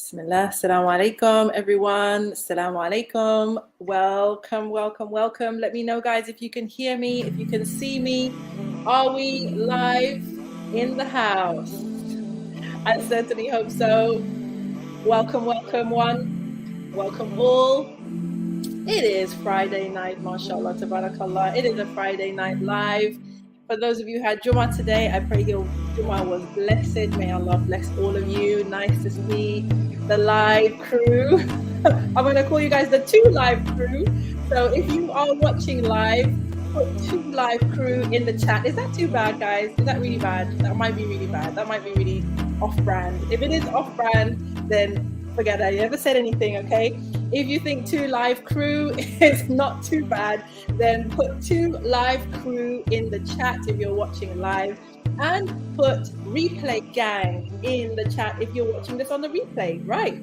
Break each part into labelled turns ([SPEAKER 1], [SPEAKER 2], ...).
[SPEAKER 1] Bismillah. Assalamu alaikum, everyone. Assalamu alaikum. Welcome, welcome, welcome. Let me know, guys, if you can hear me, if you can see me. Are we live in the house? I certainly hope so. Welcome, welcome, one. Welcome, all. It is Friday night, mashallah, tabarakallah. It is a Friday night live. For those of you who had Jummah today, I pray your Jummah was blessed. May Allah bless all of you. Nice to see the live crew. I'm going to call you guys the two live crew. So if you are watching live, put two live crew in the chat. Is that too bad, guys? Is that really bad? That might be really bad. That might be really off-brand. If it is off-brand, then forget I ever said anything, okay? If you think two live crew is not too bad, then put two live crew in the chat if you're watching live, and put replay gang in the chat if you're watching this on the replay. Right.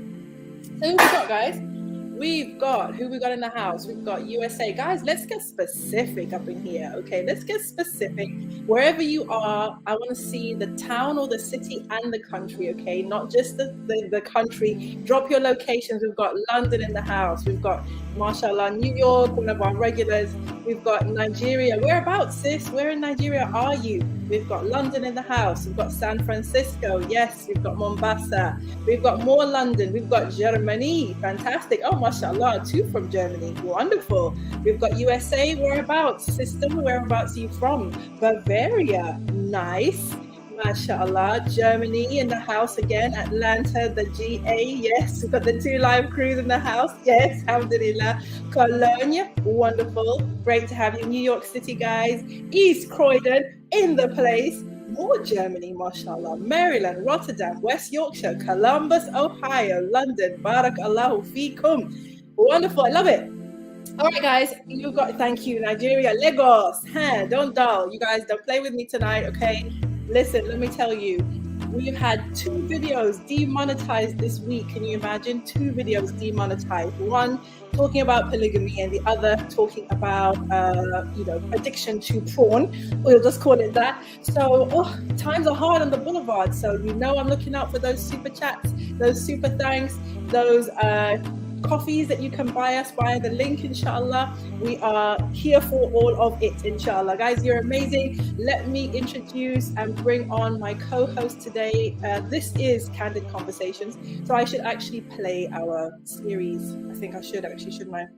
[SPEAKER 1] So who we got, guys? Who we got in the house? We've got USA. Guys, let's get specific up in here, okay? Let's get specific. Wherever you are, I want to see the town or the city and the country, okay? Not just the country. Drop your locations. We've got London in the house. We've got, mashallah, New York, one of our regulars. We've got Nigeria. Whereabouts, sis? Where in Nigeria are you? We've got London in the house. We've got San Francisco. Yes, we've got Mombasa. We've got more London. We've got Germany. Fantastic. Oh, mashallah, two from Germany. Wonderful. We've got USA. Whereabouts? Sister, whereabouts are you from? Bavaria. Nice. Mashallah. Germany in the house again. Atlanta, the GA. Yes, we've got the two live crews in the house. Yes, alhamdulillah. Cologne. Wonderful. Great to have you. New York City, guys. East Croydon in the place. More Germany, mashallah. Maryland, Rotterdam, West Yorkshire, Columbus, Ohio, London. Barakallahu fikum. Wonderful. I love it. All right, guys. You got, thank you. Nigeria, Lagos. Don't dull. You guys don't play with me tonight, okay? Listen, let me tell you. We've had two videos demonetized this week. Can you imagine? Two videos demonetized. One talking about polygamy and the other talking about, addiction to porn. We'll just call it that. So times are hard on the boulevard. So I'm looking out for those super chats, those super thanks, those coffees that you can buy us via the link, inshallah. We are here for all of it, inshallah. Guys, you're amazing. Let me introduce and bring on my co-host today. This is Candid Conversations. So I should actually play our series. I think I should actually, shouldn't I?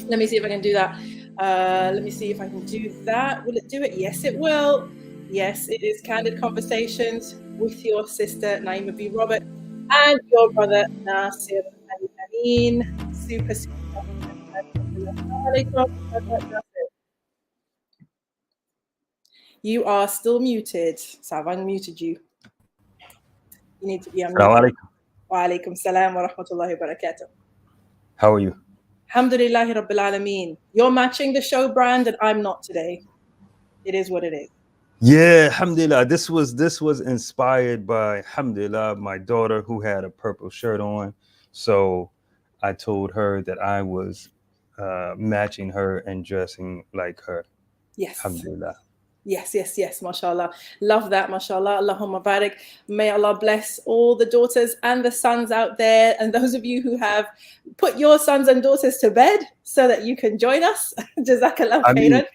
[SPEAKER 1] Let me see if I can do that. Let me see if I can do that. Will it do it? Yes, it will. Yes, it is Candid Conversations with your sister, Naima B. Robert, and your brother, Nasir. Super. You are still muted, so I've unmuted you. You need to be unmuted. Wa alaikum salam wa rahmatullahi wa barakatuh.
[SPEAKER 2] How are you?
[SPEAKER 1] Alhamdulillahi rabbil alameen. You're matching the show brand, and I'm not today. It is what it is.
[SPEAKER 2] Yeah, alhamdulillah. This was inspired by, alhamdulillah, my daughter who had a purple shirt on. So I told her that I was matching her and dressing like her.
[SPEAKER 1] Yes.
[SPEAKER 2] Alhamdulillah.
[SPEAKER 1] Yes, mashallah. Love that, mashallah. Allahumma barik. May Allah bless all the daughters and the sons out there, and those of you who have put your sons and daughters to bed so that you can join us. jazakAllahu, khairan.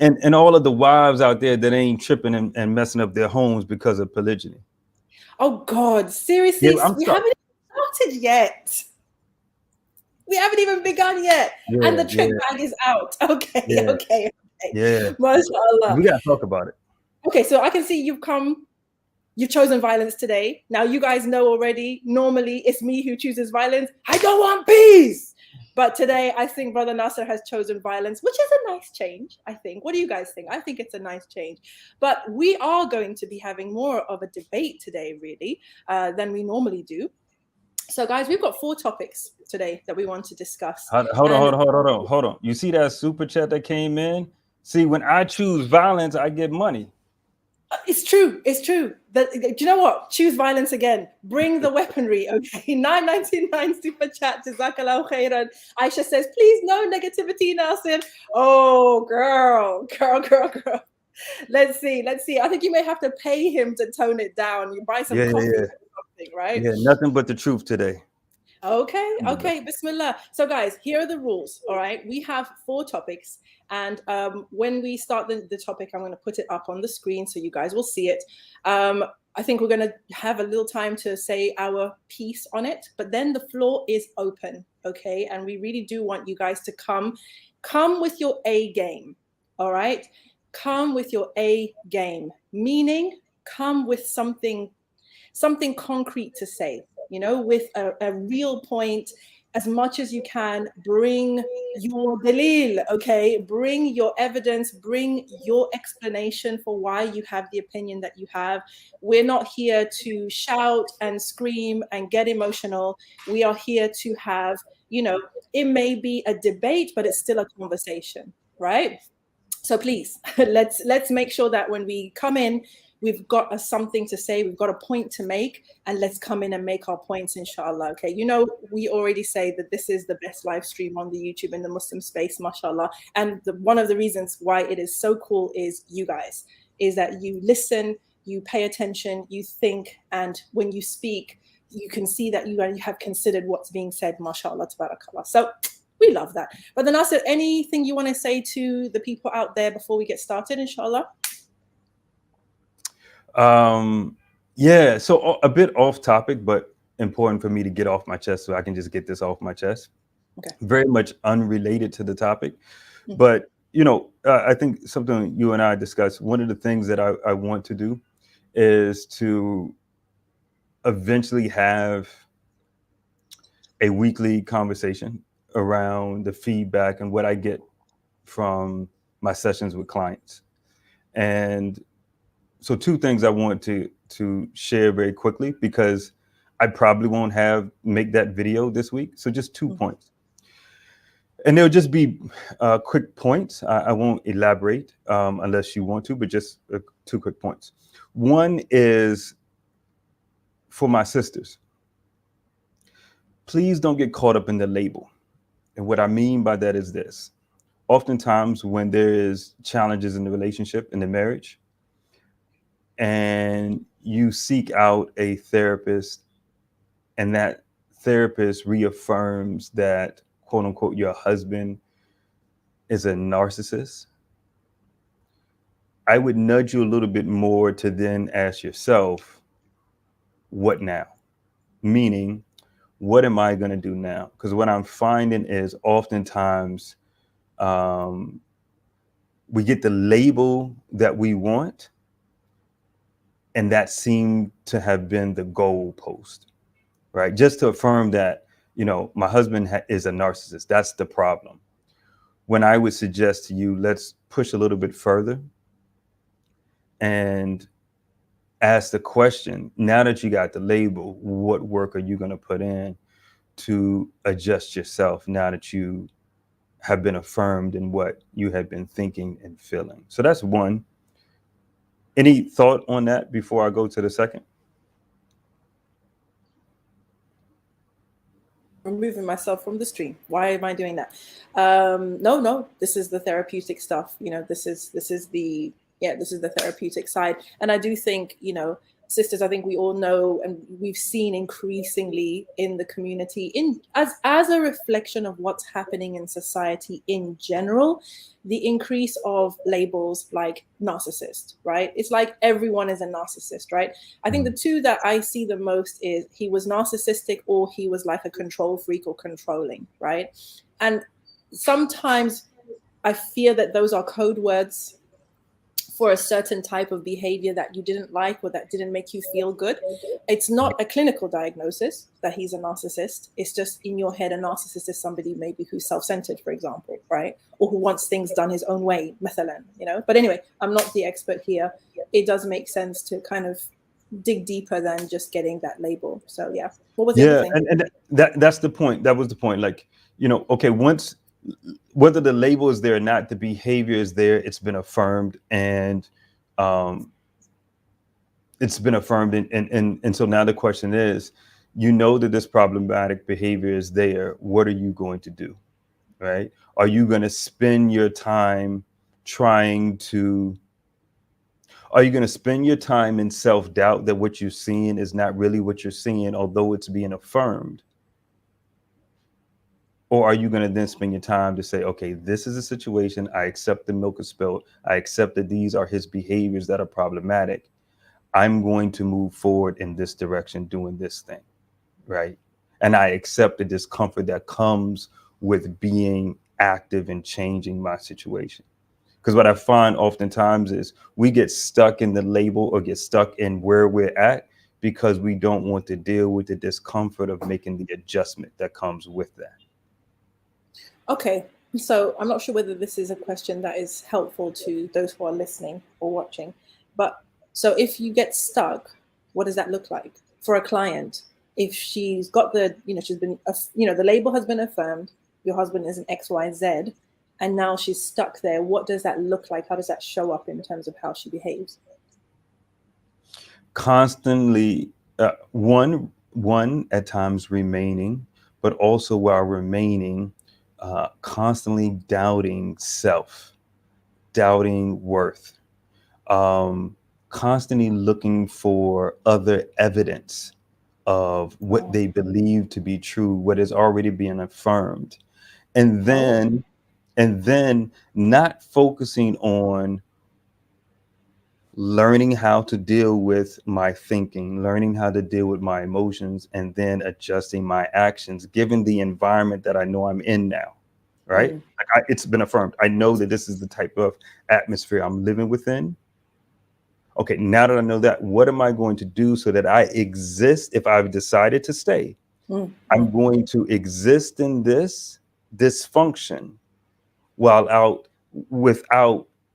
[SPEAKER 2] And all of the wives out there that ain't tripping and messing up their homes because of polygyny.
[SPEAKER 1] Oh God, seriously, we haven't even started yet. We haven't even begun yet, and the trick bag is out. Okay.
[SPEAKER 2] Yeah,
[SPEAKER 1] mashallah.
[SPEAKER 2] We gotta talk about it.
[SPEAKER 1] Okay, so I can see you've chosen violence today. Now you guys know already. Normally, it's me who chooses violence. I don't want peace, but today I think Brother Nasir has chosen violence, which is a nice change. I think. What do you guys think? I think it's a nice change. But we are going to be having more of a debate today, really, than we normally do. So, guys, we've got 4 topics today that we want to discuss.
[SPEAKER 2] Hold on. You see that super chat that came in? See, when I choose violence, I get money.
[SPEAKER 1] It's true. Do you know what? Choose violence again. Bring the weaponry, okay? 999 super chat. jazakAllahu khairan. Aisha says, please, no negativity, Nasir. Oh, girl. Let's see. I think you may have to pay him to tone it down. You buy some coffee. Right?
[SPEAKER 2] Yeah, nothing but the truth today.
[SPEAKER 1] Okay,
[SPEAKER 2] Alhamdulillah.
[SPEAKER 1] okay, Bismillah. So, guys, here are the rules. All right, we have 4 topics, and when we start the topic, I'm going to put it up on the screen so you guys will see it. I think we're going to have a little time to say our piece on it, but then the floor is open, okay? And we really do want you guys to come with your A game. All right, come with your A game, meaning come with something concrete to say, you know, with a real point. As much as you can, bring your dalil, okay? Bring your evidence, bring your explanation for why you have the opinion that you have. We're not here to shout and scream and get emotional. We are here to have, you know, it may be a debate, but it's still a conversation, right? So please, let's make sure that when we come in, we've got something to say, we've got a point to make, and let's come in and make our points, inshallah. Okay, you know, we already say that this is the best live stream on the YouTube in the Muslim space, mashallah. And one of the reasons why it is so cool is you guys, is that you listen, you pay attention, you think, and when you speak, you can see that you have considered what's being said, mashallah, tabarakallah. So we love that. But then, Nasir, anything you want to say to the people out there before we get started, inshallah?
[SPEAKER 2] Yeah, so a bit off topic, but important for me to get off my chest so I can just get this off my chest.
[SPEAKER 1] Okay.
[SPEAKER 2] Very much unrelated to the topic. Mm-hmm. But, you know, I think something you and I discussed, one of the things that I want to do is to eventually have a weekly conversation around the feedback and what I get from my sessions with clients. And so 2 things I want to share very quickly, because I probably won't make that video this week. So just 2 points. And they'll just be quick points. I won't elaborate unless you want to, but just 2 quick points. One is for my sisters. Please don't get caught up in the label. And what I mean by that is this. Oftentimes when there is challenges in the relationship, in the marriage, and you seek out a therapist, and that therapist reaffirms that, quote unquote, your husband is a narcissist, I would nudge you a little bit more to then ask yourself, what now? Meaning, what am I going to do now? Because what I'm finding is oftentimes we get the label that we want, and that seemed to have been the goalpost, right? Just to affirm that, you know, my husband is a narcissist. That's the problem. When I would suggest to you, let's push a little bit further and ask the question, now that you got the label, what work are you going to put in to adjust yourself now that you have been affirmed in what you have been thinking and feeling? So that's one. Any thought on that before I go to the second?
[SPEAKER 1] Removing myself from the stream. Why am I doing that? No, this is the therapeutic stuff. You know, this is the therapeutic side. And I do think, you know, sisters, I think we all know, and we've seen increasingly in the community, as a reflection of what's happening in society in general, the increase of labels like narcissist, right? It's like everyone is a narcissist, right? I think the 2 that I see the most is he was narcissistic, or he was like a control freak or controlling, right? And sometimes I fear that those are code words for a certain type of behavior that you didn't like or that didn't make you feel good. It's not a clinical diagnosis that he's a narcissist. It's just in your head, a narcissist is somebody maybe who's self-centered, for example, right? Or who wants things done his own way, mathalan, you know? But anyway, I'm not the expert here. It does make sense to kind of dig deeper than just getting that label. So yeah, what was the other thing?
[SPEAKER 2] And that's the point. That was the point. Like, you know, okay, once, whether the label is there or not, the behavior is there. It's been affirmed, and it's been affirmed. And so now the question is, you know that this problematic behavior is there. What are you going to do, right? Are you going to spend your time in self-doubt that what you're seeing is not really what you're seeing, although it's being affirmed? Or are you going to then spend your time to say, okay, this is a situation. I accept the milk is spilled. I accept that these are his behaviors that are problematic. I'm going to move forward in this direction, doing this thing, right? And I accept the discomfort that comes with being active and changing my situation. Because what I find oftentimes is we get stuck in the label or get stuck in where we're at because we don't want to deal with the discomfort of making the adjustment that comes with that.
[SPEAKER 1] Okay, so I'm not sure whether this is a question that is helpful to those who are listening or watching, but so if you get stuck, what does that look like for a client? If she's got the, she's been, the label has been affirmed, your husband is an XYZ, and now she's stuck there. What does that look like? How does that show up in terms of how she behaves?
[SPEAKER 2] Constantly, one at times remaining, but also while remaining, constantly doubting self, doubting worth, constantly looking for other evidence of what they believe to be true, what is already being affirmed, and then not focusing on learning how to deal with my thinking, learning how to deal with my emotions, and then adjusting my actions given the environment that I know I'm in now. Right? Like it's been affirmed. I know that this is the type of atmosphere I'm living within. Okay, now that I know that, what am I going to do so that I exist if I've decided to stay? I'm going to exist in this dysfunction without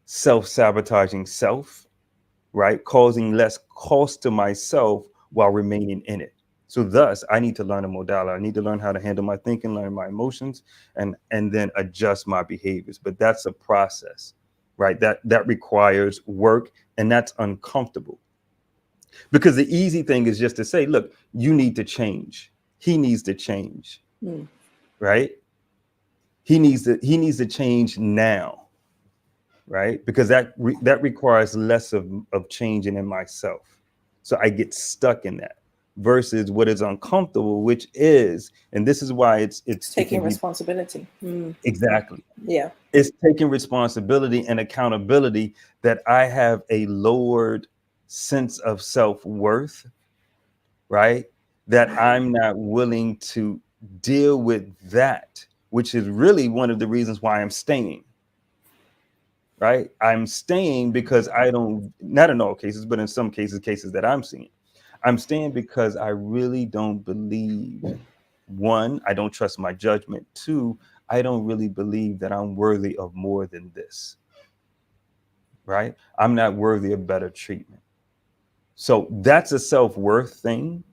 [SPEAKER 2] self-sabotaging self, right? Causing less cost to myself while remaining in it. So thus, I need to learn a modality. I need to learn how to handle my thinking, learn my emotions, and then adjust my behaviors. But that's a process, right? That requires work, and that's uncomfortable. Because the easy thing is just to say, look, you need to change. He needs to change, right? He needs to change now, right? Because that requires less of changing in myself. So I get stuck in that versus what is uncomfortable, which is, and this is why it's
[SPEAKER 1] taking responsibility.
[SPEAKER 2] Exactly.
[SPEAKER 1] Yeah.
[SPEAKER 2] It's taking responsibility and accountability that I have a lowered sense of self-worth, right? That I'm not willing to deal with that, which is really one of the reasons why I'm staying. Right? I'm staying because I don't, not in all cases, but in some cases that I'm seeing, I'm staying because I really don't believe, one, I don't trust my judgment. Two, I don't really believe that I'm worthy of more than this. Right? I'm not worthy of better treatment. So that's a self-worth thing.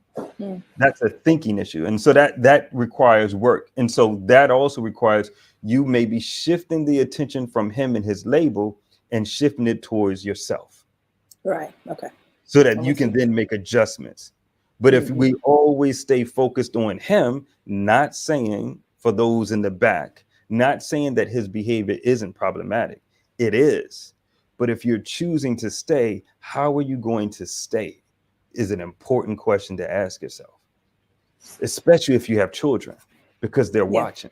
[SPEAKER 2] That's a thinking issue. And so that requires work. And so that also requires you maybe shifting the attention from him and his label and shifting it towards yourself.
[SPEAKER 1] Right. Okay.
[SPEAKER 2] So that you can then make adjustments. But if we always stay focused on him, not saying for those in the back, not saying that his behavior isn't problematic, it is. But if you're choosing to stay, how are you going to stay? Is an important question to ask yourself, especially if you have children, because they're watching.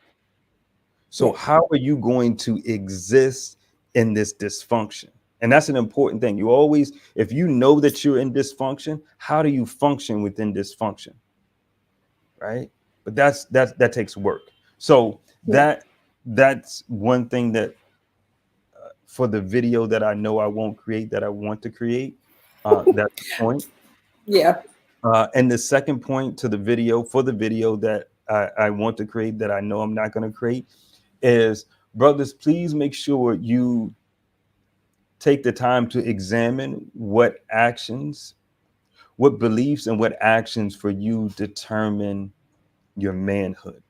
[SPEAKER 2] So how are you going to exist in this dysfunction? And that's an important thing. You always, if you know that you're in dysfunction, how do you function within dysfunction? Right? But that takes work. So that's one thing that for the video that I know I won't create, that I want to create, that's the point.
[SPEAKER 1] Yeah.
[SPEAKER 2] And the second point to the video, for the video that I want to create, that I know I'm not going to create, is, brothers, please make sure you take the time to examine what actions, what beliefs, and what actions for you determine your manhood.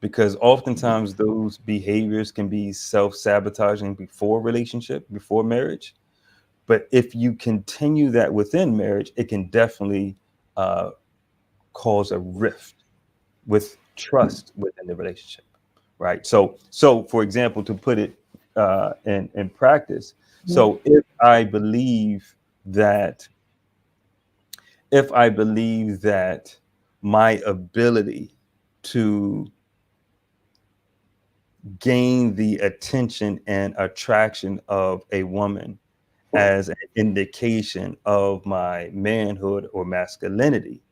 [SPEAKER 2] Because oftentimes those behaviors can be self-sabotaging before relationship, before marriage. But if you continue that within marriage, it can definitely cause a rift with trust within the relationship, right? So for example, to put it in practice, so if I believe that my ability to gain the attention and attraction of a woman as an indication of my manhood or masculinity,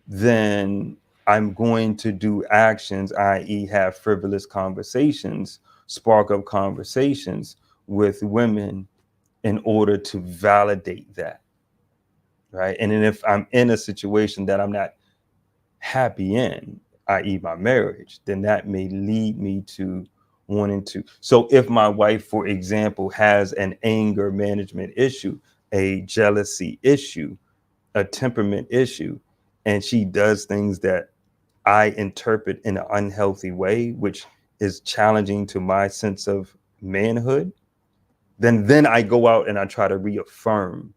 [SPEAKER 2] then I'm going to do actions, i.e., have frivolous conversations, spark up conversations with women in order to validate that. Right. And then if I'm in a situation that I'm not happy in, i.e., my marriage, then that may lead me to wanting to. So if my wife, for example, has an anger management issue, a jealousy issue, a temperament issue, and she does things that I interpret in an unhealthy way, which is challenging to my sense of manhood, then I go out and I try to reaffirm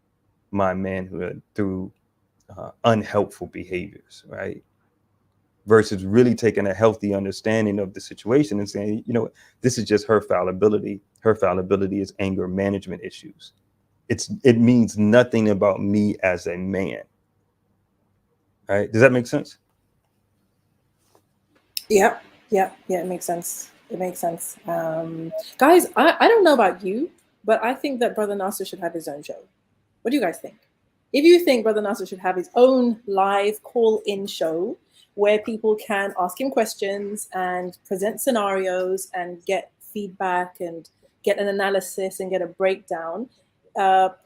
[SPEAKER 2] my manhood through unhelpful behaviors, right? Versus really taking a healthy understanding of the situation and saying, you know, this is just her fallibility. Her fallibility is anger management issues. It means nothing about me as a man. Right? Does that make sense?
[SPEAKER 1] Yeah, it makes sense. It makes sense. Guys, I don't know about you, but I think that Brother Nasir should have his own show. What do you guys think? If you think Brother Nasir should have his own live call-in show where people can ask him questions and present scenarios and get feedback and get an analysis and get a breakdown,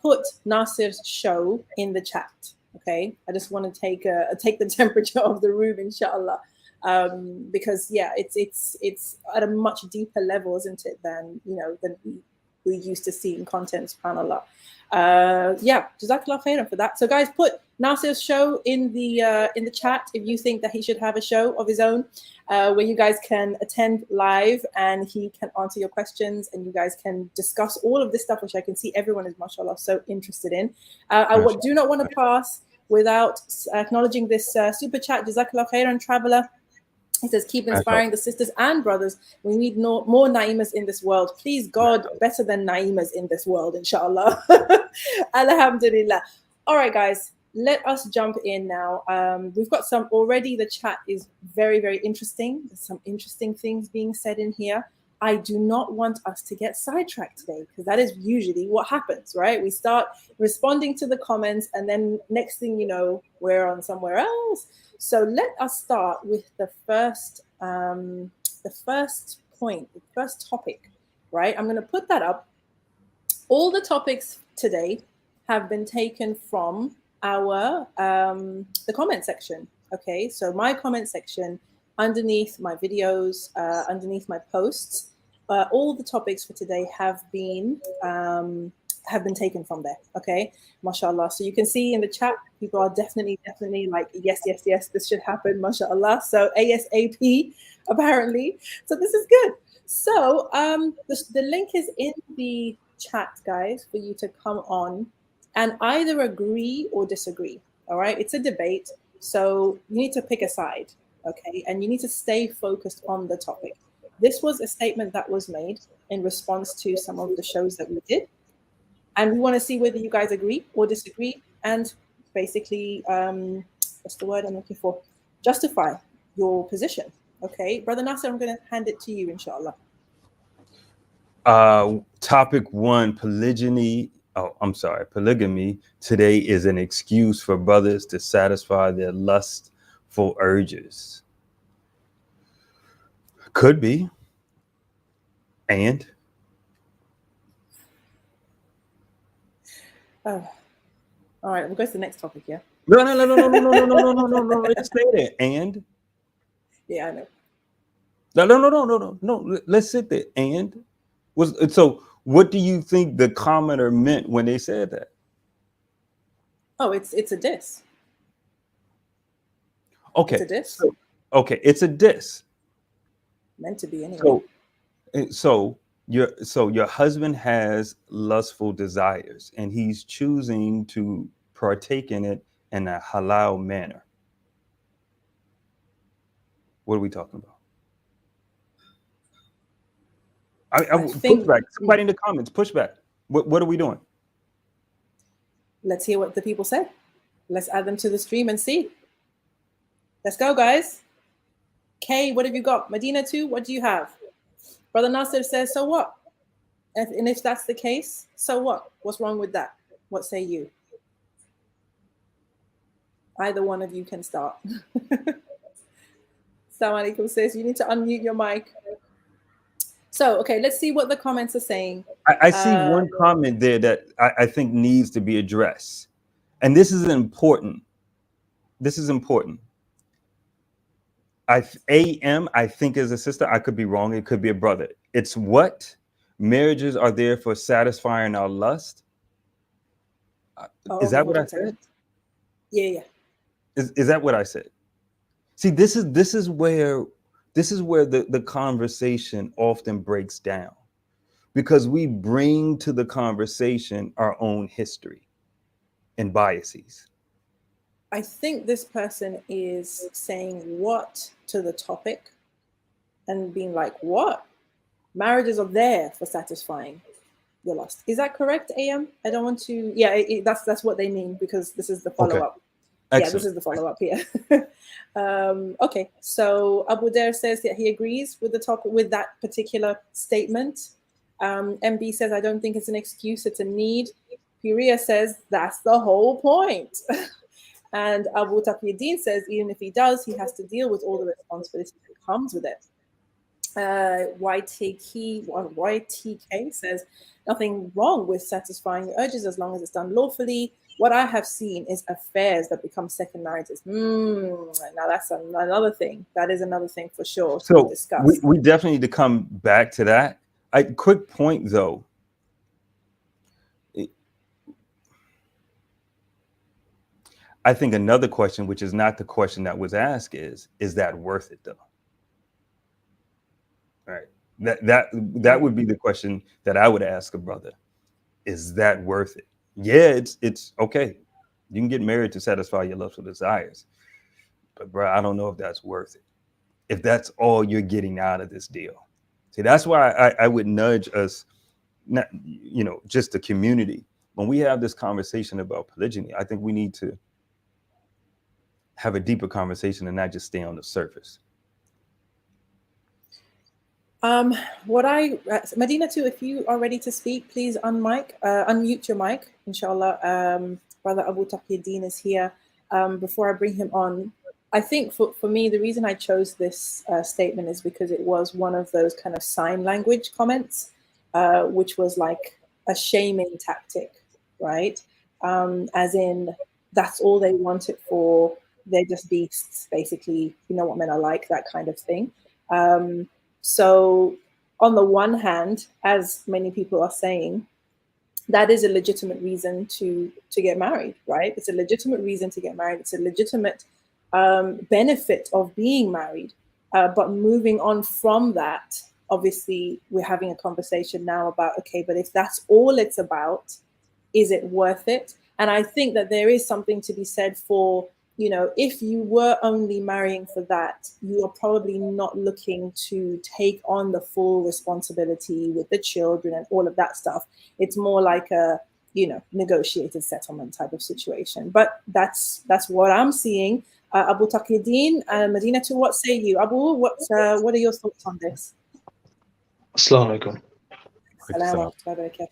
[SPEAKER 1] put Nasir's show in the chat. Okay, I just want to take the temperature of the room, inshallah. Because yeah, it's at a much deeper level, isn't it, than we used to see in content, subhanallah. Yeah, jazakAllahu khairan for that. So guys, put Nasir's show in the chat if you think that he should have a show of his own, where you guys can attend live and he can answer your questions and you guys can discuss all of this stuff, which I can see everyone is, mashallah, so interested in. I do not want to pass without acknowledging this super chat. JazakAllahu khairan, traveler. He says, keep inspiring the sisters and brothers. We need more Naimas in this world. Please, God, better than Naimas in this world, inshallah. Alhamdulillah. All right, guys, let us jump in now. We've got some already. The chat is very, very interesting. There's some interesting things being said in here. I do not want us to get sidetracked today, because that is usually what happens, right? We start responding to the comments and then next thing you know, we're on somewhere else. So let us start with the first point, the first topic, right? I'm going to put that up. All the topics today have been taken from our the comment section. Okay, so my comment section underneath my videos, underneath my posts, all the topics for today have been taken from there. Okay, mashallah. So you can see in the chat, people are definitely like, yes, this should happen, mashallah. So ASAP, apparently. So this is good. So the link is in the chat, guys, for you to come on and either agree or disagree. All right, it's a debate, so you need to pick a side. Okay, and you need to stay focused on the topic. This was a statement that was made in response to some of the shows that we did. And we want to see whether you guys agree or disagree and basically, what's the word I'm looking for? Justify your position. Okay, Brother Nasir, I'm going to hand it to you, inshallah.
[SPEAKER 2] Topic 1, polygyny. Oh, I'm sorry. Polygamy today is an excuse for brothers to satisfy their lustful urges. Could be. And?
[SPEAKER 1] Oh, all right. We'll go to the next topic. Yeah.
[SPEAKER 2] No. Let's stay there. And?
[SPEAKER 1] Yeah, I know.
[SPEAKER 2] No. Let's sit there. And? So what do you think the commenter meant when they said that?
[SPEAKER 1] Oh, it's a diss.
[SPEAKER 2] Okay.
[SPEAKER 1] It's a diss.
[SPEAKER 2] Okay, it's a diss.
[SPEAKER 1] Meant to be anyway.
[SPEAKER 2] So your husband has lustful desires and he's choosing to partake in it in a halal manner. What are we talking about? I think, push back. Somebody in the comments, push back. What are we doing?
[SPEAKER 1] Let's hear what the people say. Let's add them to the stream and see. Let's go, guys. Kay, what have you got? Medina too, what do you have? Brother Nasir says, so what? And if that's the case, so what? What's wrong with that? What say you? Either one of you can start. Assalamu alaikum, sis. You need to unmute your mic. So, okay, let's see what the comments are saying.
[SPEAKER 2] I see one comment there that I think needs to be addressed. And this is important. This is important. AM, I think, is a sister. I could be wrong. It could be a brother. It's what? Marriages are there for satisfying our lust. Is that what I said?
[SPEAKER 1] Yeah.
[SPEAKER 2] Is that what I said? See, this is where the conversation often breaks down, because we bring to the conversation our own history and biases.
[SPEAKER 1] I think this person is saying what to the topic and being like, what? Marriages are there for satisfying your lust. Is that correct, AM? I don't want to, yeah, that's what they mean, because this is the follow-up. Okay. Yeah, this is the follow-up here. Okay, so Abu Dair says that he agrees with the topic, with that particular statement. MB says, I don't think it's an excuse, it's a need. Puria says, that's the whole point. And Abu Taqiyuddin says, even if he does, he has to deal with all the responsibility that comes with it. YTK says, nothing wrong with satisfying your urges as long as it's done lawfully. What I have seen is affairs that become second marriages. Now that's another thing. That is another thing for sure to discuss.
[SPEAKER 2] We definitely need to come back to that. Quick point though. I think another question, which is not the question that was asked, is that worth it though? All right. That would be the question that I would ask a brother. Is that worth it? Yeah, it's okay. You can get married to satisfy your lustful desires, but bro, I don't know if that's worth it. If that's all you're getting out of this deal. See, that's why I would nudge us, not, just the community. When we have this conversation about polygyny, I think we need to have a deeper conversation and not just stay on the surface.
[SPEAKER 1] Medina too, if you are ready to speak, please unmute your mic, inshallah. Brother Abu Taqiyuddin is here. Before I bring him on, I think for me, the reason I chose this statement is because it was one of those kind of sign language comments, which was like a shaming tactic, right? As in, that's all they want it for. They're just beasts, basically. You know what men are like, that kind of thing. So on the one hand, as many people are saying, that is a legitimate reason to get married, right? It's a legitimate reason to get married. It's a legitimate benefit of being married. But moving on from that, obviously, we're having a conversation now about, okay, but if that's all it's about, is it worth it? And I think that there is something to be said for, if you were only marrying for that, you are probably not looking to take on the full responsibility with the children and all of that stuff. It's more like a, negotiated settlement type of situation. But that's what I'm seeing. Abu Taqiyuddin, Medina too, what say you? Abu, what are your thoughts on this?
[SPEAKER 3] Assalamu alaikum.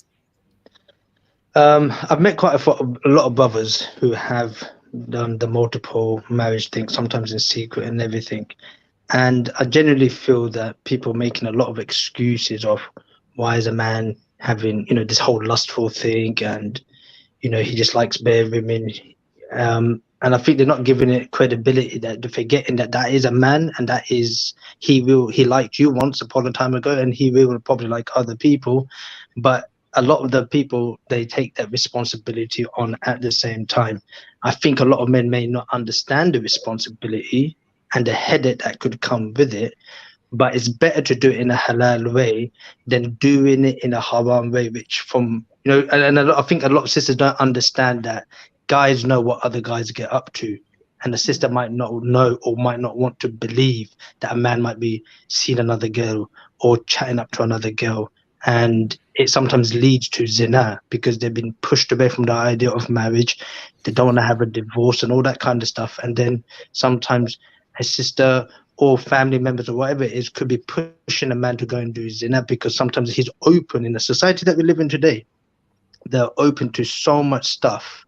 [SPEAKER 3] I've met quite a lot of brothers who have done the multiple marriage thing, sometimes in secret and everything. And I generally feel that people making a lot of excuses of why is a man having, this whole lustful thing, and, he just likes bare women. And I think they're not giving it credibility, that they're forgetting that is a man, and that is, he liked you once upon a time ago, and he will probably like other people. But a lot of the people, they take that responsibility on at the same time. I think a lot of men may not understand the responsibility and the headache that could come with it, but it's better to do it in a halal way than doing it in a haram way, which I think a lot of sisters don't understand that guys know what other guys get up to, and the sister might not know or might not want to believe that a man might be seeing another girl or chatting up to another girl. And it sometimes leads to zina because they've been pushed away from the idea of marriage. They don't want to have a divorce and all that kind of stuff. And then sometimes a sister or family members or whatever it is could be pushing a man to go and do zina, because sometimes he's open in the society that we live in today. They're open to so much stuff.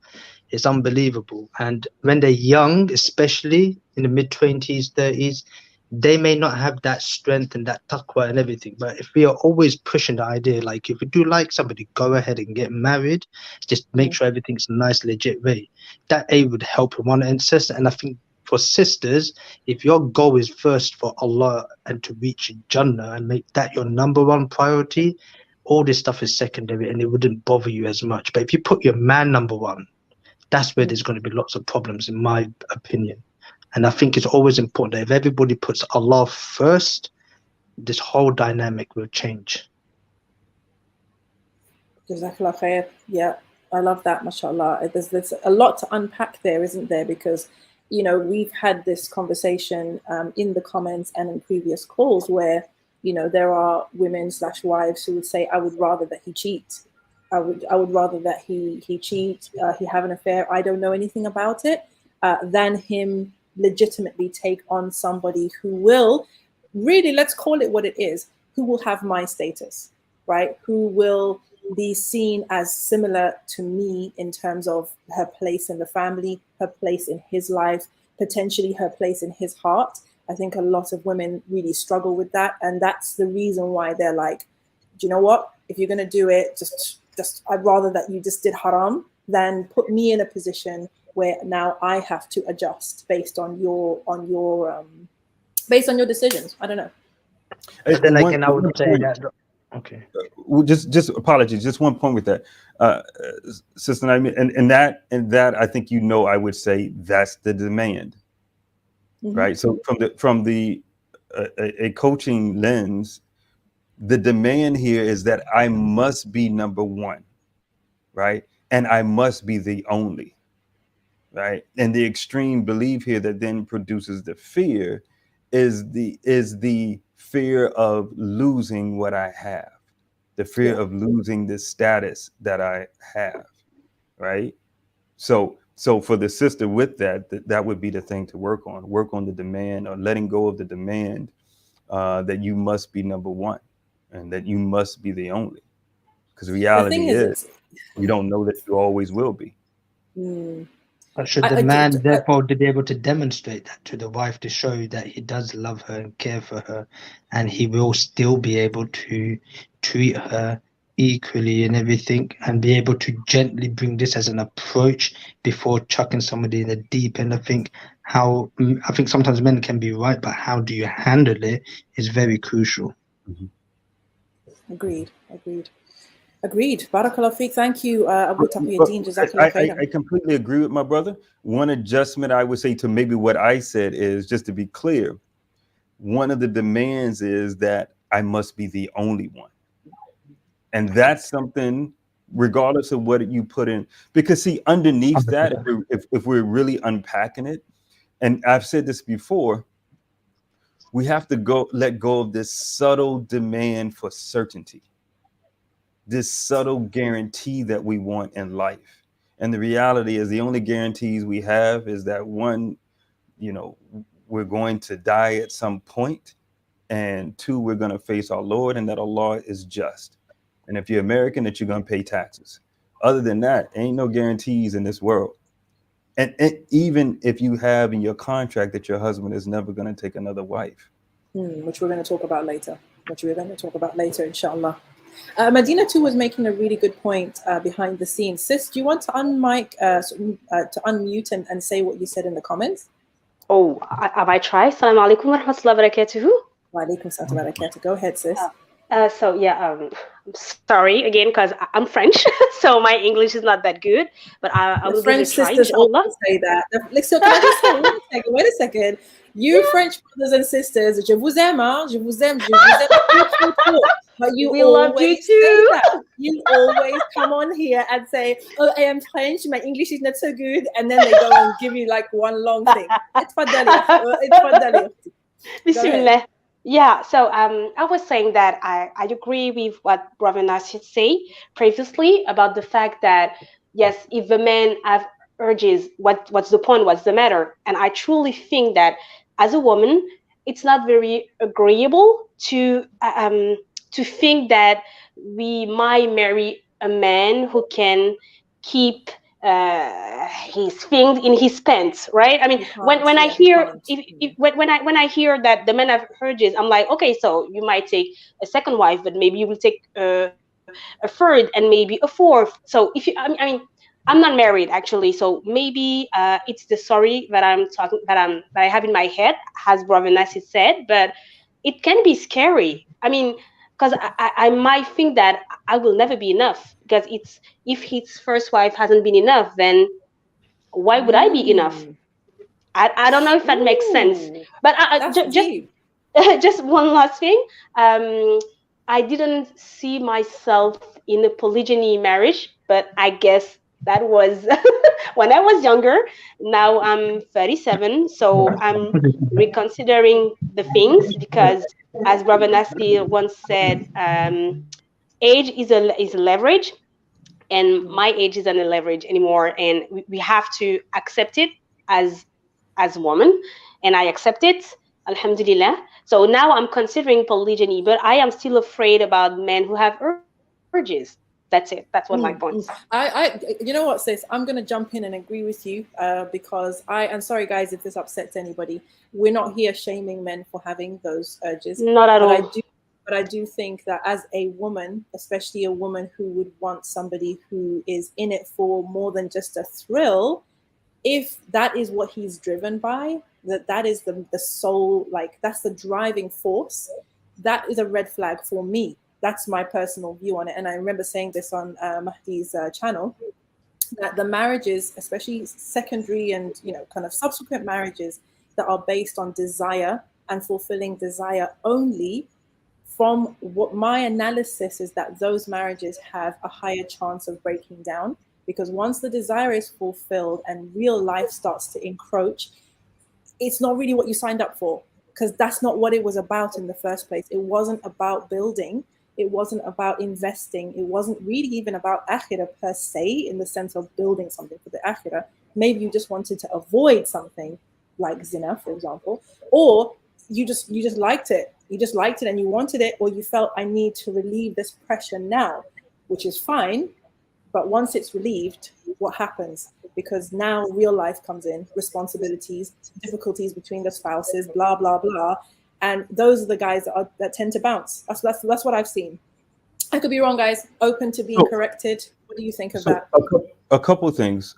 [SPEAKER 3] It's unbelievable. And when they're young, especially in the mid-20s, 30s, they may not have that strength and that taqwa and everything. But if we are always pushing the idea, like if you do like somebody, go ahead and get married, just make sure everything's a nice, legit way. That would help one and sister. And I think for sisters, if your goal is first for Allah and to reach Jannah and make that your number one priority, all this stuff is secondary and it wouldn't bother you as much. But if you put your man number one, that's where there's going to be lots of problems, in my opinion. And I think it's always important that if everybody puts Allah first, this whole dynamic will change.
[SPEAKER 1] Jazakallahu khair. Yeah, I love that, mashallah. There's a lot to unpack there, isn't there? Because, you know, we've had this conversation in the comments and in previous calls where, you know, there are women / wives who would say, I would rather that he cheat. I would rather that he cheat, he have an affair, I don't know anything about it, than him legitimately take on somebody who will really, let's call it what it is, who will have my status, right? Who will be seen as similar to me in terms of her place in the family, her place in his life, potentially her place in his heart. I think a lot of women really struggle with that. And that's the reason why they're like, do you know what? If you're going to do it, just I'd rather that you just did haram than put me in a position where now I have to adjust based on your decisions. I don't know.
[SPEAKER 3] But then again, I would say that. Okay.
[SPEAKER 2] Just apologies. Just one point with that, Sister Naomi, and that I think, you know, I would say that's the demand, right? So from the a coaching lens, the demand here is that I must be number one, right? And I must be the only, right? And the extreme belief here that then produces the fear is the fear of losing what I have, the fear of losing the status that I have, right? So for the sister with that would be the thing to work on the demand, or letting go of the demand that you must be number one and that you must be the only, because reality is you don't know that you always will be.
[SPEAKER 3] But should the man therefore be able to demonstrate that to the wife, to show that he does love her and care for her, and he will still be able to treat her equally and everything, and be able to gently bring this as an approach before chucking somebody in the deep end? I think sometimes men can be right, but how do you handle it is very crucial.
[SPEAKER 1] Agreed. Barakallahu feek. Thank you, Abu Taqiyuddin. Jazakallahu khairan.
[SPEAKER 2] I completely agree with my brother. One adjustment I would say to maybe what I said is, just to be clear, one of the demands is that I must be the only one. And that's something, regardless of what you put in, because see, underneath that, if we're really unpacking it, and I've said this before, we have to let go of this subtle demand for certainty, this subtle guarantee that we want in life. And the reality is the only guarantees we have is that, one, you know, we're going to die at some point, and two, we're going to face our Lord, and that Allah is just. And if you're American, that you're going to pay taxes. Other than that, ain't no guarantees in this world. And even if you have in your contract that your husband is never going to take another wife.
[SPEAKER 1] Which we're going to talk about later. Inshallah. Medina too was making a really good point behind the scenes. Sis, do you want to unmute and say what you said in the comments?
[SPEAKER 4] Oh, have I tried? Assalamu alaikum wa rahmatullahi wa barakatuhu.
[SPEAKER 1] Wa alaikum salam wa barakatuh. Go ahead, sis.
[SPEAKER 4] I'm sorry again, because I'm French, so my English is not that good, but I will
[SPEAKER 1] French
[SPEAKER 4] give it a try,
[SPEAKER 1] sisters
[SPEAKER 4] inshallah.
[SPEAKER 1] always say that. So can I just say, wait a second. You French brothers and sisters, je vous aime, but you always say that. You always come on here and say, oh, I am French, my English is not so good, and then they go and give you like one long thing.
[SPEAKER 4] Bismillah. Yeah, so I was saying that I agree with what Brother Nasir said previously about the fact that, yes, if the men have urges, what's the point? What's the matter? And I truly think that as a woman, it's not very agreeable to think that we might marry a man who can keep his things in his pants, right? I mean,
[SPEAKER 1] You can't.
[SPEAKER 4] when I
[SPEAKER 1] Yeah, you
[SPEAKER 4] hear
[SPEAKER 1] can't.
[SPEAKER 4] if when I hear that the men have urges, I'm like, okay, so you might take a second wife, but maybe you will take a third and maybe a fourth. So if you, I mean, I'm not married actually, so maybe it's the story that I'm talking that I have in my head, as Brother Nasir said, but it can be scary. I mean, because I might think that I will never be enough, because it's, if his first wife hasn't been enough, then why would I be enough?
[SPEAKER 1] Mm.
[SPEAKER 4] I don't know if that makes sense.
[SPEAKER 1] Ooh,
[SPEAKER 4] But
[SPEAKER 1] that's
[SPEAKER 4] just
[SPEAKER 1] deep.
[SPEAKER 4] just one last thing. Um, I didn't see myself in a polygyny marriage, but I guess that was when I was younger. Now I'm 37, so I'm reconsidering the things, because, as Brother Nasir once said, age is a leverage, and
[SPEAKER 1] Mm.
[SPEAKER 4] my age isn't a leverage anymore, and we have to accept it as as a woman, and I accept it, alhamdulillah. So now I'm considering polygyny, but I am still afraid about men who have urges. That's it. That's one of my points.
[SPEAKER 1] You know what, sis? I'm gonna jump in and agree with you because I'm sorry, guys, if this upsets anybody. We're not here shaming men for having those urges,
[SPEAKER 4] Not at
[SPEAKER 1] but I
[SPEAKER 4] all.
[SPEAKER 1] do, but I do think that as a woman, especially a woman who would want somebody who is in it for more than just a thrill, if that is what he's driven by, that is the soul, like that's the driving force, that is a red flag for me. That's my personal view on it. And I remember saying this on Mahdi's channel, that the marriages, especially secondary and kind of subsequent marriages that are based on desire and fulfilling desire only, from what my analysis is, that those marriages have a higher chance of breaking down, because once the desire is fulfilled and real life starts to encroach, it's not really what you signed up for, because that's not what it was about in the first place. It wasn't about building, it wasn't about investing, it wasn't really even about akhirah per se, in the sense of building something for the akhirah. Maybe you just wanted to avoid something like zina, for example, or you just liked it, and you wanted it, or you felt, I need to relieve this pressure now, which is fine. But once it's relieved, what happens? Because now real life comes in, responsibilities, difficulties between the spouses, blah blah blah, and those are the guys that tend to bounce. That's what I've seen. I could be wrong, guys. Open to being
[SPEAKER 2] So,
[SPEAKER 1] corrected. What do you think of
[SPEAKER 2] so
[SPEAKER 1] that?
[SPEAKER 2] a couple of things.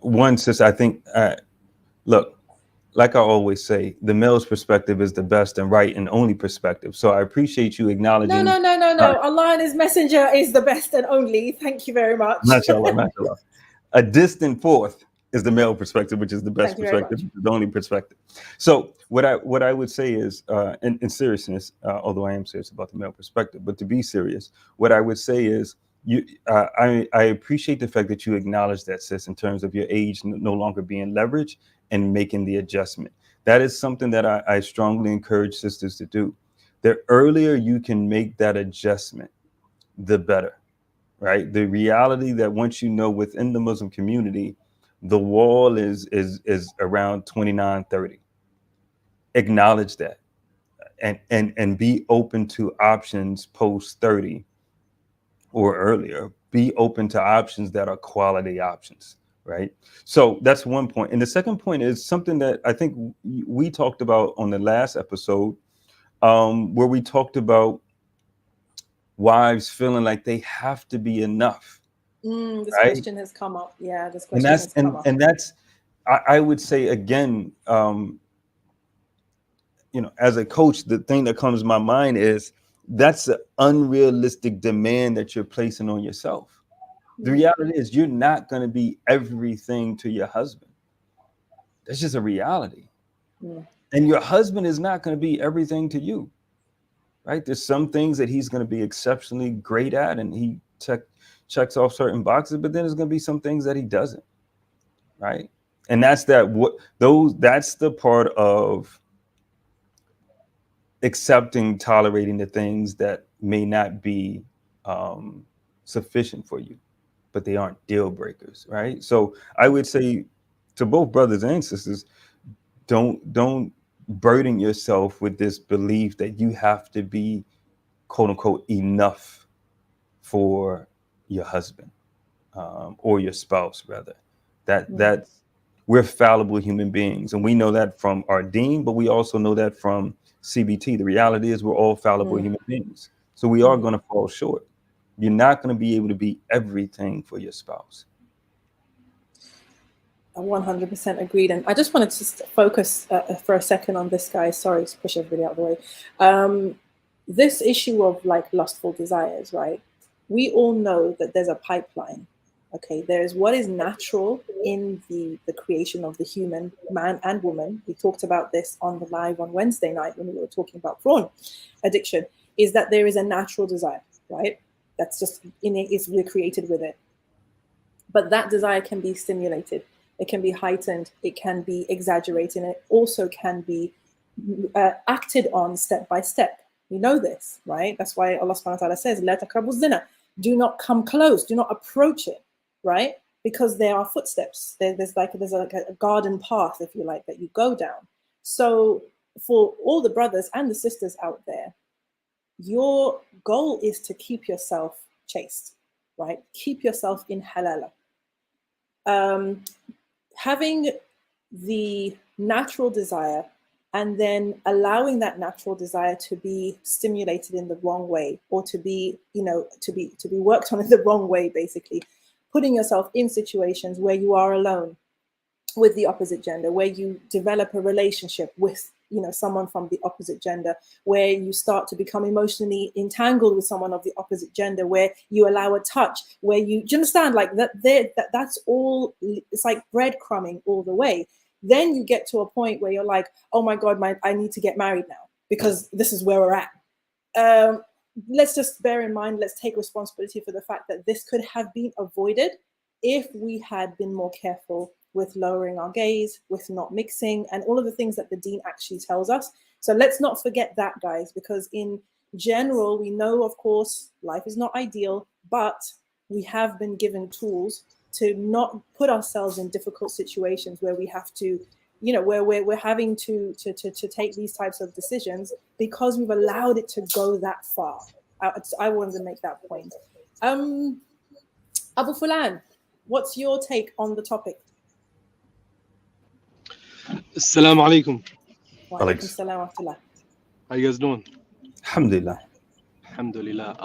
[SPEAKER 2] One, sis, I think, look, like I always say, the male's perspective is the best and right and only perspective. So I appreciate you
[SPEAKER 1] No,
[SPEAKER 2] acknowledging.
[SPEAKER 1] no, no, no, no. Allah and His Messenger is the best and only. Thank you very much.
[SPEAKER 2] Mashallah, mashallah. A distant fourth is the male perspective, which is the best
[SPEAKER 1] Thank you very
[SPEAKER 2] perspective,
[SPEAKER 1] much.
[SPEAKER 2] which is the only perspective. So what I would say is, in seriousness, although I am serious about the male perspective, but to be serious, what I would say is, I appreciate the fact that you acknowledge that, sis, in terms of your age no longer being leverage and making the adjustment. That is something that I strongly encourage sisters to do. The earlier you can make that adjustment, the better. Right, the reality that once you know within the Muslim community, the wall is around 29, 30. Acknowledge that, and be open to options post 30 or earlier. Be open to options that are quality options. Right. So that's one point. And the second point is something that I think we talked about on the last episode, where we talked about wives feeling like they have to be enough.
[SPEAKER 1] This
[SPEAKER 2] Right.
[SPEAKER 1] question has come up. Yeah, this
[SPEAKER 2] And
[SPEAKER 1] question has come up.
[SPEAKER 2] that's, I would say again, as a coach, the thing that comes to my mind is that's an unrealistic demand that you're placing on yourself. The reality is you're not going to be everything to your husband. That's just a reality. And your husband is not going to be everything to you. Right? There's some things that he's going to be exceptionally great at, and he checks off certain boxes, but then there's going to be some things that he doesn't. Right? And that's the part of accepting, tolerating the things that may not be sufficient for you, but they aren't deal breakers, right? So I would say to both brothers and sisters, don't burden yourself with this belief that you have to be, quote unquote, enough for your husband, or your spouse, rather. That we're fallible human beings, and we know that from our deen, but we also know that from CBT. The reality is we're all fallible human beings, so we are going to fall short. You're not going to be able to be everything for your spouse.
[SPEAKER 1] 100% agreed. And I just wanted to focus for a second on this, guy. Sorry to push everybody out of the way. This issue of like lustful desires, right? We all know that there's a pipeline. Okay, there's what is natural in the creation of the human, man and woman. We talked about this on the live on Wednesday night when we were talking about porn addiction, is that there is a natural desire, right? That's just innate, we're created with it. But that desire can be stimulated. It can be heightened. It can be exaggerated. And it also can be acted on step by step. We know this, right? That's why Allah subhanahu wa ta'ala says, "La taqrabu zina." Do not come close. Do not approach it, right? Because there are footsteps. There's a garden path, if you like, that you go down. So for all the brothers and the sisters out there, your goal is to keep yourself chaste, right? Keep yourself in halala. Having the natural desire and then allowing that natural desire to be stimulated in the wrong way, or to be, to be worked on in the wrong way, basically, putting yourself in situations where you are alone with the opposite gender, where you develop a relationship with someone from the opposite gender, where you start to become emotionally entangled with someone of the opposite gender, where you allow a touch, where do you understand, like that's all, it's like breadcrumbing all the way. Then you get to a point where you're like, oh my God, I need to get married now because this is where we're at. Let's just bear in mind, let's take responsibility for the fact that this could have been avoided if we had been more careful with lowering our gaze, with not mixing, and all of the things that the deen actually tells us. So let's not forget that, guys, because in general, we know, of course, life is not ideal, but we have been given tools to not put ourselves in difficult situations where we have to, where we're having to take these types of decisions because we've allowed it to go that far. I wanted to make that point. Abu Fulan, what's your take on the topic?
[SPEAKER 5] Assalamu alaikum.
[SPEAKER 1] Wa alaikum assalam wa rahmatullah.
[SPEAKER 5] How you guys doing?
[SPEAKER 2] Alhamdulillah.
[SPEAKER 5] Alhamdulillah.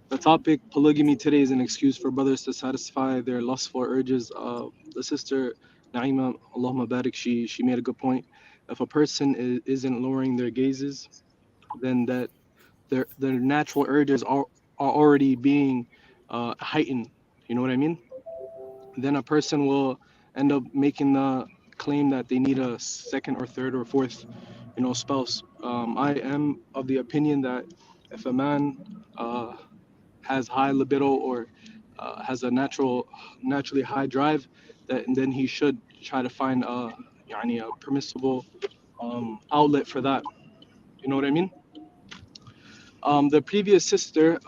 [SPEAKER 5] The topic, polygamy, today is an excuse for brothers to satisfy their lustful urges. The sister Naima, Allahumma barik, she made a good point. If a person isn't lowering their gazes, then that their natural urges are already being heightened. You know what I mean? Then a person will end up making the claim that they need a second or third or fourth, spouse. I am of the opinion that if a man has high libido or has a naturally high drive, then he should try to find a permissible outlet for that. You know what I mean? The previous sister,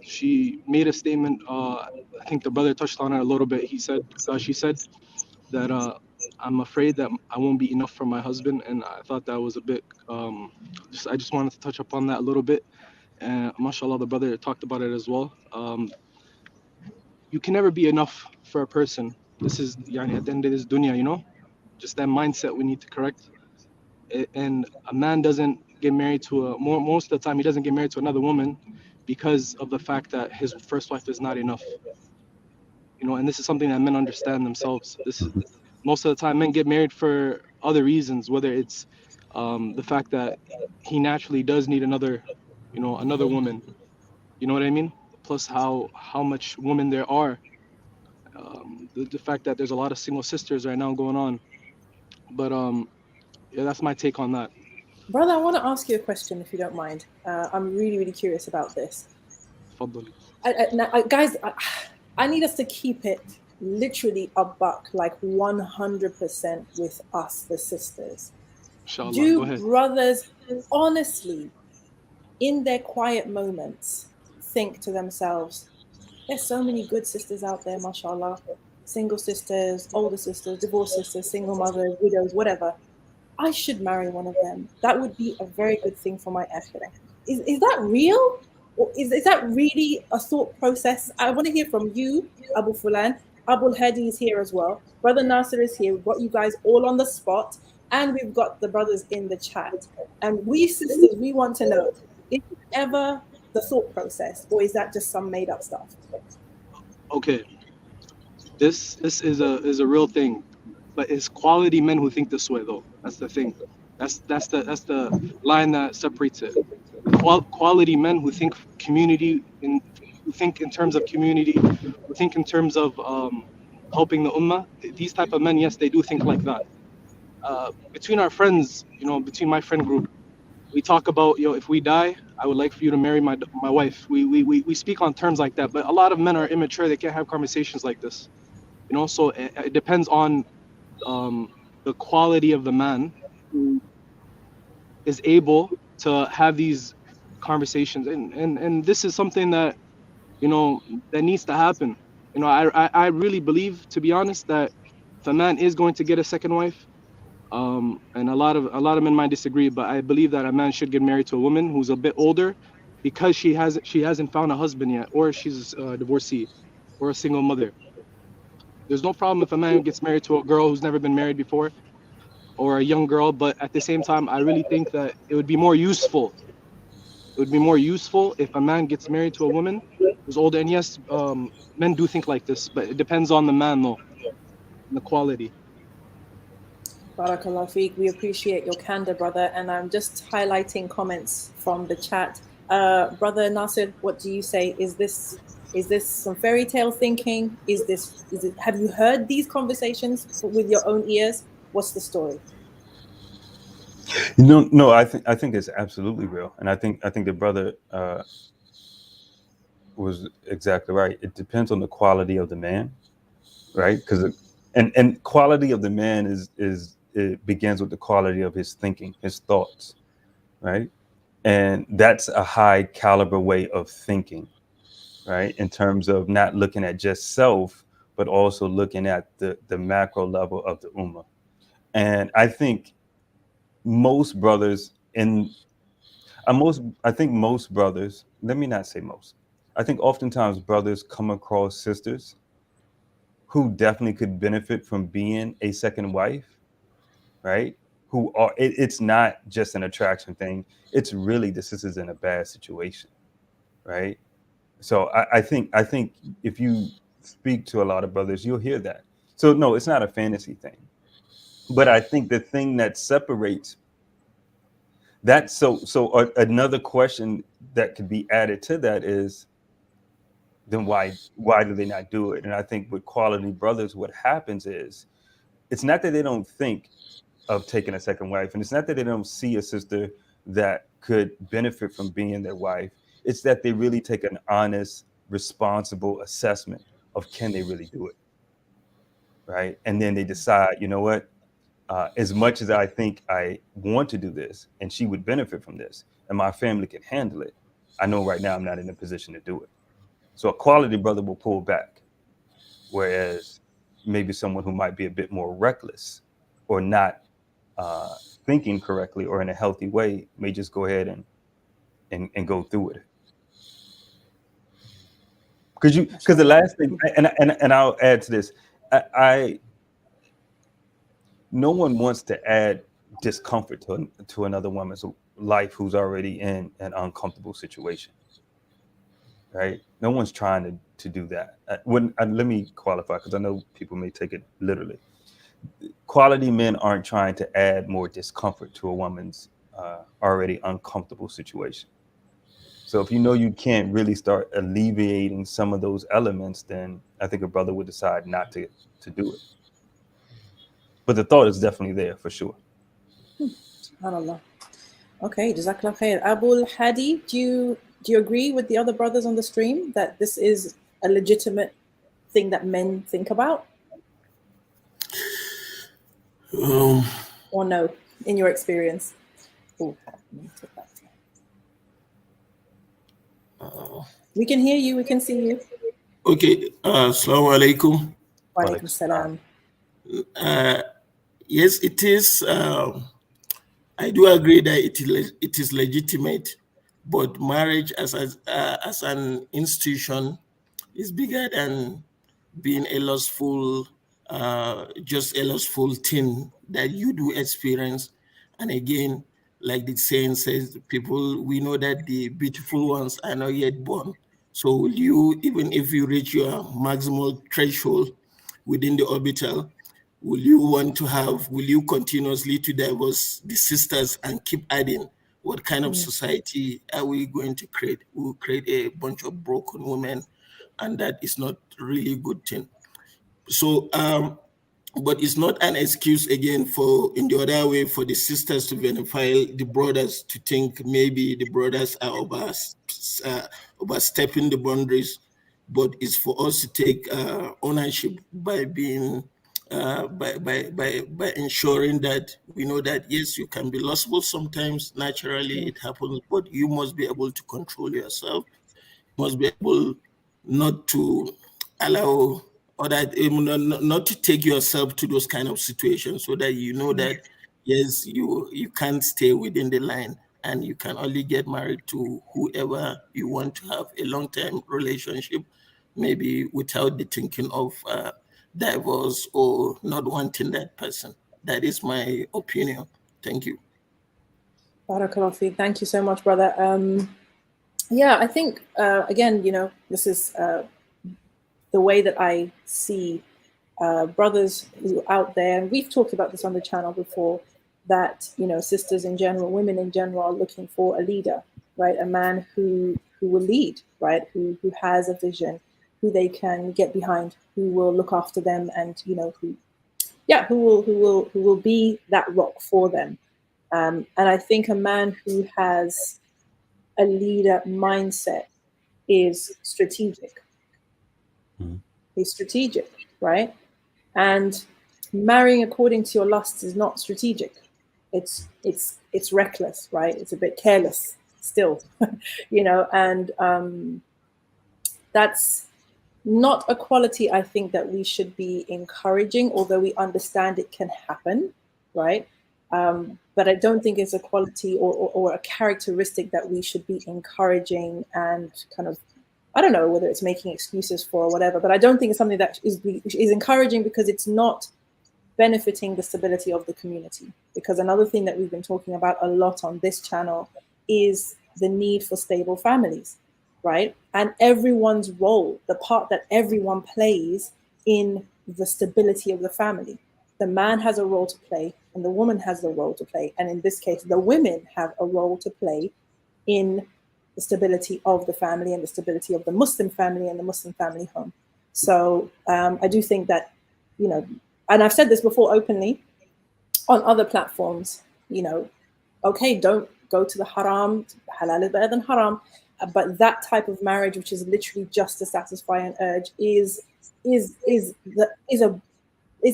[SPEAKER 5] she made a statement. I think the brother touched on it a little bit. She said that I'm afraid that I won't be enough for my husband, and I thought that was a bit. I just wanted to touch upon that a little bit. And mashallah, the brother talked about it as well. You can never be enough for a person. This is at the end of this dunya, just that mindset we need to correct. And a man doesn't get married to most of the time he doesn't get married to another woman because of the fact that his first wife is not enough. And this is something that men understand themselves. This is most of the time men get married for other reasons, whether it's the fact that he naturally does need another woman. You know what I mean? Plus how much women there are. The fact that there's a lot of single sisters right now going on. But yeah, that's my take on that.
[SPEAKER 1] Brother, I want to ask you a question, if you don't mind. I'm really, really curious about this. Guys, I need us to keep it literally a buck, like 100% with us, the sisters.
[SPEAKER 5] Inshallah,
[SPEAKER 1] do brothers honestly, in their quiet moments, think to themselves, there's so many good sisters out there, mashallah, single sisters, older sisters, divorced sisters, single mothers, widows, whatever. I should marry one of them. That would be a very good thing for my akhirah. Is that real? Or is that really a thought process? I want to hear from you, Abu Fulan. Abu Hadi is here as well. Brother Nasir is here. We've got you guys all on the spot. And we've got the brothers in the chat. And we sisters, we want to know, is it ever the thought process, or is that just some made up stuff?
[SPEAKER 5] Okay, this is a real thing, but it's quality men who think this way though. That's the thing. That's the line that separates it. Quality men who think who think in terms of community, who think in terms of helping the ummah. These type of men, yes, they do think like that. Between our friends, between my friend group, we talk about, if we die, I would like for you to marry my wife. We speak on terms like that, but a lot of men are immature. They can't have conversations like this, so it depends on the quality of the man who is able to have these conversations, and this is something that that needs to happen. I really believe, to be honest, that if a man is going to get a second wife, and a lot of men might disagree, but I believe that a man should get married to a woman who's a bit older, because she hasn't found a husband yet, or she's a divorcee or a single mother. There's no problem if a man gets married to a girl who's never been married before, or a young girl, but at the same time, I really think that it would be more useful. It would be more useful if a man gets married to a woman who's older. And yes, men do think like this, but it depends on the man though, and the quality.
[SPEAKER 1] Barakallahu feek. We appreciate your candor, brother. And I'm just highlighting comments from the chat. Brother Nasir, what do you say? Is this some fairy tale thinking? Is it? Have you heard these conversations with your own ears? What's the story?
[SPEAKER 2] No, I think it's absolutely real, and I think the brother was exactly right. It depends on the quality of the man, right? Because and quality of the man it begins with the quality of his thinking, his thoughts, right? And that's a high caliber way of thinking, right? In terms of not looking at just self, but also looking at the macro level of the ummah. And I think most brothers I think most brothers, let me not say most, I think oftentimes brothers come across sisters who definitely could benefit from being a second wife, right? Who are, it's not just an attraction thing. It's really the sisters in a bad situation, right? So I think if you speak to a lot of brothers, you'll hear that. So no, it's not a fantasy thing. But I think the thing that separates that, so another question that could be added to that is, then why do they not do it? And I think with quality brothers, what happens is, it's not that they don't think of taking a second wife, and it's not that they don't see a sister that could benefit from being their wife. It's that they really take an honest, responsible assessment of, can they really do it, right? And then they decide, you know what, as much as I think I want to do this and she would benefit from this and my family can handle it, I know right now I'm not in a position to do it. So a quality brother will pull back, whereas maybe someone who might be a bit more reckless or not thinking correctly or in a healthy way may just go ahead and go through it. Because the last thing, and I'll add to this, no one wants to add discomfort to another woman's life who's already in an uncomfortable situation, right? No one's trying to do that. Let me qualify, because I know people may take it literally. Quality men aren't trying to add more discomfort to a woman's already uncomfortable situation. So if you know you can't really start alleviating some of those elements, then I think a brother would decide not to do it. But the thought is definitely there for sure.
[SPEAKER 1] SubhanAllah. Okay, jazakAllahu khair. Abu Hadi, do you agree with the other brothers on the stream that this is a legitimate thing that men think about? Or no, in your experience? Ooh, let me take that. We can hear you, we can see you.
[SPEAKER 6] Okay, assalamu alaikum.
[SPEAKER 1] Wa alaikum salam.
[SPEAKER 6] Yes, it is I do agree that it is legitimate, but marriage as an institution is bigger than being a lustful, just a lustful thing that you do experience. And again, like the saying says, people, we know that the beautiful ones are not yet born. So will you, even if you reach your maximal threshold within the orbital, will you continuously to divorce the sisters and keep adding? What kind of society are we going to create? We'll create a bunch of broken women, and that is not really a good thing. So, but it's not an excuse again for, in the other way, for the sisters to vilify the brothers, to think maybe the brothers are overstepping the boundaries. But it's for us to take ownership by being by ensuring that we know that yes, you can be lustful sometimes. Naturally, it happens, but you must be able to control yourself. You must be able not to allow, or that not to take yourself to those kind of situations, so that you know that yes, you can't stay within the line, and you can only get married to whoever you want to have a long-term relationship, maybe without the thinking of divorce or not wanting that person. That is my opinion. Thank you.
[SPEAKER 1] Barakallahu. Thank you so much, brother. Yeah, I think again, this is the way that I see brothers who are out there, and we've talked about this on the channel before, that sisters in general, women in general, are looking for a leader, right? A man who will lead, right? Who has a vision, who they can get behind, who will look after them, and who will be that rock for them. And I think a man who has a leader mindset is strategic. He's strategic, right? And marrying according to your lusts is not strategic. It's reckless, right? It's a bit careless still, and that's not a quality I think that we should be encouraging, although we understand it can happen, right? But I don't think it's a quality or a characteristic that we should be encouraging and kind of, I don't know whether it's making excuses for or whatever, but I don't think it's something that is encouraging, because it's not benefiting the stability of the community. Because another thing that we've been talking about a lot on this channel is the need for stable families, right? And everyone's role, the part that everyone plays in the stability of the family. The man has a role to play and the woman has a role to play. And in this case, the women have a role to play in the stability of the family and the stability of the Muslim family and the Muslim family home. So I do think that, and I've said this before openly on other platforms, okay, don't go to the haram, halal is better than haram, but that type of marriage, which is literally just to satisfy an urge, is a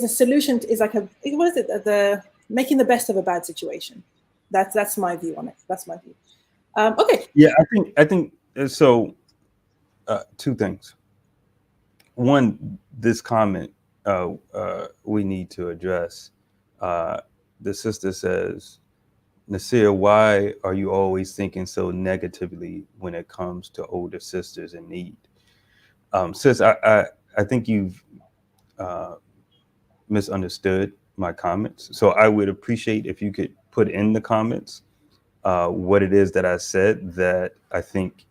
[SPEAKER 1] solution, is like the making the best of a bad situation. That's my view on it. That's my view. Okay.
[SPEAKER 2] Yeah, I think so. Two things. One, this comment we need to address. The sister says, Nasir, why are you always thinking so negatively when it comes to older sisters in need? Sis, I think you've misunderstood my comments. So I would appreciate if you could put in the comments what it is that I said that I think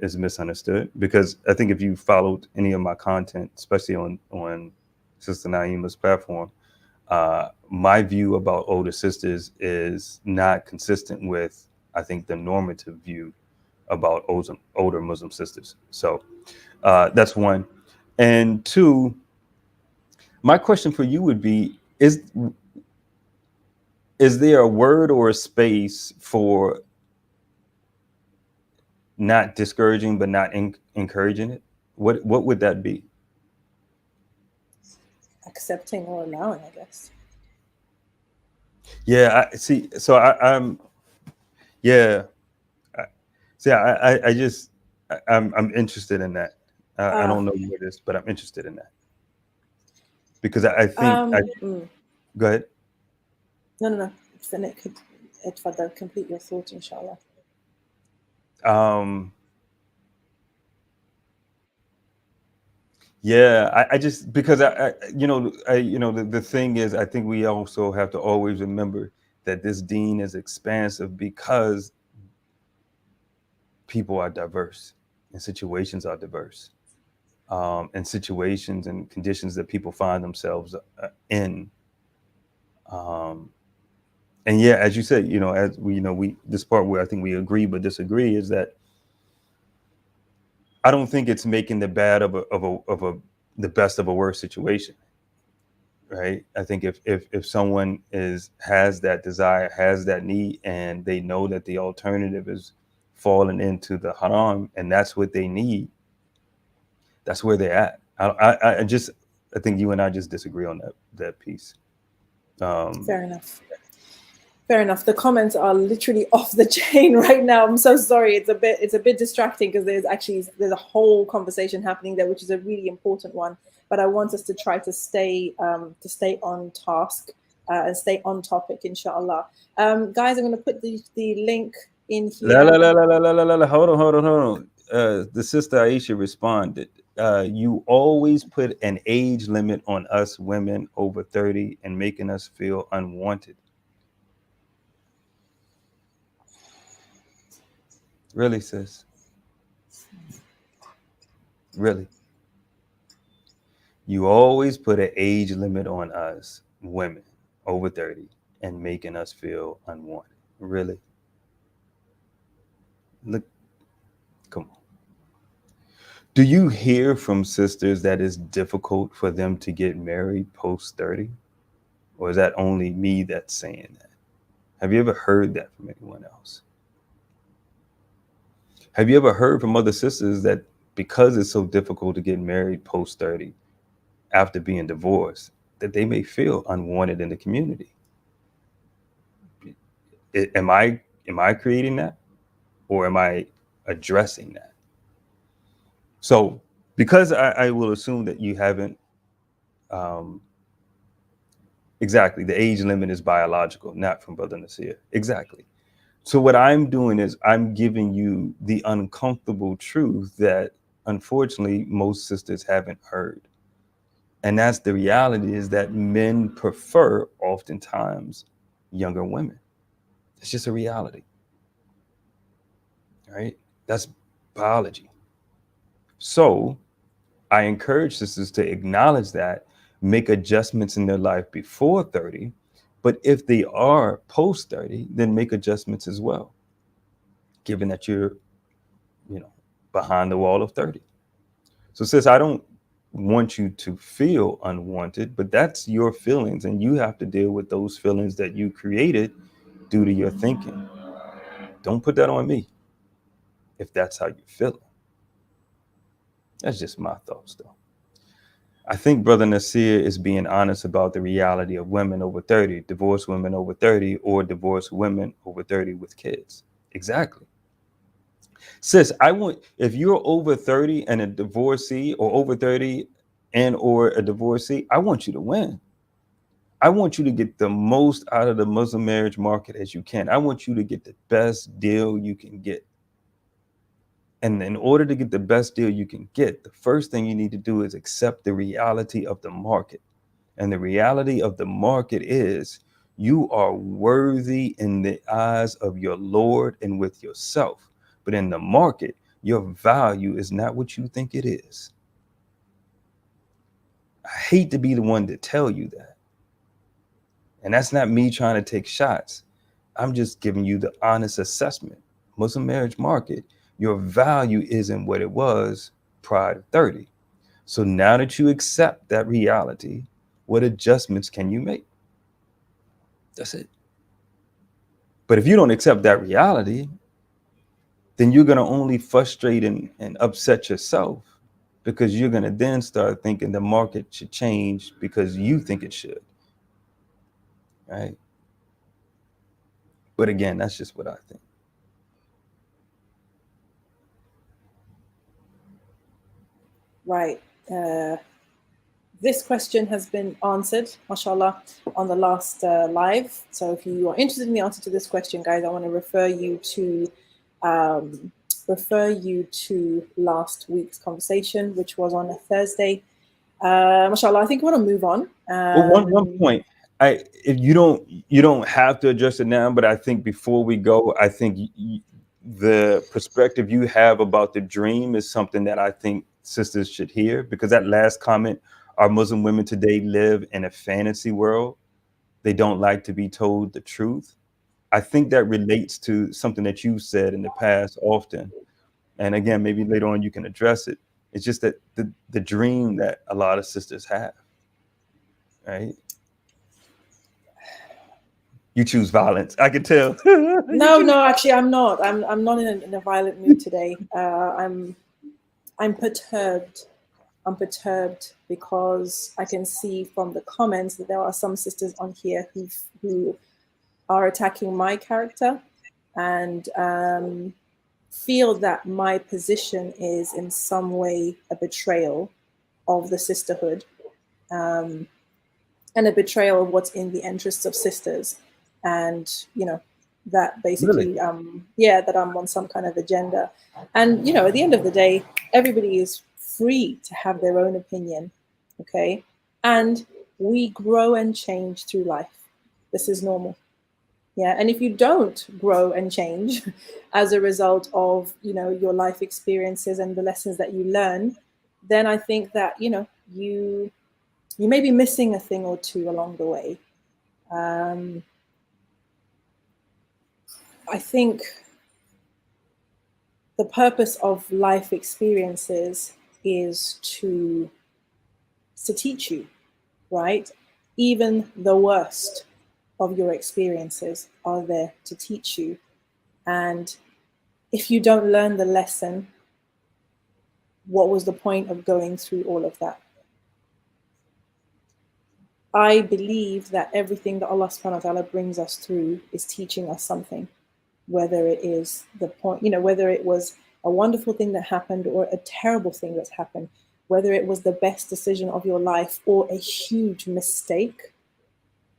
[SPEAKER 2] is misunderstood. Because I think if you followed any of my content, especially on Sister Naima's platform, my view about older sisters is not consistent with, I think, the normative view about older Muslim sisters. So that's one. And two, my question for you would be, is there a word or a space for not discouraging but not encouraging it? What would that be?
[SPEAKER 1] Accepting or allowing, I guess.
[SPEAKER 2] Yeah, I see. So I'm interested in that. I don't know what it is, but I'm interested in that. Because I think go ahead.
[SPEAKER 1] No. Senate could اتفضل complete your thought inshallah.
[SPEAKER 2] Yeah, I just, because the thing is, I think we also have to always remember that this deen is expansive because people are diverse and situations are diverse, and situations and conditions that people find themselves in. And yeah, as you said, as we this part where I think we agree but disagree is that I don't think it's making the bad of the best of a worse situation. Right. I think if someone has that desire, has that need, and they know that the alternative is falling into the haram, and that's what they need, that's where they're at. I think you and I just disagree on that piece.
[SPEAKER 1] Fair enough. Fair enough. The comments are literally off the chain right now. I'm so sorry. It's a bit distracting because there's a whole conversation happening there, which is a really important one. But I want us to try to stay on task and stay on topic, inshallah. Guys, I'm going to put the link in here.
[SPEAKER 2] Hold on. The sister Aisha responded, you always put an age limit on us women over 30 and making us feel unwanted. Really, sis? Really? You always put an age limit on us women over 30 and making us feel unwanted. Really? Look, come on. Do you hear from sisters that it's difficult for them to get married post 30? Or is that only me that's saying that? Have you ever heard that from anyone else? Have you ever heard from other sisters that because it's so difficult to get married post 30 after being divorced, that they may feel unwanted in the community? Am I creating that, or am I addressing that? So, because I will assume that you haven't, exactly, the age limit is biological, not from Brother Nasir. Exactly. So what I'm doing is I'm giving you the uncomfortable truth that unfortunately most sisters haven't heard. And that's the reality, is that men prefer oftentimes younger women. It's just a reality. Right? That's biology. So I encourage sisters to acknowledge that, make adjustments in their life before 30, but if they are post 30, then make adjustments as well, given that you're, behind the wall of 30. So sis, I don't want you to feel unwanted, but that's your feelings, and you have to deal with those feelings that you created due to your thinking. Don't put that on me if that's how you're feeling. That's just my thoughts, though. I think Brother Nasir is being honest about the reality of women over 30, divorced women over 30, or divorced women over 30 with kids. Exactly. Sis, if you're over 30 and a divorcee, or over 30 and or a divorcee, I want you to win. I want you to get the most out of the Muslim marriage market as you can. I want you to get the best deal you can get. And in order to get the best deal you can get, the first thing you need to do is accept the reality of the market. And the reality of the market is you are worthy in the eyes of your Lord and with yourself. But in the market, your value is not what you think it is. I hate to be the one to tell you that. And that's not me trying to take shots. I'm just giving you the honest assessment. Muslim marriage market, your value isn't what it was prior to 30. So now that you accept that reality, what adjustments can you make? That's it. But if you don't accept that reality, then you're going to only frustrate and upset yourself, because you're going to then start thinking the market should change because you think it should. Right? But again, that's just what I think.
[SPEAKER 1] Right. this question has been answered, mashallah, on the last live. So if you are interested in the answer to this question, guys, I want to refer you to last week's conversation, which was on a Thursday. Mashallah, I think I want to move on.
[SPEAKER 2] Well, one point. If you don't have to address it now, but I think before we go, I think the perspective you have about the dream is something that I think sisters should hear, because that last comment, our Muslim women today live in a fantasy world. They don't like to be told the truth. I think that relates to something that you said in the past often. And again, maybe later on you can address it. It's just that the dream that a lot of sisters have, right? You choose violence. I can tell.
[SPEAKER 1] No, actually, I'm not. I'm not in a violent mood today. I'm perturbed. I'm perturbed because I can see from the comments that there are some sisters on here who are attacking my character and feel that my position is in some way a betrayal of the sisterhood, and a betrayal of what's in the interests of sisters. And, you know, that basically,
[SPEAKER 2] Really?
[SPEAKER 1] that I'm on some kind of agenda. And, you know, at the end of the day, everybody is free to have their own opinion, okay? And we grow and change through life. This is normal. Yeah, and if you don't grow and change as a result of, you know, your life experiences and the lessons that you learn, then I think that, you know, you may be missing a thing or two along the way. I think the purpose of life experiences is to teach you, right? Even the worst of your experiences are there to teach you. And if you don't learn the lesson, what was the point of going through all of that? I believe that everything that Allah subhanahu wa ta'ala brings us through is teaching us something, whether it is the point, you know, whether it was a wonderful thing that happened or a terrible thing that's happened, whether it was the best decision of your life or a huge mistake.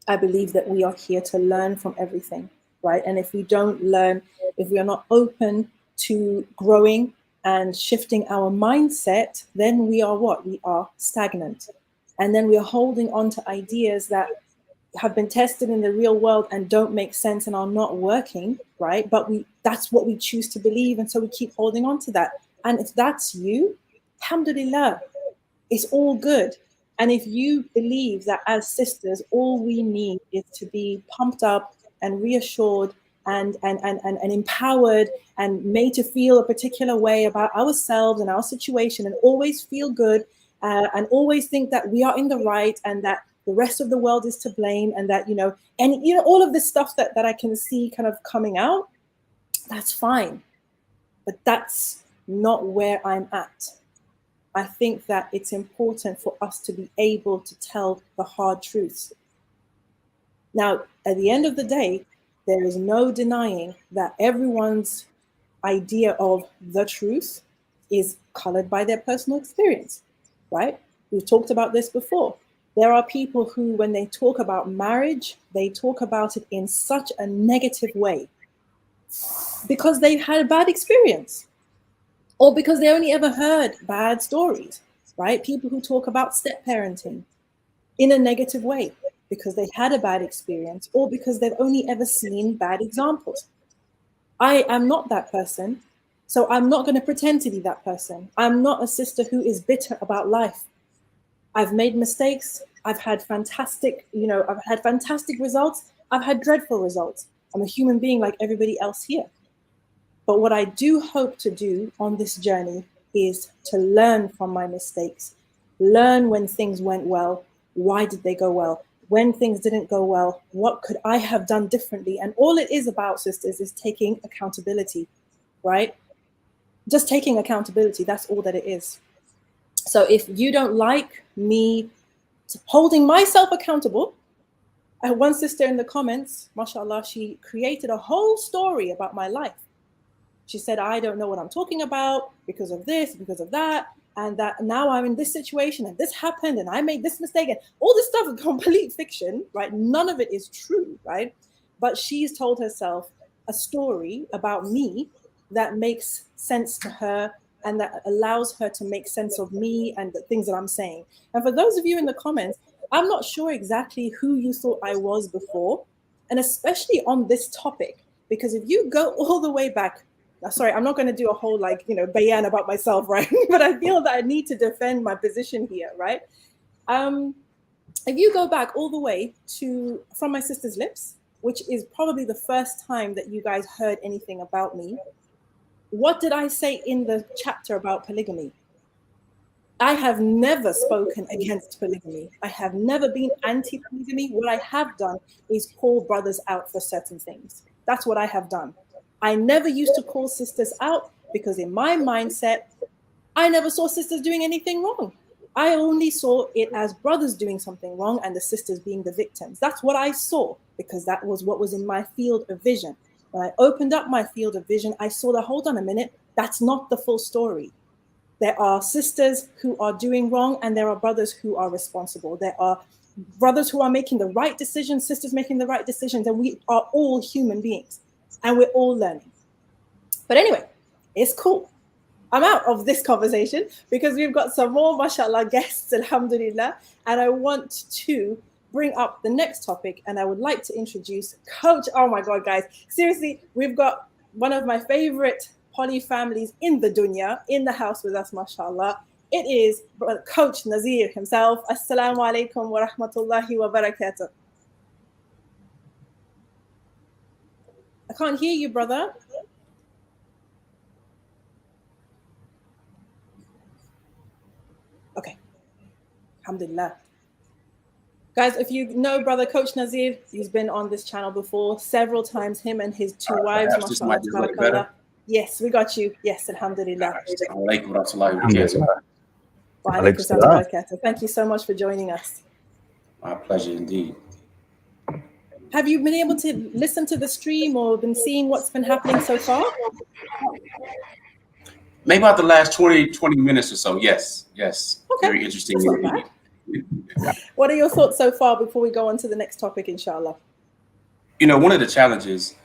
[SPEAKER 1] I believe that we are here to learn from everything, right? And if we don't learn, if we are not open to growing and shifting our mindset, then we are what? We are stagnant. And then we are holding on to ideas that have been tested in the real world and don't make sense and are not working, right? But that's what we choose to believe. And so we keep holding on to that. And if that's you, alhamdulillah, it's all good. And if you believe that as sisters, all we need is to be pumped up and reassured and empowered and made to feel a particular way about ourselves and our situation, and always feel good, and always think that we are in the right and that the rest of the world is to blame, and that, you know, and, you know, all of this stuff that I can see kind of coming out, that's fine. But that's not where I'm at. I think that it's important for us to be able to tell the hard truths. Now, at the end of the day, there is no denying that everyone's idea of the truth is colored by their personal experience, right? We've talked about this before. There are people who, when they talk about marriage, they talk about it in such a negative way because they've had a bad experience, or because they only ever heard bad stories, right? People who talk about step parenting in a negative way because they had a bad experience, or because they've only ever seen bad examples. I am not that person, so I'm not going to pretend to be that person. I'm not a sister who is bitter about life. I've made mistakes. I've had fantastic, you know, I've had fantastic results. I've had dreadful results. I'm a human being like everybody else here. But what I do hope to do on this journey is to learn from my mistakes, learn when things went well, why did they go well? When things didn't go well, what could I have done differently? And all it is about, sisters, is taking accountability, right? Just taking accountability, that's all that it is. So if you don't like me holding myself accountable, I had one sister in the comments, mashallah, she created a whole story about my life. She said, I don't know what I'm talking about because of this, because of that. and that now I'm in this situation and this happened and I made this mistake and all this stuff is complete fiction, right? None of it is true, right? But she's told herself a story about me that makes sense to her and that allows her to make sense of me and the things that I'm saying. And for those of you in the comments, I'm not sure exactly who you thought I was before, and especially on this topic, because if you go all the way back, sorry, I'm not going to do a whole bayan about myself, right? But I feel that I need to defend my position here, right? If you go back all the way to From My Sister's Lips, which is probably the first time that you guys heard anything about me, what did I say in the chapter about polygamy? I have never spoken against polygamy. I have never been anti-polygamy. What I have done is call brothers out for certain things. That's what I have done. I never used to call sisters out because in my mindset, I never saw sisters doing anything wrong. I only saw it as brothers doing something wrong and the sisters being the victims. That's what I saw because that was what was in my field of vision. When I opened up my field of vision, I saw that, hold on a minute, that's not the full story. There are sisters who are doing wrong and there are brothers who are responsible. There are brothers who are making the right decisions, sisters making the right decisions, and we are all human beings and we're all learning. But anyway, it's cool. I'm out of this conversation because we've got some more, mashallah, guests, alhamdulillah, and I want to bring up the next topic, and I would like to introduce Coach. Oh my God, guys, seriously, we've got one of my favorite poly families in the dunya in the house with us, mashallah. It is Coach Nazir himself. Assalamu alaikum wa rahmatullahi wa barakatuh. I can't hear you, brother. Okay, alhamdulillah. Guys, if you know brother Coach Nazir, he's been on this channel before several times, him and his two wives, mashallah. Yes, we got you. Yes, alhamdulillah. Thank you so much for joining us.
[SPEAKER 7] My pleasure indeed.
[SPEAKER 1] Have you been able to listen to the stream or been seeing what's been happening so far?
[SPEAKER 7] Maybe about the last 20 minutes or so. Yes. Okay. Very interesting.
[SPEAKER 1] What are your thoughts so far before we go on to the next topic, inshallah?
[SPEAKER 7] You know, one of the challenges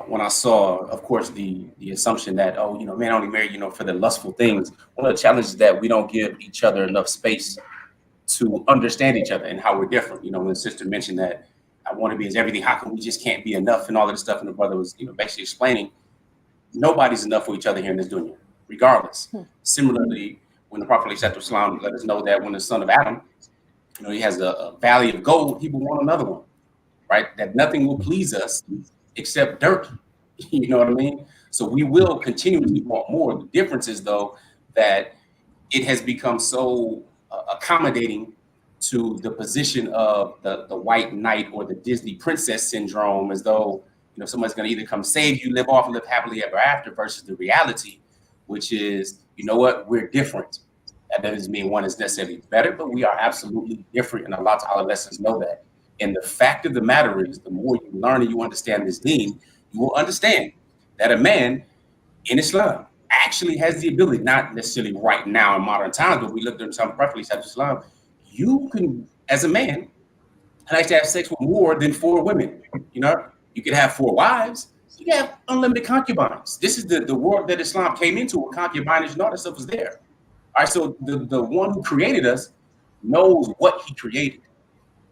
[SPEAKER 7] when I saw, of course, the assumption that, men only marry, for the lustful things. One of the challenges is that we don't give each other enough space to understand each other and how we're different. When the sister mentioned that I want to be as everything, how come we just can't be enough and all of this stuff? And the brother was, basically explaining nobody's enough for each other here in this dunya, regardless. Similarly, when the Prophet ﷺ let us know that when the son of Adam, he has a valley of gold, he will want another one, right? That nothing will please us except dirt. You know what I mean? So we will continually want more. The difference is, though, that it has become so accommodating to the position of the white knight or the Disney princess syndrome, as though somebody's going to either come save you, live off, and live happily ever after, versus the reality, which is, we're different. That doesn't mean one is necessarily better, but we are absolutely different, and Allah Ta'ala lets us know that. And the fact of the matter is, the more you learn and you understand this deen, you will understand that a man in Islam actually has the ability, not necessarily right now in modern times, but we looked at some Prophet Islam, you can, as a man, like to have sex with more than 4 women. You could have 4 wives, you can have unlimited concubines. This is the world that Islam came into, where concubinage and all that stuff was there. All right, so the one who created us knows what he created.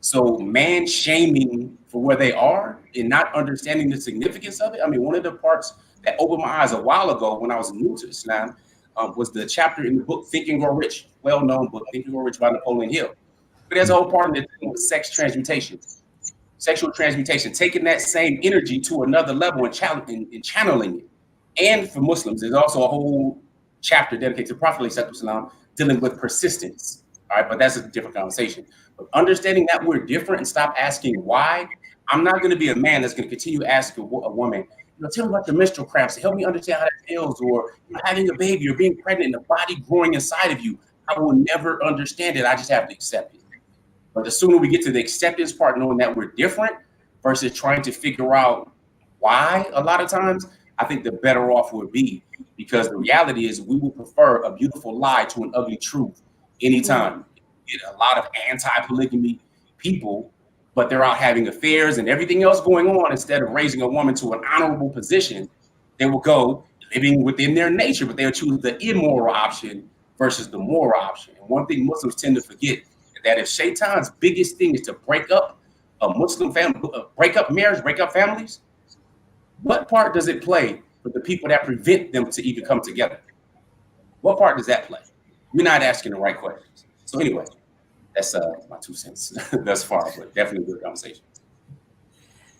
[SPEAKER 7] So man shaming for where they are and not understanding the significance of it. I mean, one of the parts that opened my eyes a while ago when I was new to Islam was the chapter in the book Think and Grow Rich, well-known book, Think and Grow Rich by Napoleon Hill. But there's a whole part of it with sex transmutation, sexual transmutation, taking that same energy to another level and channeling it. And for Muslims, there's also a whole chapter dedicated to Prophet ﷺ dealing with persistence. All right, but that's a different conversation. But understanding that we're different and stop asking why. I'm not going to be a man that's going to continue asking a woman, tell me about the menstrual cramps, help me understand how that feels, or having a baby or being pregnant and the body growing inside of you. I will never understand it. I just have to accept it. But the sooner we get to the acceptance part, knowing that we're different versus trying to figure out why, a lot of times, I think the better off we'll be, because the reality is we will prefer a beautiful lie to an ugly truth anytime. You get a lot of anti-polygamy people, but they're out having affairs and everything else going on. Instead of raising a woman to an honorable position, they will go living within their nature, but they'll choose the immoral option versus the moral option. And one thing Muslims tend to forget is that if Shaitan's biggest thing is to break up a Muslim family, break up marriage, break up families, what part does it play for the people that prevent them to even come together? What part does that play? We're not asking the right questions. So anyway, that's my 2 cents thus far, but definitely a good conversation.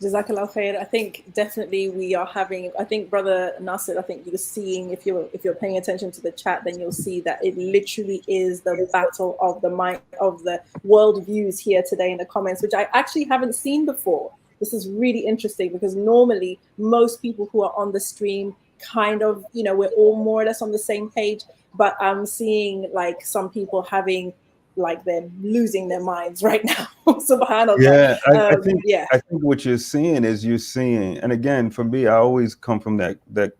[SPEAKER 1] jazakAllahu khair. I think definitely we are having, I think Brother Nasir, I think you're seeing, if you're paying attention to the chat, then you'll see that it literally is the battle of the mind, of the world views here today in the comments, which I actually haven't seen before. This is really interesting, because normally most people who are on the stream kind of, you know, we're all more or less on the same page, but I'm seeing like some people having, like, they're losing their minds right now. Subhanallah.
[SPEAKER 2] Yeah, I think
[SPEAKER 1] yeah.
[SPEAKER 2] I think what you're seeing is and again, for me, I always come from that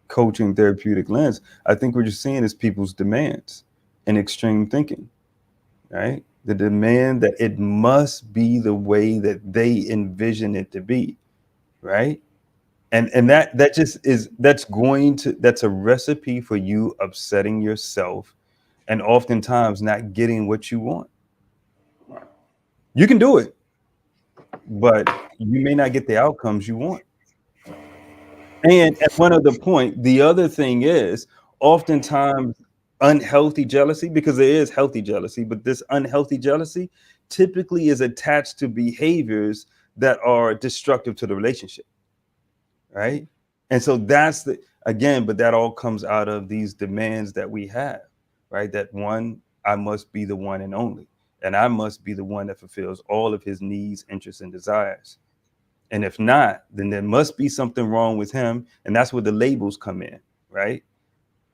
[SPEAKER 2] coaching therapeutic lens. I think what you're seeing is people's demands and extreme thinking, right? The demand that it must be the way that they envision it to be, right? And that just is, that's a recipe for you upsetting yourself and oftentimes not getting what you want. You can do it, but you may not get the outcomes you want. And at one other point, the other thing is oftentimes unhealthy jealousy, because there is healthy jealousy, but this unhealthy jealousy typically is attached to behaviors that are destructive to the relationship, right? And so that's but that all comes out of these demands that we have, right? That one, I must be the one and only, and I must be the one that fulfills all of his needs, interests, and desires. And if not, then there must be something wrong with him. And that's where the labels come in, right?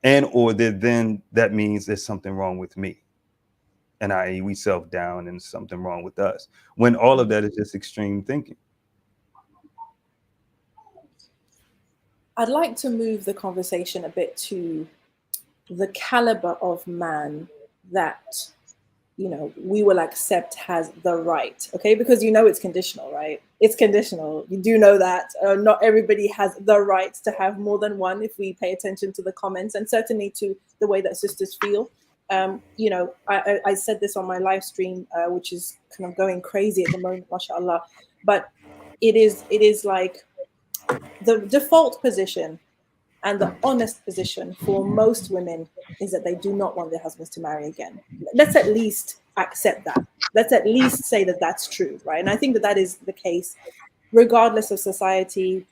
[SPEAKER 2] And then that means there's something wrong with me. And i.e. we self-down and something wrong with us, when all of that is just extreme thinking.
[SPEAKER 1] I'd like to move the conversation a bit to the caliber of man that, you know, we will accept has the right, okay? Because, you know, it's conditional, right? It's conditional. You do know that not everybody has the right to have more than one, if we pay attention to the comments, and certainly to the way that sisters feel. You know, I said this on my live stream, which is kind of going crazy at the moment, mashallah. But it is like the default position and the honest position for most women is that they do not want their husbands to marry again. Let's at least accept that. Let's at least say that that's true, right? And I think that that is the case, regardless of society,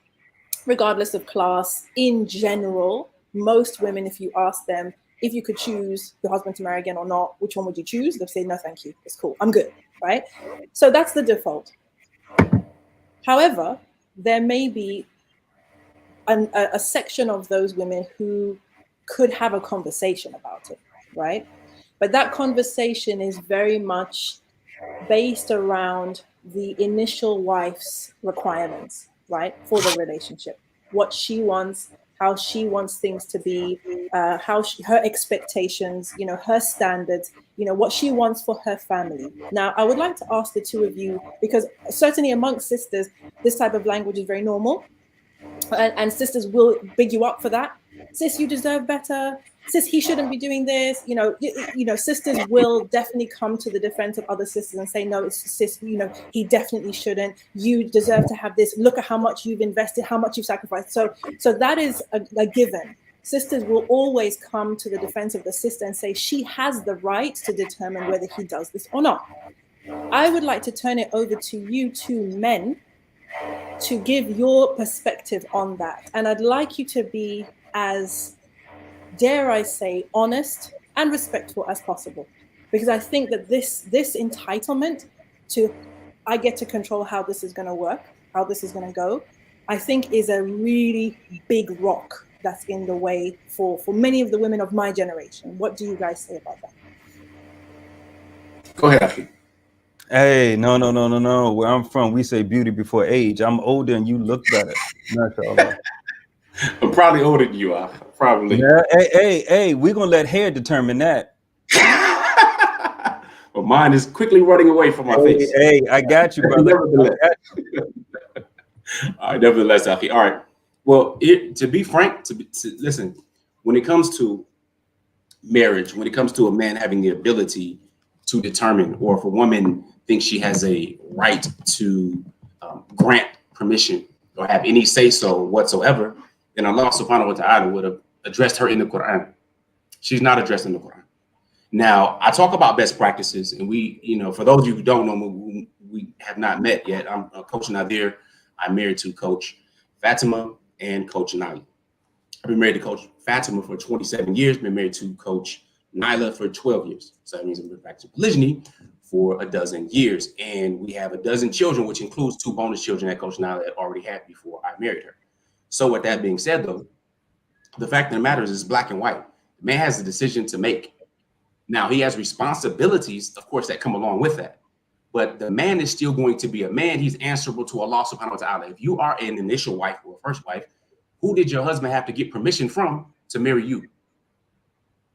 [SPEAKER 1] regardless of class. In general, most women, if you ask them, if you could choose your husband to marry again or not, which one would you choose? They'll say, no, thank you. It's cool. I'm good, right? So that's the default. However, there may be a section of those women who could have a conversation about it, right? But that conversation is very much based around the initial wife's requirements, right, for the relationship, what she wants, how she wants things to be, her expectations, you know, her standards, you know, what she wants for her family. Now, I would like to ask the two of you, because certainly amongst sisters, this type of language is very normal. And sisters will big you up for that. Sis, you deserve better. Sis, he shouldn't be doing this. You know, sisters will definitely come to the defense of other sisters and say, no, it's sis, you know, he definitely shouldn't. You deserve to have this. Look at how much you've invested, how much you've sacrificed. So that is a given. Sisters will always come to the defense of the sister and say she has the right to determine whether he does this or not. I would like to turn it over to you two men to give your perspective on that. And I'd like you to be as, dare I say, honest and respectful as possible. Because I think that this entitlement to, I get to control how this is going to work, how this is going to go, I think is a really big rock that's in the way for many of the women of my generation. What do you guys say about that?
[SPEAKER 7] Go ahead, Afi.
[SPEAKER 2] Hey, no. Where I'm from, we say beauty before age. I'm older and you look better. MashaAllah.
[SPEAKER 7] I'm probably older than you are. Probably.
[SPEAKER 2] Yeah, hey, we're gonna let hair determine that.
[SPEAKER 7] But mine is quickly running away from my face.
[SPEAKER 2] Hey, I got you, brother.
[SPEAKER 7] Nevertheless. All right, nevertheless, Akhi. All right. Well, to be frank, to listen, when it comes to marriage, when it comes to a man having the ability to determine, or if a woman thinks she has a right to grant permission or have any say so whatsoever, then Allah subhanahu wa ta'ala would have addressed her in the Quran. She's not addressed in the Quran. Now, I talk about best practices, and we, for those of you who don't know, we have not met yet. I'm Coach Nazir. I'm married to Coach Fatima and Coach Nyla. I've been married to Coach Fatima for 27 years, been married to Coach Nyla for 12 years. So that means I've been practicing polygyny for 12 years. And we have 12 children, which includes 2 bonus children that Coach Nyla had already had before I married her. So with that being said, though, the fact of the matter is it's black and white. The man has a decision to make. Now, he has responsibilities, of course, that come along with that. But the man is still going to be a man. He's answerable to Allah subhanahu wa ta'ala. If you are an initial wife or a first wife, who did your husband have to get permission from to marry you?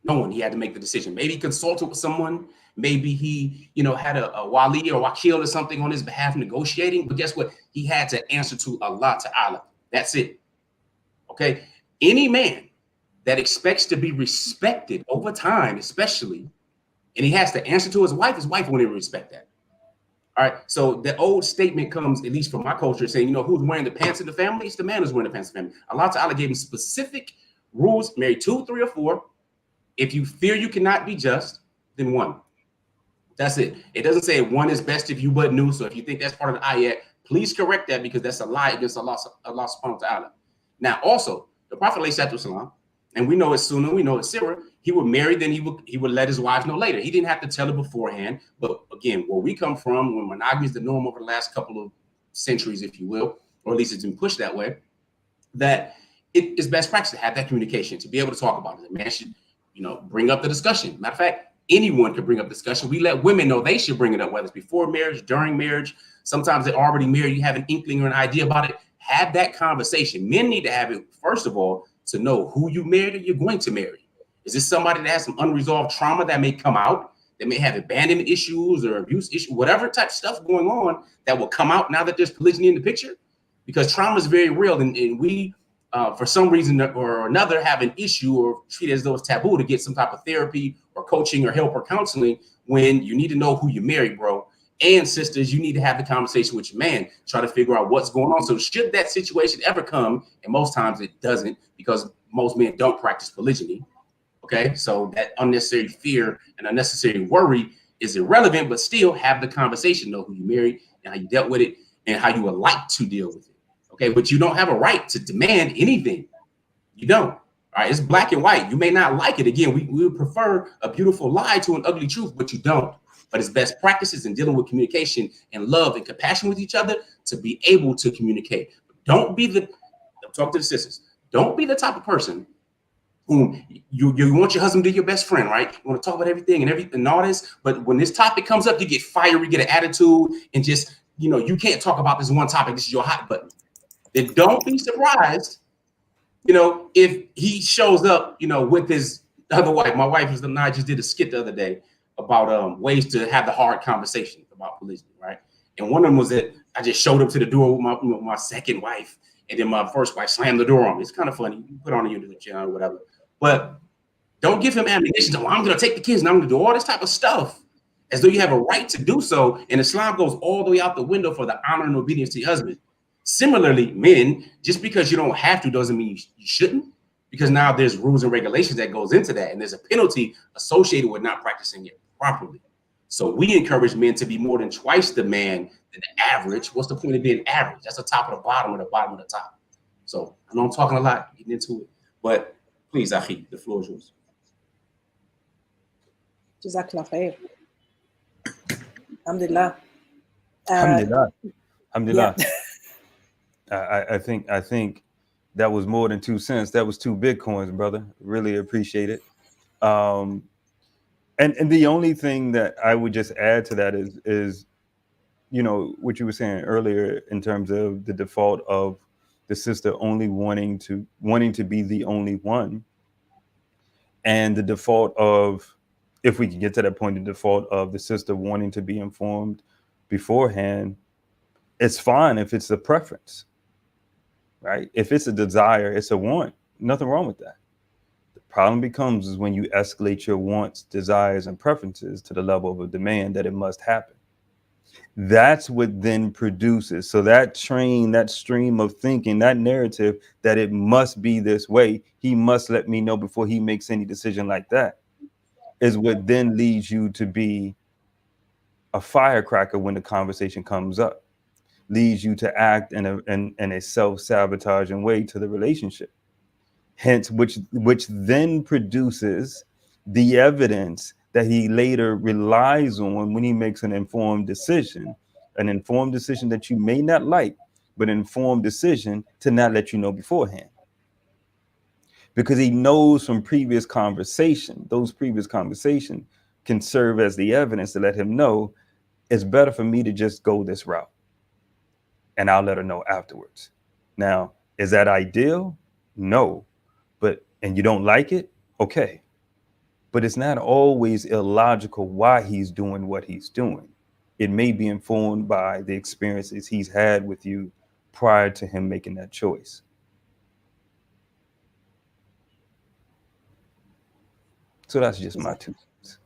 [SPEAKER 7] No one. He had to make the decision. Maybe he consulted with someone. Maybe he, had a wali or wakil or something on his behalf negotiating. But guess what? He had to answer to Allah Ta'ala. That's it. Okay? Any man that expects to be respected over time, especially, and he has to answer to his wife won't even respect that. All right. So the old statement comes, at least from my culture, saying, who's wearing the pants in the family? It's the man who's wearing the pants in the family. Allah Ta'ala gave him specific rules. Marry 2, 3, or 4. If you fear you cannot be just, then 1. That's it. It doesn't say 1 is best if you but knew. So if you think that's part of the ayat, please correct that, because that's a lie against Allah subhanahu wa ta'ala. Now, also, the Prophet ﷺ, and we know it's Sunnah, we know it's Sirah, he would marry, then he would let his wives know later. He didn't have to tell her beforehand. But again, where we come from, when monogamy is the norm over the last couple of centuries, if you will, or at least it's been pushed that way, that it is best practice to have that communication, to be able to talk about it. The man should, bring up the discussion. Matter of fact, anyone can bring up discussion. We let women know they should bring it up, whether it's before marriage, during marriage. Sometimes they're already married. You have an inkling or an idea about it. Have that conversation. Men need to have it, first of all, to know who you married or you're going to marry. Is this somebody that has some unresolved trauma that may come out? They may have abandonment issues or abuse issues, whatever type of stuff going on that will come out now that there's polygyny in the picture, because trauma is very real. And we, for some reason or another, have an issue or treat it as though it's taboo to get some type of therapy or coaching or help or counseling, when you need to know who you married, bro. And sisters, you need to have the conversation with your man, try to figure out what's going on. So should that situation ever come, and most times it doesn't, because most men don't practice polygyny. Okay, so that unnecessary fear and unnecessary worry is irrelevant, but still have the conversation, know who you married and how you dealt with it and how you would like to deal with it. Okay, but you don't have a right to demand anything. You don't. All right, it's black and white. You may not like it. Again, we would prefer a beautiful lie to an ugly truth, but you don't. But it's best practices in dealing with communication and love and compassion with each other to be able to communicate. Don't be talk to the sisters. Don't be the type of person whom you want your husband to be your best friend, right? You want to talk about everything and all this, but when this topic comes up, you get fiery, get an attitude, and just, you can't talk about this one topic. This is your hot button. Then don't be surprised, if he shows up, with his other wife. My wife and I just did a skit the other day about ways to have the hard conversation about polygyny, right? And one of them was that I just showed up to the door with my second wife, and then my first wife slammed the door on me. It's kind of funny. You put on a YouTube channel or whatever. But don't give him ammunition to, I'm going to take the kids and I'm going to do all this type of stuff as though you have a right to do so. And Islam goes all the way out the window for the honor and obedience to your husband. Similarly, men, just because you don't have to doesn't mean you shouldn't, because now there's rules and regulations that goes into that. And there's a penalty associated with not practicing it properly. So we encourage men to be more than twice the man than the average. What's the point of being average? That's the top of the bottom or the bottom of the top. So I know I'm talking a lot, getting into it, but please, Akhi, the floor is yours.
[SPEAKER 1] jazakAllahu khair. Alhamdulillah.
[SPEAKER 2] Alhamdulillah. Alhamdulillah.
[SPEAKER 1] Yeah.
[SPEAKER 2] I think that was more than 2 cents. That was 2 Bitcoins, brother. Really appreciate it. And the only thing that I would just add to that is what you were saying earlier in terms of the default of the sister only wanting to be the only one, and the default of, if we can get to that point, the default of the sister wanting to be informed beforehand, it's fine if it's a preference, right? If it's a desire, it's a want, nothing wrong with that. The problem becomes is when you escalate your wants, desires, and preferences to the level of a demand that it must happen. That's what then produces. So that train, that stream of thinking, that narrative that it must be this way, he must let me know before he makes any decision like that, is what then leads you to be a firecracker when the conversation comes up, leads you to act in a self-sabotaging way to the relationship. Hence, which then produces the evidence that he later relies on when he makes an informed decision that you may not like, but an informed decision to not let you know beforehand. Because he knows from previous conversation, those previous conversations can serve as the evidence to let him know it's better for me to just go this route. And I'll let her know afterwards. Now, is that ideal? No. And you don't like it? Okay. But it's not always illogical why he's doing what he's doing. It may be informed by the experiences he's had with you prior to him making that choice. So that's just my 2 cents.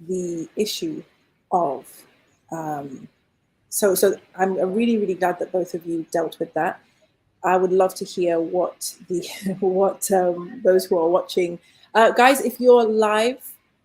[SPEAKER 1] The issue of, so I'm really, really glad that both of you dealt with that. I would love to hear what those who are watching, guys, if you're live,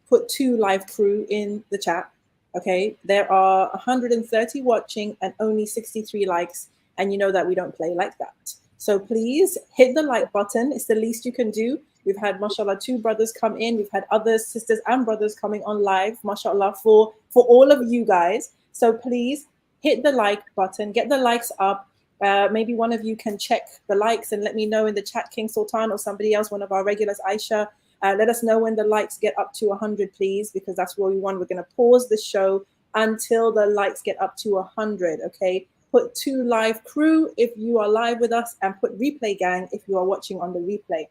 [SPEAKER 1] put 2 live crew in the chat. Okay, there are 130 watching and only 63 likes, and you know that we don't play like that. So please hit the like button. It's the least you can do. We've had, mashallah, 2 brothers come in. We've had other sisters and brothers coming on live, mashallah, for all of you guys. So please hit the like button, get the likes up. Maybe one of you can check the likes and let me know in the chat, King Sultan or somebody else, one of our regulars, Aisha. Let us know when the likes get up to 100, please, because that's what we want. We're going to pause the show until the likes get up to 100, okay? Put 2 live crew if you are live with us, and put replay gang if you are watching on the replay.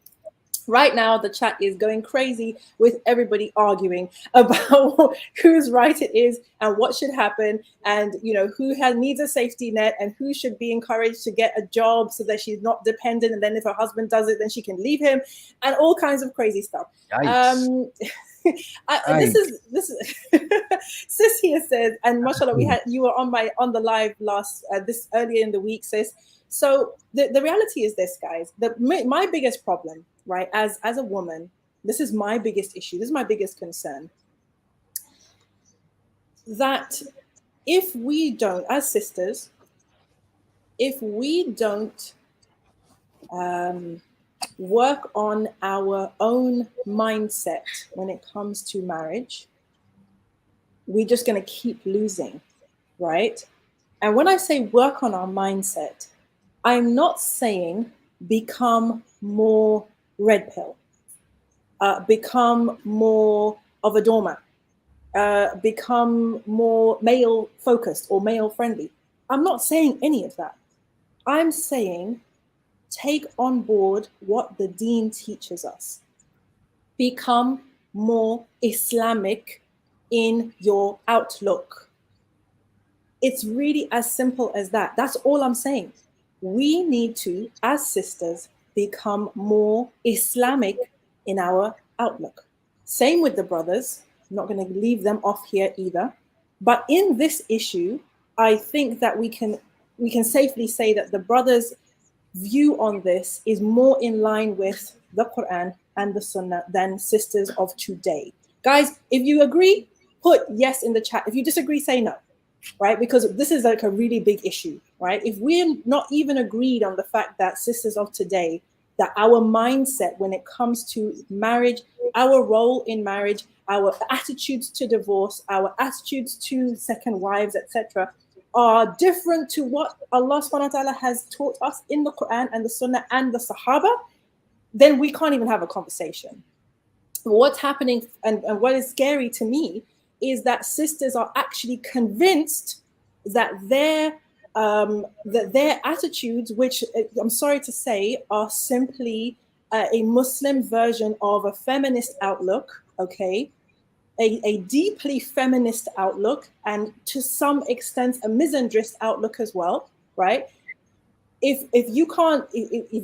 [SPEAKER 1] Right now, the chat is going crazy with everybody arguing about whose right it is and what should happen, and who needs a safety net and who should be encouraged to get a job so that she's not dependent. And then if her husband does it, then she can leave him, and all kinds of crazy stuff. This is Sis here says, and mashallah, you were on the live this earlier in the week, sis. So the reality is this, guys. My biggest problem, right, as a woman, this is my biggest issue. This is my biggest concern. That if we don't, as sisters, if we don't work on our own mindset when it comes to marriage, we're just going to keep losing, right? And when I say work on our mindset, I'm not saying become more red pill, become more of a doormat, become more male focused or male friendly. I'm not saying any of that. I'm saying take on board what the Deen teaches us. Become more Islamic in your outlook. It's really as simple as that. That's all I'm saying. We need to, as sisters, become more Islamic in our outlook. Same with the brothers. I'm not going to leave them off here either. But in this issue, I think that we can safely say that the brothers' view on this is more in line with the Quran and the Sunnah than sisters of today. Guys, if you agree, put yes in the chat. If you disagree, say no. Right? Because this is like a really big issue, right? If we're not even agreed on the fact that sisters of today, that our mindset when it comes to marriage, our role in marriage, our attitudes to divorce, our attitudes to second wives, etc., are different to what Allah subhanahu wa ta'ala has taught us in the Quran and the Sunnah and the Sahaba, then we can't even have a conversation. What's happening and what is scary to me is that sisters are actually convinced that their their attitudes, which I'm sorry to say, are simply a Muslim version of a feminist outlook, okay? A deeply feminist outlook, and to some extent a misandrist outlook as well, right? If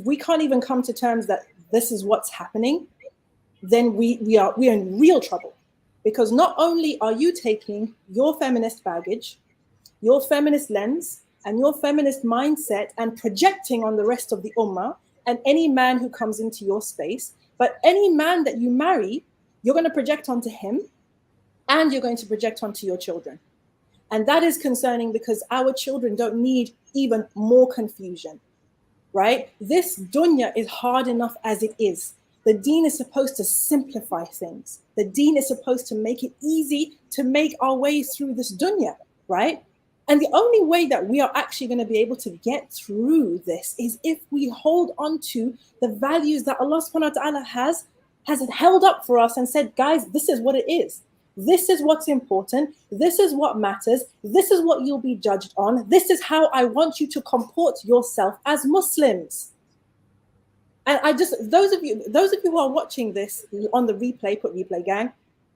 [SPEAKER 1] we can't even come to terms that this is what's happening, then we are in real trouble, because not only are you taking your feminist baggage, your feminist lens, and your feminist mindset and projecting on the rest of the ummah and any man who comes into your space, but any man that you marry, you're going to project onto him, and you're going to project onto your children. And that is concerning, because our children don't need even more confusion, right? This dunya is hard enough as it is. The deen is supposed to simplify things. The deen is supposed to make it easy to make our way through this dunya, right? And the only way that we are actually going to be able to get through this is if we hold on to the values that Allah subhanahu wa ta'ala has held up for us and said, guys, this is what it is. This is what's important. This is what matters. This is what you'll be judged on. This is how I want you to comport yourself as Muslims. And those of you who are watching this on the replay, put replay gang,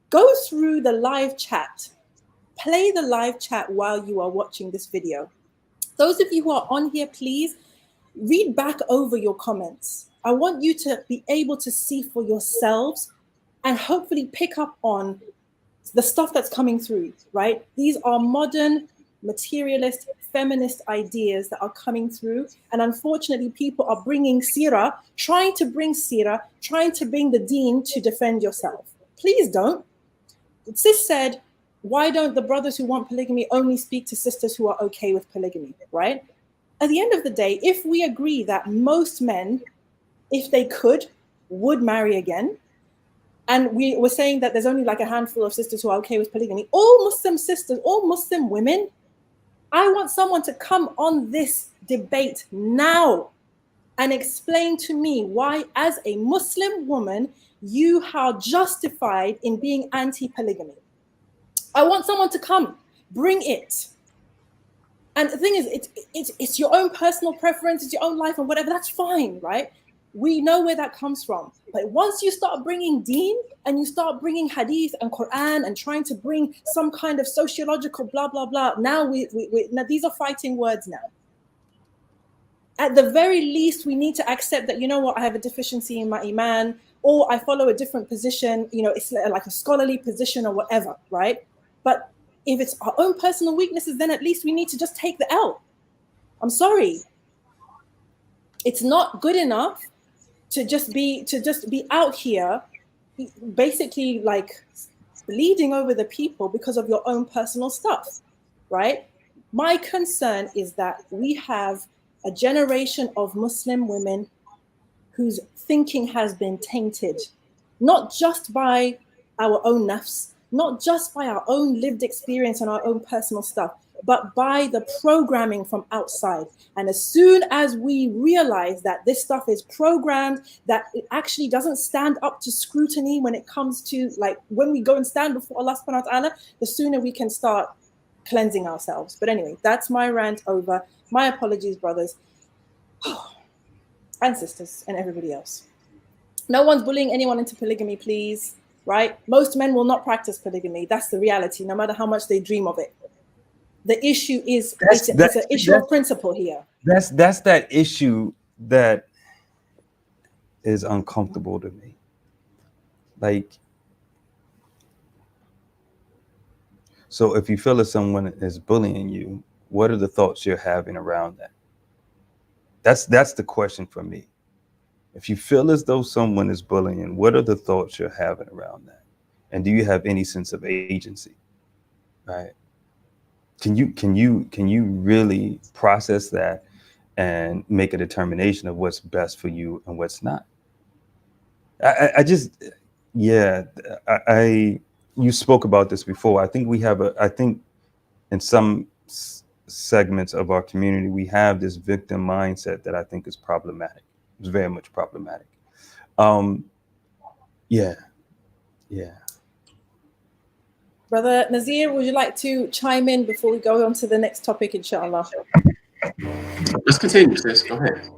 [SPEAKER 1] go through the live chat. Play the live chat while you are watching this video. Those of you who are on here, please read back over your comments. I want you to be able to see for yourselves and hopefully pick up on the stuff that's coming through, right? These are modern, materialist, feminist ideas that are coming through. And unfortunately, people are bringing seerah, trying to bring the deen to defend yourself. Please don't. Sis said, why don't the brothers who want polygamy only speak to sisters who are okay with polygamy, right? At the end of the day, if we agree that most men, if they could, would marry again, and we were saying that there's only like a handful of sisters who are okay with polygamy, all Muslim sisters, all Muslim women, I want someone to come on this debate now and explain to me why, as a Muslim woman, you are justified in being anti-polygamy. I want someone to come, bring it. And the thing is, it's your own personal preference, it's your own life and whatever, that's fine, right? We know where that comes from. But once you start bringing deen and you start bringing hadith and Quran and trying to bring some kind of sociological blah, blah, blah, now now these are fighting words now. At the very least, we need to accept that, you know what, I have a deficiency in my iman, or I follow a different position, you know, it's like a scholarly position or whatever, right? But if it's our own personal weaknesses, then at least we need to just take the L. I'm sorry. It's not good enough to just be out here basically like bleeding over the people because of your own personal stuff, right? My concern is that we have a generation of Muslim women whose thinking has been tainted, not just by our own nafs, not just by our own lived experience and our own personal stuff, but by the programming from outside. And as soon as we realize that this stuff is programmed, that it actually doesn't stand up to scrutiny when it comes to, like, when we go and stand before Allah subhanahu wa ta'ala, the sooner we can start cleansing ourselves. But anyway, that's my rant over. My apologies, brothers and sisters and everybody else. No one's bullying anyone into polygamy, please, right? Most men will not practice polygamy. That's the reality, no matter how much they dream of it. The issue is, it's an issue of principle here.
[SPEAKER 2] That's that issue that is uncomfortable to me. Like, so if you feel that someone is bullying you, what are the thoughts you're having around that? That's the question for me. If you feel as though someone is bullying, what are the thoughts you're having around that? And do you have any sense of agency? Right? Can you really process that and make a determination of what's best for you and what's not? You spoke about this before. I think in some segments of our community, we have this victim mindset that I think is problematic. It's very much problematic. Yeah.
[SPEAKER 1] Brother Nazir, would you like to chime in before we go on to the next topic, inshallah?
[SPEAKER 7] Let's continue, sis. Go ahead.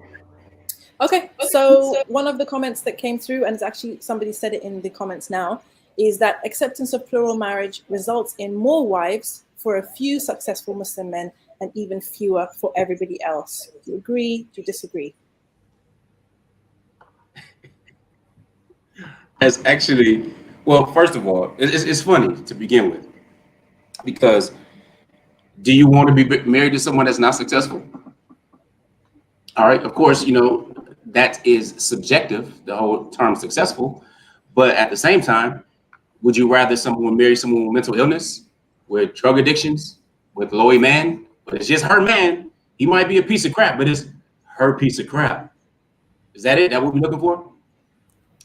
[SPEAKER 1] Okay, so one of the comments that came through, and it's actually somebody said it in the comments now, is that acceptance of plural marriage results in more wives for a few successful Muslim men and even fewer for everybody else. Do you agree? Do you disagree?
[SPEAKER 7] That's actually, well, first of all, it's funny to begin with, because do you want to be married to someone that's not successful? All right, of course, you know, that is subjective, the whole term successful, but at the same time, would you rather someone marry someone with mental illness, with drug addictions, with low man, but it's just her man? He might be a piece of crap, but it's her piece of crap. Is that it? That what we're looking for?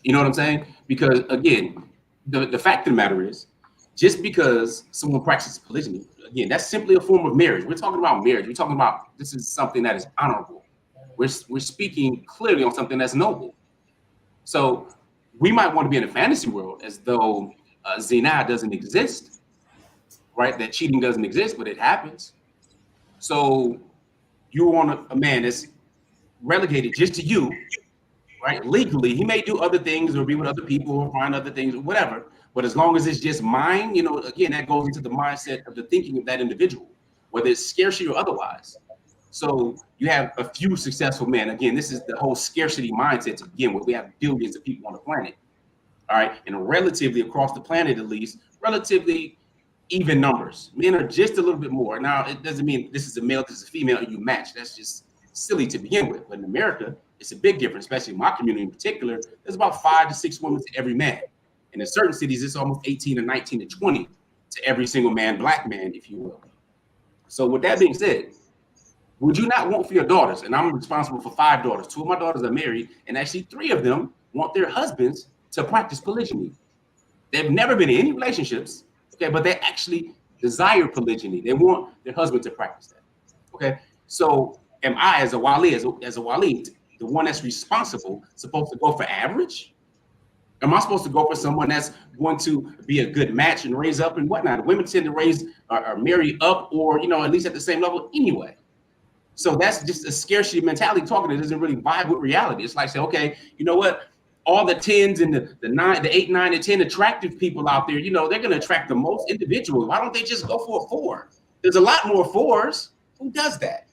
[SPEAKER 7] You know what I'm saying? Because again, the fact of the matter is, just because someone practices polygyny, again, that's simply a form of marriage. We're talking about marriage. We're talking about, this is something that is honorable. We're speaking clearly on something that's noble. So we might want to be in a fantasy world as though zina doesn't exist, right? That cheating doesn't exist, but it happens. So you want a man that's relegated just to you, right? Legally, he may do other things or be with other people or find other things or whatever. But as long as it's just mine, you know, again, that goes into the mindset of the thinking of that individual, whether it's scarcity or otherwise. So you have a few successful men. Again, this is the whole scarcity mindset to begin with. We have billions of people on the planet, all right? And relatively across the planet, at least, relatively even numbers. Men are just a little bit more. Now, it doesn't mean this is a male, this is a female, and you match. That's just silly to begin with. But in America, it's a big difference, especially in my community in particular. There's about 5 to 6 women to every man. And in certain cities, it's almost 18 or 19 to 20 to every single man, black man, if you will. So with that being said, would you not want for your daughters, and I'm responsible for 5 daughters, 2 of my daughters are married, and actually 3 of them want their husbands to practice polygyny. They've never been in any relationships, okay, but they actually desire polygyny. They want their husband to practice that, okay? So am I, as a wali, as a wali, the one that's responsible, supposed to go for average? Am I supposed to go for someone that's going to be a good match and raise up and whatnot? Women tend to raise or marry up, or, you know, at least at the same level anyway. So that's just a scarcity mentality talking that doesn't really vibe with reality. It's like, say, okay, you know what? All the 10s and the 9, the 8, 9, and 10 attractive people out there, you know, they're going to attract the most individuals. Why don't they just go for a 4? There's a lot more 4s. Who does that?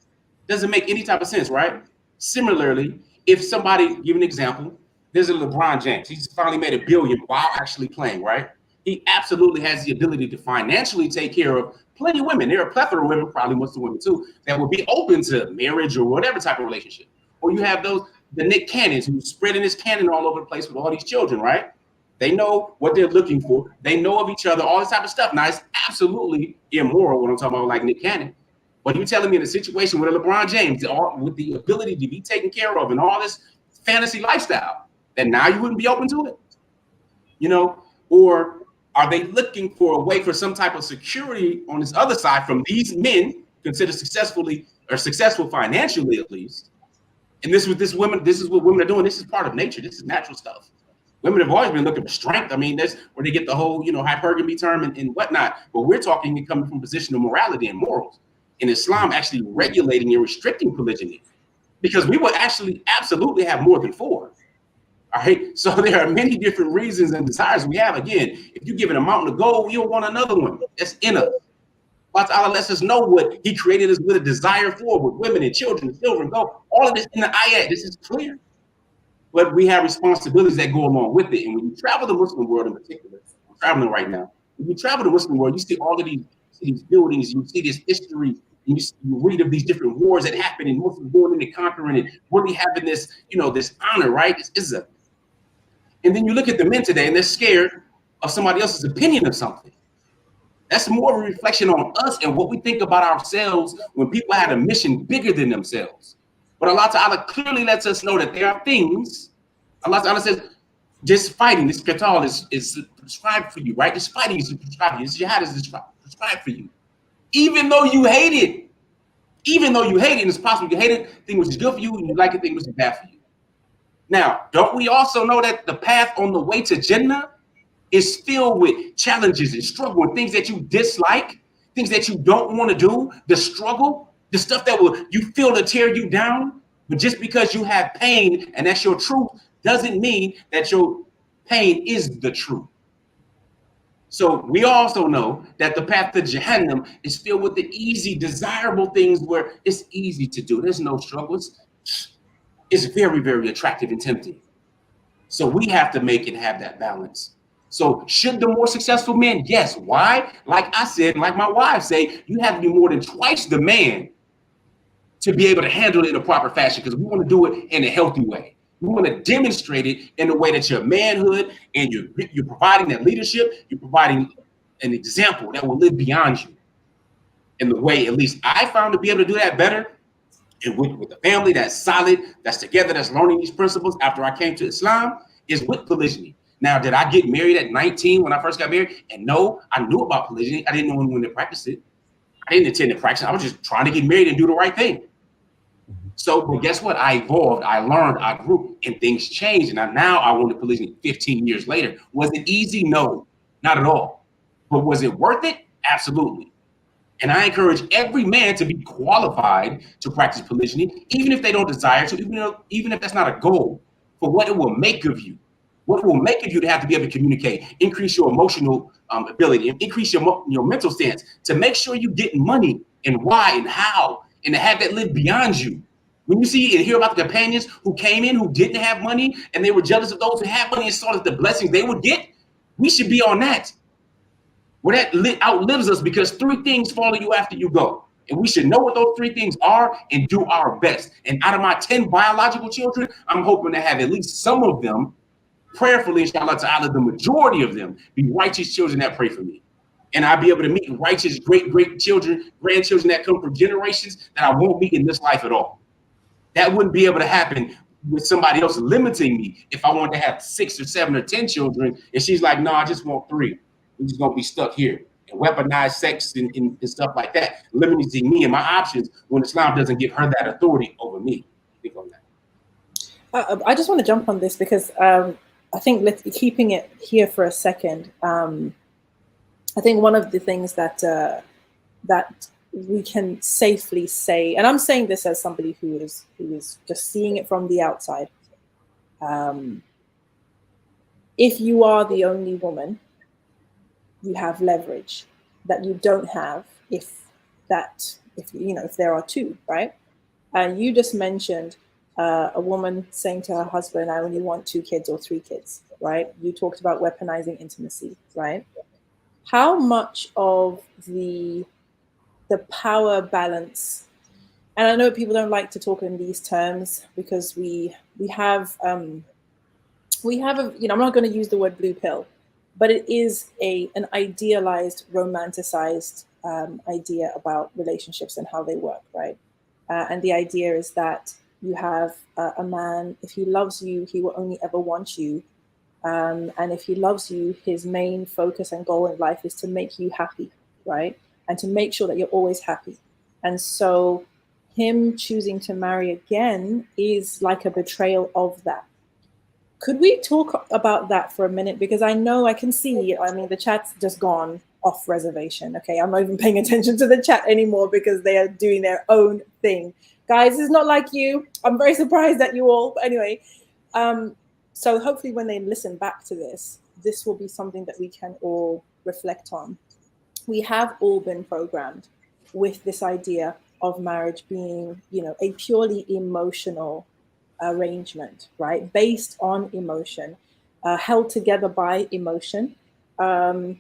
[SPEAKER 7] Doesn't make any type of sense, right? Similarly, if somebody, give an example, there's a LeBron James. He's finally made $1 billion while actually playing, right? He absolutely has the ability to financially take care of plenty of women. There are a plethora of women, probably most of women too, that would be open to marriage or whatever type of relationship. Or you have those, the Nick Cannons, who's spreading his cannon all over the place with all these children, right? They know what they're looking for. They know of each other, all this type of stuff. Now, it's absolutely immoral when I'm talking about like Nick Cannon. But you're telling me in a situation with a LeBron James, with the ability to be taken care of and all this fantasy lifestyle, that now you wouldn't be open to it? You know, or are they looking for a way for some type of security on this other side from these men considered successful financially at least? And this is what women are doing. This is part of nature. This is natural stuff. Women have always been looking for strength. I mean, that's where they get the whole, you know, hypergamy term and whatnot. But we're talking and coming from a position of morality and morals. In Islam, actually regulating and restricting polygyny, because we would actually absolutely have more than 4. All right. So there are many different reasons and desires we have. Again, if you're given a mountain of gold, you'll want another one. That's in us. Allah Ta'ala lets us know what He created us with a desire for, with women and children and silver and gold. All of this in the ayat. This is clear. But we have responsibilities that go along with it. And when you travel the Muslim world in particular, I'm traveling right now. When you travel the Muslim world, you see all of these buildings, you see this history, and you read of these different wars that happen, and Muslims going in and conquering it, really having this, you know, this honor, right? This is a. And then you look at the men today, and they're scared of somebody else's opinion of something. That's more of a reflection on us and what we think about ourselves when people had a mission bigger than themselves. But Allah Ta'ala clearly lets us know that there are things. Allah Ta'ala says, just fighting, this qital is prescribed for you, right? This fighting is prescribed for you. This jihad is prescribed for you. Even though you hate it. Even though you hate it, and it's possible you hate it, thing which is good for you, and you like it, thing which is bad for you. Now, don't we also know that the path on the way to Jannah is filled with challenges and struggle and things that you dislike, things that you don't want to do, the struggle The stuff that will you feel to tear you down, but just because you have pain and that's your truth doesn't mean that your pain is the truth. So we also know that the path to Jahannam is filled with the easy, desirable things where it's easy to do. There's no struggles. It's very, very attractive and tempting. So we have to make it have that balance. So should the more successful men? Yes. Why? Like I said, like my wife say, you have to be more than twice the man to be able to handle it in a proper fashion, because we want to do it in a healthy way. We want to demonstrate it in the way that your manhood and you're providing that leadership, you're providing an example that will live beyond you. In the way, at least I found to be able to do that better, and with a family that's solid, that's together, that's learning these principles after I came to Islam, is with polygyny. Now, did I get married at 19 when I first got married? And no, I knew about polygyny. I didn't know when to practice it. I didn't intend to practice it. I was just trying to get married and do the right thing. So, but guess what? I evolved, I learned, I grew, and things changed. And now I wanted polygyny 15 years later. Was it easy? No, not at all. But was it worth it? Absolutely. And I encourage every man to be qualified to practice polygyny, even if they don't desire to, even if that's not a goal, for what it will make of you. What it will make of you to have to be able to communicate, increase your emotional ability, and increase your mental stance to make sure you're getting money and why and how, and to have that live beyond you. When you see and hear about the companions who came in who didn't have money and they were jealous of those who had money and saw that the blessings they would get, we should be on that. Where that outlives us, because 3 things follow you after you go. And we should know what those 3 things are and do our best. And out of my 10 biological children, I'm hoping to have at least some of them, prayerfully, inshallah ta'ala, the majority of them be righteous children that pray for me. And I'll be able to meet righteous great children, grandchildren that come from generations that I won't meet in this life at all. That wouldn't be able to happen with somebody else limiting me. If I wanted to have 6 or 7 or 10 children, and she's like, no, I just want 3. We're just gonna be stuck here and weaponize sex and stuff like that, limiting me and my options when Islam doesn't give her that authority over me. Think on that.
[SPEAKER 1] I just want to jump on this because I think keeping it here for a second. I think one of the things that that we can safely say, and I'm saying this as somebody who is just seeing it from the outside. If you are the only woman, you have leverage that you don't have if there are 2, right? And you just mentioned a woman saying to her husband, I only want 2 kids or 3 kids, right? You talked about weaponizing intimacy, right? How much of the power balance, and I know people don't like to talk in these terms because we have I'm not going to use the word blue pill, but it is an idealized, romanticized idea about relationships and how they work, right? And the idea is that you have a man, if he loves you, he will only ever want you. And if he loves you, his main focus and goal in life is to make you happy, right? And to make sure that you're always happy. And so him choosing to marry again is like a betrayal of that. Could we talk about that for a minute? Because I know I can see, the chat's just gone off reservation. Okay, I'm not even paying attention to the chat anymore because they are doing their own thing. Guys, it's not like you. I'm very surprised at you all. But anyway, so hopefully when they listen back to this will be something that we can all reflect on. We have all been programmed with this idea of marriage being, a purely emotional arrangement, right? Based on emotion, held together by emotion. And,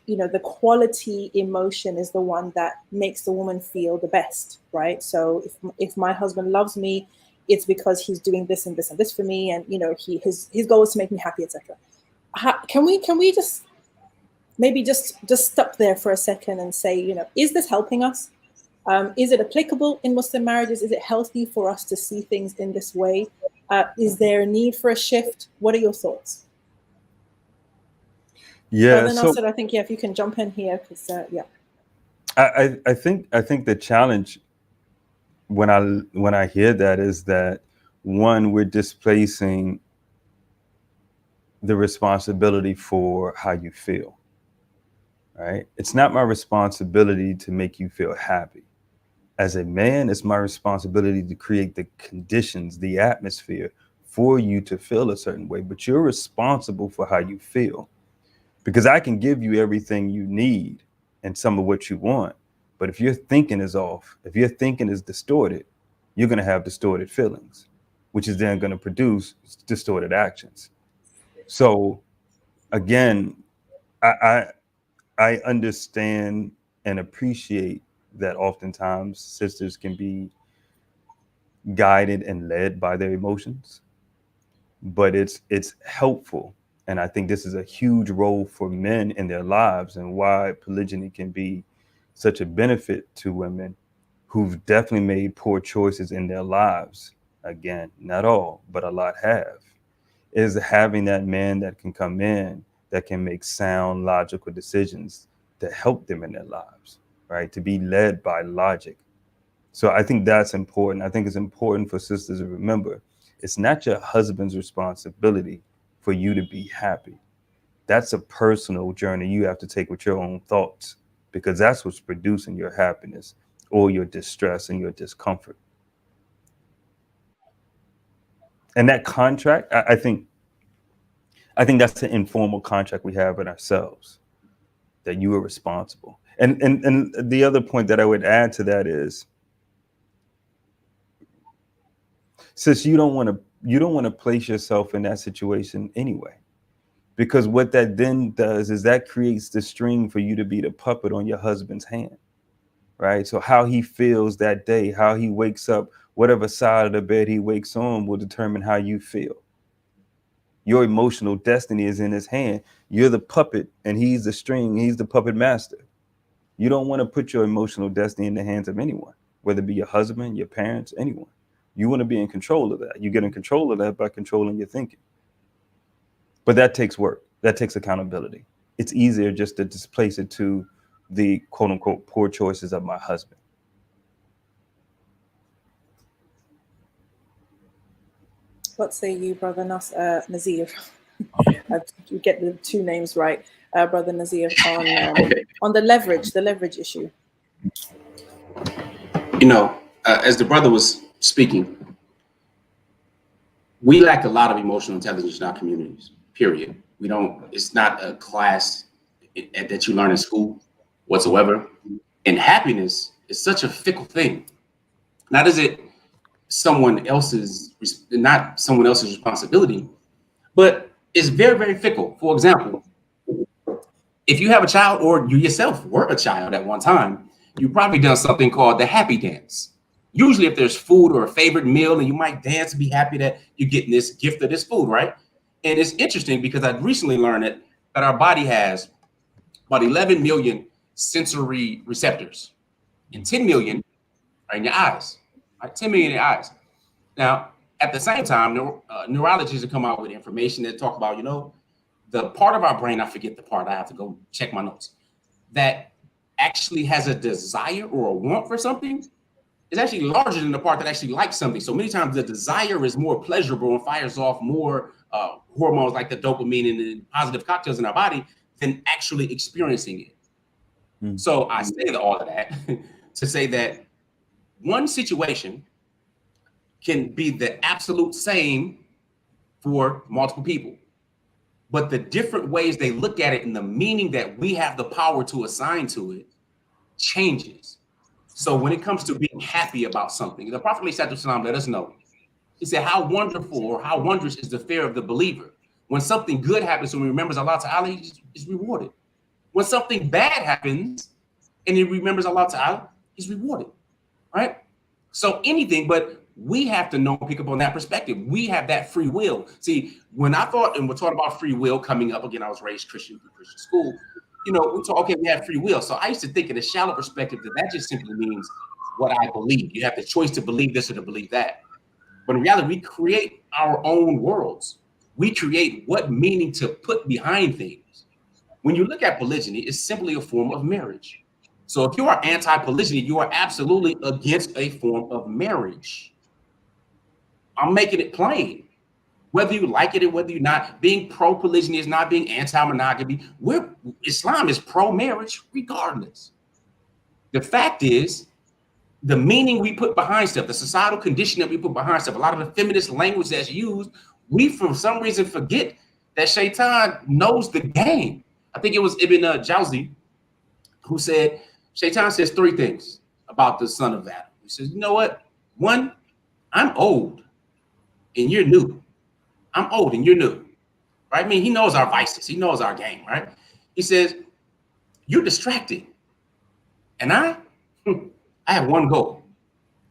[SPEAKER 1] the quality emotion is the one that makes the woman feel the best, right? So if my husband loves me, it's because he's doing this and this and this for me. And, his goal is to make me happy, etc. Can we just maybe just stop there for a second and say, is this helping us? Is it applicable in Muslim marriages? Is it healthy for us to see things in this way? Is there a need for a shift? What are your thoughts?
[SPEAKER 2] Yeah,
[SPEAKER 1] Brother Nasir, I think if you can jump in here, because
[SPEAKER 2] I think the challenge when I hear that is that, one, we're displacing the responsibility for how you feel. Right? It's not my responsibility to make you feel happy. As a man, it's my responsibility to create the conditions, the atmosphere for you to feel a certain way, but you're responsible for how you feel. Because I can give you everything you need and some of what you want, but if your thinking is off, if your thinking is distorted, you're going to have distorted feelings, which is then going to produce distorted actions. So again, I understand and appreciate that oftentimes sisters can be guided and led by their emotions, but it's helpful. And I think this is a huge role for men in their lives, and why polygyny can be such a benefit to women who've definitely made poor choices in their lives. Again, not all, but a lot have, is having that man that can come in, that can make sound, logical decisions to help them in their lives, right? To be led by logic. So I think that's important. I think it's important for sisters to remember, it's not your husband's responsibility for you to be happy. That's a personal journey you have to take with your own thoughts, because that's what's producing your happiness or your distress and your discomfort. And that contract, I think that's an informal contract we have with ourselves, that you are responsible. And the other point that I would add to that is, since you don't want to place yourself in that situation anyway, because what that then does is that creates the string for you to be the puppet on your husband's hand, right? So how he feels that day, how he wakes up, whatever side of the bed he wakes on will determine how you feel. Your emotional destiny is in his hand. You're the puppet and he's the string. He's the puppet master. You don't want to put your emotional destiny in the hands of anyone, whether it be your husband, your parents, anyone. You want to be in control of that. You get in control of that by controlling your thinking. But that takes work. That takes accountability. It's easier just to displace it to the quote unquote poor choices of my husband.
[SPEAKER 1] What say you, Brother Nazir? You get the two names right, Brother Nazir, on the leverage issue.
[SPEAKER 7] You know, as the brother was speaking, we lack a lot of emotional intelligence in our communities, period. We don't, it's not a class that you learn in school whatsoever. And happiness is such a fickle thing. Not is it not someone else's responsibility, but it's very, very fickle. For example, if you have a child, or you yourself were a child at one time, you've probably done something called the happy dance. Usually if there's food or a favorite meal, and you might dance and be happy that you're getting this gift of this food, right? And it's interesting because I recently learned that our body has about 11 million sensory receptors, and 10 million are in your eyes, right? 10 million in your eyes. Now, at the same time, neurologists have come out with information that talk about, you know, the part of our brain, I forget the part, I have to go check my notes, that actually has a desire or a want for something is actually larger than the part that actually likes something. So many times the desire is more pleasurable and fires off more hormones like the dopamine and the positive cocktails in our body than actually experiencing it. So I say all of that to say that one situation can be the absolute same for multiple people, but the different ways they look at it and the meaning that we have the power to assign to it changes. So when it comes to being happy about something, the Prophet ﷺ let us know. He said, how wonderful or how wondrous is the fare of the believer. When something good happens and he remembers Allah Ta'ala, he's rewarded. When something bad happens and he remembers Allah Ta'ala, he's rewarded, right? So anything, but we have to know, pick up on that perspective. We have that free will. See, when I thought, and we're talking about free will coming up, again, I was raised Christian school, you know, we talk, okay, we have free will. So I used to think in a shallow perspective that just simply means what I believe. You have the choice to believe this or to believe that. But in reality, we create our own worlds. We create what meaning to put behind things. When you look at polygyny, it's simply a form of marriage. So if you are anti-polygyny, you are absolutely against a form of marriage. I'm making it plain. Whether you like it or whether you're not, being pro-polygyny is not being anti-monogamy. Islam is pro-marriage regardless. The fact is, the meaning we put behind stuff, the societal condition that we put behind stuff, a lot of the feminist language that's used, we for some reason forget that Shaitan knows the game. I think it was Ibn Jawzi who said, Shaitan says 3 things about the son of Adam. He says, you know what? 1, I'm old and you're new. I'm old and you're new. Right? I mean, he knows our vices. He knows our game, right? He says, you're distracted. And I have one goal.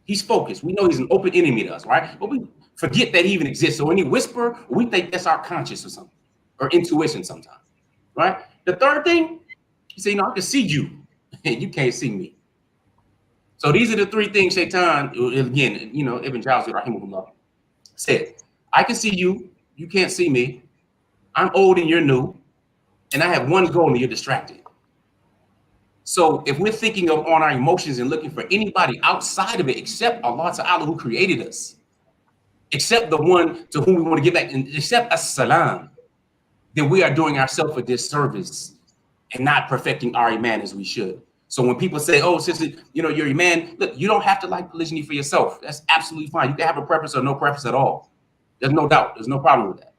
[SPEAKER 7] He's focused. We know he's an open enemy to us, right? But we forget that he even exists. So when he whisper, we think that's our conscience or something, or intuition sometimes, right? The 3rd thing, he said, I can see you and you can't see me. So these are the 3 things Shaitan, again, Ibn Jawzi, rahimahullah, said, I can see you, you can't see me. I'm old and you're new. And I have one goal and you're distracted. So if we're thinking of on our emotions and looking for anybody outside of it, except Allah Ta'ala who created us, except the one to whom we want to give back, and except as-salam, then we are doing ourselves a disservice and not perfecting our iman as we should. So when people say, oh, sister, you're iman, look, you don't have to like polygyny for yourself. That's absolutely fine. You can have a preference or no preference at all. There's no doubt. There's no problem with that.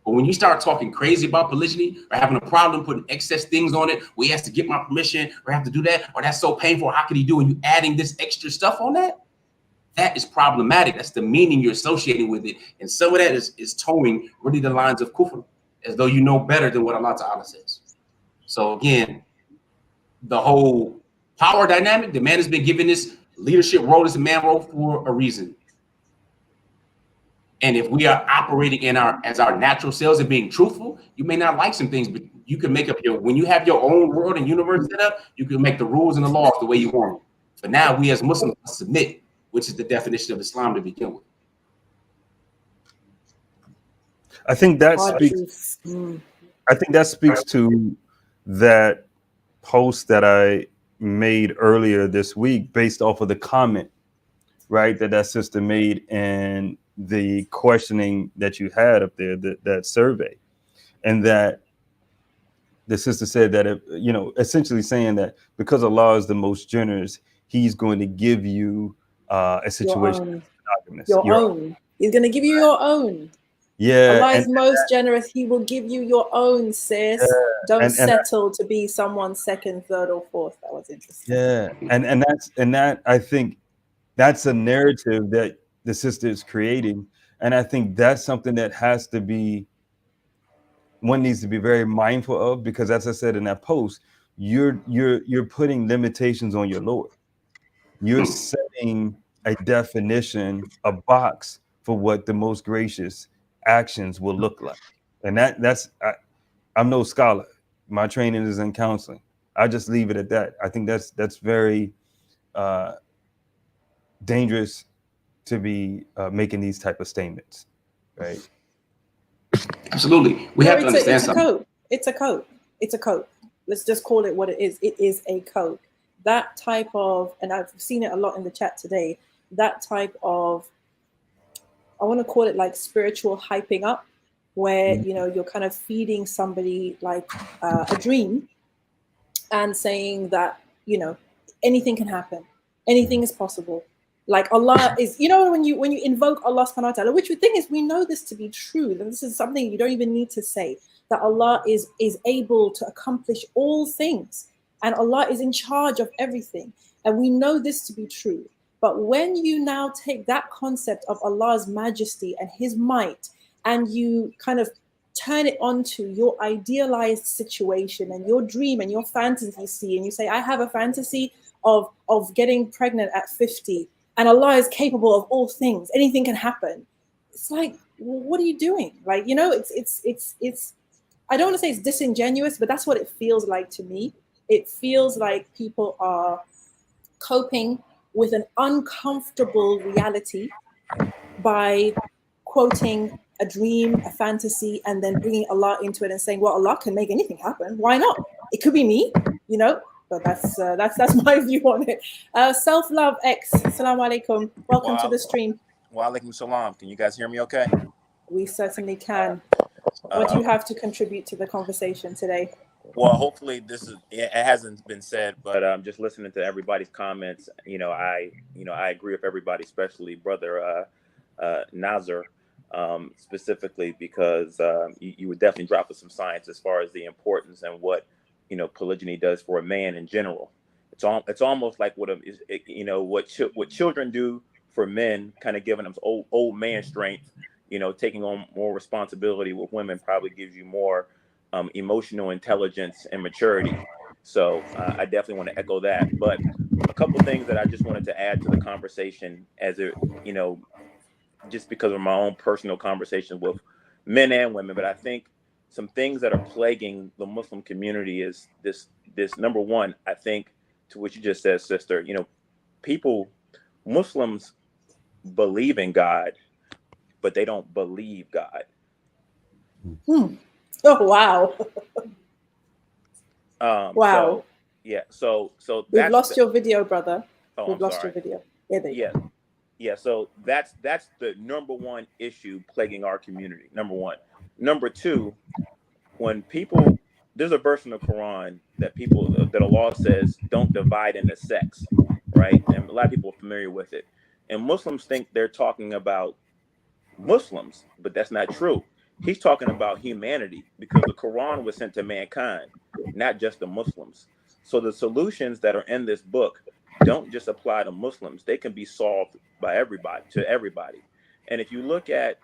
[SPEAKER 7] But when you start talking crazy about polygyny or having a problem putting excess things on it, we have to get my permission or have to do that, or that's so painful, how can he do? And you adding this extra stuff on that, that is problematic. That's the meaning you're associating with it. And some of that is towing really the lines of kufr, as though you know better than what Allah Ta'ala says. So again, the whole power dynamic, the man has been given this leadership role as a man role for a reason. And if we are operating as our natural selves and being truthful, you may not like some things, but you can make up when you have your own world and universe set up, you can make the rules and the laws the way you want them. But now we as Muslims submit, which is the definition of Islam to begin with.
[SPEAKER 2] I think that speaks to that post that I made earlier this week based off of the comment, right, that sister made and the questioning that you had up there, that survey, and that the sister said that, essentially saying that because Allah is the most generous, he's going to give you a situation.
[SPEAKER 1] Your own. He's going to give you your own.
[SPEAKER 2] Yeah.
[SPEAKER 1] Allah is most generous. He will give you your own, sis. Yeah. Don't settle to be someone's 2nd, 3rd, or 4th. That was interesting.
[SPEAKER 2] Yeah. And that I think that's a narrative that the sister is creating. And I think that's something that one needs to be very mindful of, because as I said in that post, you're putting limitations on your Lord. You're setting a definition, a box for what the most gracious actions will look like. And I'm no scholar. My training is in counseling. I just leave it at that. I think that's very dangerous to be making these type of statements, right?
[SPEAKER 7] Absolutely. We have to understand something.
[SPEAKER 1] It's a code. It's a code. Let's just call it what it is. It is a code. That type of, and I've seen it a lot in the chat today, that type of, I want to call it like spiritual hyping up, where, you're kind of feeding somebody like a dream and saying that, anything can happen. Anything is possible. Like Allah is, when you invoke Allah subhanahu wa ta'ala, which the thing is, we know this to be true. That this is something you don't even need to say, that Allah is able to accomplish all things, and Allah is in charge of everything. And we know this to be true. But when you now take that concept of Allah's majesty and his might, and you kind of turn it onto your idealized situation and your dream and your fantasy, and you say, I have a fantasy of getting pregnant at 50, and Allah is capable of all things. Anything can happen. It's like, well, what are you doing? Like, it's. I don't want to say it's disingenuous, but that's what it feels like to me. It feels like people are coping with an uncomfortable reality by quoting a dream, a fantasy, and then bringing Allah into it and saying, well, Allah can make anything happen. Why not? It could be me, But that's my view on it. Sef Love X, assalamu alaikum. Welcome to the stream.
[SPEAKER 8] Wa alaikum salam. Can you guys hear me okay?
[SPEAKER 1] We certainly can. What do you have to contribute to the conversation today?
[SPEAKER 8] Well, hopefully it hasn't been said, but just listening to everybody's comments, I agree with everybody, especially brother Nazir, specifically because you would definitely drop with some science as far as the importance and what polygyny does for a man in general. It's almost like what children do for men, kind of giving them old man strength. Taking on more responsibility with women probably gives you more emotional intelligence and maturity. So I definitely want to echo that. But a couple things that I just wanted to add to the conversation, just because of my own personal conversation with men and women. But I think some things that are plaguing the Muslim community is this number one, I think, to what you just said, sister, Muslims believe in God, but they don't believe God.
[SPEAKER 1] Oh, wow. Wow.
[SPEAKER 8] So
[SPEAKER 1] we've lost your video, brother.
[SPEAKER 8] Oh,
[SPEAKER 1] we've lost your video.
[SPEAKER 8] Yeah. So that's the number one issue plaguing our community. Number one. Number two, when there's a verse in the Quran that Allah says don't divide into sex, right? And a lot of people are familiar with it. And Muslims think they're talking about Muslims, but that's not true. He's talking about humanity, because the Quran was sent to mankind, not just the Muslims. So the solutions that are in this book don't just apply to Muslims. They can be solved by everybody. And if you look at,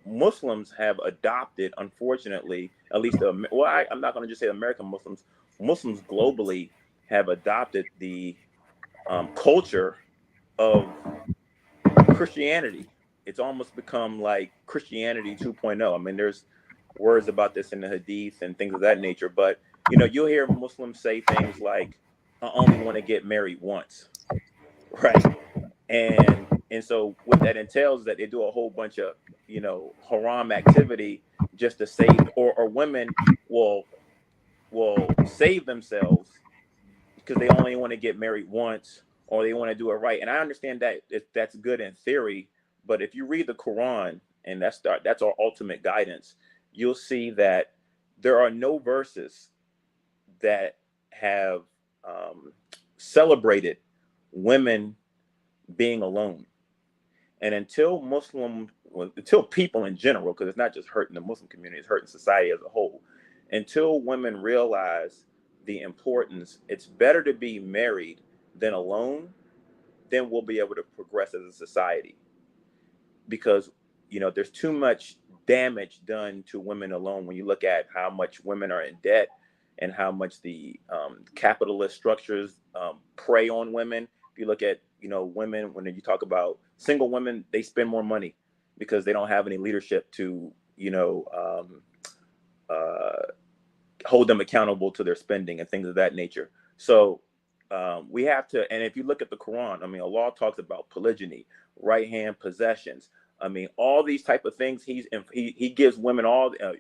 [SPEAKER 8] Muslims have adopted, unfortunately, at least, I'm not going to just say American Muslims. Muslims globally have adopted the culture of Christianity. It's almost become like Christianity 2.0. I mean, there's words about this in the Hadith and things of that nature, but you'll hear Muslims say things like, "I only want to get married once," right? And so what that entails is that they do a whole bunch of haram activity just to save, or women will save themselves because they only want to get married once, or they want to do it right. And I understand that that's good in theory, but if you read the Quran, and that's our ultimate guidance, you'll see that there are no verses that have celebrated women being alone. And until people in general, because it's not just hurting the Muslim community, it's hurting society as a whole, until women realize the importance, it's better to be married than alone, then we'll be able to progress as a society. Because there's too much damage done to women alone when you look at how much women are in debt and how much the capitalist structures prey on women. If you look at women, when you talk about single women, they spend more money because they don't have any leadership to hold them accountable to their spending and things of that nature. So we have to, and if you look at the Quran, I mean, Allah talks about polygyny, right hand possessions. I mean, all these type of things. He gives women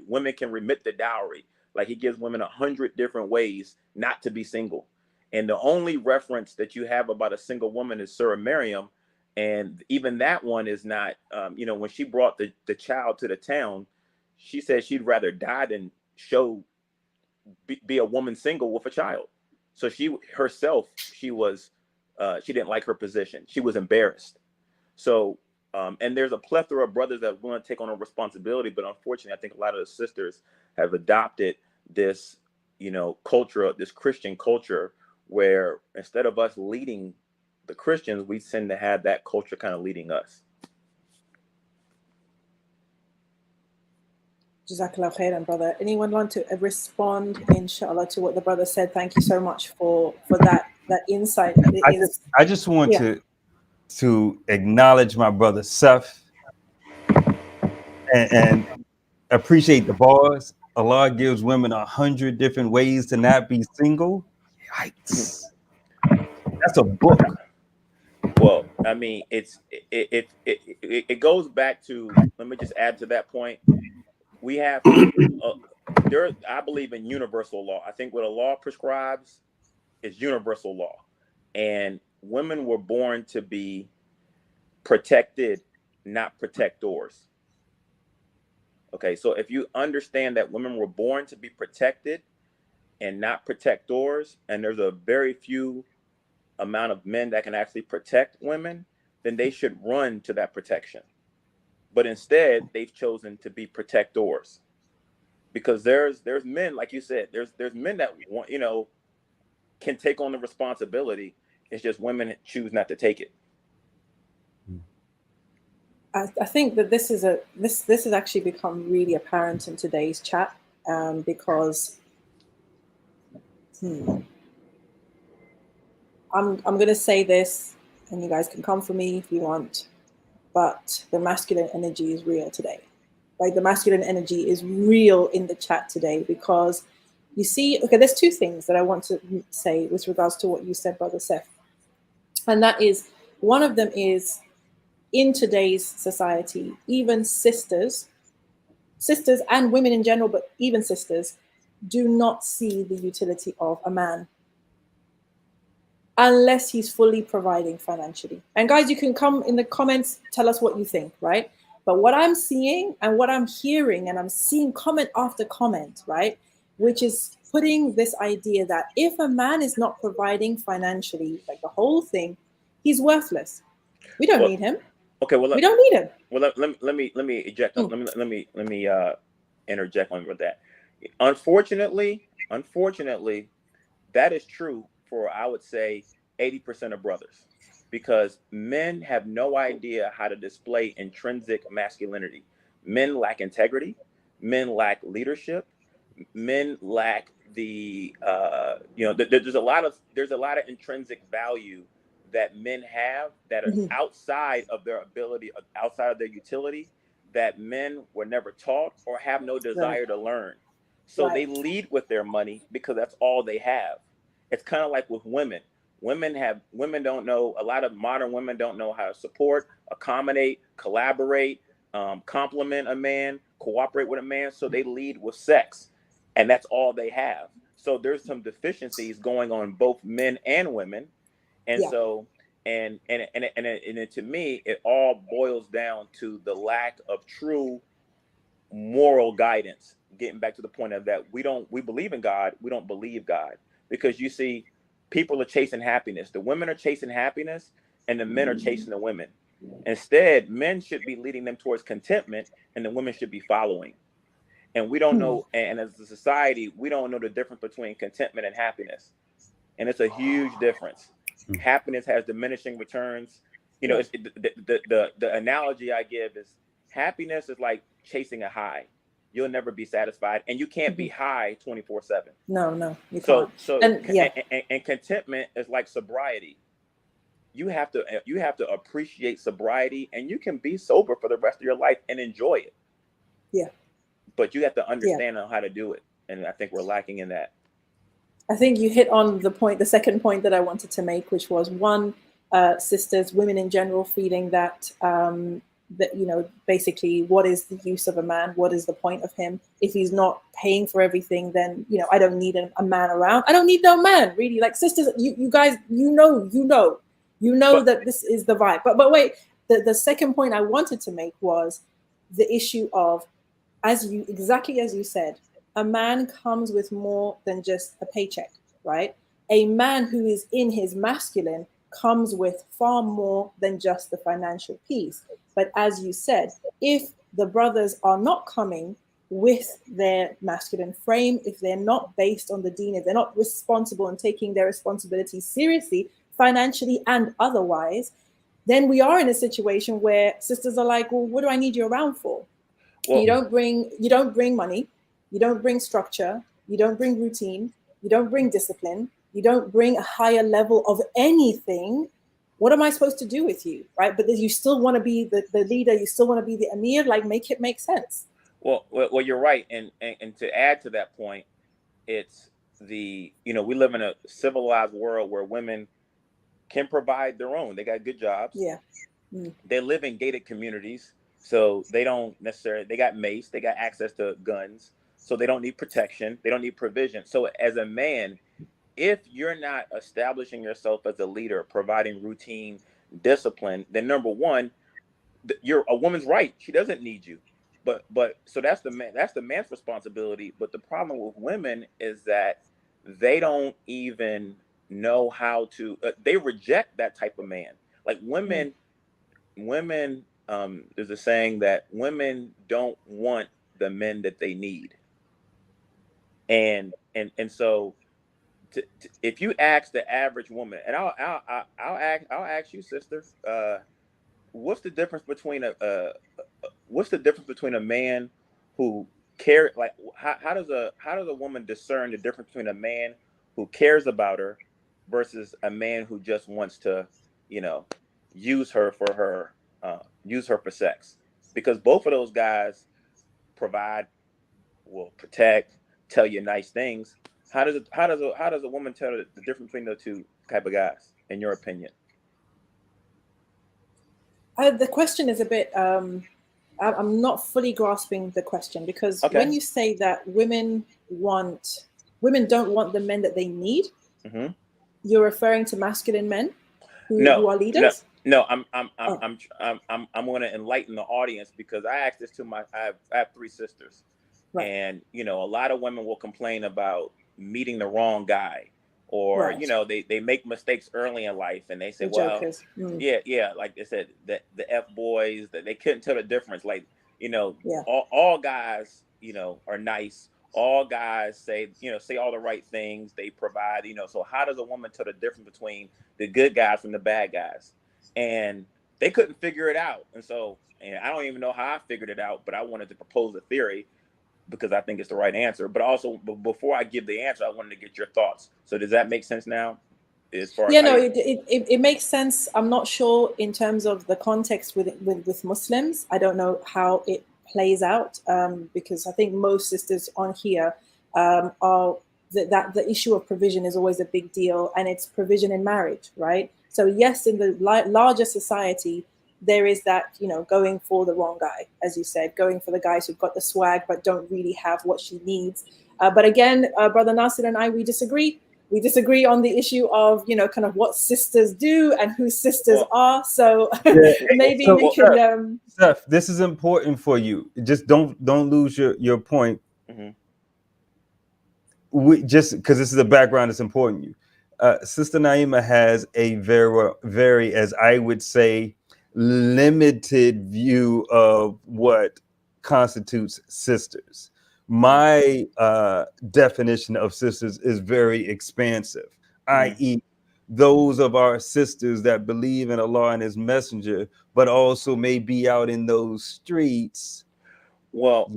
[SPEAKER 8] women can remit the dowry. Like, he gives women 100 different ways not to be single. And the only reference that you have about a single woman is Surah Maryam. And even that one is not, when she brought the child to the town, she said she'd rather die than be a woman single with a child. So she didn't like her position. She was embarrassed. So, and there's a plethora of brothers that want to take on a responsibility, but unfortunately, I think a lot of the sisters have adopted this, culture, this Christian culture, where instead of us leading the Christians, we tend to have that culture kind of leading us.
[SPEAKER 1] jazakAllahu khairan, brother. Anyone want to respond, inshallah, to what the brother said? Thank you so much for that insight.
[SPEAKER 2] I just want to acknowledge my brother Sef and appreciate the bars. Allah gives women 100 different ways to not be single. Yikes. That's a book.
[SPEAKER 8] Well, I mean, it goes back to, let me just add to that point. We have I believe in universal law. I think what a law prescribes is universal law. And women were born to be protected, not protectors. Okay, so if you understand that women were born to be protected, and not protectors, and there's a very few amount of men that can actually protect women, then they should run to that protection. But instead, they've chosen to be protectors, because there's men, like you said, there's men that want, you know, can take on the responsibility. It's just women choose not to take it.
[SPEAKER 1] I think that this has actually become really apparent in today's chat, because I'm going to say this, and you guys can come for me if you want, but the masculine energy is real today. Like, the masculine energy is real in the chat today, because you see, okay, there's two things that I want to say with regards to what you said, Brother Sef. And that is, one of them is, in today's society, even sisters and women in general, but even sisters, do not see the utility of a man unless he's fully providing financially. And guys, you can come in the comments, tell us what you think, right? But what I'm seeing and what I'm hearing, and I'm seeing comment after comment, right, which is putting this idea that if a man is not providing financially, like the whole thing, he's worthless. We don't need him.
[SPEAKER 8] Okay, well,
[SPEAKER 1] we don't need him.
[SPEAKER 8] Well, let me eject. Let me interject on with that. Unfortunately, that is true for, I would say, 80% of brothers, because men have no idea how to display intrinsic masculinity. Men lack integrity. Men lack leadership. Men lack the there's a lot of intrinsic value that men have that are outside of their ability, outside of their utility, that men were never taught or have no desire to learn. So they lead with their money because that's all they have. It's kind of like with women. Women don't know, a lot of modern women don't know how to support, accommodate, collaborate, compliment a man, cooperate with a man. So they lead with sex, and that's all they have. So there's some deficiencies going on both men and women. And so, and to me, it all boils down to the lack of true moral guidance. Getting back to the point of that, we believe in God, we don't believe God, because you see, people are chasing happiness. The women are chasing happiness, and the men are chasing the women. Instead, men should be leading them towards contentment, and the women should be following. And we don't know, and as a society, we don't know the difference between contentment and happiness, and it's a huge difference. Happiness has diminishing returns. You know, the analogy I give is, happiness is like chasing a high. You'll never be satisfied, and you can't be high 24/7. No, you can't. And contentment is like sobriety. You have to appreciate sobriety, and you can be sober for the rest of your life and enjoy it. Yeah. But you have to understand how to do it, and I think we're lacking in that.
[SPEAKER 1] I think you hit on the second point that I wanted to make, which was, one, sisters, women in general, feeling that basically, what is the use of a man? What is the point of him? If he's not paying for everything, then, I don't need a man around. I don't need no man, really. Like, sisters, you guys, that this is the vibe. But wait, the second point I wanted to make was the issue of, exactly as you said, a man comes with more than just a paycheck, right? A man who is in his masculine comes with far more than just the financial piece. But as you said, if the brothers are not coming with their masculine frame, if they're not based on the deen, if they're not responsible and taking their responsibilities seriously, financially and otherwise, then we are in a situation where sisters are like, well, what do I need you around for? Well, you don't bring money, you don't bring structure, you don't bring routine, you don't bring discipline, you don't bring a higher level of anything. What am I supposed to do with you, right? But you still want to be the leader, you still want to be the Amir, like, make it make sense.
[SPEAKER 8] Well, you're right. And to add to that point, it's we live in a civilized world where women can provide their own. They got good jobs. Yeah. They live in gated communities. So they got mace, they got access to guns. So they don't need protection. They don't need provision. So as a man, if you're not establishing yourself as a leader, providing routine, discipline, then number one, you're a woman's right. She doesn't need you. But so that's the man's responsibility. But the problem with women is that they don't even know how to. They reject that type of man. Like women, there's a saying that women don't want the men that they need, and so if you ask the average woman, and I'll ask you, sister, what's the difference between a man who care, like how does a woman discern the difference between a man who cares about her versus a man who just wants to, use her for sex? Because both of those guys provide, will protect, tell you nice things. How does a woman tell the difference between the two type of guys, in your opinion?
[SPEAKER 1] The question is a bit. I'm not fully grasping the question, because when you say that women don't want the men that they need, you're referring to masculine men who are leaders.
[SPEAKER 8] No, I'm going to enlighten the audience, because I asked this to I have 3 sisters, and a lot of women will complain about meeting the wrong guy, or they make mistakes early in life, and they say, like they said, the F boys, that they couldn't tell the difference. Like, all guys, are nice. All guys say all the right things. They provide, so how does a woman tell the difference between the good guys from the bad guys? And they couldn't figure it out. And I don't even know how I figured it out, but I wanted to propose a theory, because I think it's the right answer. But also, before I give the answer, I wanted to get your thoughts. So does that make sense now? As far as
[SPEAKER 1] it makes sense. I'm not sure in terms of the context with Muslims. I don't know how it plays out, because I think most sisters on here are that the issue of provision is always a big deal, and it's provision in marriage, right? So yes, in the larger society, there is that, going for the wrong guy, as you said, going for the guys who've got the swag but don't really have what she needs. But again, Brother Nasir and I, we disagree. We disagree on the issue of, kind of what sisters do and who sisters are. So maybe we can.
[SPEAKER 2] Sef, this is important for you. Just don't lose your point. We just, because this is a background that's important to you. Sister Naima has a very, as I would say, limited view of what constitutes sisters. My definition of sisters is very expansive, i.e., those of our sisters that believe in Allah and His Messenger, but also may be out in those streets. Those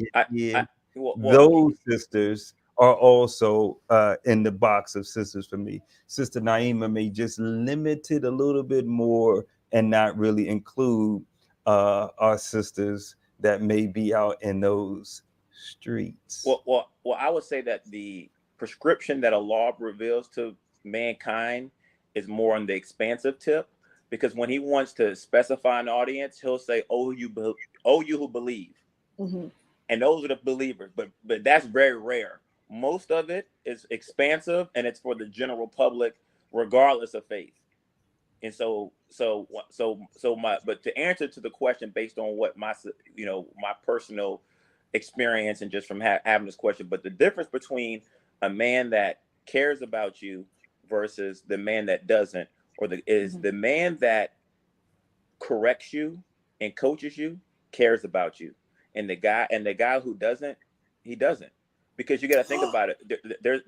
[SPEAKER 2] sisters are also in the box of sisters for me. Sister Naima may just limit it a little bit more and not really include our sisters that may be out in those streets.
[SPEAKER 8] Well, I would say that the prescription that Allah reveals to mankind is more on the expansive tip, because when He wants to specify an audience, He'll say, "Oh, you who believe," and those are the believers. But that's very rare. Most of it is expansive, and it's for the general public, regardless of faith. And but to answer to the question based on what my personal experience, and just from having this question, but the difference between a man that cares about you versus the man that doesn't, or the man that corrects you and coaches you cares about you, and the guy who doesn't, he doesn't. Because you got to think about it.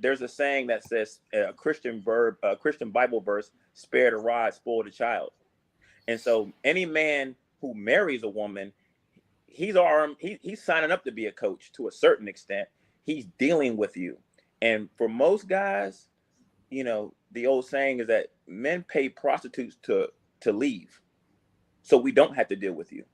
[SPEAKER 8] There's a saying that says, a Christian Bible verse, "Spare the rod, spoil the child." And so any man who marries a woman, he's signing up to be a coach to a certain extent. He's dealing with you. And for most guys, the old saying is that men pay prostitutes to leave, so we don't have to deal with you.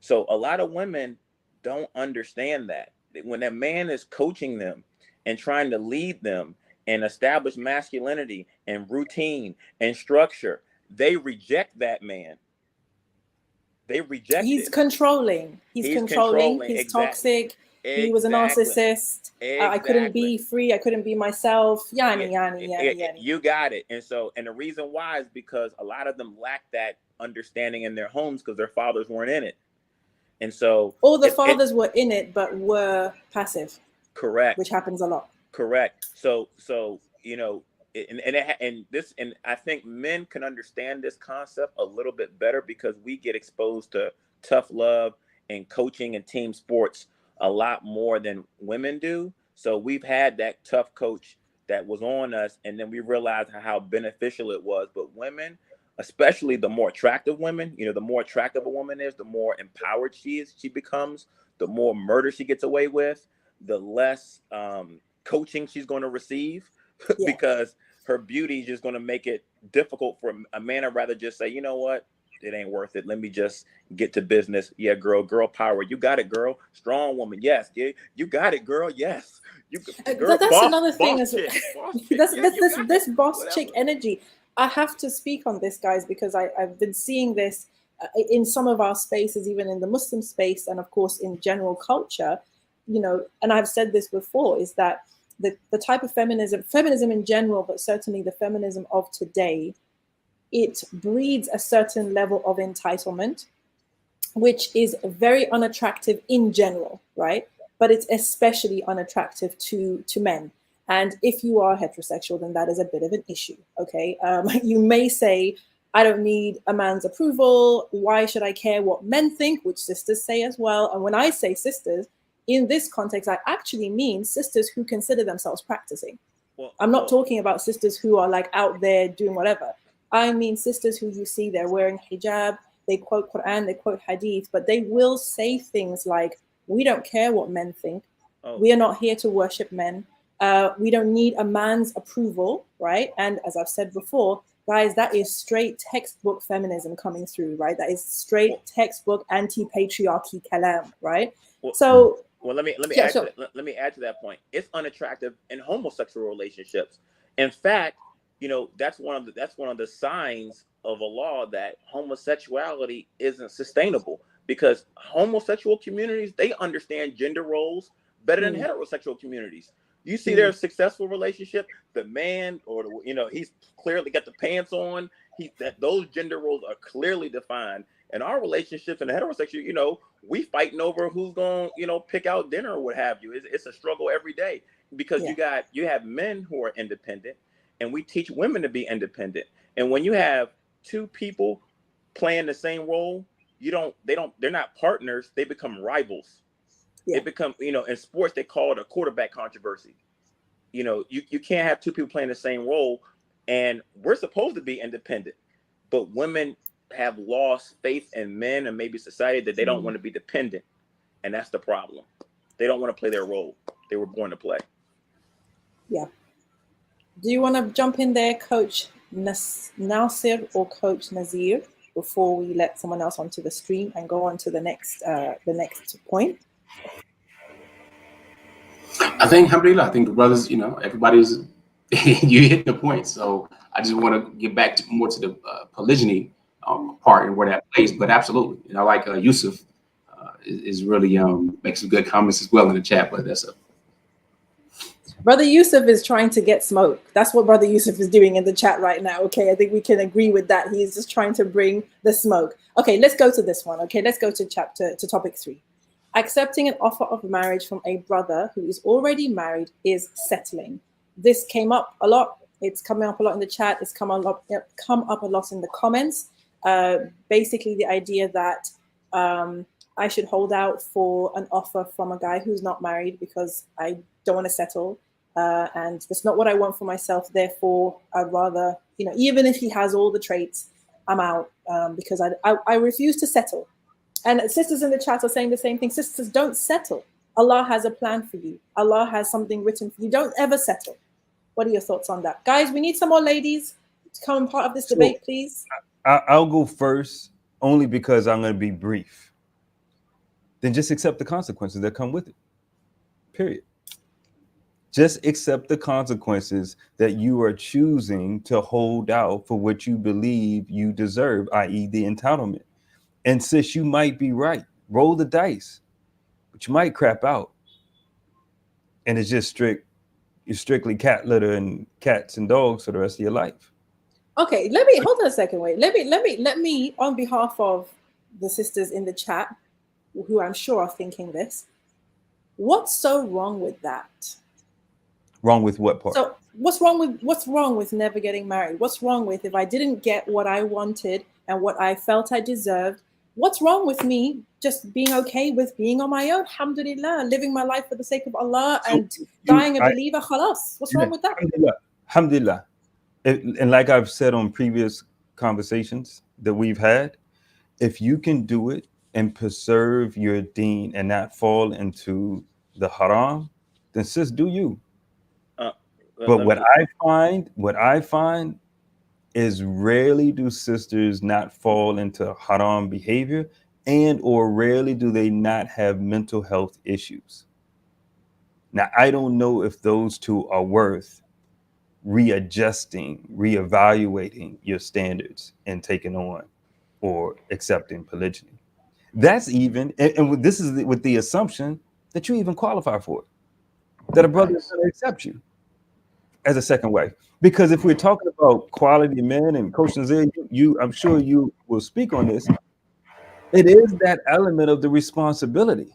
[SPEAKER 8] So a lot of women don't understand that. When that man is coaching them and trying to lead them and establish masculinity and routine and structure, they reject that man. They reject
[SPEAKER 1] He's
[SPEAKER 8] it.
[SPEAKER 1] controlling. He's controlling. He's toxic. He was a narcissist. I couldn't be free. I couldn't be myself. Yani.
[SPEAKER 8] You got it. And the reason why is because a lot of them lack that understanding in their homes, because their fathers weren't in it. And so
[SPEAKER 1] all the fathers were in it, but were passive.
[SPEAKER 8] Correct.
[SPEAKER 1] Which happens a lot.
[SPEAKER 8] Correct. So you know, and I think men can understand this concept a little bit better because we get exposed to tough love and coaching and team sports a lot more than women do. So we've had that tough coach that was on us, and then we realized how beneficial it was. But women, especially the more attractive women, you know, the more attractive a woman is, the more empowered she becomes, the more murder she gets away with, the less coaching she's going to receive because her beauty is just going to make it difficult for a man to rather just say, you know what, it ain't worth it. Let me just get to business. Yeah, girl power. You got it, girl. Strong woman. Yes. You got it, girl. Yes.
[SPEAKER 1] Girl, that's another thing. This boss chick energy. I have to speak on this, guys, because I've been seeing this in some of our spaces, even in the Muslim space, and of course in general culture, you know, and I've said this before, is that the type of feminism in general, but certainly the feminism of today, it breeds a certain level of entitlement, which is very unattractive in general, right? But it's especially unattractive to men. And if you are heterosexual, then that is a bit of an issue, okay? You may say, I don't need a man's approval. Why should I care what men think, which sisters say as well. And when I say sisters, in this context, I actually mean sisters who consider themselves practicing. I'm not talking about sisters who are like out there doing whatever. I mean sisters who you see they're wearing hijab, they quote Quran, they quote hadith, but they will say things like, we don't care what men think. We are not here to worship men. We don't need a man's approval, right? And as I've said before, guys, that is straight textbook feminism coming through, right? That is straight textbook anti-patriarchy kalam, right?
[SPEAKER 8] Let me add to that point. It's unattractive in homosexual relationships. In fact, you know, that's one of the signs of a law that homosexuality isn't sustainable, because homosexual communities, they understand gender roles better than heterosexual communities. You see their successful relationship, the man, or you know, he's clearly got the pants on. Those gender roles are clearly defined. And our relationships in heterosexual, you know, we fighting over who's going, you know, pick out dinner or what have you. It's a struggle every day, because you have men who are independent, and we teach women to be independent. And when you have two people playing the same role, they're not partners, they become rivals. They become, you know, in sports they call it a quarterback controversy. You know, you can't have two people playing the same role, and we're supposed to be independent, but women have lost faith in men and maybe society, that they don't want to be dependent, and that's the problem. They don't want to play their role they were born to play.
[SPEAKER 1] Yeah. Do you want to jump in there, Coach Nasir or Coach Nazir, before we let someone else onto the stream and go on to the next point?
[SPEAKER 7] I think, alhamdulillah, I think the brothers, you know, everybody's, you hit the point. So I just want to get back more to the polygyny part and where that plays. But absolutely, you know, like Yusuf is really makes some good comments as well in the chat. But that's
[SPEAKER 1] Brother Yusuf is trying to get smoke. That's what Brother Yusuf is doing in the chat right now. Okay, I think we can agree with that. He's just trying to bring the smoke. Okay, let's go to this one. Okay, let's go to topic 3. Accepting an offer of marriage from a brother who is already married is settling. This came up a lot. It's coming up a lot in the chat. It's come up a lot in the comments. Basically, the idea that I should hold out for an offer from a guy who's not married because I don't want to settle. And that's not what I want for myself. Therefore, I'd rather, you know, even if he has all the traits, I'm out because I refuse to settle. And sisters in the chat are saying the same thing. Sisters, don't settle. Allah has a plan for you. Allah has something written for you. Don't ever settle. What are your thoughts on that? Guys, we need some more ladies to come and part of this debate, please.
[SPEAKER 2] I'll go first, only because I'm going to be brief. Then just accept the consequences that come with it. Period. Just accept the consequences that you are choosing to hold out for what you believe you deserve, i.e. the entitlement. And sis, you might be right. Roll the dice, but you might crap out. And it's just you're strictly cat litter and cats and dogs for the rest of your life.
[SPEAKER 1] Okay, hold on a second. Wait, let me, on behalf of the sisters in the chat, who I'm sure are thinking this, what's so wrong with that?
[SPEAKER 2] Wrong with what part?
[SPEAKER 1] So what's wrong with never getting married? What's wrong with if I didn't get what I wanted and what I felt I deserved? What's wrong with me just being okay with being on my own? Alhamdulillah, living my life for the sake of Allah and dying a believer. Khalas. What's wrong with that?
[SPEAKER 2] Alhamdulillah. Alhamdulillah. And like I've said on previous conversations that we've had, if you can do it and preserve your deen and not fall into the haram, then sis, do you. But what I find is rarely do sisters not fall into haram behavior, and or rarely do they not have mental health issues. Now, I don't know if those two are worth readjusting, reevaluating your standards and taking on or accepting polygyny. That's even, and this is with the assumption that you even qualify for it, that a brother is going to accept you as a second wife. Because if we're talking about quality men, and Coach Nazir, I'm sure you will speak on this, it is that element of the responsibility.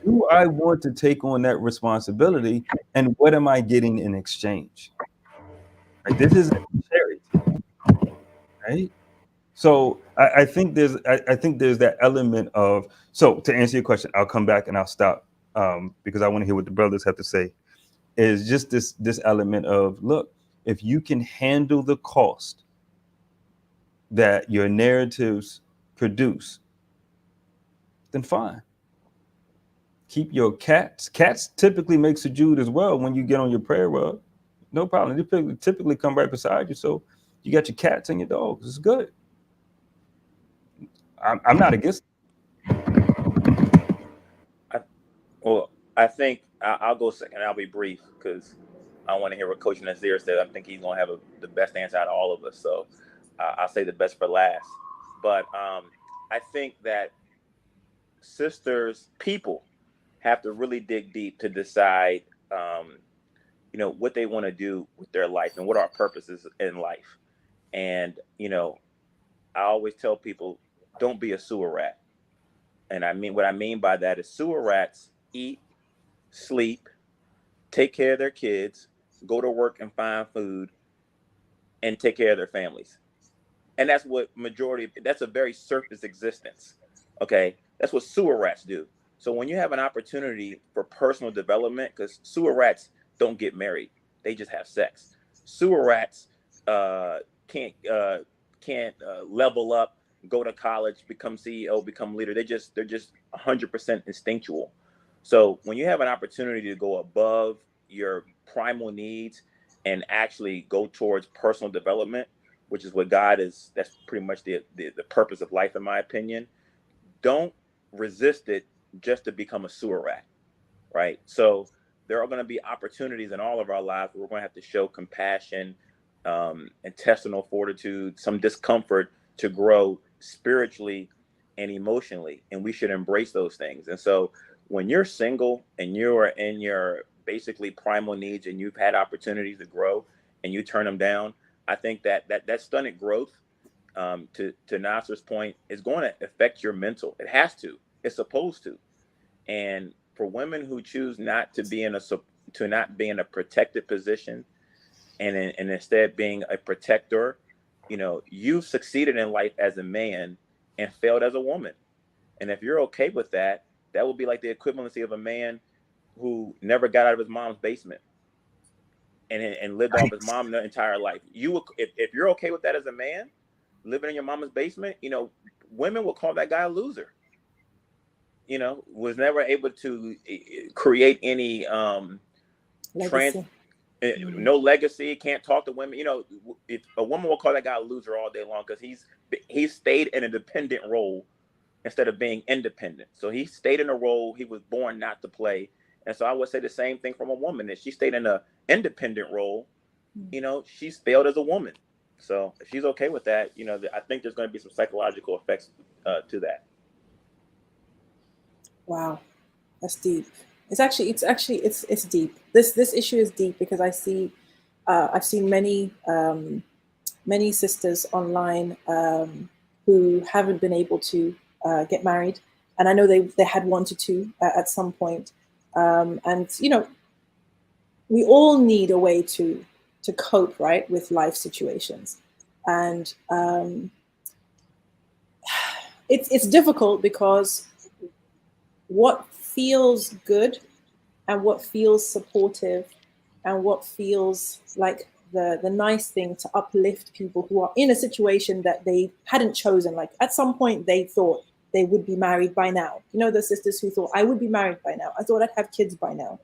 [SPEAKER 2] Do I want to take on that responsibility, and what am I getting in exchange? Right? This is charity, right? So I think there's that element of, so to answer your question, I'll come back and I'll stop because I want to hear what the brothers have to say. Is just this element of, look, if you can handle the cost that your narratives produce, then fine. Keep your cats. Cats typically make sujood as well when you get on your prayer rug. No problem. They typically come right beside you. So you got your cats and your dogs. It's good. I'm not against it.
[SPEAKER 8] I think I'll go second. I'll be brief because I want to hear what Coach Nasir said. I think he's going to have the best answer out of all of us. So I'll say the best for last. But I think that people have to really dig deep to decide, what they want to do with their life and what our purpose is in life. And, I always tell people, don't be a sewer rat. And what I mean by that is sewer rats eat, sleep, take care of their kids, go to work and find food, and take care of their families. And that's what that's a very surface existence. Okay. That's what sewer rats do. So when you have an opportunity for personal development, because sewer rats don't get married, they just have sex. Sewer rats can't level up, go to college, become CEO, become leader. They're just 100% instinctual. So when you have an opportunity to go above your primal needs and actually go towards personal development, which is what that's pretty much the purpose of life, in my opinion, don't resist it just to become a sewer rat, right? So there are going to be opportunities in all of our lives where we're going to have to show compassion, intestinal fortitude, some discomfort to grow spiritually and emotionally, and we should embrace those things. And so when you're single and you're in your basically primal needs and you've had opportunities to grow and you turn them down, I think that stunted growth, to Nasir's point, is going to affect your mental. It has to. It's supposed to. And for women who choose not to be in a protected position and instead being a protector, you've succeeded in life as a man and failed as a woman. And if you're okay with that, that would be like the equivalency of a man who never got out of his mom's basement and lived off his mom the entire life. If you're okay with that as a man, living in your mama's basement, women will call that guy a loser. Was never able to create any
[SPEAKER 1] Legacy.
[SPEAKER 8] No legacy, can't talk to women. If a woman will call that guy a loser all day long because he stayed in a dependent role instead of being independent. So he stayed in a role he was born not to play. And so I would say the same thing from a woman. If she stayed in an independent role, she's failed as a woman. So if she's okay with that, I think there's going to be some psychological effects to that.
[SPEAKER 1] Wow, that's deep. It's deep. This issue is deep because I've seen many sisters online who haven't been able to get married, and I know they had wanted to at some point, and we all need a way to cope, right, with life situations. And it's difficult because what feels good and what feels supportive and what feels like the nice thing to uplift people who are in a situation that they hadn't chosen. Like at some point they thought they would be married by now. You know, the sisters who thought, I would be married by now. I thought I'd have kids by now.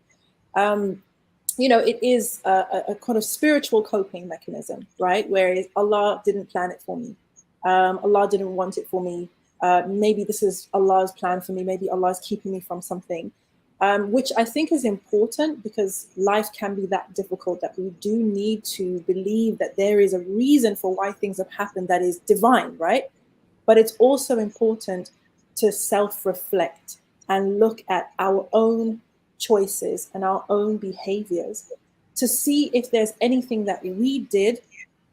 [SPEAKER 1] You know, it is a kind of spiritual coping mechanism, right? Whereas Allah didn't plan it for me. Allah didn't want it for me. Maybe this is Allah's plan for me. Maybe Allah is keeping me from something, which I think is important, because life can be that difficult that we do need to believe that there is a reason for why things have happened that is divine, right? But it's also important to self-reflect and look at our own choices and our own behaviors to see if there's anything that we did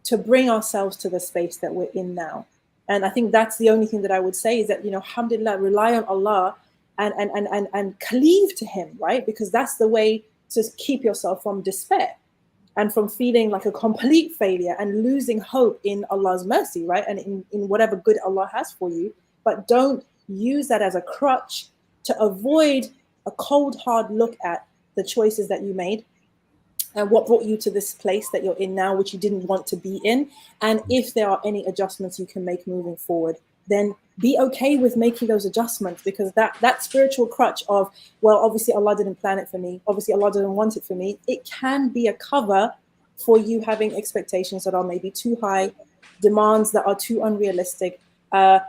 [SPEAKER 1] to bring ourselves to the space that we're in now. And I think that's the only thing that I would say is that, you know, alhamdulillah, rely on Allah and cleave to Him, right? Because that's the way to keep yourself from despair and from feeling like a complete failure and losing hope in Allah's mercy, right? And in whatever good Allah has for you. But don't use that as a crutch to avoid a cold, hard look at the choices that you made and what brought you to this place that you're in now, which you didn't want to be in. And if there are any adjustments you can make moving forward, then be okay with making those adjustments, because that spiritual crutch of, well, obviously Allah didn't plan it for me, obviously Allah didn't want it for me, it can be a cover for you having expectations that are maybe too high, demands that are too unrealistic,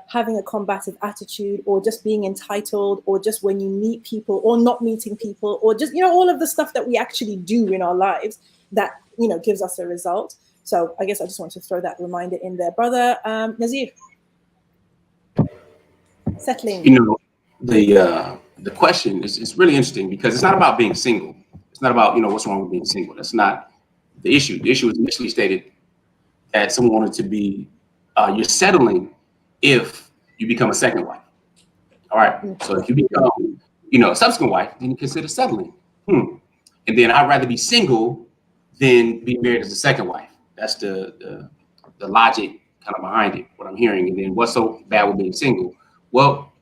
[SPEAKER 1] having a combative attitude, or just being entitled, or just when you meet people or not meeting people, or just, you know, all of the stuff that we actually do in our lives that, you know, gives us a result. So I guess I just want to throw that reminder in there. Brother Nazir, settling.
[SPEAKER 7] You know, the question is really interesting, because it's not about being single. It's not about, you know, what's wrong with being single. That's not the issue. The issue was initially stated that someone wanted to be, you're settling if you become a second wife. All right. So if you become, you know, a subsequent wife, then you consider settling. And then I'd rather be single than be married as a second wife. That's the logic kind of behind it, what I'm hearing. And then what's so bad with being single? Well,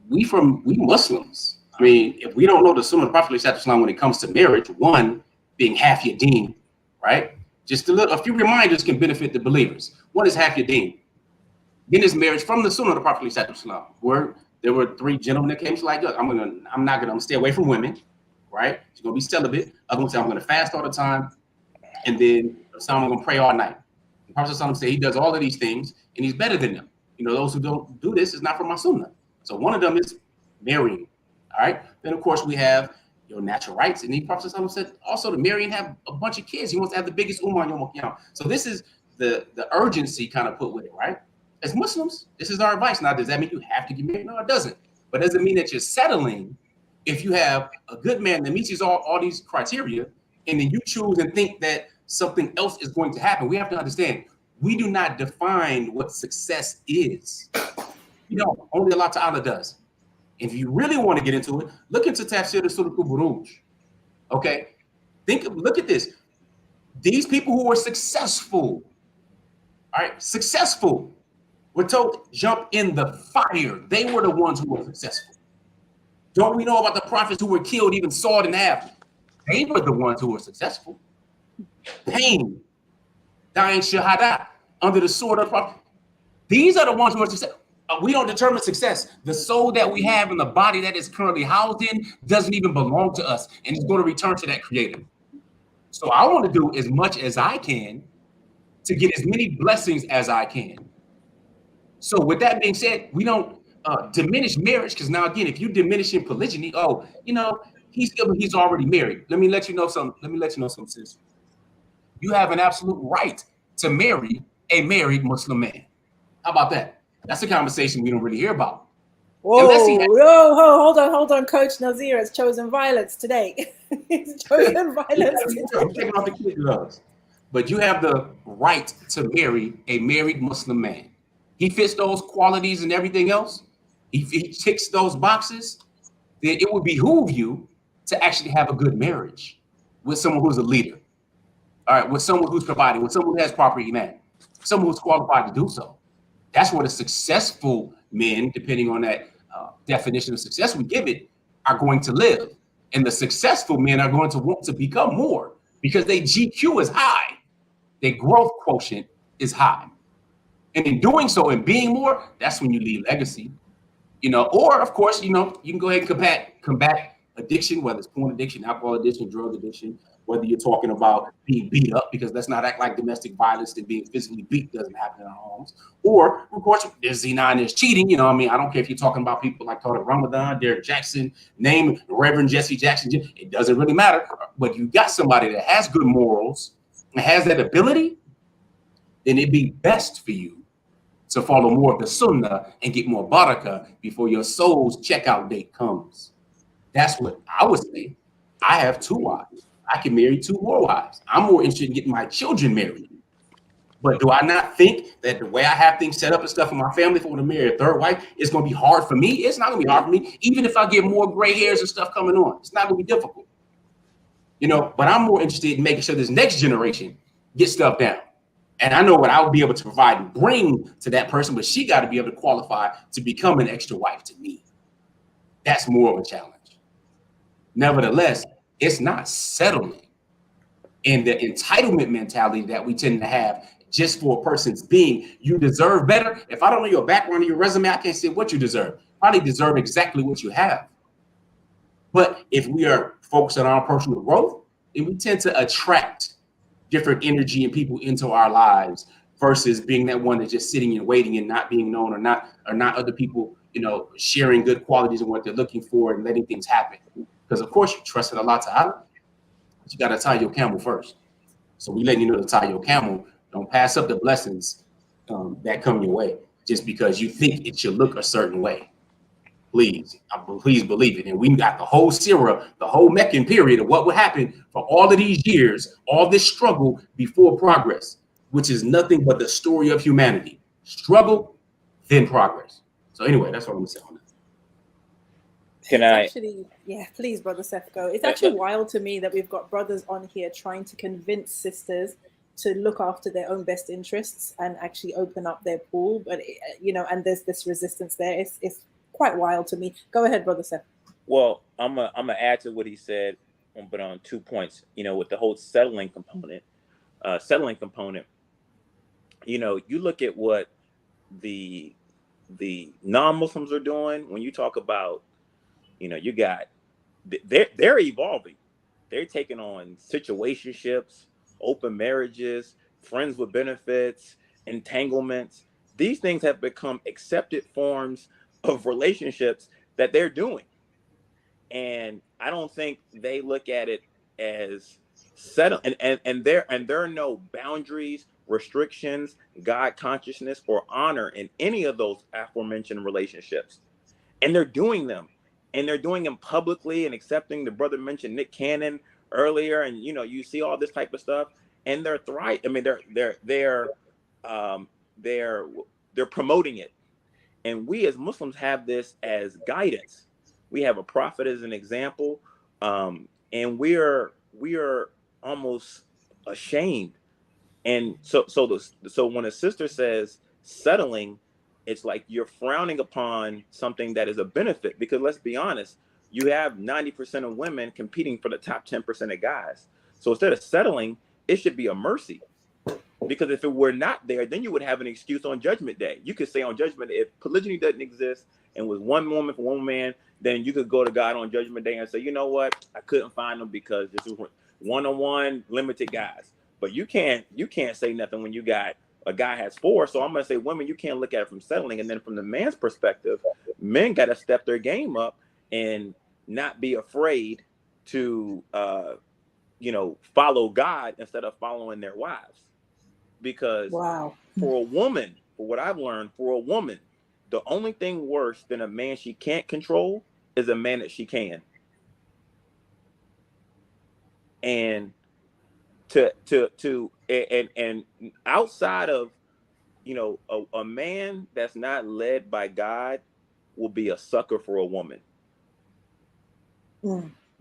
[SPEAKER 7] we Muslims, I mean, if we don't know the Sunnah of the Prophet ﷺ when it comes to marriage, one being half your deen, right? Just a few reminders can benefit the believers. One is half your deen. Then is marriage from the Sunnah of the Prophet ﷺ, where there were 3 gentlemen that came to like, look, I'm gonna stay away from women, right? You're gonna be celibate. I'm gonna fast all the time, and then I'm gonna pray all night. The Prophet ﷺ said he does all of these things and he's better than them. You know, those who don't do this is not from my Sunnah. So one of them is marrying. All right. Then of course we have your natural rights, and the Prophet ﷺ said also to marry and have a bunch of kids. He wants to have the biggest ummah on Yom Qiyamah. So this is the urgency kind of put with it, right? As Muslims, this is our advice. Now, does that mean you have to get married? No, it doesn't. But does it mean that you're settling if you have a good man that meets all these criteria, and then you choose and think that something else is going to happen? We have to understand, we do not define what success is. You know, only Allah Ta'ala does. If you really want to get into it, look into Tafsir Surah Al-Buruj. Okay? Look at this. These people who were successful, all right, successful, were told, jump in the fire. They were the ones who were successful. Don't we know about the prophets who were killed, even sawed in half? They were the ones who were successful. Pain, dying shahada, under the sword of the prophet. These are the ones who are successful. We don't determine success. The soul that we have in the body that is currently housed in doesn't even belong to us, and it's going to return to that creator. So I want to do as much as I can to get as many blessings as I can. So with that being said, we don't diminish marriage, because now again, if you diminish in polygyny, oh, you know, he's already married. Let me let you know something, sis. You have an absolute right to marry a married Muslim man. How about that? That's a conversation we don't really hear about.
[SPEAKER 1] Whoa, hold on. Coach Nazir has chosen violence today. He's chosen violence today.
[SPEAKER 7] I'm taking off the kid gloves. But you have the right to marry a married Muslim man. He fits those qualities and everything else. He ticks those boxes. Then it would behoove you to actually have a good marriage. with someone who's a leader. All right, with someone who's providing, with someone who has property land, someone who's qualified to do so. That's where the successful men, depending on that definition of success we give it, are going to live. And the successful men are going to want to become more because their GQ is high, their growth quotient is high. And in doing so and being more, that's when you leave legacy. Or of course, you can go ahead and combat addiction, whether it's porn addiction, alcohol addiction, drug addiction, whether you're talking about being beat up, because let's not act like domestic violence and being physically beat doesn't happen in our homes. Or of course, there's zina and there's cheating. I don't care if you're talking about people like Tariq Ramadan, Derek Jackson, name Reverend Jesse Jackson. It doesn't really matter. But you got somebody that has good morals and has that ability, then it'd be best for you to follow more of the sunnah and get more barakah before your soul's checkout date comes. That's what I would say. I have 2 wives. I can marry 2 more wives. I'm more interested in getting my children married. But do I not think that the way I have things set up and stuff in my family, if I want to marry a 3rd wife, it's going to be hard for me? It's not going to be hard for me. Even if I get more gray hairs and stuff coming on, it's not going to be difficult. But I'm more interested in making sure this next generation gets stuff down. And I know what I would be able to provide and bring to that person, but she got to be able to qualify to become an extra wife to me. That's more of a challenge. Nevertheless, it's not settling in the entitlement mentality that we tend to have just for a person's being. You deserve better. If I don't know your background or your resume, I can't say what you deserve. Probably deserve exactly what you have. But if we are focused on our personal growth, then we tend to attract different energy and people into our lives versus being that one that's just sitting and waiting and not being known or not other people, sharing good qualities and what they're looking for and letting things happen. Because of course you trusted Allah Ta'ala, but you got to tie your camel first. So we letting you know to tie your camel. Don't pass up the blessings that come your way just because you think it should look a certain way. Please believe it. And we got the whole Sirah, the whole Meccan period of what would happen for all of these years, all this struggle before progress, which is nothing but the story of humanity. Struggle, then progress. So anyway, that's what I'm going to say on that.
[SPEAKER 1] Please, Brother Sef, go. It's actually wild to me that we've got brothers on here trying to convince sisters to look after their own best interests and actually open up their pool. But, and there's this resistance there. It's quite wild to me. Go ahead, Brother Sef.
[SPEAKER 8] Well, I'm gonna add to what he said, but on 2 points. With the whole settling component. You look at what the non-Muslims are doing. When you talk about, you got they're evolving. They're taking on situationships, open marriages, friends with benefits, entanglements. These things have become accepted forms of relationships that they're doing. And I don't think they look at it as settle and there are no boundaries, restrictions, God consciousness, or honor in any of those aforementioned relationships. And they're doing them. And they're doing them publicly and accepting. The brother mentioned Nick Cannon earlier, and you see all this type of stuff, and they're thriving. I mean, they're promoting it. And we as Muslims have this as guidance. We have a prophet as an example, and we are almost ashamed. And so when a sister says settling, it's like you're frowning upon something that is a benefit, because let's be honest, you have 90% of women competing for the top 10% of guys. So instead of settling, it should be a mercy. Because if it were not there, then you would have an excuse on Judgment Day. You could say on Judgment Day, if polygyny doesn't exist and was one woman for one man, then you could go to God on Judgment Day and say, you know what? I couldn't find them because this was one-on-one limited guys. But you can't say nothing when you got a guy has 4. So I'm going to say, women, you can't look at it from settling. And then from the man's perspective, men got to step their game up and not be afraid to, follow God instead of following their wives. Because for a woman, for what I've learned, for a woman, the only thing worse than a man she can't control is a man that she can. And and outside of, a man that's not led by God will be a sucker for a woman.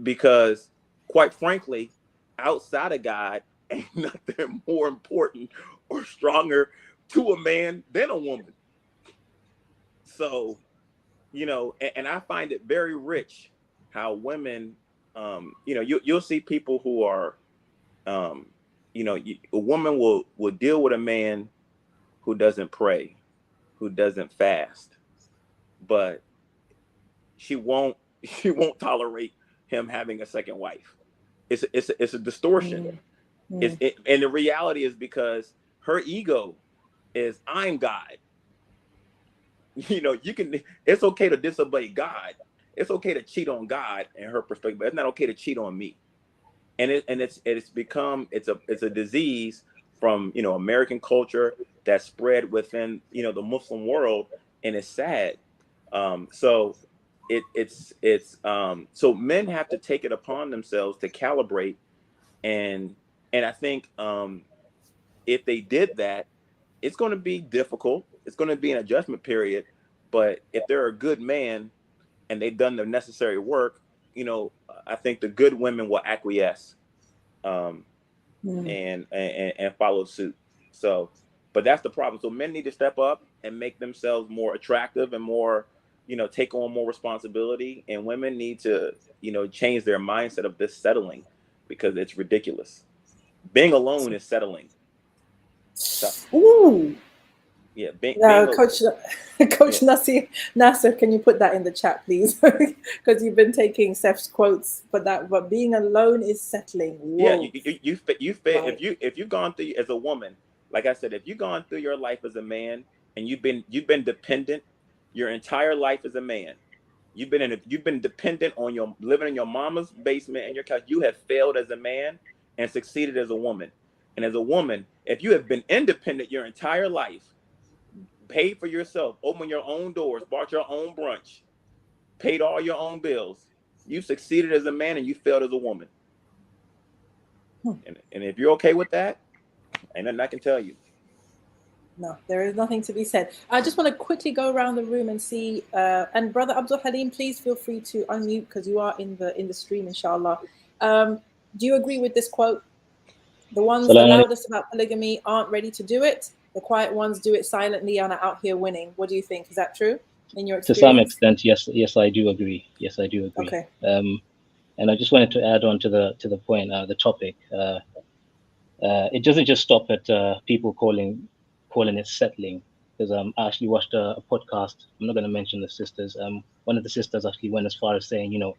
[SPEAKER 8] Because quite frankly, outside of God ain't nothing more important or stronger to a man than a woman. So, you know, and I find it very rich how women, you know, you'll see people who are, you know, a woman will deal with a man who doesn't pray, who doesn't fast, but she won't tolerate him having a second wife. It's a distortion. And the reality is because her ego is, I'm God. You know, it's okay to disobey God. It's okay to cheat on God in her perspective, but it's not okay to cheat on me. And it's become it's a disease from, you know, American culture that spread within, you know, the Muslim world, and it's sad. So so men have to take it upon themselves to calibrate, and I think if they did that, it's going to be difficult. It's going to be an adjustment period, but if they're a good man and they've done the necessary work, you know, I think the good women will acquiesce and follow suit. So, but that's the problem. So men need to step up and make themselves more attractive and more, you know, take on more responsibility. And women need to, you know, change their mindset of this settling, because it's ridiculous. Being alone is settling. So,
[SPEAKER 1] Ooh.
[SPEAKER 8] Yeah,
[SPEAKER 1] Coach Nasir, can you put that in the chat, please? Because you've been taking Sef's quotes for that. But being alone is settling. Whoa.
[SPEAKER 8] Yeah, right. If you've gone through as a woman, like I said, if you've gone through your life as a man and you've been dependent your entire life as a man, you've been dependent on your living in your mama's basement and your couch. You have failed as a man and succeeded as a woman. And as a woman, if you have been independent your entire life, paid for yourself, opened your own doors, bought your own brunch, paid all your own bills, you succeeded as a man and you failed as a woman. And if you're okay with that, ain't nothing I can tell you.
[SPEAKER 1] No, there is nothing to be said. I just want to quickly go around the room and see. And Brother Abdul Halim, please feel free to unmute because you are in the stream, inshallah. Do you agree with this quote? The ones the loudest about polygamy aren't ready to do it. The quiet ones do it silently and are out here winning. What do you think? Is that true in your experience?
[SPEAKER 9] To some extent, yes, I do agree. Yes, I do agree.
[SPEAKER 1] Okay.
[SPEAKER 9] And I just wanted to add on to the point, the topic. It doesn't just stop at people calling it settling. Because I actually watched a podcast. I'm not going to mention the sisters. One of the sisters actually went as far as saying, you know,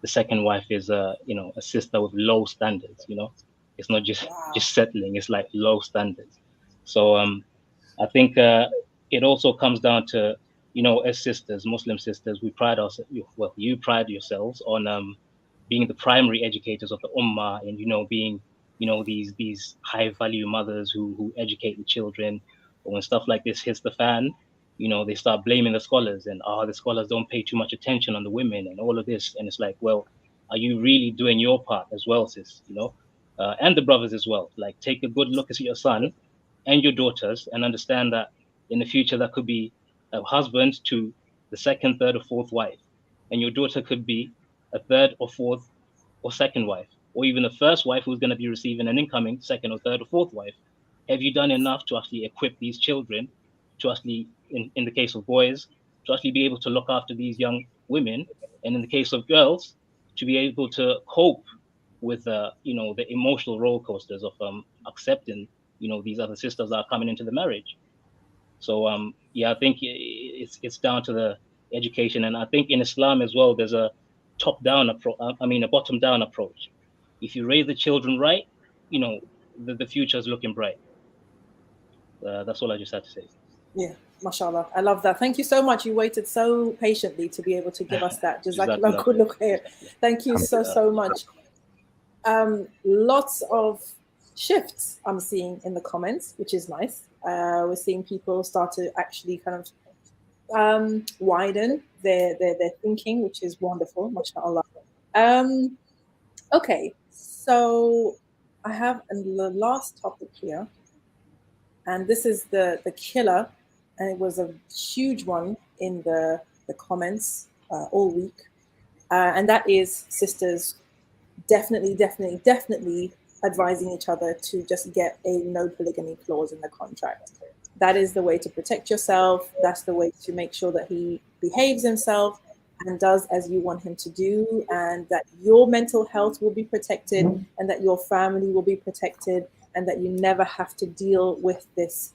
[SPEAKER 9] the second wife is you know, a sister with low standards. You know, it's not just settling. It's like low standards. So I think it also comes down to, you know, as sisters, Muslim sisters, we pride ourselves. Well, you pride yourselves on being the primary educators of the ummah, and, you know, being, you know, these high value mothers who educate the children. But when stuff like this hits the fan, you know, they start blaming the scholars and the scholars don't pay too much attention on the women and all of this. And it's like, well, are you really doing your part as well, sis? You know, and the brothers as well. Like, take a good look at your son and your daughters and understand that in the future that could be a husband to the second, third, or fourth wife, and your daughter could be a third or fourth or second wife, or even the first wife who's going to be receiving an incoming second or third or fourth wife. Have you done enough to actually equip these children to actually, in the case of boys, to actually be able to look after these young women, and in the case of girls, to be able to cope with you know, the emotional roller coasters of accepting, you know, these other sisters that are coming into the marriage. So yeah, I think it's down to the education, and I think in Islam as well, there's a top-down approach. I mean, a bottom-down approach. If you raise the children right, you know, the future is looking bright. That's all I just had to say.
[SPEAKER 1] Yeah, mashallah. I love that. Thank you so much. You waited so patiently to be able to give us that. jazakAllahu. Thank you so much. Lots of shifts I'm seeing in the comments, which is nice. We're seeing people start to actually kind of widen their thinking, which is wonderful, mashallah. Okay, so I have the last topic here, and this is the killer, and it was a huge one in the comments all week, and that is sisters definitely advising each other to just get a no polygamy clause in the contract. That is the way to protect yourself. That's the way to make sure that he behaves himself and does as you want him to do, and that your mental health will be protected, and that your family will be protected, and that you never have to deal with this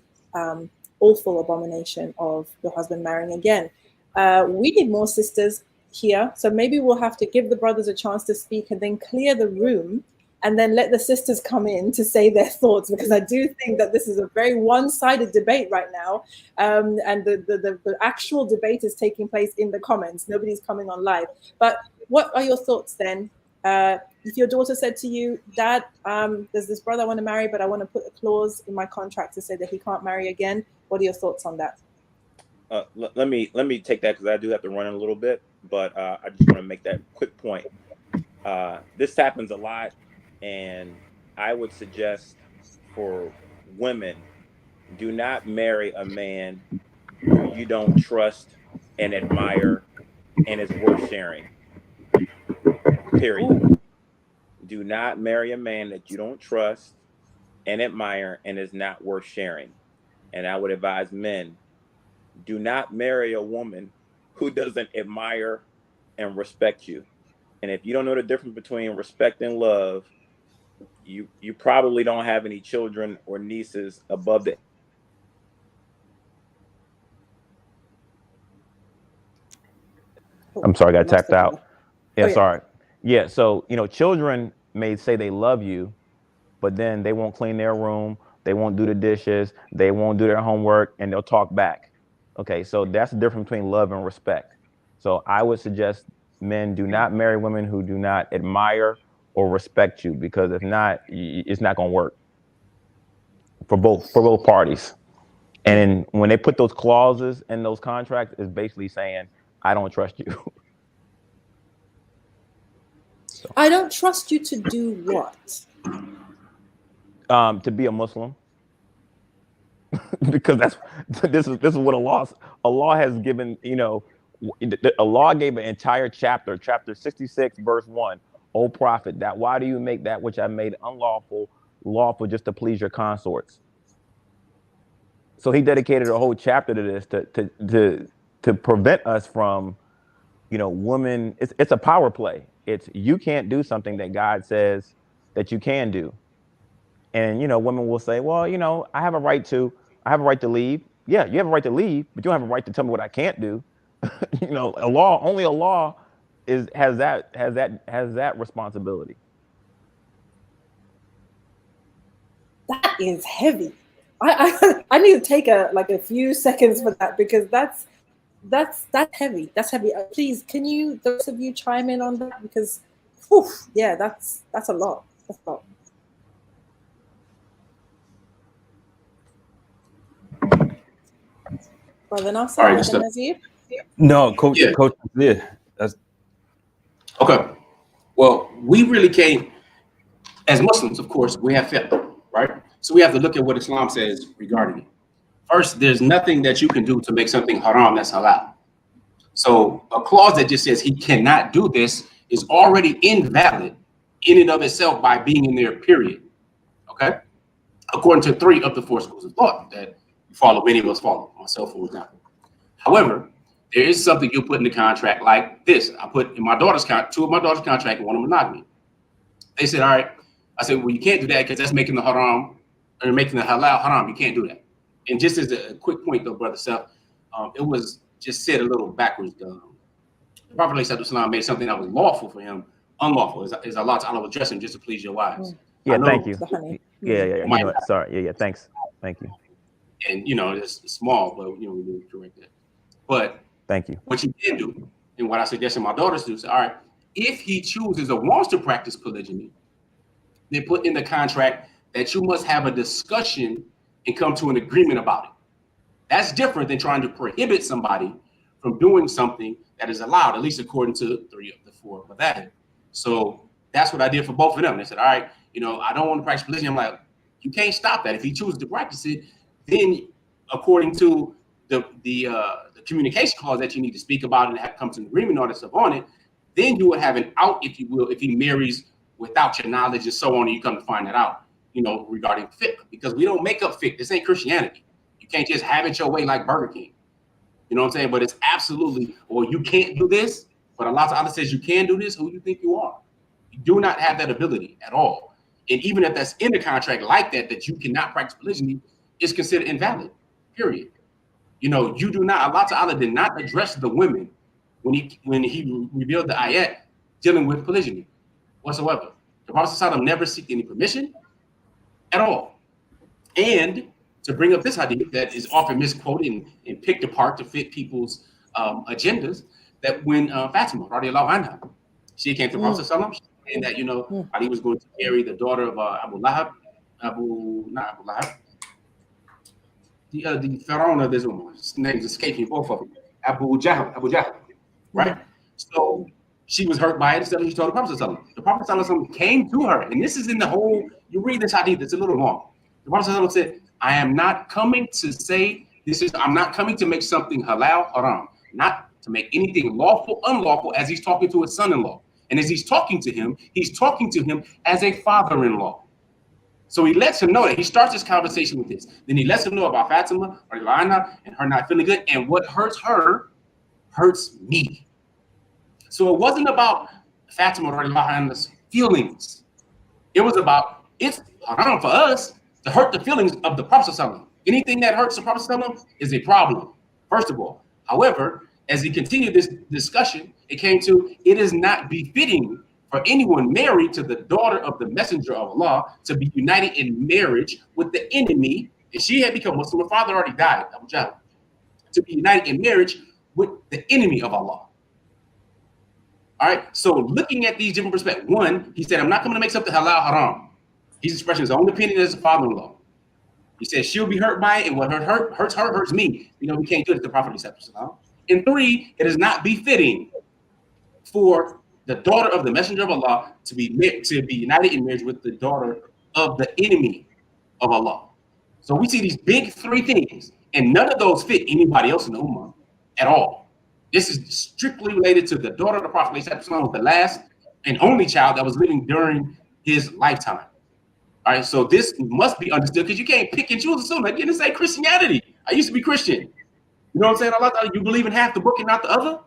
[SPEAKER 1] awful abomination of your husband marrying again. We need more sisters here, so maybe we'll have to give the brothers a chance to speak and then clear the room and then let the sisters come in to say their thoughts, because I do think that this is a very one-sided debate right now, and the actual debate is taking place in the comments. Nobody's coming on live. But what are your thoughts then? If your daughter said to you, Dad, there's this brother I want to marry, but I want to put a clause in my contract to say that he can't marry again, what are your thoughts on that?
[SPEAKER 8] Let me take that, because I do have to run in a little bit, but I just want to make that quick point. This happens a lot. And I would suggest for women, do not marry a man who you don't trust and admire and is worth sharing. Period. Do not marry a man that you don't trust and admire and is not worth sharing. And I would advise men, do not marry a woman who doesn't admire and respect you. And if you don't know the difference between respect and love, you probably don't have any children or nieces above the.
[SPEAKER 10] I'm sorry, I got tapped out. Yeah,
[SPEAKER 1] Oh, yeah.
[SPEAKER 10] sorry. Yeah, so, children may say they love you, but then they won't clean their room, they won't do the dishes, they won't do their homework, and they'll talk back. Okay, so that's the difference between love and respect. So I would suggest men do not marry women who do not admire or respect you, because if not, it's not going to work for both parties. And when they put those clauses in those contracts, it's basically saying, I don't trust you. So.
[SPEAKER 1] I don't trust you to do what?
[SPEAKER 10] To be a Muslim. Because this is what Allah has given, Allah gave an entire chapter 66, verse 1. O prophet, that why do you make that which I made unlawful lawful just to please your consorts? So he dedicated a whole chapter to this to prevent us from, women. It's a power play. It's you can't do something that God says that you can do. And women will say, well, I have a right to leave. Yeah, you have a right to leave, but you don't have a right to tell me what I can't do. Only Allah has that responsibility.
[SPEAKER 1] That is heavy. I need to take a few seconds for that, because that's heavy. That's heavy. Please, can you, those of you, chime in on that? Because, yeah, that's a lot. That's a lot. Brother Nasir,
[SPEAKER 7] All right,
[SPEAKER 1] Nazir?
[SPEAKER 2] No, Coach,
[SPEAKER 7] Yeah.
[SPEAKER 2] Coach Nazir. That's
[SPEAKER 7] Okay. Well, we really can't, as Muslims, of course, we have fiqh, right? So we have to look at what Islam says regarding it. First, there's nothing that you can do to make something haram that's halal. So a clause that just says he cannot do this is already invalid in and of itself by being in there, period. Okay? According to 3 of the 4 schools of thought that you follow, many of us follow, myself, for example. However, there is something you put in the contract like this. I put in 2 of my daughter's contract and one of monogamy. They said, all right. I said, well, you can't do that because that's making the haram, or making the halal haram. You can't do that. And just as a quick point, though, Brother Sef, it was just said a little backwards. The Prophet ﷺ made something that was lawful for him unlawful. Is Allah Ta'ala will dress him just to please your wives.
[SPEAKER 10] Yeah, thank you.
[SPEAKER 7] Yeah.
[SPEAKER 10] Sorry. Yeah. Thanks. Thank you.
[SPEAKER 7] And it's small, but we need to correct that. But
[SPEAKER 10] thank you.
[SPEAKER 7] What you can do, and what I suggest my daughters do, is all right, if he chooses or wants to practice polygyny, they put in the contract that you must have a discussion and come to an agreement about it. That's different than trying to prohibit somebody from doing something that is allowed, at least according to 3 of the 4 of that. So that's what I did for both of them. They said, all right, I don't want to practice polygyny. I'm like, you can't stop that. If he chooses to practice it, then according to the communication clause that you need to speak about and have come to an agreement on and stuff on it, then you would have an out, if you will, if he marries without your knowledge and so on, and you come to find that out, you know, regarding fiqh, because we don't make up fiqh. This ain't Christianity. You can't just have it your way like Burger King. You know what I'm saying? But it's absolutely, or you can't do this, but Allah Ta'ala says you can do this. Who do you think you are? You do not have that ability at all. And even if that's in the contract like that you cannot practice polygyny, it's considered invalid, period. You know, you do not, Allah Ta'ala did not address the women when he revealed the ayat dealing with polygyny whatsoever. The Prophet ﷺ never seeked any permission at all. And to bring up this hadith that is often misquoted and picked apart to fit people's agendas, that when Fatima, radiallahu anha, she came to the Prophet ﷺ, saying that, you know, Ali was going to marry the daughter of Abu Lahab, the Pharaoh of this woman. His name's escaping, both of them. Abu Jahl, right? So she was hurt by it, so she told the Prophet ﷺ. The Prophet ﷺ came to her, and this is in the whole, you read this hadith, it's a little long. The Prophet ﷺ said, I am not coming to say, I'm not coming to make something halal, haram, not to make anything lawful, unlawful, as he's talking to his son-in-law. And as he's talking to him as a father-in-law. So he lets him know that he starts this conversation with this. Then he lets him know about Fatima or Ilana and her not feeling good. And what hurts her hurts me. So it wasn't about Fatima or Ilana's feelings. It was about, it's haram for us to hurt the feelings of the Prophet ﷺ. Anything that hurts the Prophet ﷺ is a problem, first of all. However, as he continued this discussion, it came to, it is not befitting for anyone married to the daughter of the messenger of Allah to be united in marriage with the enemy. And she had become Muslim, her father already died, Abu Jahl, to be united in marriage with the enemy of Allah. All right, so looking at these different perspectives, one, he said, I'm not coming to make something halal haram. He's expressing his own opinion as a father-in-law. He said she'll be hurt by it, and what hurts her hurts me. You know, we can't do it to the Prophet. And three, it is not befitting for the daughter of the messenger of Allah to be united in marriage with the daughter of the enemy of Allah. So we see these big three things, and none of those fit anybody else in the Ummah at all. This is strictly related to the daughter of the Prophet, was the last and only child that was living during his lifetime. All right, so this must be understood, because you can't pick and choose. Assume like you didn't say Christianity. I used to be Christian. You know what I'm saying? Allah, you believe in half the book and not the other?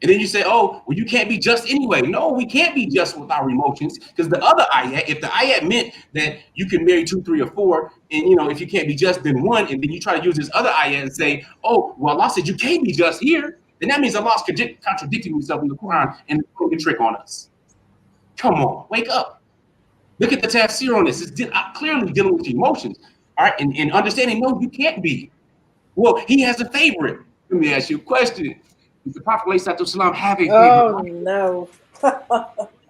[SPEAKER 7] And then you say, oh, well, you can't be just anyway. No, we can't be just with our emotions, because the other ayat, if the ayat meant that you can marry 2, 3, or 4, and you know, if you can't be just, then 1, and then you try to use this other ayat and say, oh, well, Allah said you can't be just here, then that means Allah's contradicting himself in the Quran and putting a trick on us. Come on, wake up. Look at the tafsir on this. It's clearly dealing with emotions. All right, and understanding, no, you can't be. Well, he has a favorite. Let me ask you a question. Does the Prophet ﷺ have a favorite?
[SPEAKER 1] Oh, no.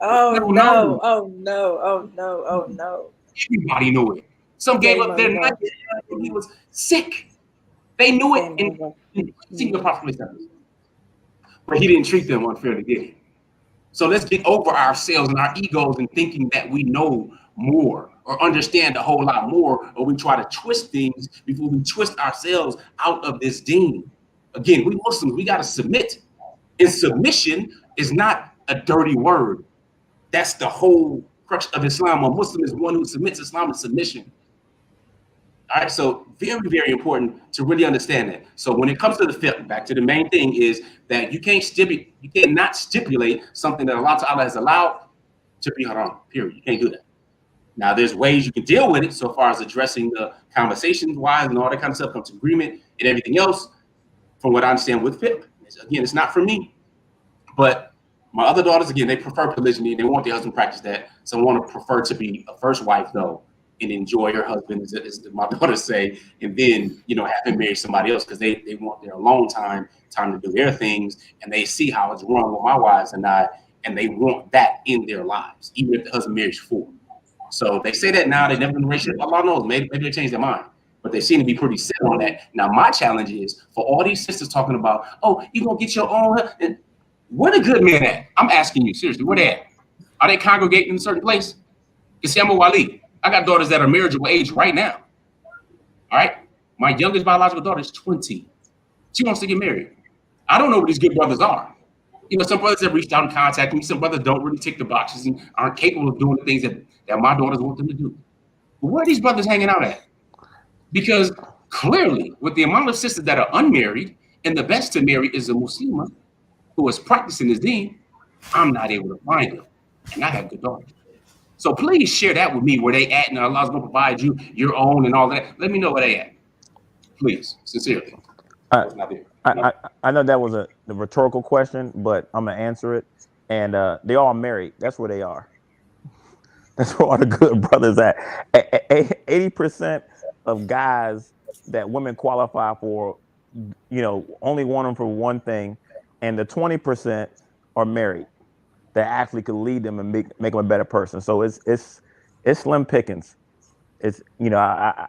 [SPEAKER 1] Oh, no.
[SPEAKER 7] Everybody knew it. Some gave up their night when he was sick. They knew it and seen the Prophet ﷺ. But he didn't treat them unfairly, did he? So let's get over ourselves and our egos and thinking that we know more or understand a whole lot more, or we try to twist things before we twist ourselves out of this deen. Again, we Muslims, we got to submit. And submission is not a dirty word. That's the whole crux of Islam. A Muslim is one who submits. Islam is submission. All right, so very, very important to really understand that. So when it comes to the fiqh, back to the main thing is that you cannot stipulate something that Allah Ta'ala has allowed to be haram, period. You can't do that. Now, there's ways you can deal with it so far as addressing the conversations-wise and all that kind of stuff, comes to agreement and everything else, from what I understand with fiqh. Again, it's not for me. But my other daughters, again, they prefer polygyny. They want their husband to practice that. Some want to prefer to be a first wife, though, and enjoy her husband, as my daughters say, and then, you know, have him marry somebody else, because they want their alone time to do their things, and they see how it's wrong with my wives and I, and they want that in their lives, even if the husband marries 4. So they say that now, they never been in a relationship. Allah knows, maybe they change their mind, but they seem to be pretty set on that. Now, my challenge is for all these sisters talking about, oh, you're going to get your own, and where the good men at? I'm asking you, seriously, where they at? Are they congregating in a certain place? Because see, I'm a wali. I got daughters that are marriageable age right now. All right? My youngest biological daughter is 20. She wants to get married. I don't know where these good brothers are. You know, some brothers have reached out and contacted me. Some brothers don't really tick the boxes and aren't capable of doing the things that my daughters want them to do. But where are these brothers hanging out at? Because clearly, with the amount of sisters that are unmarried, and the best to marry is a Muslimah who is practicing his deen, I'm not able to find them. And I have good daughters. So please share that with me, where they at, and Allah's going to provide you your own and all that. Let me know where they at. Please, sincerely.
[SPEAKER 10] I know that was a rhetorical question, but I'm going to answer it. And they all married. That's where they are. That's where all the good brothers at. 80% of guys that women qualify for, you know, only want them for one thing, and the 20% are married that actually could lead them and make them a better person. So it's slim pickings. It's, you know,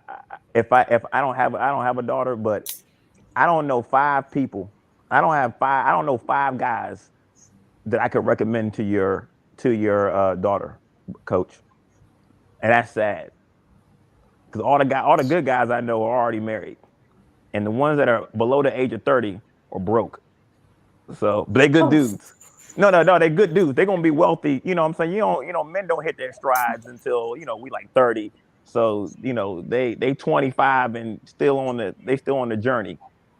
[SPEAKER 10] if I don't have a daughter, but I don't know 5 people. I don't know 5 guys that I could recommend to your daughter, coach. And that's sad, because all the good guys I know are already married, and the ones that are below the age of 30 are broke. So, but they good dudes. No, they good dudes. They're gonna be wealthy. You know what I'm saying? You know, men don't hit their strides until, you know, we like 30. So, you know, they 25 and still on the journey.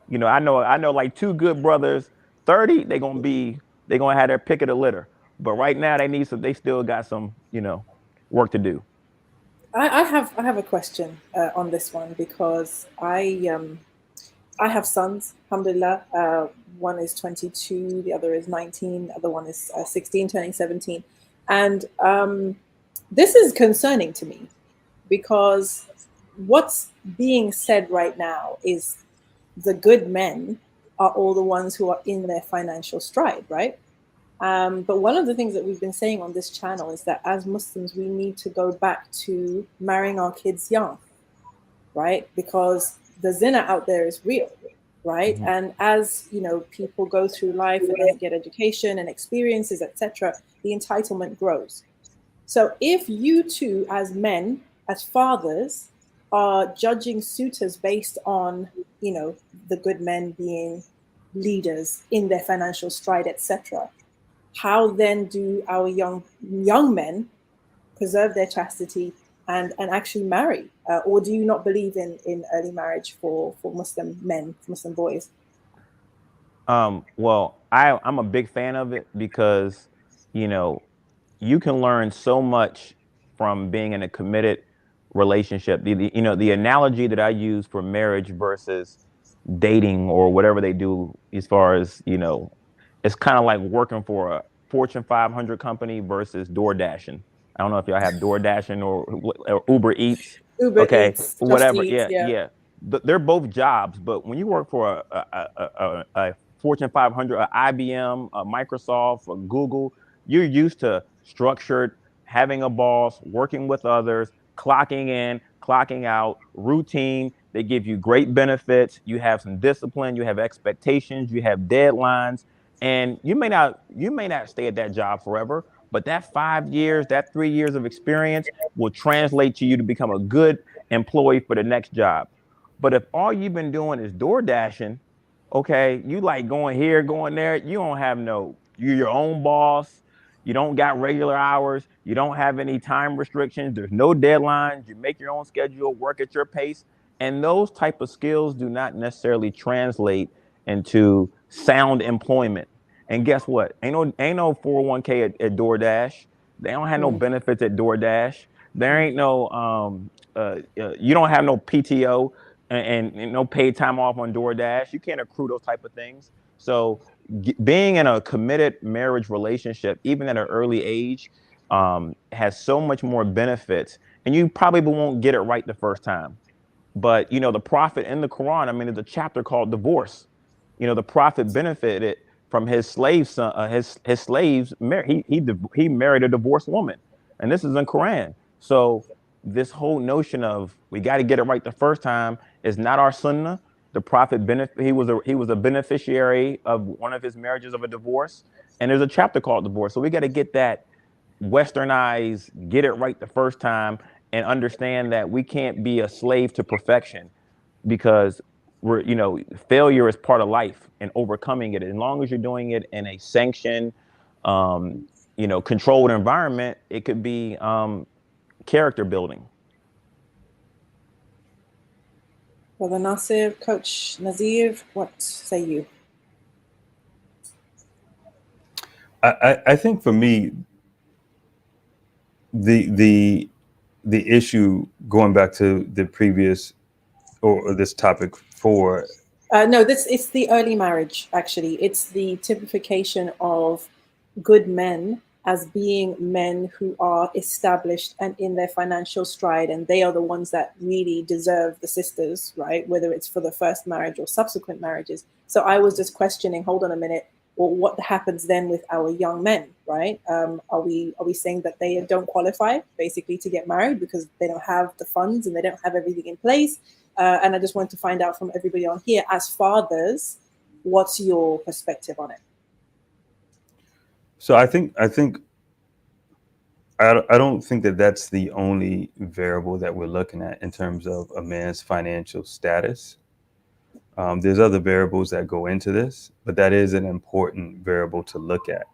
[SPEAKER 10] You know, I know like 2 good brothers, 30, they're gonna have their pick of the litter. But right now they still got some, you know, work to do.
[SPEAKER 1] I have a question on this one, because I have sons, alhamdulillah. One is 22, the other is 19, the other one is 16, turning 17. And this is concerning to me, because what's being said right now is the good men are all the ones who are in their financial stride, right? But one of the things that we've been saying on this channel is that as Muslims, we need to go back to marrying our kids young, right? Because the zina out there is real, right? Mm-hmm. And as, you know, people go through life and they get education and experiences, etc., the entitlement grows. So if you two, as men, as fathers, are judging suitors based on, you know, the good men being leaders in their financial stride, etc., how then do our young men preserve their chastity and actually marry? Or do you not believe in early marriage for Muslim men, Muslim boys?
[SPEAKER 10] Well, I'm a big fan of it, because, you know, you can learn so much from being in a committed relationship. You know, the analogy that I use for marriage versus dating or whatever they do, as far as, you know, it's kind of like working for a Fortune 500 company versus door dashing. I don't know if y'all have door dashing or Uber Eats.
[SPEAKER 1] Uber Eats,
[SPEAKER 10] whatever.
[SPEAKER 1] Eats,
[SPEAKER 10] yeah. They're both jobs, but when you work for a Fortune 500, a IBM, a Microsoft, a Google, you're used to structured, having a boss, working with others, clocking in, clocking out, routine. They give you great benefits. You have some discipline. You have expectations. You have deadlines. And you may not stay at that job forever, but that 5 years, that 3 years of experience will translate to you to become a good employee for the next job. But if all you've been doing is door dashing, okay, you like going here, going there, you're your own boss. You don't got regular hours. You don't have any time restrictions. There's no deadlines. You make your own schedule, work at your pace. And those type of skills do not necessarily translate into sound employment. And guess what? Ain't no 401k at DoorDash. They don't have no benefits at DoorDash. There ain't no you don't have no PTO and no paid time off on DoorDash. You can't accrue those type of things. So being in a committed marriage relationship, even at an early age, has so much more benefits, and you probably won't get it right the first time. But, you know, the Prophet in the Quran, I mean, there's a chapter called divorce. You know, the Prophet benefited from his slave son, his slaves. He married a divorced woman, and this is in Quran. So this whole notion of we got to get it right the first time is not our sunnah. The Prophet he was a beneficiary of one of his marriages of a divorce, and there's a chapter called divorce. So we got to get that westernized, get it right the first time, and understand that we can't be a slave to perfection, because failure is part of life and overcoming it. As long as you're doing it in a sanctioned, controlled environment, it could be character building.
[SPEAKER 1] Brother Nasir, Coach Nazir, what say you?
[SPEAKER 2] I think for me, the issue, going back to the previous or this topic for
[SPEAKER 1] no, it's the early marriage. Actually, it's the typification of good men as being men who are established and in their financial stride, and they are the ones that really deserve the sisters, right? Whether it's for the first marriage or subsequent marriages. So I was just questioning, hold on a minute, well, what happens then with our young men, right? Are we saying that they don't qualify basically to get married because they don't have the funds and they don't have everything in place? And I just want to find out from everybody on here, as fathers, what's your perspective on it?
[SPEAKER 2] So I don't think that that's the only variable that we're looking at in terms of a man's financial status. There's other variables that go into this, but that is an important variable to look at.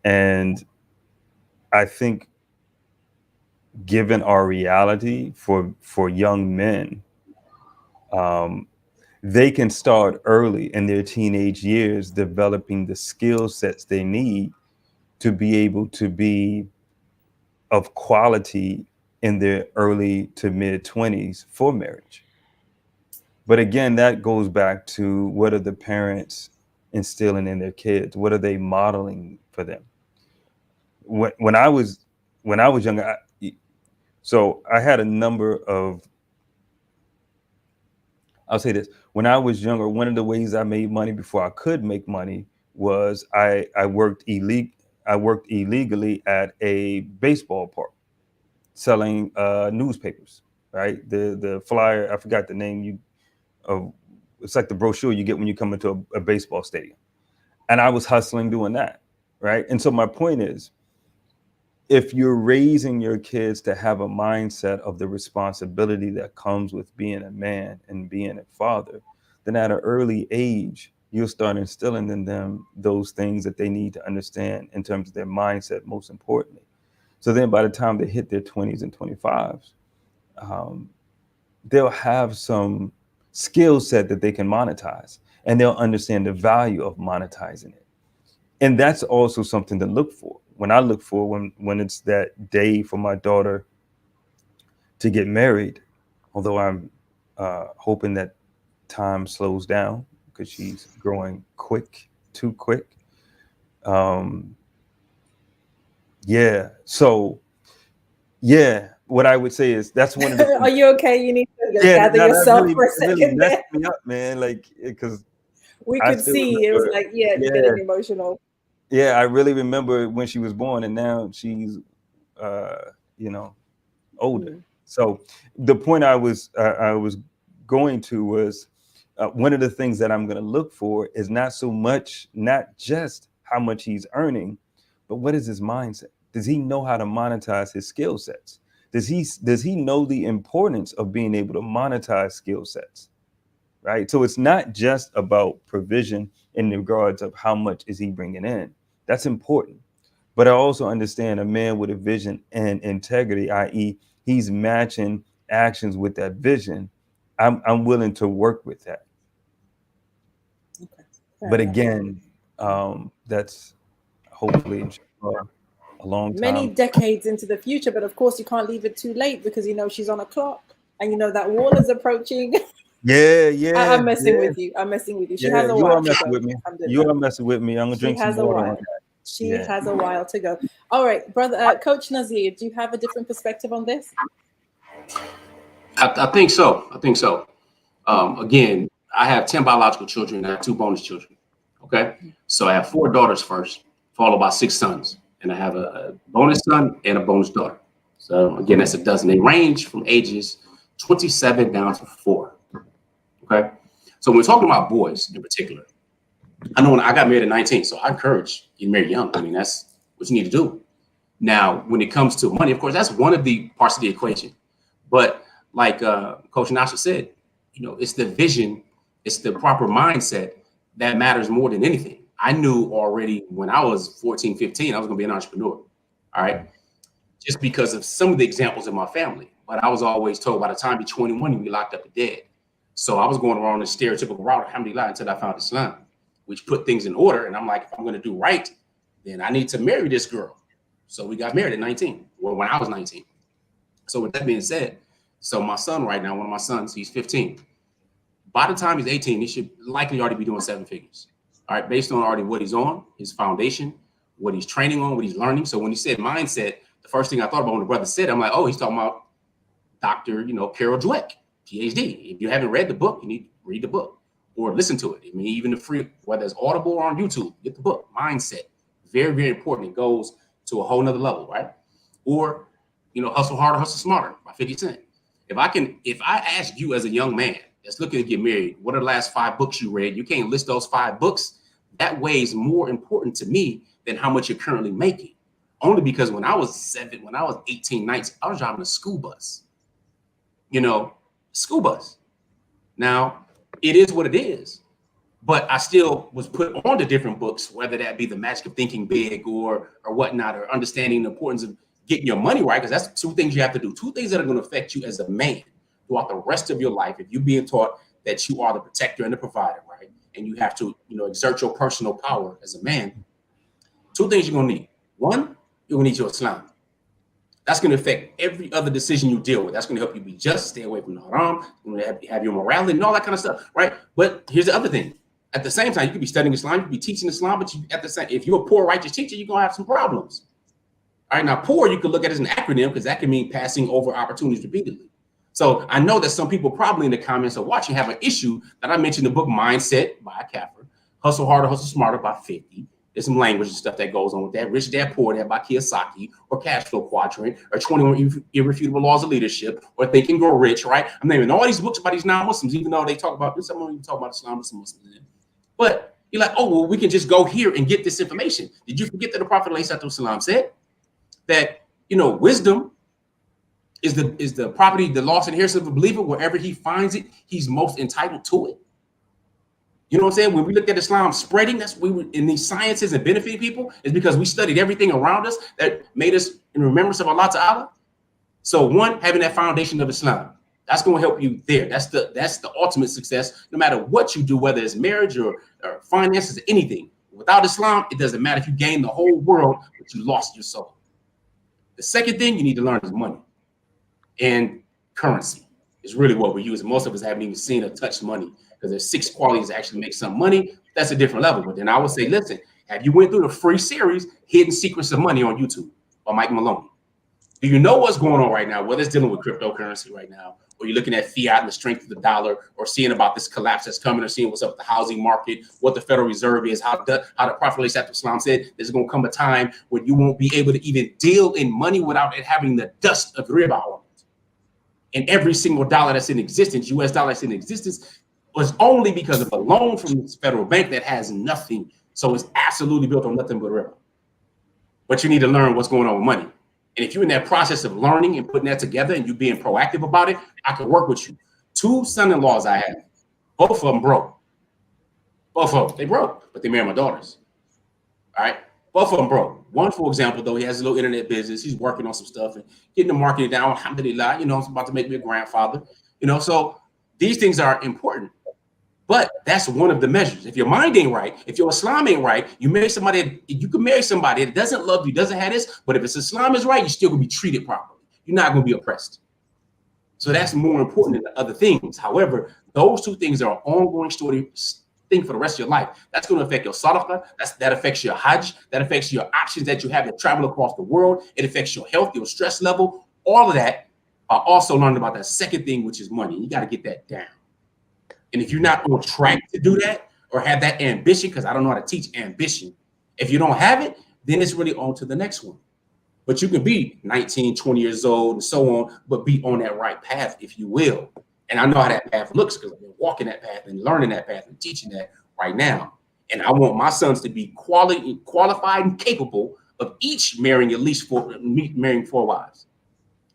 [SPEAKER 2] And I think, given our reality for young men, they can start early in their teenage years developing the skill sets they need to be able to be of quality in their early to mid 20s for marriage. But again, that goes back to, what are the parents instilling in their kids? What are they modeling for them? When I was younger, so I had a number of, I'll say this, when I was younger, one of the ways I made money before I could make money was I worked illegally at a baseball park selling newspapers, right? The flyer, I forgot the name, it's like the brochure you get when you come into a baseball stadium. And I was hustling doing that, right? And so my point is, if you're raising your kids to have a mindset of the responsibility that comes with being a man and being a father, then at an early age, you'll start instilling in them those things that they need to understand in terms of their mindset, most importantly. So then by the time they hit their 20s and 25s, they'll have some skill set that they can monetize, and they'll understand the value of monetizing it. And that's also something to look for. When I look for, when it's that day for my daughter to get married, although I'm hoping that time slows down because she's growing too quick. What I would say is, that's one of the
[SPEAKER 1] Are you okay? You need to gather yourself
[SPEAKER 2] really,
[SPEAKER 1] for a second.
[SPEAKER 2] really messed me up, man. Like, because
[SPEAKER 1] we could see it was like, you're getting emotional.
[SPEAKER 2] Yeah, I really remember when she was born, and now she's older. So the point I was going to was, one of the things that I'm going to look for is not just how much he's earning, but what is his mindset? Does he know how to monetize his skill sets? Does he know the importance of being able to monetize skill sets? Right. So it's not just about provision in regards of how much is he bringing in. That's important. But I also understand a man with a vision and integrity, i.e., he's matching actions with that vision. I'm willing to work with that. Okay. But again, that's hopefully a long time.
[SPEAKER 1] Many decades into the future, but of course you can't leave it too late, because she's on a clock, and that wall is approaching.
[SPEAKER 2] Yeah.
[SPEAKER 1] I'm messing with you. She has a while.
[SPEAKER 2] You are messing with me. You are messing with me. I'm gonna drink some water on that.
[SPEAKER 1] She has a while to go. All right, brother, Coach Nazir, do you have a different perspective on this?
[SPEAKER 7] I think so. Again, I have 10 biological children and I have 2 bonus children. Okay, so I have 4 daughters first, followed by 6 sons, and I have a bonus son and a bonus daughter. So again, that's a dozen. They range from ages 27 down to 4. Okay, so when we're talking about boys in particular, I know when I got married at 19, so I encourage you to marry young. I mean, that's what you need to do. Now, when it comes to money, of course, that's one of the parts of the equation. But like Coach Nasir said, it's the vision It's the proper mindset that matters more than anything. I knew already when I was 14, 15, I was going to be an entrepreneur. All right. Just because of some of the examples in my family. But I was always told by the time you're 21, you'll be locked up and dead. So I was going around the stereotypical route, alhamdulillah, until I found Islam, which put things in order. And I'm like, if I'm going to do right, then I need to marry this girl. So we got married at 19, well, when I was 19. So with that being said, so my son right now, one of my sons, he's 15. By the time he's 18, he should likely already be doing 7 figures. All right, based on already what he's on, his foundation, what he's training on, what he's learning. So when he said mindset, the first thing I thought about when the brother said, I'm like, oh, he's talking about Dr. Carol Dweck, PhD. If you haven't read the book, you need to read the book or listen to it. I mean, even the free, whether it's Audible or on YouTube, get the book. Mindset, very, very important. It goes to a whole nother level, right? Or, Hustle Harder, Hustle Smarter by 50 Cent. If I ask you as a young man that's looking to get married, what are the last 5 books you read? You can't list those 5 books. That weighs more important to me than how much you're currently making. Only because when I was 18, 19, I was driving a school bus. School bus. Now, it is what it is. But I still was put onto different books, whether that be The Magic of Thinking Big or whatnot, or understanding the importance of getting your money right, because that's 2 things you have to do. 2 things that are going to affect you as a man throughout the rest of your life. If you're being taught that you are the protector and the provider, right? And you have to, exert your personal power as a man. 2 things you're going to need. 1, you're going to need your Islam. That's going to affect every other decision you deal with. That's going to help you be just, stay away from the haram, have your morality and all that kind of stuff, right? But here's the other thing. At the same time, you could be studying Islam, you could be teaching Islam, but if you're a poor righteous teacher, you're going to have some problems. All right, now poor, you could look at it as an acronym because that can mean passing over opportunities repeatedly. So I know that some people probably in the comments are watching have an issue that I mentioned the book Mindset by Kafir, Hustle Harder, Hustle Smarter by 50. There's some language and stuff that goes on with that. Rich Dad, Poor Dad by Kiyosaki, or Cash Flow Quadrant, or 21 Irrefutable Laws of Leadership, or Think and Grow Rich, right? I'm naming all these books by these non-Muslims, even though they talk about, some of them talk about Islam and some Muslims in it. But you're like, oh, well, we can just go here and get this information. Did you forget that the Prophet ﷺ said that, wisdom is the property, the lost inheritance of a believer? Wherever he finds it, he's most entitled to it. You know what I'm saying? When we look at Islam spreading, that's we were in these sciences and benefiting people, is because we studied everything around us that made us in remembrance of Allah Ta'ala. So 1, having that foundation of Islam, that's going to help you there. That's the ultimate success, no matter what you do, whether it's marriage or finances or anything. Without Islam, it doesn't matter if you gain the whole world, but you lost your soul. The second thing you need to learn is money and currency. Is really what we're using. Most of us haven't even seen or touched money, because there's 6 qualities that actually make some money. That's a different level. But then I would say, listen, have you went through the free series, Hidden Secrets of Money on YouTube by Mike Maloney? Do you know what's going on right now? Whether it's dealing with cryptocurrency right now, or you're looking at fiat and the strength of the dollar, or seeing about this collapse that's coming, or seeing what's up with the housing market, what the Federal Reserve is, how the Prophet ﷺ said there's going to come a time when you won't be able to even deal in money without it having the dust of riba on it. And every single dollar that's in existence, US dollar that's in existence, was only because of a loan from this federal bank that has nothing. So it's absolutely built on nothing but riba. But you need to learn what's going on with money. And if you're in that process of learning and putting that together and you being proactive about it, I can work with you. 2 son-in-laws I have, both of them broke. Both of them, they broke, but they married my daughters. All right, both of them broke. One, for example, though, he has a little internet business. He's working on some stuff and getting the marketing down. Alhamdulillah, I'm about to make me a grandfather. So these things are important. But that's one of the measures. If your mind ain't right, if your Islam ain't right, you marry somebody, you can marry somebody that doesn't love you, doesn't have this, but if it's Islam is right, you're still gonna be treated properly. You're not gonna be oppressed. So that's more important than the other things. However, those 2 things are an ongoing thing for the rest of your life. That's gonna affect your sadaqah, that affects your hajj, that affects your options that you have to travel across the world. It affects your health, your stress level, all of that. I also learned about that second thing, which is money. You gotta get that down. And if you're not on track to do that or have that ambition, because I don't know how to teach ambition, if you don't have it, then it's really on to the next one. But you can be 19, 20 years old and so on, but be on that right path, if you will. And I know how that path looks because I've been walking that path and learning that path and teaching that right now. And I want my sons to be qualified and capable of each marrying at least 4 wives.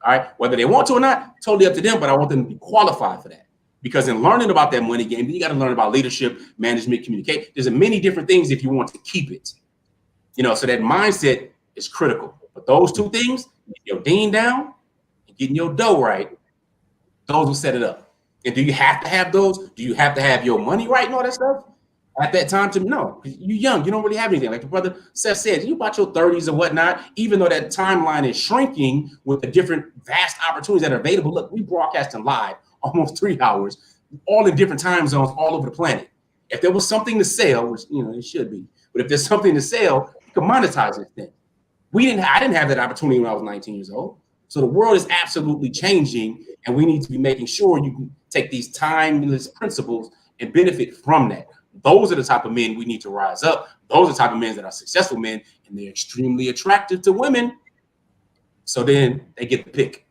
[SPEAKER 7] All right, whether they want to or not, totally up to them, but I want them to be qualified for that. Because in learning about that money game, you got to learn about leadership, management, communication. There's many different things if you want to keep it. So that mindset is critical. But those two things, your deen down and getting your dough right, those will set it up. And do you have to have those? Do you have to have your money right and all that stuff at that time? No, you're young. You don't really have anything. Like the brother Seth said, you about your 30s or whatnot, even though that timeline is shrinking with the different vast opportunities that are available. Look, we broadcasting live almost 3 hours, all in different time zones all over the planet. If there was something to sell, which it should be, but if there's something to sell, you can monetize this thing. I didn't have that opportunity when I was 19 years old. So the world is absolutely changing, and we need to be making sure you can take these timeless principles and benefit from that. Those are the type of men we need to rise up. Those are the type of men that are successful men, and they're extremely attractive to women. So then they get the pick.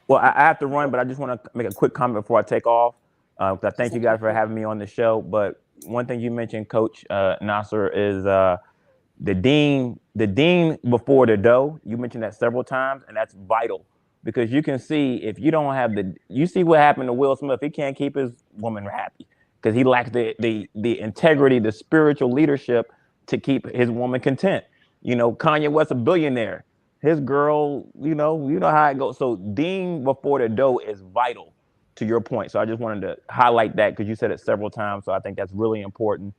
[SPEAKER 10] Well, I have to run, but I just want to make a quick comment before I take off. I thank you guys for having me on the show. But one thing you mentioned, Coach Nasir, is the dean before the dough. You mentioned that several times, and that's vital, because you can see if you don't have you see what happened to Will Smith. He can't keep his woman happy because he lacks the integrity, the spiritual leadership to keep his woman content. Kanye West, a billionaire. His girl, you know how it goes. So dean before the dough is vital to your point. So I just wanted to highlight that because you said it several times. So I think that's really important.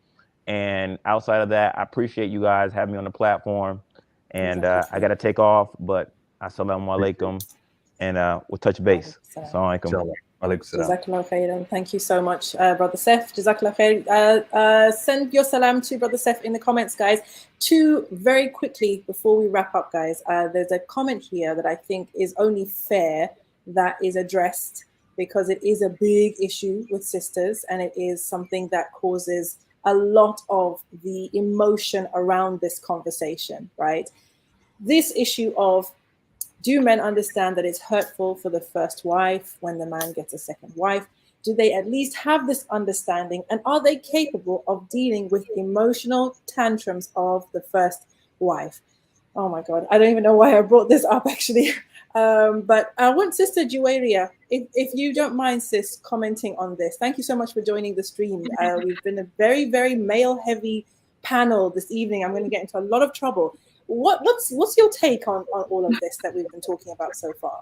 [SPEAKER 10] And outside of that, I appreciate you guys having me on the platform. And I got to take off, but assalamu alaikum. And we'll touch base. Assalamu alaikum.
[SPEAKER 1] jazakAllahu khairan. Thank you so much, Brother Sef. jazakAllahu khairan. Send your salam to Brother Sef in the comments, guys. Very quickly before we wrap up, guys, there's a comment here that I think is only fair that is addressed, because it is a big issue with sisters, and it is something that causes a lot of the emotion around this conversation, right? This issue of, do men understand that it's hurtful for the first wife when the man gets a second wife? Do they at least have this understanding? And are they capable of dealing with emotional tantrums of the first wife? Oh my God, I don't even know why I brought this up actually. But I want Sister Juwairia, if you don't mind, sis, commenting on this. Thank you so much for joining the stream. We've been a very, very male-heavy panel this evening. I'm going to get into a lot of trouble. What's your take on all of this that we've been talking about so far?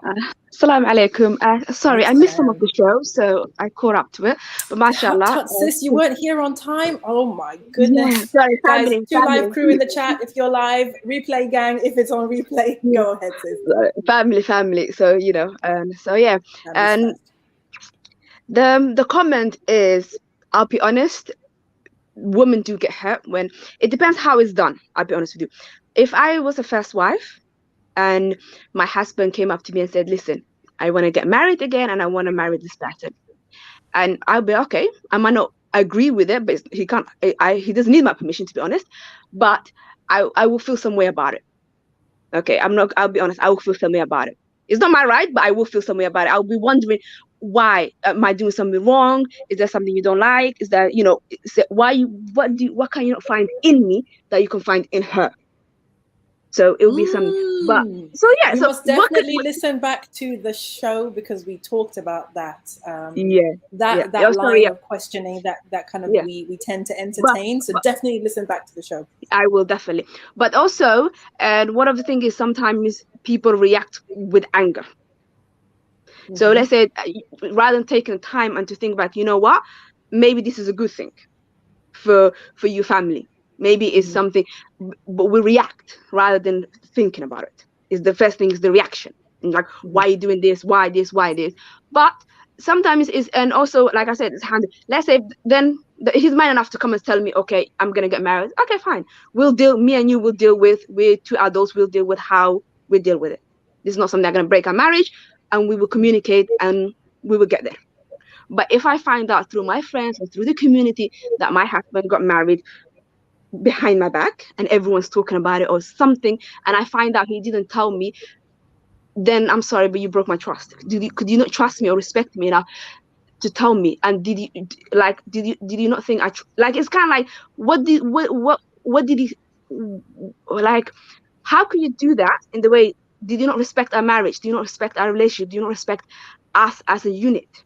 [SPEAKER 11] Assalamu alaikum. Sorry, I missed some of the show, so I caught up to it. But mashallah.
[SPEAKER 1] Sis, you weren't here on time? Oh my goodness.
[SPEAKER 11] Yeah, sorry,
[SPEAKER 1] guys, live crew in the chat. If you're live, replay gang, if it's on replay, go ahead, sis.
[SPEAKER 11] Family. So, so yeah. And the comment is, I'll be honest, women do get hurt when it depends how it's done. I'll be honest with you. If I was a first wife and my husband came up to me and said, listen, I want to get married again and I want to marry this person, and I'll be okay, I might not agree with it, but he can't, he doesn't need my permission, to be honest, but I will feel some way about it. Okay, I'll be honest, I will feel some way about it. It's not my right, but I will feel some way about it. I'll be wondering, why am I doing something wrong? Is there something you don't like? Is that, what can you not find in me that you can find in her? So it will be some, but so yeah.
[SPEAKER 1] You
[SPEAKER 11] so
[SPEAKER 1] must definitely listen back to the show, because we talked about that. That line of questioning that kind of we tend to entertain. So definitely listen back to the show.
[SPEAKER 11] I will definitely. But also, and one of the things is sometimes people react with anger. Mm-hmm. So let's say, rather than taking time and to think back, you know what, maybe this is a good thing for your family. Maybe it's something, but we react rather than thinking about it. Is the first thing is the reaction. Like, why are you doing this? Why this? Why this? But sometimes it's, and also, like I said, it's handy. Let's say then he's man enough to come and tell me, okay, I'm going to get married. Okay, fine. Me and you will deal with 2 adults, we'll deal with how we deal with it. This is not something that's going to break our marriage, and we will communicate and we will get there. But if I find out through my friends or through the community that my husband got married behind my back and everyone's talking about it or something, and I find out he didn't tell me, then I'm sorry, but you broke my trust. Could you not trust me or respect me enough to tell me? And did you not think like, it's kind of like, what did he, like, how can you do that in the way? Did you not respect our marriage? Do you not respect our relationship? Do you not respect us as a unit.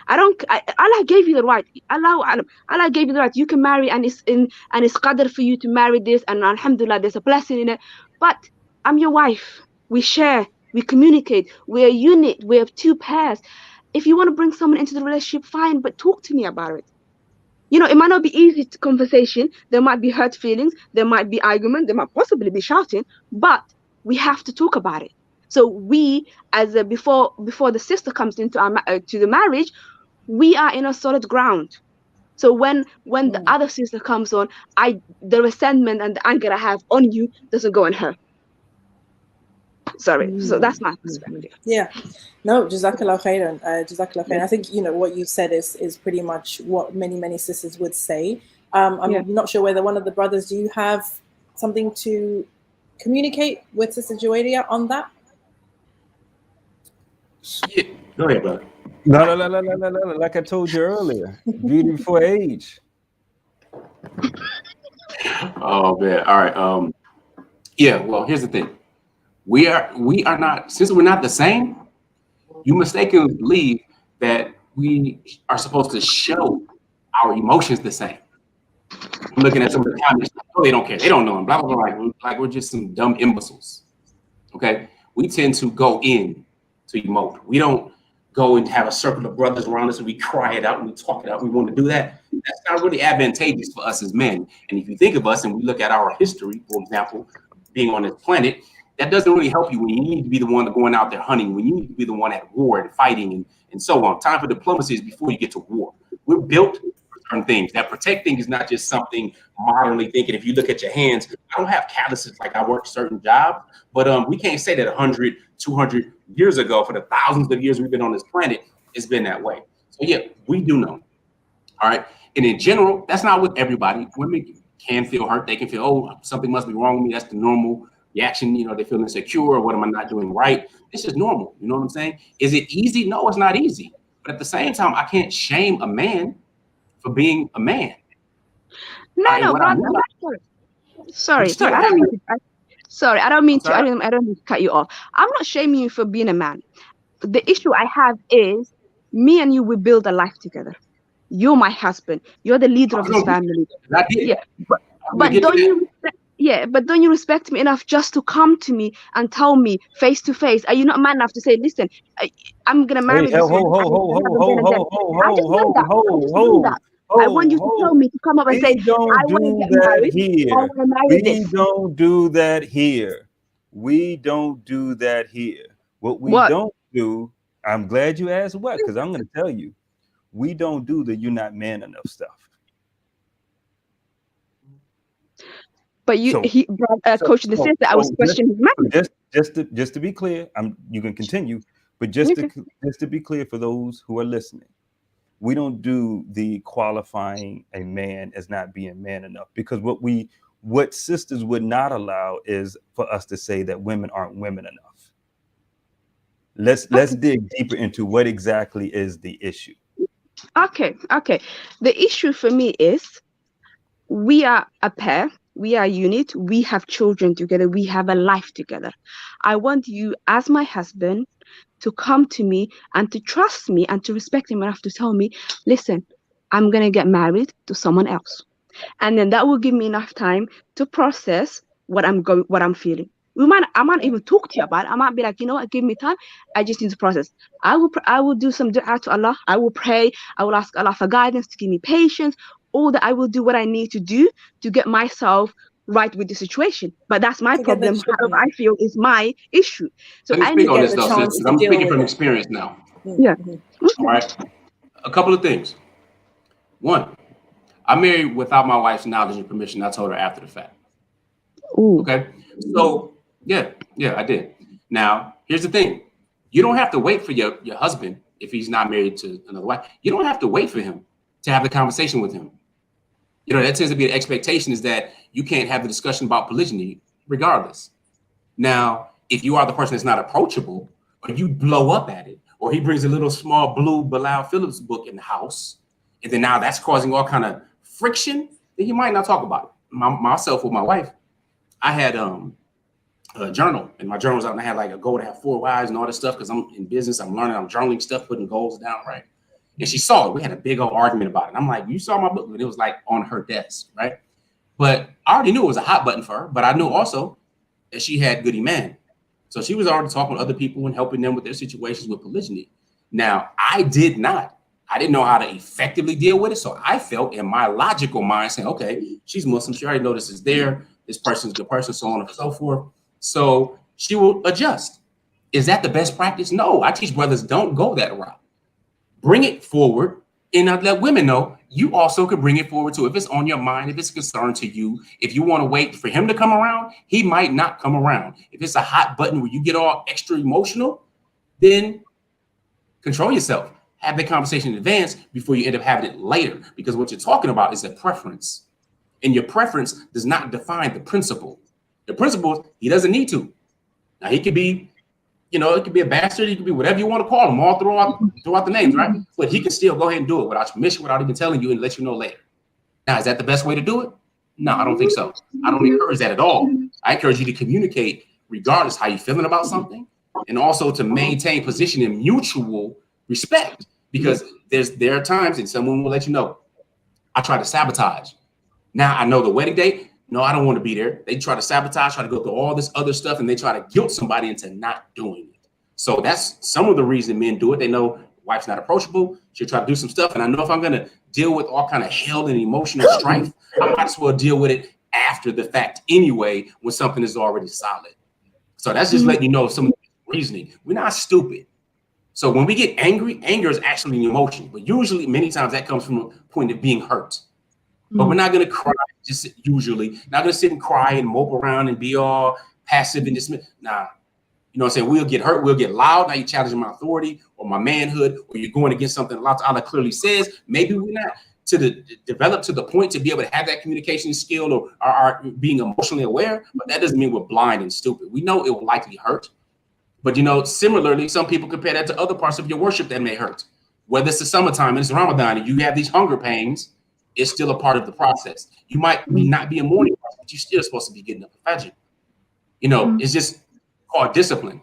[SPEAKER 11] Allah gave you the right. Allah gave you the right. You can marry, and it's qadr for you to marry this, and alhamdulillah, there's a blessing in it. But I'm your wife. We share, we communicate, we're a unit, we have two pairs. If you want to bring someone into the relationship, fine, but talk to me about it. You know, it might not be easy to conversation. There might be hurt feelings. There might be argument. There might possibly be shouting, but we have to talk about it. So we, as before the sister comes into to the marriage, we are in a solid ground. So when the other sister comes on, the resentment and the anger I have on you doesn't go on her. Sorry. So that's my perspective.
[SPEAKER 1] Yeah. No, jazakAllahu khairan. jazakAllahu khairan. I think, you know, what you said is pretty much what many sisters would say. I'm not sure whether one of the brothers, do you have something to communicate with Sister Juwayriya on that?
[SPEAKER 7] Yeah. Go ahead, brother.
[SPEAKER 2] No. Like I told you earlier, beauty before age.
[SPEAKER 7] Oh man. All right. Yeah. Well, here's the thing. We are not, since we're not the same, you mistakenly believe that we are supposed to show our emotions the same. I'm looking at some of the comments. Oh, they don't care. They don't know them. Blah blah blah. Like we're just some dumb imbeciles. Okay. We tend to go in to emote. We don't go and have a circle of brothers around us and we cry it out and we talk it out. We want to do that. That's not really advantageous for us as men. And if you think of us and we look at our history, for example, being on this planet, that doesn't really help you when you need to be the one going out there hunting, when you need to be the one at war and fighting and so on. Time for diplomacy is before you get to war. We're built for certain things. That protecting is not just something modernly thinking. If you look at your hands, I don't have calluses like I work certain jobs, but we can't say that 100, 200 years ago, for the thousands of years we've been on this planet, it's been that way. So yeah, we do know. All right. And in general, that's not with everybody. Women can feel hurt. They can feel, oh, something must be wrong with me. That's the normal reaction. You know, they feel insecure. Or what am I not doing right? This is normal. You know what I'm saying? Is it easy? No, it's not easy. But at the same time, I can't shame a man for being a man.
[SPEAKER 11] No, brother. Sorry. I don't mean to. Sorry, I don't mean to. I don't mean to cut you off. I'm not shaming you for being a man. The issue I have is me and you. We build a life together. You're my husband. You're the leader of this family. Yeah, but don't you? But don't you respect me enough just to come to me and tell me face to face? Are you not man enough to say, listen, I'm gonna marry this woman. I want you to tell me to come up and say, I want to get married. I want to marry this.
[SPEAKER 2] We don't do that here. We don't do that here. What we don't do, I'm glad you asked what, because I'm going to tell you, we don't do the you're not man enough stuff.
[SPEAKER 11] But you, Coach, the sense that I was questioning his man.
[SPEAKER 2] Just to be clear, you can continue, but just to be clear for those who are listening, we don't do the qualifying a man as not being man enough, because what sisters would not allow is for us to say that women aren't women enough. Let's dig deeper into what exactly is the issue.
[SPEAKER 11] Okay. The issue for me is we are a pair. We are a unit. We have children together. We have a life together. I want you as my husband to come to me and to trust me and to respect him enough to tell me, listen, I'm going to get married to someone else. And then that will give me enough time to process what I'm feeling. I might even talk to you about it. I might be like, you know what, give me time. I just need to process. I will do some dua to Allah. I will pray. I will ask Allah for guidance to give me patience. All that I will do what I need to do to get myself right with the situation. But that's my problem. How I feel is my issue. So
[SPEAKER 7] I need to get the chance to I'm speaking from experience now.
[SPEAKER 11] Yeah.
[SPEAKER 7] All right. A couple of things. One, I married without my wife's knowledge and permission. I told her after the fact.
[SPEAKER 11] Ooh.
[SPEAKER 7] Okay. So yeah, I did. Now, here's the thing. You don't have to wait for your husband if he's not married to another wife. You don't have to wait for him to have the conversation with him. You know, that tends to be the expectation, is that you can't have the discussion about polygyny regardless. Now, if you are the person that's not approachable, or you blow up at it, or he brings a little small blue Bilal Phillips book in the house, and then now that's causing all kind of friction, then you might not talk about it. Myself with my wife, I had a journal, and my journal was out, and I had like a goal to have 4 wives and all this stuff because I'm in business. I'm learning. I'm journaling stuff, putting goals down, right? And she saw it. We had a big old argument about it. I'm like, you saw my book, and it was like on her desk, right? But I already knew it was a hot button for her. But I knew also that she had good iman. So she was already talking with other people and helping them with their situations with polygyny. Now, I didn't know how to effectively deal with it. So I felt in my logical mind saying, okay, she's Muslim. She already knows this is there. This person's a good person, so on and so forth. So she will adjust. Is that the best practice? No, I teach brothers don't go that route. Bring it forward and I'd let women know you also could bring it forward too. If it's on your mind, if it's a concern to you, if you want to wait for him to come around, he might not come around. If it's a hot button where you get all extra emotional, then control yourself. Have the conversation in advance before you end up having it later, because what you're talking about is a preference. And your preference does not define the principle. The principle, he doesn't need to. Now he could be, it could be a bastard, he could be whatever you want to call him, all throughout the names, right? But he can still go ahead and do it without permission, without even telling you and let you know later. Now, is that the best way to do it? No, I don't think so. I don't encourage that at all. I encourage you to communicate regardless how you're feeling about something, and also to maintain position in mutual respect, because there are times and someone will let you know, I try to sabotage. Now I know the wedding date. No, I don't want to be there. They try to sabotage, try to go through all this other stuff, and they try to guilt somebody into not doing it. So that's some of the reason men do it. They know wife's not approachable. She'll try to do some stuff. And I know if I'm going to deal with all kind of hell and emotional strife, I might as well deal with it after the fact anyway, when something is already solid. So that's just letting you know some of the reasoning. We're not stupid. So when we get angry, anger is actually an emotion, but usually many times that comes from a point of being hurt. But we're not going to cry, just usually not going to sit and cry and mope around and be all passive and dismiss. Nah, you know what I'm saying? We'll get hurt. We'll get loud. Now you're challenging my authority or my manhood, or you're going against something Allah clearly says. Maybe we're not develop to the point to be able to have that communication skill or are being emotionally aware, but that doesn't mean we're blind and stupid. We know it will likely hurt. But, similarly, some people compare that to other parts of your worship that may hurt. Whether it's the summertime and it's Ramadan and you have these hunger pains, it's still a part of the process. You might not be a morning person, but you're still supposed to be getting up at Fajr. It's just called discipline.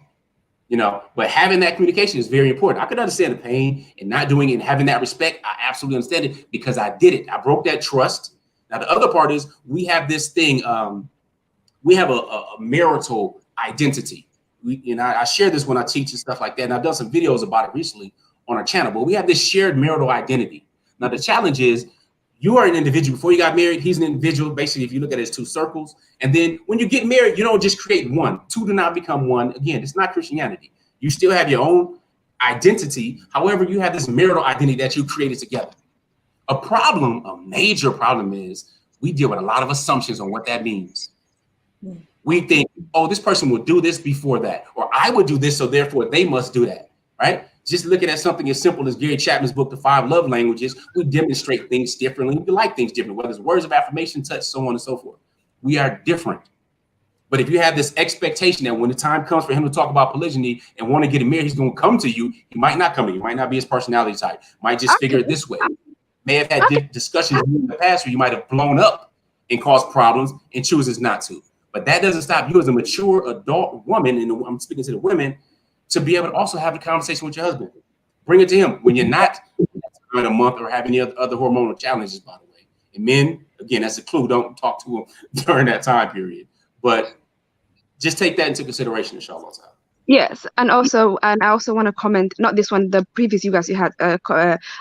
[SPEAKER 7] But having that communication is very important. I could understand the pain and not doing it and having that respect. I absolutely understand it because I did it. I broke that trust. Now, the other part is we have this thing. We have a marital identity. I share this when I teach and stuff like that. And I've done some videos about it recently on our channel. But we have this shared marital identity. Now, the challenge is you are an individual. Before you got married, he's an individual. Basically, if you look at it as 2 circles. And then when you get married, you don't just create one. 2 do not become one. Again, it's not Christianity. You still have your own identity. However, you have this marital identity that you created together. A major problem is we deal with a lot of assumptions on what that means. We think, oh, this person will do this before that, or I would do this, so therefore they must do that, right? Just looking at something as simple as Gary Chapman's book, The 5 Love Languages, we demonstrate things differently. We like things differently, whether it's words of affirmation, touch, so on and so forth. We are different. But if you have this expectation that when the time comes for him to talk about polygyny and want to get married, he's going to come to you. He might not come to you. Might not be his personality type. Might just figure it this way. May have had discussions in the past where you might have blown up and caused problems and chooses not to. But that doesn't stop you as a mature adult woman, and I'm speaking to the women, to be able to also have a conversation with your husband. Bring it to him when you're not in a month or have any other hormonal challenges, by the way. And men, again, that's a clue. Don't talk to them during that time period. But just take that into consideration, inshallah.
[SPEAKER 11] Yes, and I also want to comment, not this one, the previous you had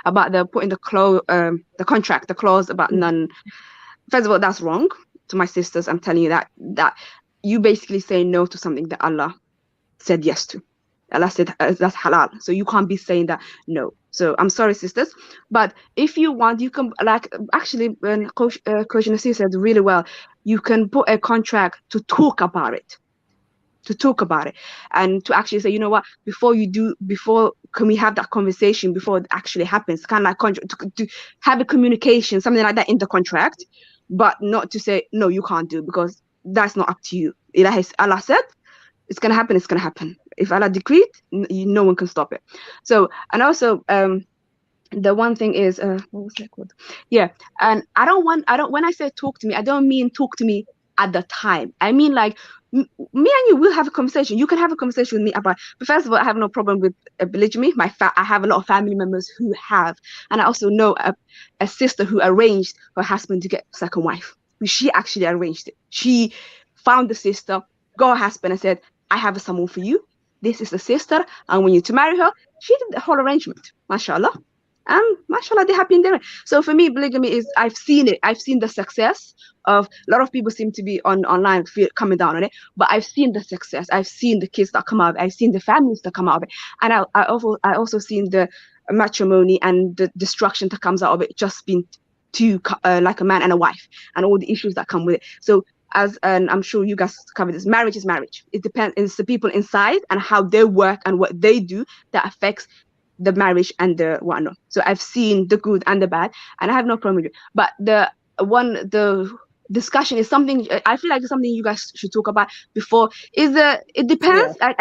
[SPEAKER 11] about the putting the contract, the clause about none. First of all, that's wrong. To my sisters, I'm telling you that you basically say no to something that Allah said yes to. Allah said that's halal, so you can't be saying that no. So I'm sorry, sisters, but if you want, you can actually, when Coach Nasir said really well, you can put a contract to talk about it. And to actually say, you know what, before can we have that conversation before it actually happens? Kind of like contract to have a communication, something like that in the contract, but not to say no, you can't do, because that's not up to you. Allah said it's gonna happen. It's gonna happen. If Allah decreed, no one can stop it. So, and also the one thing is what was that called? Yeah, and I don't when I say talk to me, I don't mean talk to me at the time. I mean, like, me and you will have a conversation. You can have a conversation with me about, but first of all, I have no problem with polygamy. I have a lot of family members who have, and I also know a sister who arranged her husband to get a second wife. She actually arranged it. She found the sister, got her husband, and said, I have someone for you. This is the sister, and when you to marry her, she did the whole arrangement. Mashallah. Mashallah, they're happy in there. So for me, polygamy is, I've seen it. I've seen the success of, a lot of people seem to be online coming down on it, but I've seen the success. I've seen the kids that come out of it. I've seen the families that come out of it. And I also seen the matrimony and the destruction that comes out of it, just being two, like a man and a wife, and all the issues that come with it. So and I'm sure you guys cover this, marriage is marriage. It depends, it's the people inside and how they work and what they do that affects the marriage and the whatnot. So I've seen the good and the bad, and I have no problem with it. But the discussion is something, I feel like it's something you guys should talk about before. It depends. Yeah.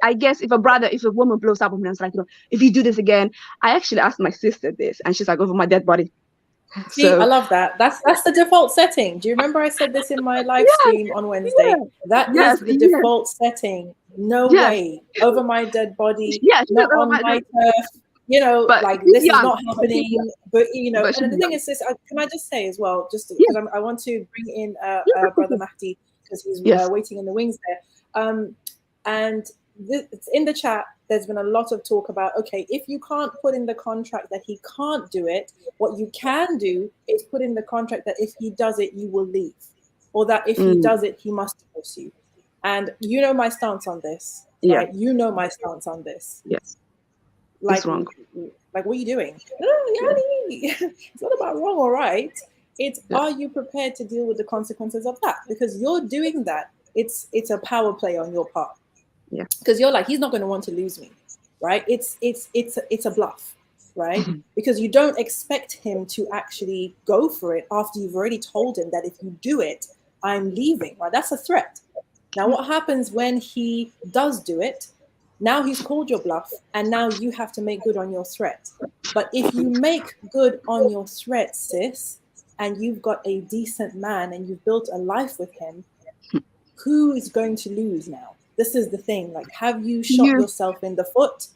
[SPEAKER 11] I guess if a woman blows up with me and it's like, if you do this again, I actually asked my sister this, and she's like, over my dead body.
[SPEAKER 1] See, I love that. That's the default setting. Do you remember I said this in my live stream on Wednesday? Yeah, that is the default setting. No way. Over my dead body. Yeah, not on my turf. But like, this is not happening. But and the thing is, sis, can I just say as well, just because I want to bring in Brother Mahdi, because he's waiting in the wings there. And it's in the chat, there's been a lot of talk about, okay, if you can't put in the contract that he can't do it, what you can do is put in the contract that if he does it, you will leave, or that if he does it, he must divorce you. And you know my stance on this. Right? You know my stance on this.
[SPEAKER 11] Yes.
[SPEAKER 1] Like,
[SPEAKER 11] it's wrong.
[SPEAKER 1] Like, what are you doing? It's not about wrong or right. It's are you prepared to deal with the consequences of that? Because you're doing that. It's a power play on your part.
[SPEAKER 11] Yeah,
[SPEAKER 1] because you're like, he's not going to want to lose me, right? It's a bluff, right? Because you don't expect him to actually go for it after you've already told him that if you do it, I'm leaving, right? That's a threat. Now, what happens when he does do it? Now he's called your bluff, and now you have to make good on your threat. But if you make good on your threat, sis, and you've got a decent man and you've built a life with him, who is going to lose now? This is the thing. Like, have you shot yourself in the foot?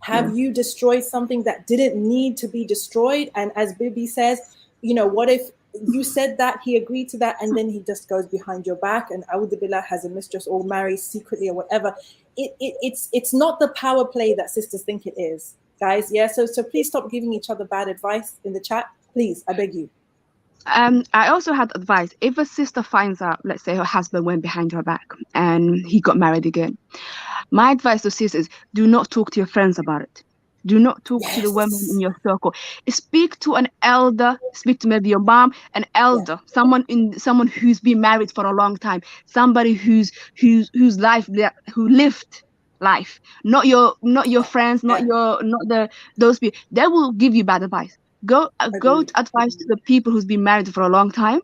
[SPEAKER 1] Have you destroyed something that didn't need to be destroyed? And as Bibi says, what if you said that, he agreed to that, and then he just goes behind your back and Aoudhu Billah has a mistress or marries secretly or whatever? It's not the power play that sisters think it is, guys. Yeah. So please stop giving each other bad advice in the chat. Please, I beg you.
[SPEAKER 11] I also had advice. If a sister finds out, let's say her husband went behind her back and he got married again, my advice to sisters is, do not talk to your friends about it. Do not talk to the women in your circle. Speak to an elder. Speak to maybe your mom, an elder, someone who's been married for a long time, somebody who lived life. Not your friends, those people. They will give you bad advice. Go advice to the people who's been married for a long time,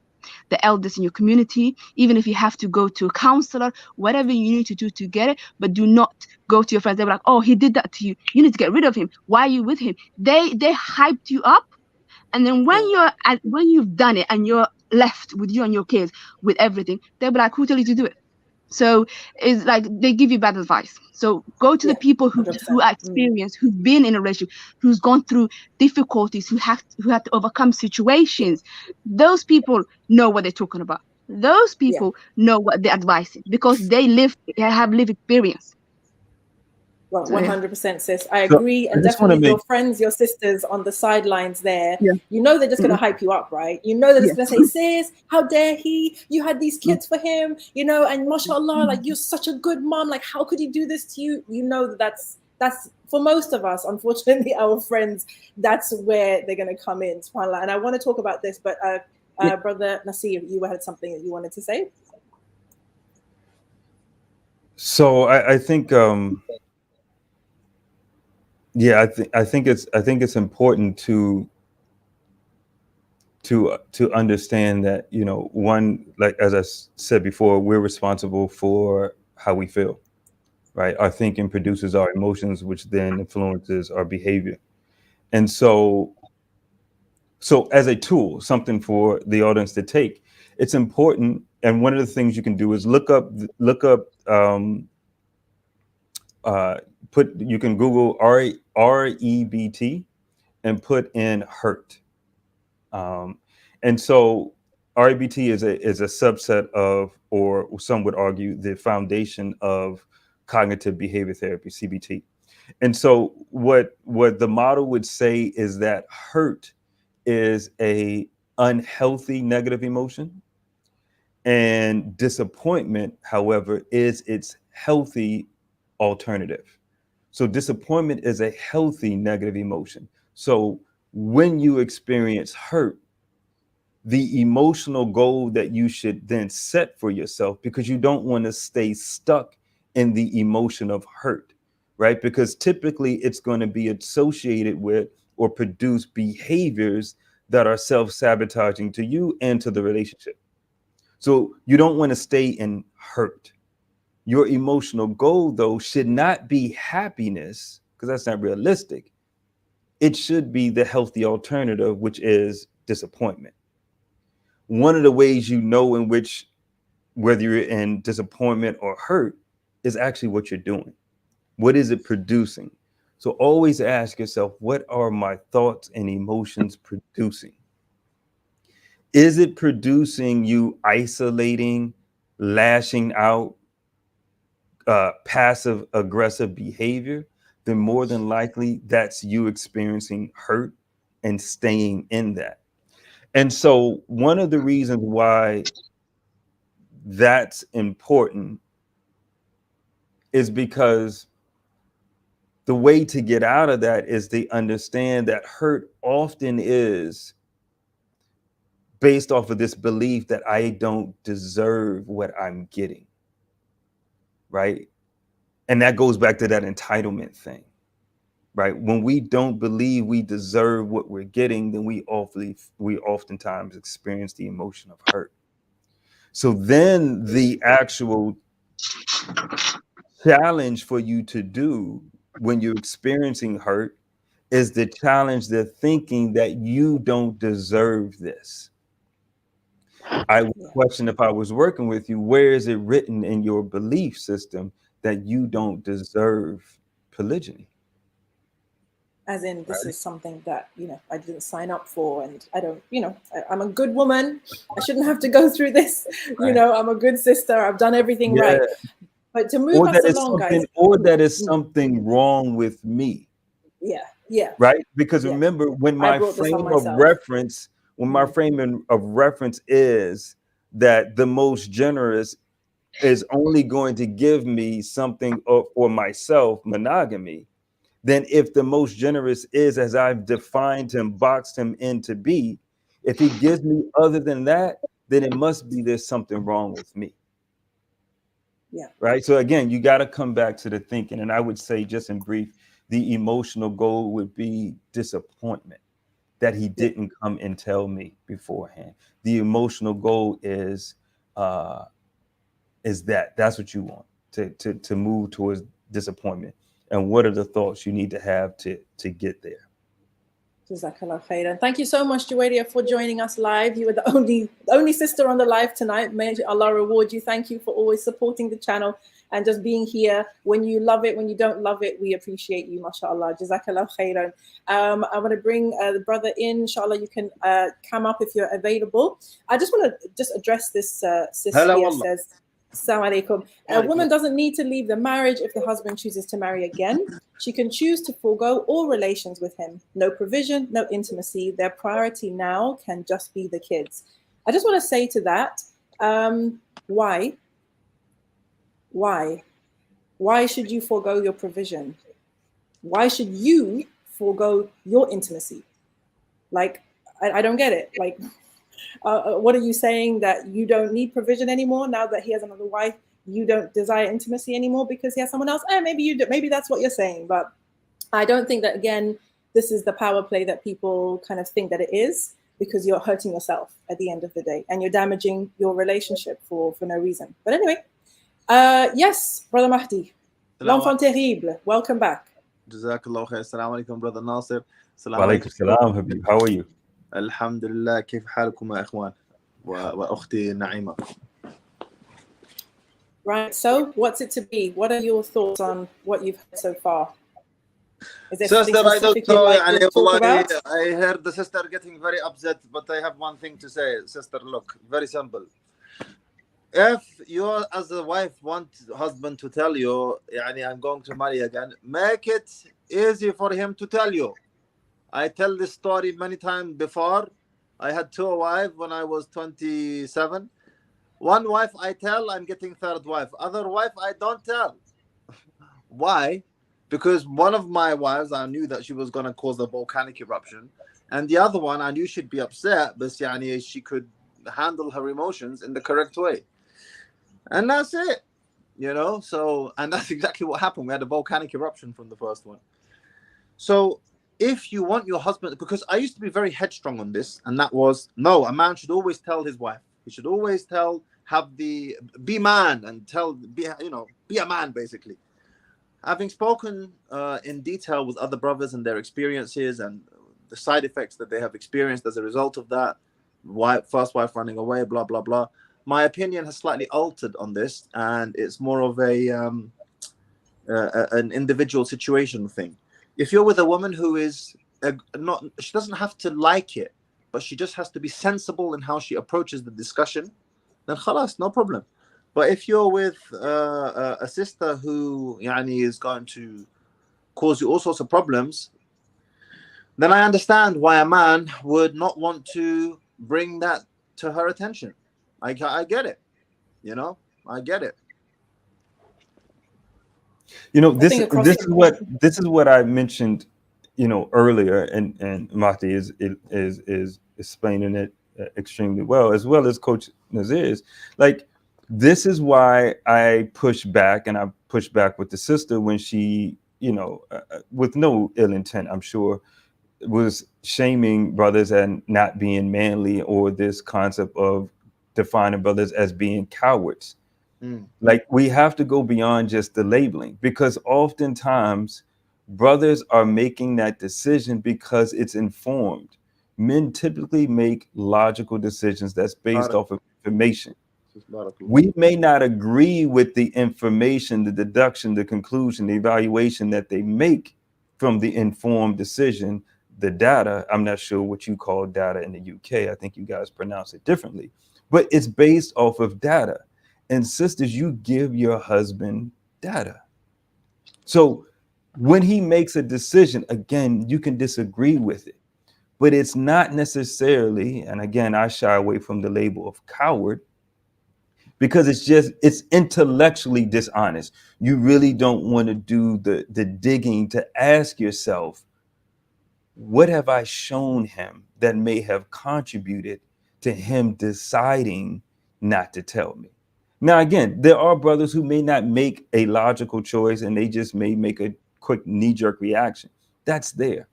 [SPEAKER 11] the elders in your community, even if you have to go to a counselor, whatever you need to do to get it, but do not go to your friends. They're like, oh, he did that to you. You need to get rid of him. Why are you with him? They hyped you up. And then when you've done it and you're left with you and your kids with everything, they'll be like, who told you to do it? So it's like they give you bad advice. So go to the people who are experienced, who've been in a relationship, who's gone through difficulties, who had to overcome situations. Those people know what they're talking about. Those people know what they're advising because they have lived experience.
[SPEAKER 1] Well, 100%, sis. I agree. And definitely your friends, your sisters on the sidelines there, they're just going to hype you up, right? They're just going to say, sis, how dare he? You had these kids for him, and mashallah, like, you're such a good mom. Like, how could he do this to you? That's for most of us, unfortunately, our friends, that's where they're going to come in. SubhanAllah. And I want to talk about this, but Brother Nasir, you had something that you wanted to say?
[SPEAKER 2] So I think... I think it's important to understand that, one, like as I said before, we're responsible for how we feel, right? Our thinking produces our emotions, which then influences our behavior. And so as a tool, something for the audience to take, it's important. And one of the things you can do is you can Google REBT and put in hurt. And so REBT is a subset of, or some would argue, the foundation of cognitive behavior therapy, CBT. And so what the model would say is that hurt is a unhealthy negative emotion, and disappointment, however, is its healthy alternative. So disappointment is a healthy negative emotion. So when you experience hurt, the emotional goal that you should then set for yourself, because you don't want to stay stuck in the emotion of hurt, right? Because typically it's going to be associated with or produce behaviors that are self-sabotaging to you and to the relationship. So you don't want to stay in hurt. Your emotional goal, though, should not be happiness, because that's not realistic. It should be the healthy alternative, which is disappointment. One of the ways you know in which, whether you're in disappointment or hurt, is actually what you're doing. What is it producing? So always ask yourself, what are my thoughts and emotions producing? Is it producing you isolating, lashing out, passive aggressive behavior? Then more than likely that's you experiencing hurt and staying in that. And so one of the reasons why that's important is because the way to get out of that is to understand that hurt often is based off of this belief that I don't deserve what I'm getting, right? And that goes back to that entitlement thing, right? When we don't believe we deserve what we're getting, then we oftentimes experience the emotion of hurt. So then the actual challenge for you to do when you're experiencing hurt is to challenge the thinking that you don't deserve this. I would question, if I was working with you, where is it written in your belief system that you don't deserve polygyny?
[SPEAKER 1] As in, this is something that, I didn't sign up for, and I don't, I'm a good woman. I shouldn't have to go through this. I'm a good sister. I've done everything right. But to move us along, guys.
[SPEAKER 2] Or that is something wrong with me.
[SPEAKER 1] Yeah.
[SPEAKER 2] Right? Because remember, when my frame of reference, is that the most generous is only going to give me something for myself, monogamy, then if the most generous is as I've defined him, boxed him in to be, if he gives me other than that, then it must be there's something wrong with me.
[SPEAKER 1] Yeah.
[SPEAKER 2] Right. So again, you got to come back to the thinking. And I would say, just in brief, the emotional goal would be disappointment that he didn't come and tell me beforehand. The emotional goal is that's what you want, to move towards disappointment. And what are the thoughts you need to have to get there?
[SPEAKER 1] jazakAllahu khairan. Thank you so much, Juwairia, for joining us live. You were the only sister on the live tonight. May Allah reward you. Thank you for always supporting the channel and just being here. When you love it, when you don't love it, we appreciate you, mashallah. jazakAllahu khairan. I want to bring the brother in. Inshallah, you can come up if you're available. I just want to address this sister here. Says, Assalamu alaikum. A woman doesn't need to leave the marriage if the husband chooses to marry again. She can choose to forego all relations with him. No provision, no intimacy. Their priority now can just be the kids. I just want to say to that, why? Why should you forego your provision? Why should you forego your intimacy? Like, I don't get it. Like, what are you saying, that you don't need provision anymore now that he has another wife? You don't desire intimacy anymore because he has someone else? Maybe you do. Maybe that's what you're saying, but I don't think that, again, this is the power play that people kind of think that it is, because you're hurting yourself at the end of the day and you're damaging your relationship for no reason. But anyway, yes, Brother Mahdi, l'enfant terrible, welcome back.
[SPEAKER 12] jazakAllahu khair. Assalamu alaikum, Brother Nasir.
[SPEAKER 2] Wa alaikum salam, Habib. How are you?
[SPEAKER 12] Alhamdulillah. كيف حالكم يا إخوان? وأختي نعيمة.
[SPEAKER 1] Right. So, what's it to be? What are your thoughts on what you've heard so far? Is there
[SPEAKER 12] Sister,
[SPEAKER 1] something
[SPEAKER 12] I don't
[SPEAKER 1] specific you'd
[SPEAKER 12] know.
[SPEAKER 1] like
[SPEAKER 12] يعني
[SPEAKER 1] to talk
[SPEAKER 12] والله,
[SPEAKER 1] about?
[SPEAKER 12] I heard the sister getting very upset, but I have one thing to say. Sister, look, very simple. If you as a wife want husband to tell you, يعني, I'm going to marry again, make it easy for him to tell you. I tell this story many times before. I had two wives when I was 27. One wife I tell I'm getting third wife. Other wife I don't tell. Why? Because one of my wives, I knew that she was going to cause a volcanic eruption. And the other one, I knew she'd be upset, but يعني, she could handle her emotions in the correct way. And that's it. You know, so, and that's exactly what happened. We had a volcanic eruption from the first one. So if you want your husband, because I used to be very headstrong on this, and that was, no, a man should always tell his wife. He should always be man and be a man, basically. Having spoken in detail with other brothers and their experiences and the side effects that they have experienced as a result of that, first wife running away, blah, blah, blah, my opinion has slightly altered on this, and it's more of an individual situation thing. If you're with a woman who is she doesn't have to like it, but she just has to be sensible in how she approaches the discussion, then khalas, no problem. But if you're with a sister who is going to cause you all sorts of problems, then I understand why a man would not want to bring that to her attention. I get it. I get it.
[SPEAKER 2] This is what I mentioned, earlier, and Mahdi is explaining it extremely well as Coach Nazir is. Like, this is why I push back, and I push back with the sister when she, with no ill intent, I'm sure, was shaming brothers and not being manly, or this concept of defining brothers as being cowards. Like, we have to go beyond just the labeling, because oftentimes brothers are making that decision because it's informed. Men typically make logical decisions that's based off of information. We may not agree with the information, the deduction, the conclusion, the evaluation that they make from the informed decision, the data. I'm not sure what you call data in the UK. I think you guys pronounce it differently, but it's based off of data. And sisters, you give your husband data. So when he makes a decision, again, you can disagree with it, but it's not necessarily, and again, I shy away from the label of coward, because it's intellectually dishonest. You really don't want to do the digging to ask yourself, what have I shown him that may have contributed to him deciding not to tell me? Now, again, there are brothers who may not make a logical choice, and they just may make a quick knee-jerk reaction. That's there.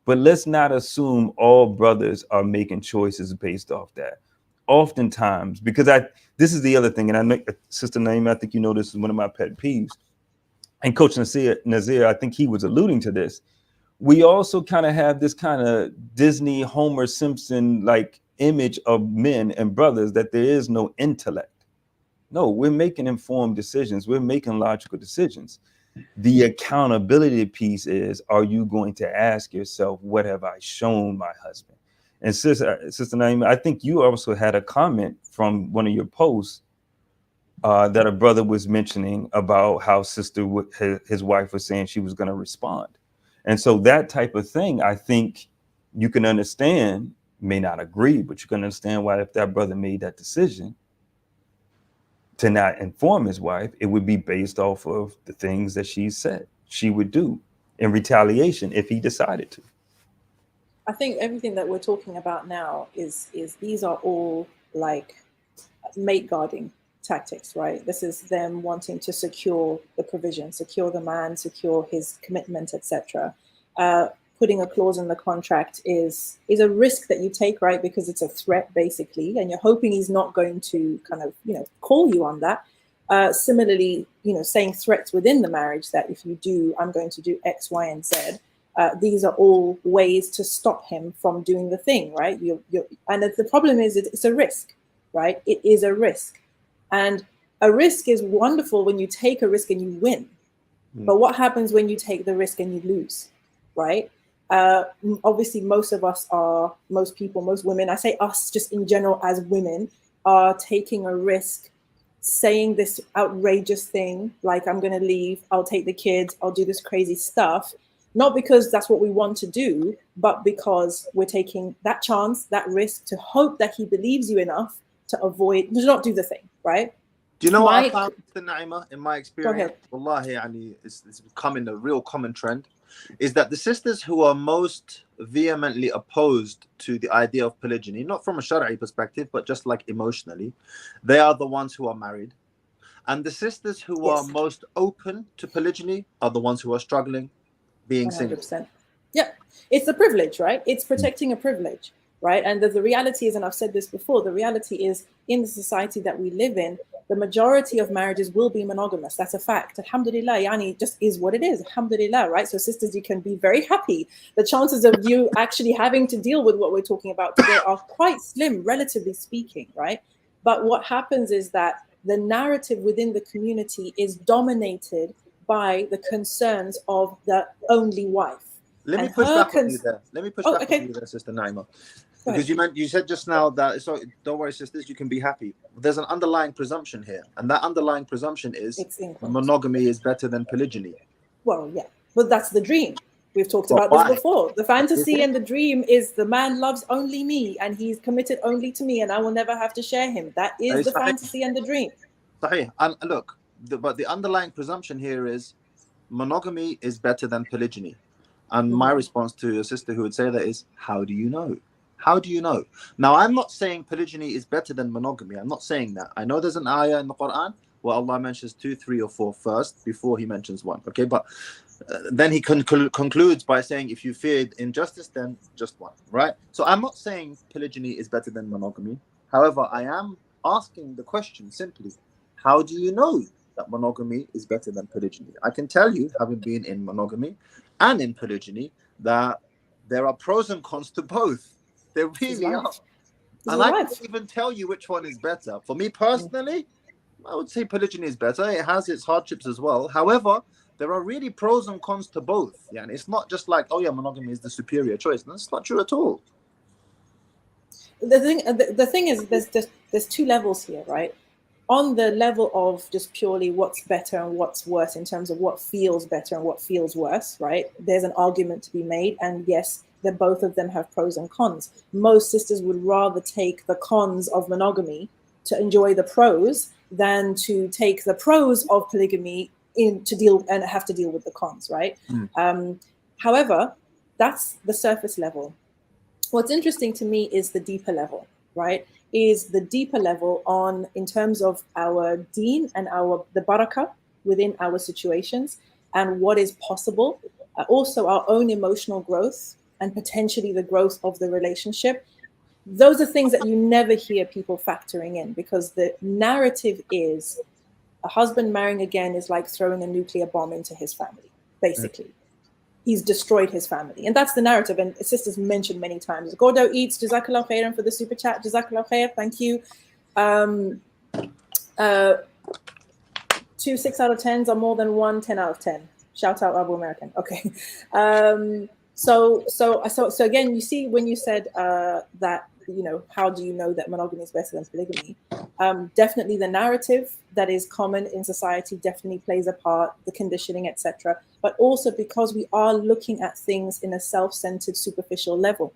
[SPEAKER 2] But let's not assume all brothers are making choices based off that. Oftentimes, because this is the other thing, and I know, Sister Naima, I think this is one of my pet peeves. And Coach Nazir, I think he was alluding to this. We also kind of have this kind of Disney Homer Simpson like image of men and brothers, that there is no intellect. No, we're making informed decisions. We're making logical decisions. The accountability piece is, are you going to ask yourself, what have I shown my husband? And Sister Naima, I think you also had a comment from one of your posts that a brother was mentioning about how his wife was saying she was going to respond. And so that type of thing, I think you can understand, may not agree, but you can understand why, if that brother made that decision to not inform his wife, it would be based off of the things that she said she would do in retaliation if he decided to.
[SPEAKER 1] I think everything that we're talking about now is these are all like mate guarding tactics, right? This is them wanting to secure the provision, secure the man, secure his commitment, etc. Putting a clause in the contract is a risk that you take, right? Because it's a threat, basically, and you're hoping he's not going to kind of, call you on that. Similarly, saying threats within the marriage that if you do, I'm going to do X, Y, and Z. These are all ways to stop him from doing the thing, right? And the problem is it's a risk. right? It is a risk. And a risk is wonderful when you take a risk and you win. But what happens when you take the risk and you lose, right? Obviously, most people, most women, I say us just in general as women, are taking a risk, saying this outrageous thing, like I'm going to leave, I'll take the kids, I'll do this crazy stuff. Not because that's what we want to do, but because we're taking that chance, that risk, to hope that he believes you enough to not do the thing, right?
[SPEAKER 12] Do you know what I found, Naima, in my experience?
[SPEAKER 1] Go ahead.
[SPEAKER 12] Wallahi, it's becoming a real common trend, is that the sisters who are most vehemently opposed to the idea of polygyny, not from a Shari'i perspective, but just like emotionally, they are the ones who are married. And the sisters who are most open to polygyny are the ones who are struggling, being
[SPEAKER 1] 100%.
[SPEAKER 12] single.
[SPEAKER 1] Yeah, it's a privilege, right? It's protecting a privilege, right? And the reality is, and I've said this before, the reality is in the society that we live in, the majority of marriages will be monogamous. That's a fact. Alhamdulillah, yani, just is what it is. Alhamdulillah, right? So sisters, you can be very happy. The chances of you actually having to deal with what we're talking about today are quite slim, relatively speaking, right? But what happens is that the narrative within the community is dominated by the concerns of the only wife.
[SPEAKER 12] Let me push back on you there. Let me push back on you there, Sister Naima. Because you said just now that, so don't worry, sisters, you can be happy. There's an underlying presumption here. And that underlying presumption is monogamy is better than polygyny.
[SPEAKER 1] Well, yeah, but that's the dream. We've talked about this before. The fantasy and the dream is the man loves only me and he's committed only to me and I will never have to share him. That is the fantasy and the dream.
[SPEAKER 12] Sahih. And look, but the underlying presumption here is monogamy is better than polygyny. And my response to a sister who would say that is, how do you know? How do you know? Now, I'm not saying polygyny is better than monogamy. I'm not saying that. I know there's an ayah in the Quran where Allah mentions 2, 3, or 4 first before he mentions 1. Okay, but then he concludes by saying, if you feared injustice, then just 1, right? So I'm not saying polygyny is better than monogamy. However, I am asking the question simply, how do you know that monogamy is better than polygyny? I can tell you, having been in monogamy and in polygyny, that there are pros and cons to both. There really are. And I can't even tell you which one is better. For me personally, I would say polygyny is better. It has its hardships as well. However, there are really pros and cons to both. Yeah, and it's not just like, oh yeah, monogamy is the superior choice. That's not true at all.
[SPEAKER 1] The thing is, there's 2 levels here, right? On the level of just purely what's better and what's worse in terms of what feels better and what feels worse, right? There's an argument to be made. And yes, that both of them have pros and cons. Most sisters would rather take the cons of monogamy to enjoy the pros than to take the pros of polygamy to deal and have to deal with the cons, right? However, that's the surface level. What's interesting to me is the deeper level, right? Is the deeper level on in terms of our deen and the barakah within our situations and what is possible. Also our own emotional growth and potentially the growth of the relationship. Those are things that you never hear people factoring in because the narrative is a husband marrying again is like throwing a nuclear bomb into his family, basically. He's destroyed his family. And that's the narrative. And sisters mentioned many times. Gordo eats, jazakAllahu khairan for the super chat. JazakAllahu khair, thank you. 2 6 out of 10s are more than 1 10 out of 10. Shout out Abu American. Okay. So again, you see when you said that, you know, how do you know that monogamy is better than polygamy? Definitely the narrative that is common in society definitely plays a part, the conditioning, etc. But also because we are looking at things in a self-centered, superficial level,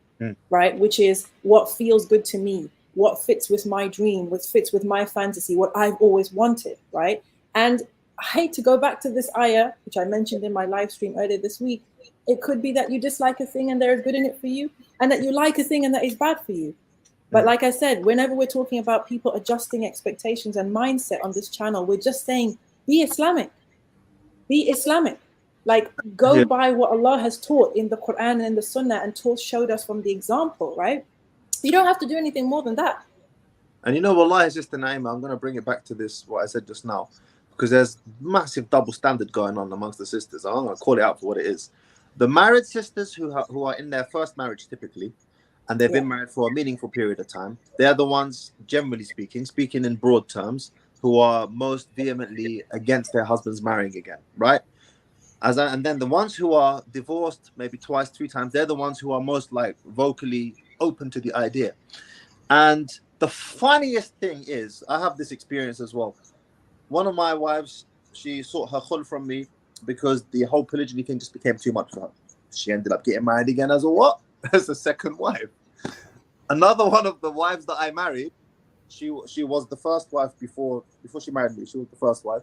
[SPEAKER 1] right? Which is what feels good to me, what fits with my dream, what fits with my fantasy, what I've always wanted, right? And I hate to go back to this ayah, which I mentioned in my live stream earlier this week. It could be that you dislike a thing and there is good in it for you, and that you like a thing and that is bad for you. But like I said, whenever we're talking about people adjusting expectations and mindset on this channel, we're just saying, be Islamic. Be Islamic. Like, go by what Allah has taught in the Quran and in the Sunnah and showed us from the example, right? You don't have to do anything more than that.
[SPEAKER 12] And you know, wallahi, Sister Naima, I'm going to bring it back to this, what I said just now, because there's massive double standard going on amongst the sisters. I'm going to call it out for what it is. The married sisters who are in their first marriage typically, and they've been married for a meaningful period of time, they're the ones, generally speaking in broad terms, who are most vehemently against their husbands marrying again, right? And then the ones who are divorced maybe twice, 3 times, they're the ones who are most like vocally open to the idea. And the funniest thing is, I have this experience as well. One of my wives, she sought her khul from me because the whole polygyny thing just became too much for her. She ended up getting married again as a what? As a second wife. Another one of the wives that I married, she was the first wife before she married me. She was the first wife.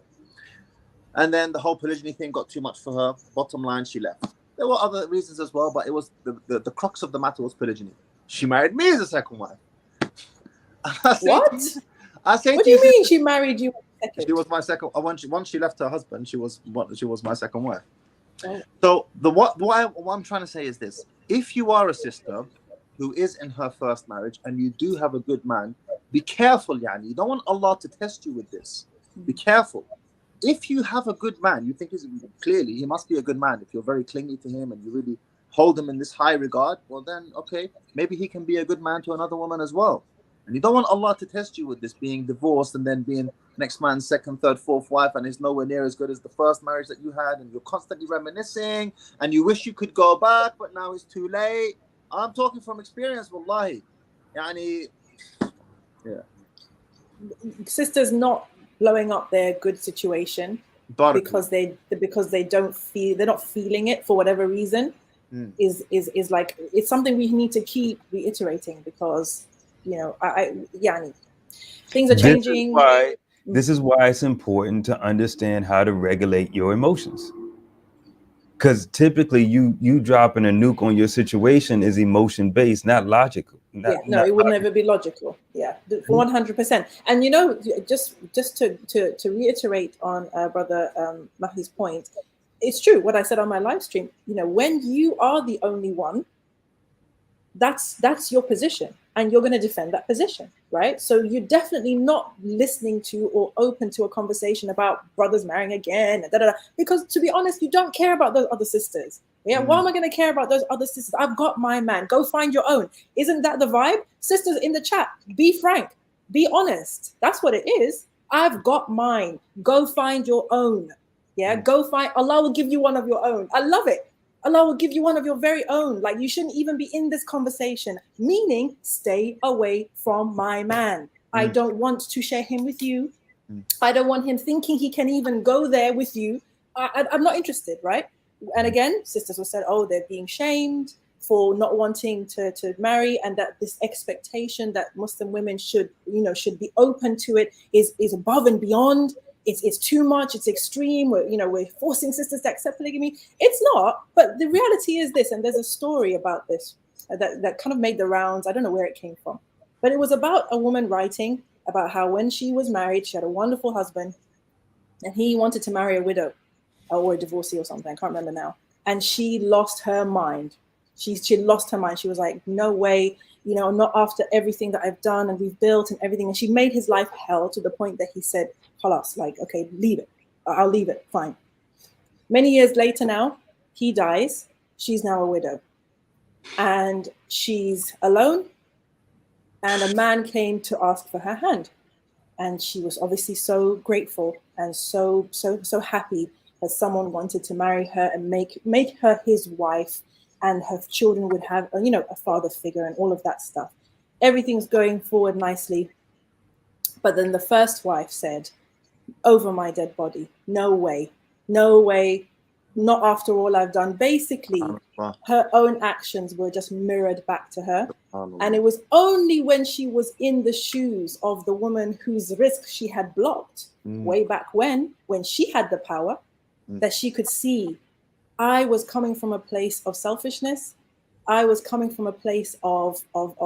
[SPEAKER 12] And then the whole polygyny thing got too much for her. Bottom line, she left. There were other reasons as well, but it was the crux of the matter was polygyny. She married me as a second wife.
[SPEAKER 1] What?
[SPEAKER 12] What
[SPEAKER 1] do you mean she married you?
[SPEAKER 12] She was my second. Once she left her husband, she was my second wife.
[SPEAKER 1] Oh.
[SPEAKER 12] So what I'm trying to say is this: if you are a sister who is in her first marriage and you do have a good man, be careful, yani. You don't want Allah to test you with this. Be careful. If you have a good man, you think clearly he must be a good man. If you're very clingy to him and you really hold him in this high regard, well then, okay, maybe he can be a good man to another woman as well. And you don't want Allah to test you with this, being divorced and then being next man's second, third, fourth wife, and it's nowhere near as good as the first marriage that you had, and you're constantly reminiscing, and you wish you could go back, but now it's too late. I'm talking from experience, wallahi. Yani, yeah.
[SPEAKER 1] Sisters not blowing up their good situation because they don't feel, they're not feeling it for whatever reason, is like, it's something we need to keep reiterating, because yani, things are changing.
[SPEAKER 2] This is why it's important to understand how to regulate your emotions. Because typically you dropping a nuke on your situation is emotion based, not logical.
[SPEAKER 1] It would never be logical. 100%. And just to reiterate on brother Mahdi's point, it's true what I said on my live stream. When you are the only one, that's your position, and you're going to defend that position, right? So you're definitely not listening to or open to a conversation about brothers marrying again, because to be honest, you don't care about those other sisters. Why am I going to care about those other sisters? I've got my man. Go find your own. Isn't that the vibe? Sisters in the chat, be frank, be honest. That's what it is. I've got mine. Go find your own. Go find. Allah will give you one of your own. I love it. Allah will give you one of your very own. Like, you shouldn't even be in this conversation, meaning stay away from my man. I don't want to share him with you. I don't want him thinking he can even go there with you. I'm not interested, right? And again, sisters will say, oh, they're being shamed for not wanting to marry, and that this expectation that Muslim women should be open to it is above and beyond. It's too much. It's extreme. We're forcing sisters to accept polygamy. It's not. But the reality is this, and there's a story about this that kind of made the rounds. I don't know where it came from, but it was about a woman writing about how when she was married, she had a wonderful husband, and he wanted to marry a widow or a divorcee or something. I can't remember now. And she lost her mind. She lost her mind. She was like, no way. Not after everything that I've done and we've built and everything. And she made his life hell to the point that he said, Khalas, like, okay, leave it. I'll leave it. Fine. Many years later now, he dies. She's now a widow. And she's alone. And a man came to ask for her hand. And she was obviously so grateful and so happy that someone wanted to marry her and make her his wife, and her children would have a father figure and all of that stuff. Everything's going forward nicely. But then the first wife said, over my dead body, no way, not after all I've done. Basically, her own actions were just mirrored back to her. And it was only when she was in the shoes of the woman whose risk she had blocked way back when she had the power, that she could see, I was coming from a place of selfishness. I was coming from a place of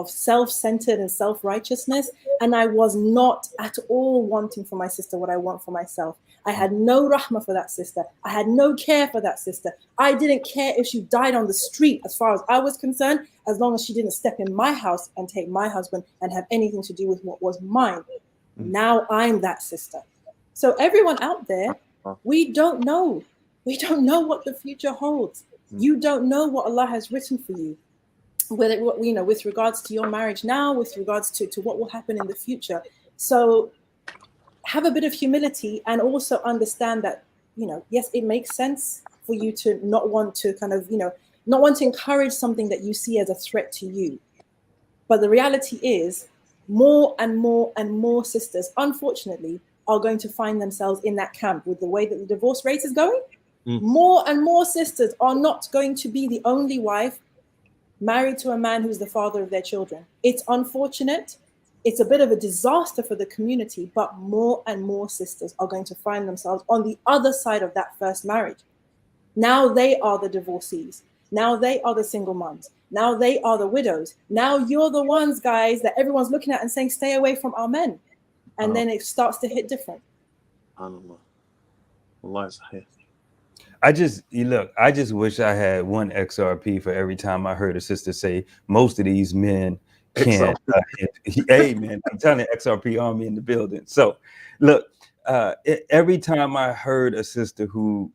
[SPEAKER 1] self-centered and self-righteousness. And I was not at all wanting for my sister what I want for myself. I had no rahmah for that sister. I had no care for that sister. I didn't care if she died on the street as far as I was concerned, as long as she didn't step in my house and take my husband and have anything to do with what was mine. Now I'm that sister. So everyone out there, we don't know. We don't know what the future holds. You don't know what Allah has written for you. whether, you know, with regards to your marriage now, with regards to what will happen in the future. So have a bit of humility, and also understand that, you know, yes, it makes sense for you to not want to kind of, you know, not want to encourage something that you see as a threat to you. But the reality is, more and more and more sisters, unfortunately, are going to find themselves in that camp with the way that the divorce rate is going. More and more sisters are not going to be the only wife married to a man who's the father of their children. It's unfortunate. It's a bit of a disaster for the community, but more and more sisters are going to find themselves on the other side of that first marriage. Now they are the divorcees. Now they are the single moms. Now they are the widows. Now you're the ones, guys, that everyone's looking at and saying, stay away from our men. And then it starts to hit different.
[SPEAKER 2] I just wish I had one XRP for every time I heard a sister say most of these men can't. Hey man, I'm telling you, XRP army in the building. So look, every time I heard a sister who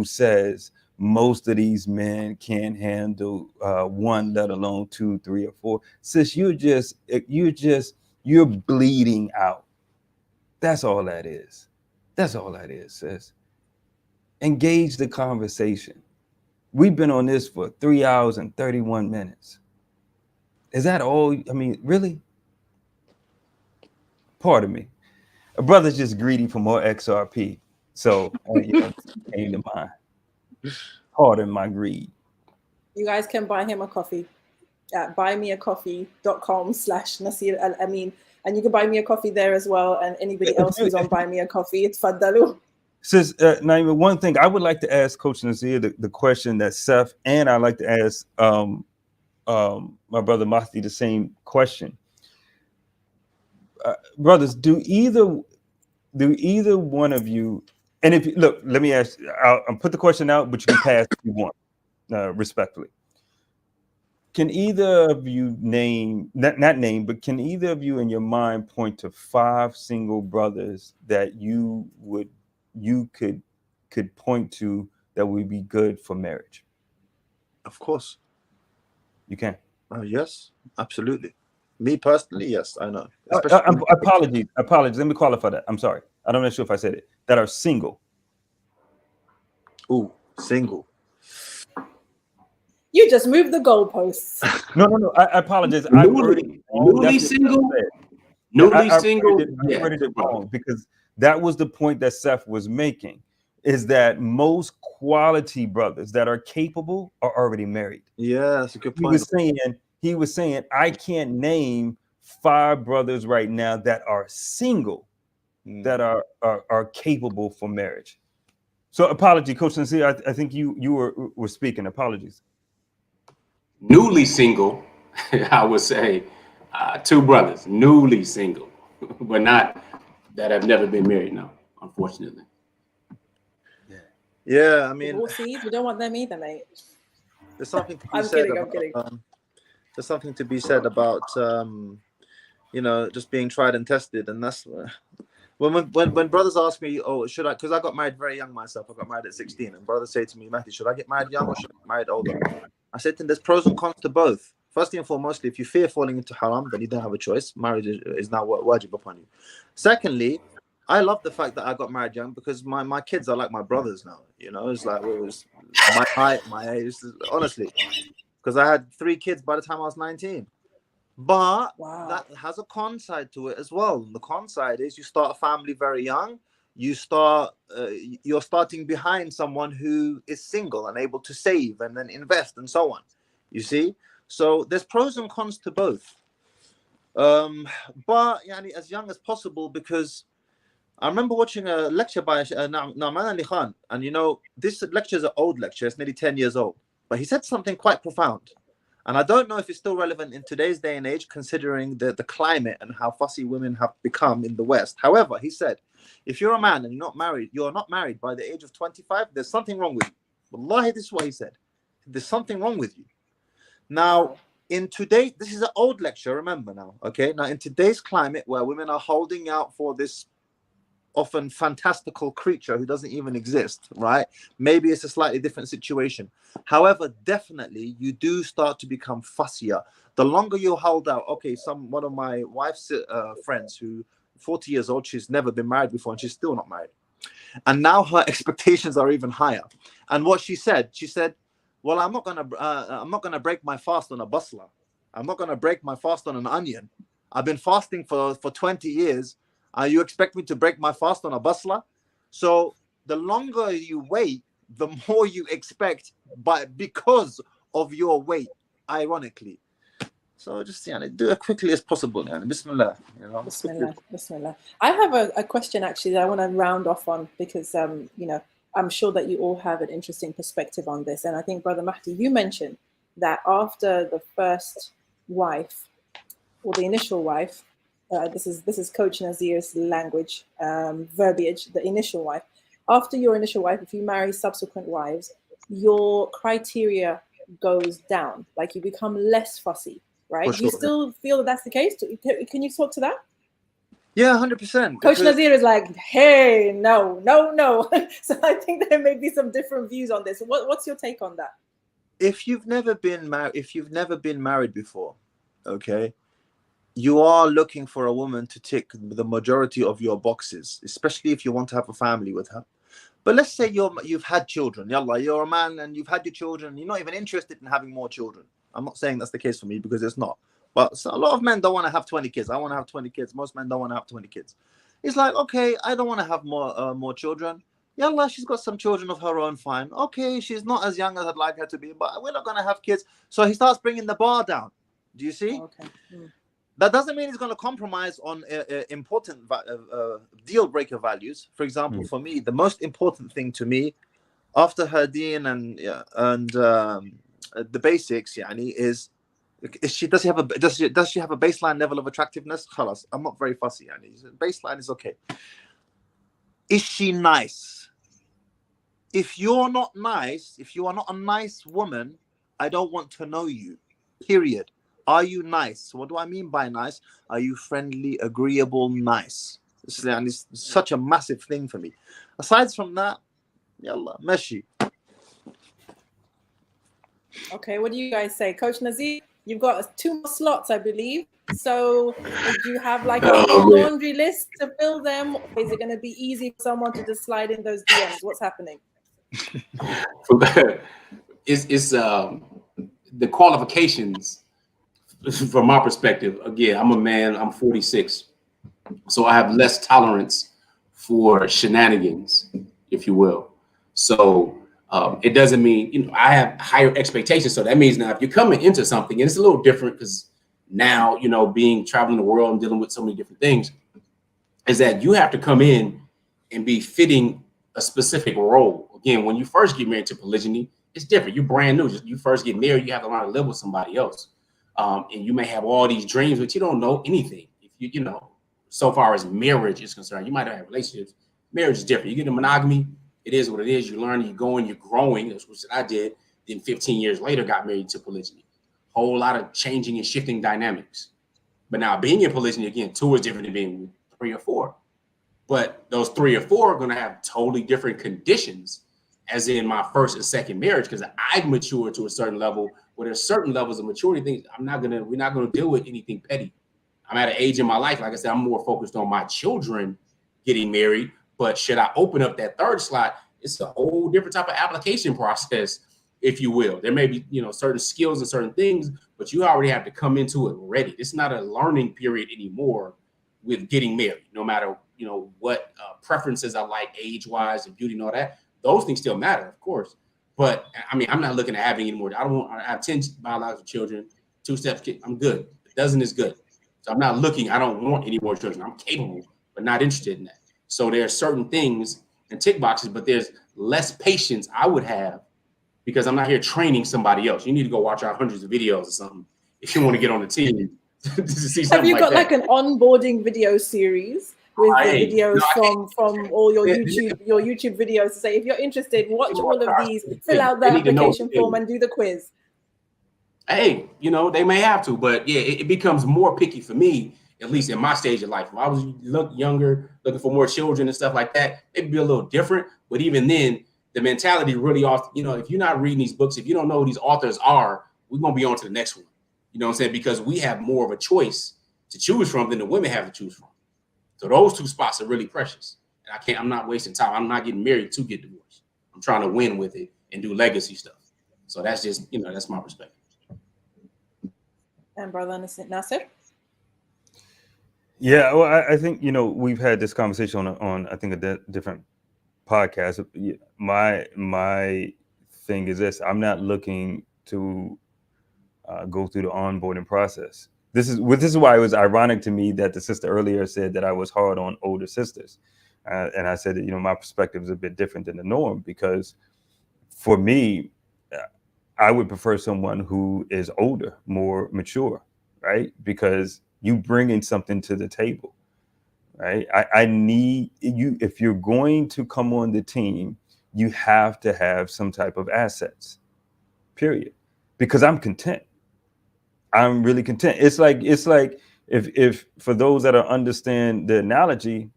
[SPEAKER 2] says most of these men can't handle one, let alone 2, 3, or 4, sis, you're bleeding out. That's all that is. That's all that is, sis. Engage the conversation. We've been on this for 3 hours and 31 minutes. Is that all? I mean, really? Pardon me. A brother's just greedy for more XRP. So it came to mind. Pardon my greed.
[SPEAKER 1] You guys can buy him a coffee at buymeacoffee.com/Nasir Al-Amin. And you can buy me a coffee there as well. And anybody else who's on Buy Me a Coffee, it's Faddalu.
[SPEAKER 2] Sis, Naima, one thing I would like to ask Coach Nazir, the question that Sef, and I'd like to ask my brother Mahdi the same question. Brothers, do either one of you, and if you look, let me ask, I'll put the question out, but you can pass if you want, respectfully. Can either of you name, not name, but can either of you in your mind point to 5 single brothers that you could point to that would be good for marriage?
[SPEAKER 12] Of course.
[SPEAKER 2] You can.
[SPEAKER 12] Yes, absolutely. Me personally, yes, I know.
[SPEAKER 2] Apologies. Let me qualify that. I'm sorry. I'm not sure if I said it. That are single.
[SPEAKER 12] Ooh, single.
[SPEAKER 1] You just moved the goalposts.
[SPEAKER 2] No. I apologize.
[SPEAKER 13] Newly single. Newly single.
[SPEAKER 2] I worded it wrong because that was the point that Seth was making. Is that most quality brothers that are capable are already married.
[SPEAKER 12] Yeah, that's a good point.
[SPEAKER 2] He was saying, I can't name 5 brothers right now that are single that are capable for marriage. So apology, Coach Nasir, I think you were speaking. Apologies.
[SPEAKER 13] Newly single, I would say 2 brothers, newly single, but not that have never been married now, unfortunately.
[SPEAKER 12] Yeah, I mean,
[SPEAKER 1] divorcees, we don't want them either, mate.
[SPEAKER 12] There's something to be said. I'm kidding. There's something to be said about just being tried and tested, and that's when brothers ask me, oh, should I? Because I got married very young myself. I got married at 16, and brothers say to me, Mahdi, should I get married young or should I get married older? I said to them, there's pros and cons to both. Firstly and foremost, if you fear falling into haram, then you don't have a choice. Marriage is now wajib upon you. Secondly, I love the fact that I got married young because my kids are like my brothers now. You know, it's like it was my height, my age, honestly. Because I had 3 kids by the time I was 19. But that has a con side to it as well. And the con side is you start a family very young. You're starting behind someone who is single and able to save and then invest and so on. You see? So there's pros and cons to both. But as young as possible, because I remember watching a lecture by Na'man Ali Khan, and this lecture is an old lecture. It's nearly 10 years old. But he said something quite profound. And I don't know if it's still relevant in today's day and age, considering the climate and how fussy women have become in the West. However, he said, if you're a man and you're not married by the age of 25, there's something wrong with you. Wallahi, this is what he said. There's something wrong with you. Now, this is an old lecture, remember now, okay? Now, in today's climate where women are holding out for this often fantastical creature who doesn't even exist, right? Maybe it's a slightly different situation. However, definitely you do start to become fussier. The longer you hold out, okay, one of my wife's friends who 40 years old, she's never been married before and she's still not married. And now her expectations are even higher. And what she said, well, I'm not gonna break my fast on a basla. I'm not gonna break my fast on an onion. I've been fasting for 20 years. You expect me to break my fast on a basla? So the longer you wait, the more you expect, but because of your weight, ironically. So just do it quickly as possible. Bismillah.
[SPEAKER 1] Bismillah. I have a question actually that I want to round off on, because I'm sure that you all have an interesting perspective on this. And I think, Brother Mahdi, you mentioned that after the first wife, or the initial wife, this is Coach Nazir's language, verbiage, the initial wife. After your initial wife, if you marry subsequent wives, your criteria goes down. Like you become less fussy, right? Do you still feel that that's the case? Can you talk to that?
[SPEAKER 12] Yeah, 100%.
[SPEAKER 1] Coach Nazir is like, hey, no. So I think there may be some different views on this. What's your take on that?
[SPEAKER 12] If you've never been married before, okay, you are looking for a woman to tick the majority of your boxes, especially if you want to have a family with her. But let's say you've had children. Yallah, you're a man and you've had your children. You're not even interested in having more children. I'm not saying that's the case for me, because it's not. But a lot of men don't want to have 20 kids. I want to have 20 kids. Most men don't want to have 20 kids. It's like, okay, I don't want to have more children. Yallah, she's got some children of her own, fine. Okay, she's not as young as I'd like her to be, but we're not going to have kids. So he starts bringing the bar down. Do you see?
[SPEAKER 1] Okay.
[SPEAKER 12] That doesn't mean he's going to compromise on important deal breaker values. For example, for me, the most important thing to me, after her deen and the basics, is does she have a baseline level of attractiveness? Khalas, I'm not very fussy. Baseline is okay. Is she nice? If you're not nice, if you are not a nice woman, I don't want to know you. Period. Are you nice? What do I mean by nice? Are you friendly, agreeable, nice? It's such a massive thing for me. Aside from that, yallah, meshi.
[SPEAKER 1] Okay, what do you guys say? Coach Nazir, you've got 2 more slots, I believe. So do you have like a laundry list to fill them? Or is it going to be easy for someone to just slide in those DMs? What's happening?
[SPEAKER 13] It's the qualifications. From my perspective, again, I'm a man, I'm 46. So I have less tolerance for shenanigans, if you will. So it doesn't mean, I have higher expectations. So that means now if you're coming into something, and it's a little different because now, being traveling the world and dealing with so many different things, is that you have to come in and be fitting a specific role. Again, when you first get married to polygyny, it's different. You're brand new. You first get married, you have to learn to live with somebody else. And you may have all these dreams, but you don't know anything. If you so far as marriage is concerned, you might have relationships. Marriage is different. You get into monogamy, it is what it is. You learn, you're going, you're growing. That's what I did. Then 15 years later, got married to polygyny. Whole lot of changing and shifting dynamics. But now being in polygyny, again, 2 is different than being 3 or 4. But those 3 or 4 are going to have totally different conditions, as in my first and second marriage, because I've matured to a certain level where there's certain levels of maturity things. We're not gonna deal with anything petty. I'm at an age in my life, like I said, I'm more focused on my children getting married. But should I open up that 3rd slot, it's a whole different type of application process, if you will. There may be, certain skills and certain things, but you already have to come into it ready. It's not a learning period anymore with getting married, no matter, what preferences I like age-wise and beauty and all that. Those things still matter, of course. But I'm not looking at having any more. I have 10 biological children, 2 steps kids. I'm good. A dozen is good. So I'm not looking. I don't want any more children. I'm capable, but not interested in that. So there are certain things and tick boxes, but there's less patience I would have, because I'm not here training somebody else. You need to go watch our hundreds of videos or something if you want to get on the team. To see
[SPEAKER 1] have you got like an onboarding video series with videos from all your YouTube videos to say, if you're interested, watch all of these, fill out the application form and do the quiz?
[SPEAKER 13] Hey, they may have to, but yeah, it becomes more picky for me, at least in my stage of life. When I was younger, looking for more children and stuff like that, it'd be a little different. But even then, the mentality really off, you know, if you're not reading these books, if you don't know who these authors are, we're going to be on to the next one. You know what I'm saying? Because we have more of a choice to choose from than the women have to choose from. So those two spots are really precious. And I'm not wasting time. I'm not getting married to get divorced. I'm trying to win with it and do legacy stuff. So that's just, you know, that's my perspective.
[SPEAKER 1] And brother Nasir?
[SPEAKER 2] Yeah, well, I think, you know, we've had this conversation on I think a different podcast. My thing is this: I'm not looking to go through the onboarding process. This is why it was ironic to me that the sister earlier said that I was hard on older sisters, and I said that, you know, my perspective is a bit different than the norm, because for me, I would prefer someone who is older, more mature, right? Because you bringing something to the table, right? I need you. If you're going to come on the team, you have to have some type of assets, period. Because I'm content. I'm really content. It's like if for those that understand the analogy,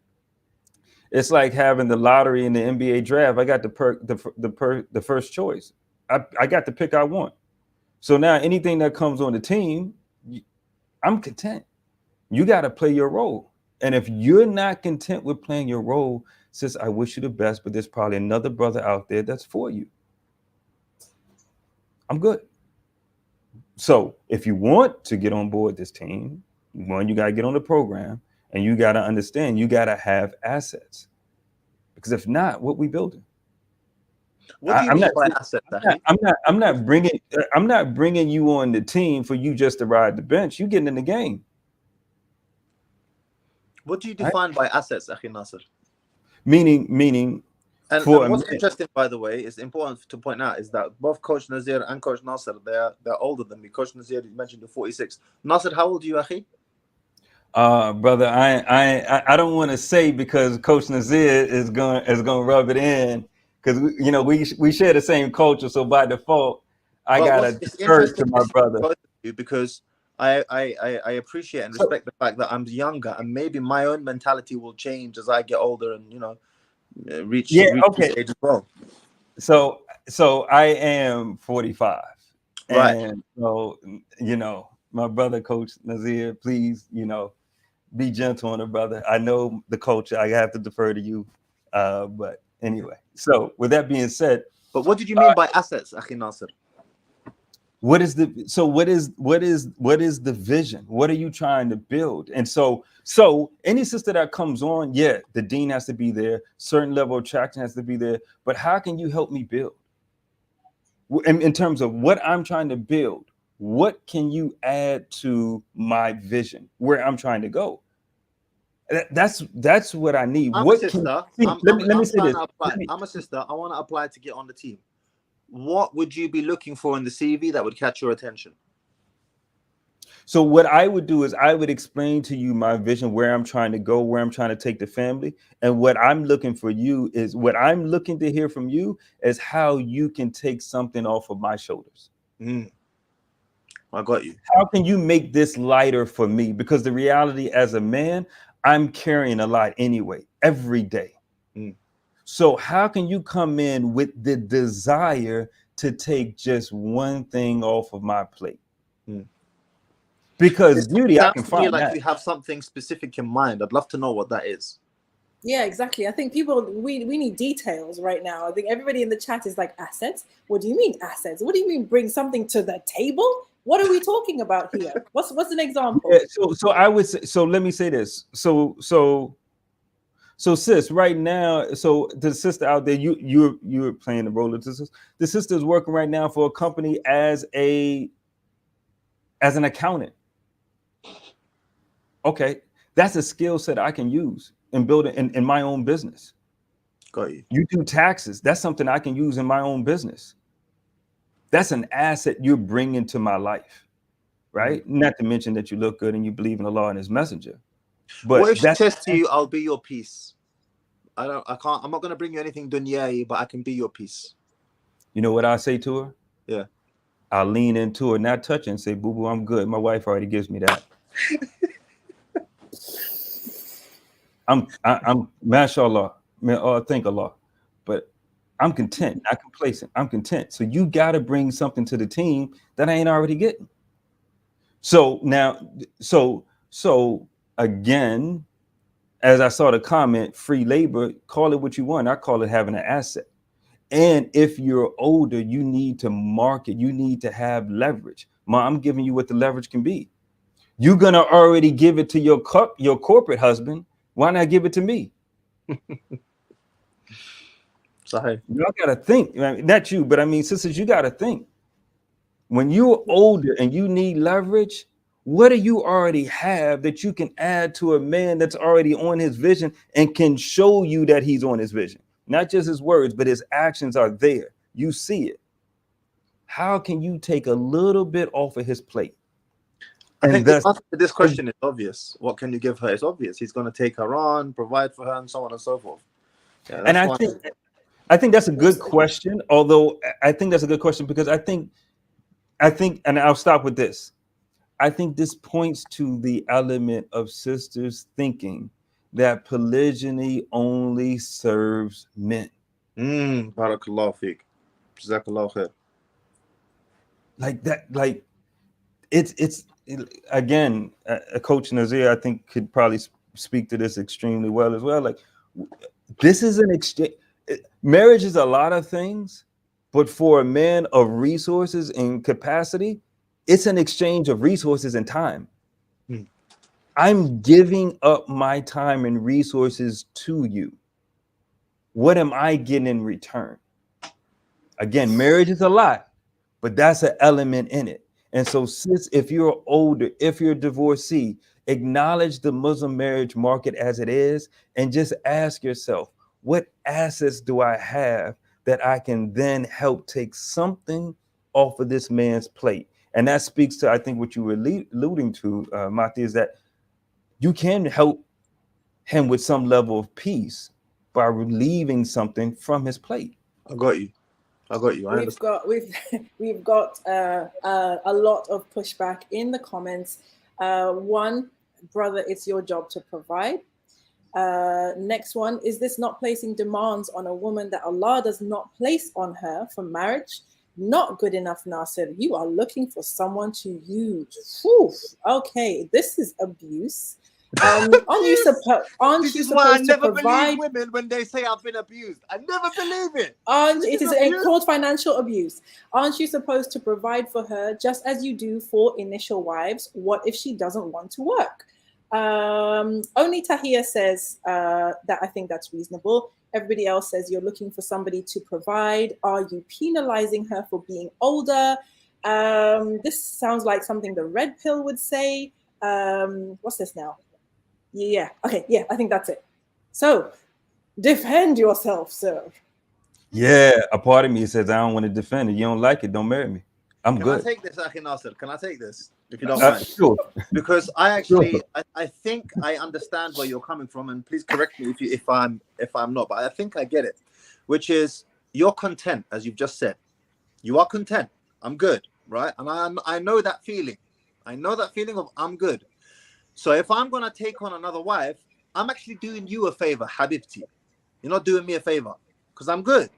[SPEAKER 2] it's like having the lottery in the NBA draft. I got the first choice. I got the pick I want. So now anything that comes on the team, I'm content. You got to play your role. And if you're not content with playing your role, sis, I wish you the best, but there's probably another brother out there that's for you. I'm good. So if you want to get on board this team, one, you got to get on the program, and you got to understand you got to have assets. Because if not, what we building?
[SPEAKER 12] What do you mean by assets?
[SPEAKER 2] I'm not bringing you on the team for you just to ride the bench. You getting in the game.
[SPEAKER 12] What do you define by assets, Akhi Nasir?
[SPEAKER 2] Meaning.
[SPEAKER 12] And what's interesting, by the way, is important to point out, is that both Coach Nazir and Coach Nasir, they're older than me. Coach Nazir, you mentioned you're 46. Nasir, how old are you, Akhi?
[SPEAKER 2] Brother, I don't want to say, because Coach Nazir is going to rub it in, because we share the same culture, so by default, I gotta defer to my brother.
[SPEAKER 12] Because I appreciate and respect the fact that I'm younger, and maybe my own mentality will change as I get older and reach this age as well.
[SPEAKER 2] So I am 45,
[SPEAKER 12] right?
[SPEAKER 2] And so my brother Coach Nazir, please be gentle on the brother. I know the culture. I have to defer to you, but anyway. So with that being said,
[SPEAKER 12] but what did you mean by assets, Akhi Nasir?
[SPEAKER 2] What is the vision? What are you trying to build? And so any sister that comes on, the dean has to be there, certain level of attraction has to be there, but how can you help me build? In terms of what I'm trying to build, what can you add to my vision, where I'm trying to go? That's what I need.
[SPEAKER 12] I'm a sister. I'm a sister. I want to apply to get on the team. What would you be looking for in the CV that would catch your attention?
[SPEAKER 2] So what I would do is I would explain to you my vision, where I'm trying to go, where I'm trying to take the family. And what I'm looking to hear from you is how you can take something off of my shoulders.
[SPEAKER 12] I got you.
[SPEAKER 2] How can you make this lighter for me? Because the reality, as a man, I'm carrying a lot anyway, every day. So how can you come in with the desire to take just one thing off of my plate? Because beauty, I can find
[SPEAKER 12] like you have something specific in mind. I'd love to know what that is.
[SPEAKER 1] Yeah, exactly. I think we need details right now. I think everybody in the chat is like, assets? What do you mean assets? What do you mean bring something to the table? What are we talking about here? What's an example?
[SPEAKER 2] Yeah, so I would say, so let me say this. So sis, right now, so the sister out there, you're playing the role of the sister. The sister is working right now for a company as an accountant. Okay, that's a skill set I can use and build it in my own business.
[SPEAKER 12] Got you.
[SPEAKER 2] You do taxes. That's something I can use in my own business. That's an asset you're bringing to my life, right? Not to mention that you look good and you believe in Allah and His Messenger. But
[SPEAKER 12] what if she says to you, "I'll be your peace"? I'm not going to bring you anything dunyai, but I can be your peace.
[SPEAKER 2] You know what I say to her?
[SPEAKER 12] Yeah.
[SPEAKER 2] I'll lean into her, not touch her, and say, "Boo boo, I'm good. My wife already gives me that." I'm mashallah, thank Allah, but I'm content, not complacent. I'm content. So you got to bring something to the team that I ain't already getting. So now, so again, as I saw the comment, free labor, call it what you want. I call it having an asset. And if you're older, you need to market, you need to have leverage. I'm giving you what the leverage can be. You're going to already give it to your corporate husband. Why not give it to me?
[SPEAKER 12] Sorry.
[SPEAKER 2] Y'all got to think. I mean, not you, but I mean, sisters, you got to think. When you're older and you need leverage, what do you already have that you can add to a man that's already on his vision and can show you that he's on his vision? Not just his words, but his actions are there. You see it. How can you take a little bit off of his plate?
[SPEAKER 12] I think the answer to this question is obvious. What can you give her? It's obvious. He's going to take her on, provide for her, and so on and so forth. Yeah,
[SPEAKER 2] and I think that's a good question. Although I think that's a good question because I think, and I'll stop with this. I think this points to the element of sisters thinking that polygyny only serves men.
[SPEAKER 12] Barakallahu feek. jazakAllahu khair.
[SPEAKER 2] Like that, like it's again, a coach Nazir, I think, could probably speak to this extremely well as well. Like, this is an exchange. Marriage is a lot of things, but for a man of resources and capacity, it's an exchange of resources and time. I'm giving up my time and resources to you. What am I getting in return? Again, marriage is a lot, but that's an element in it. And so, sis, if you're older, if you're a divorcee, acknowledge the Muslim marriage market as it is, and just ask yourself, what assets do I have that I can then help take something off of this man's plate? And that speaks to, I think, what you were alluding to, Mahdi, is that you can help him with some level of peace by relieving something from his plate.
[SPEAKER 12] I got you.
[SPEAKER 1] We've got a lot of pushback in the comments. One, brother, it's your job to provide. Next one, is this not placing demands on a woman that Allah does not place on her for marriage? Not good enough, Nasir. You are looking for someone to use. Whew. Okay, this is abuse. Aren't you supposed to provide?
[SPEAKER 12] Believe women when they say I've been abused. I never believe it.
[SPEAKER 1] It is called financial abuse. Aren't you supposed to provide for her just as you do for initial wives? What if she doesn't want to work? Only Tahir says that I think that's reasonable. Everybody else says you're looking for somebody to provide. Are you penalizing her for being older? This sounds like something the red pill would say. What's this now? Yeah. Okay. Yeah, I think that's it. So defend yourself, sir.
[SPEAKER 2] Yeah, a part of me says I don't want to defend it. You don't like it, don't marry me. I'm good.
[SPEAKER 12] Can I take this, Akhi Nasir? Can I take this? If you don't mind.
[SPEAKER 2] Sure.
[SPEAKER 12] Because I actually, I think I understand where you're coming from, and please correct me if I'm not, but I think I get it. Which is, you're content, as you've just said. You are content. I'm good, right? And I know that feeling. I know that feeling of I'm good. So if I'm gonna take on another wife, I'm actually doing you a favor, Habibti. You're not doing me a favor, because I'm good,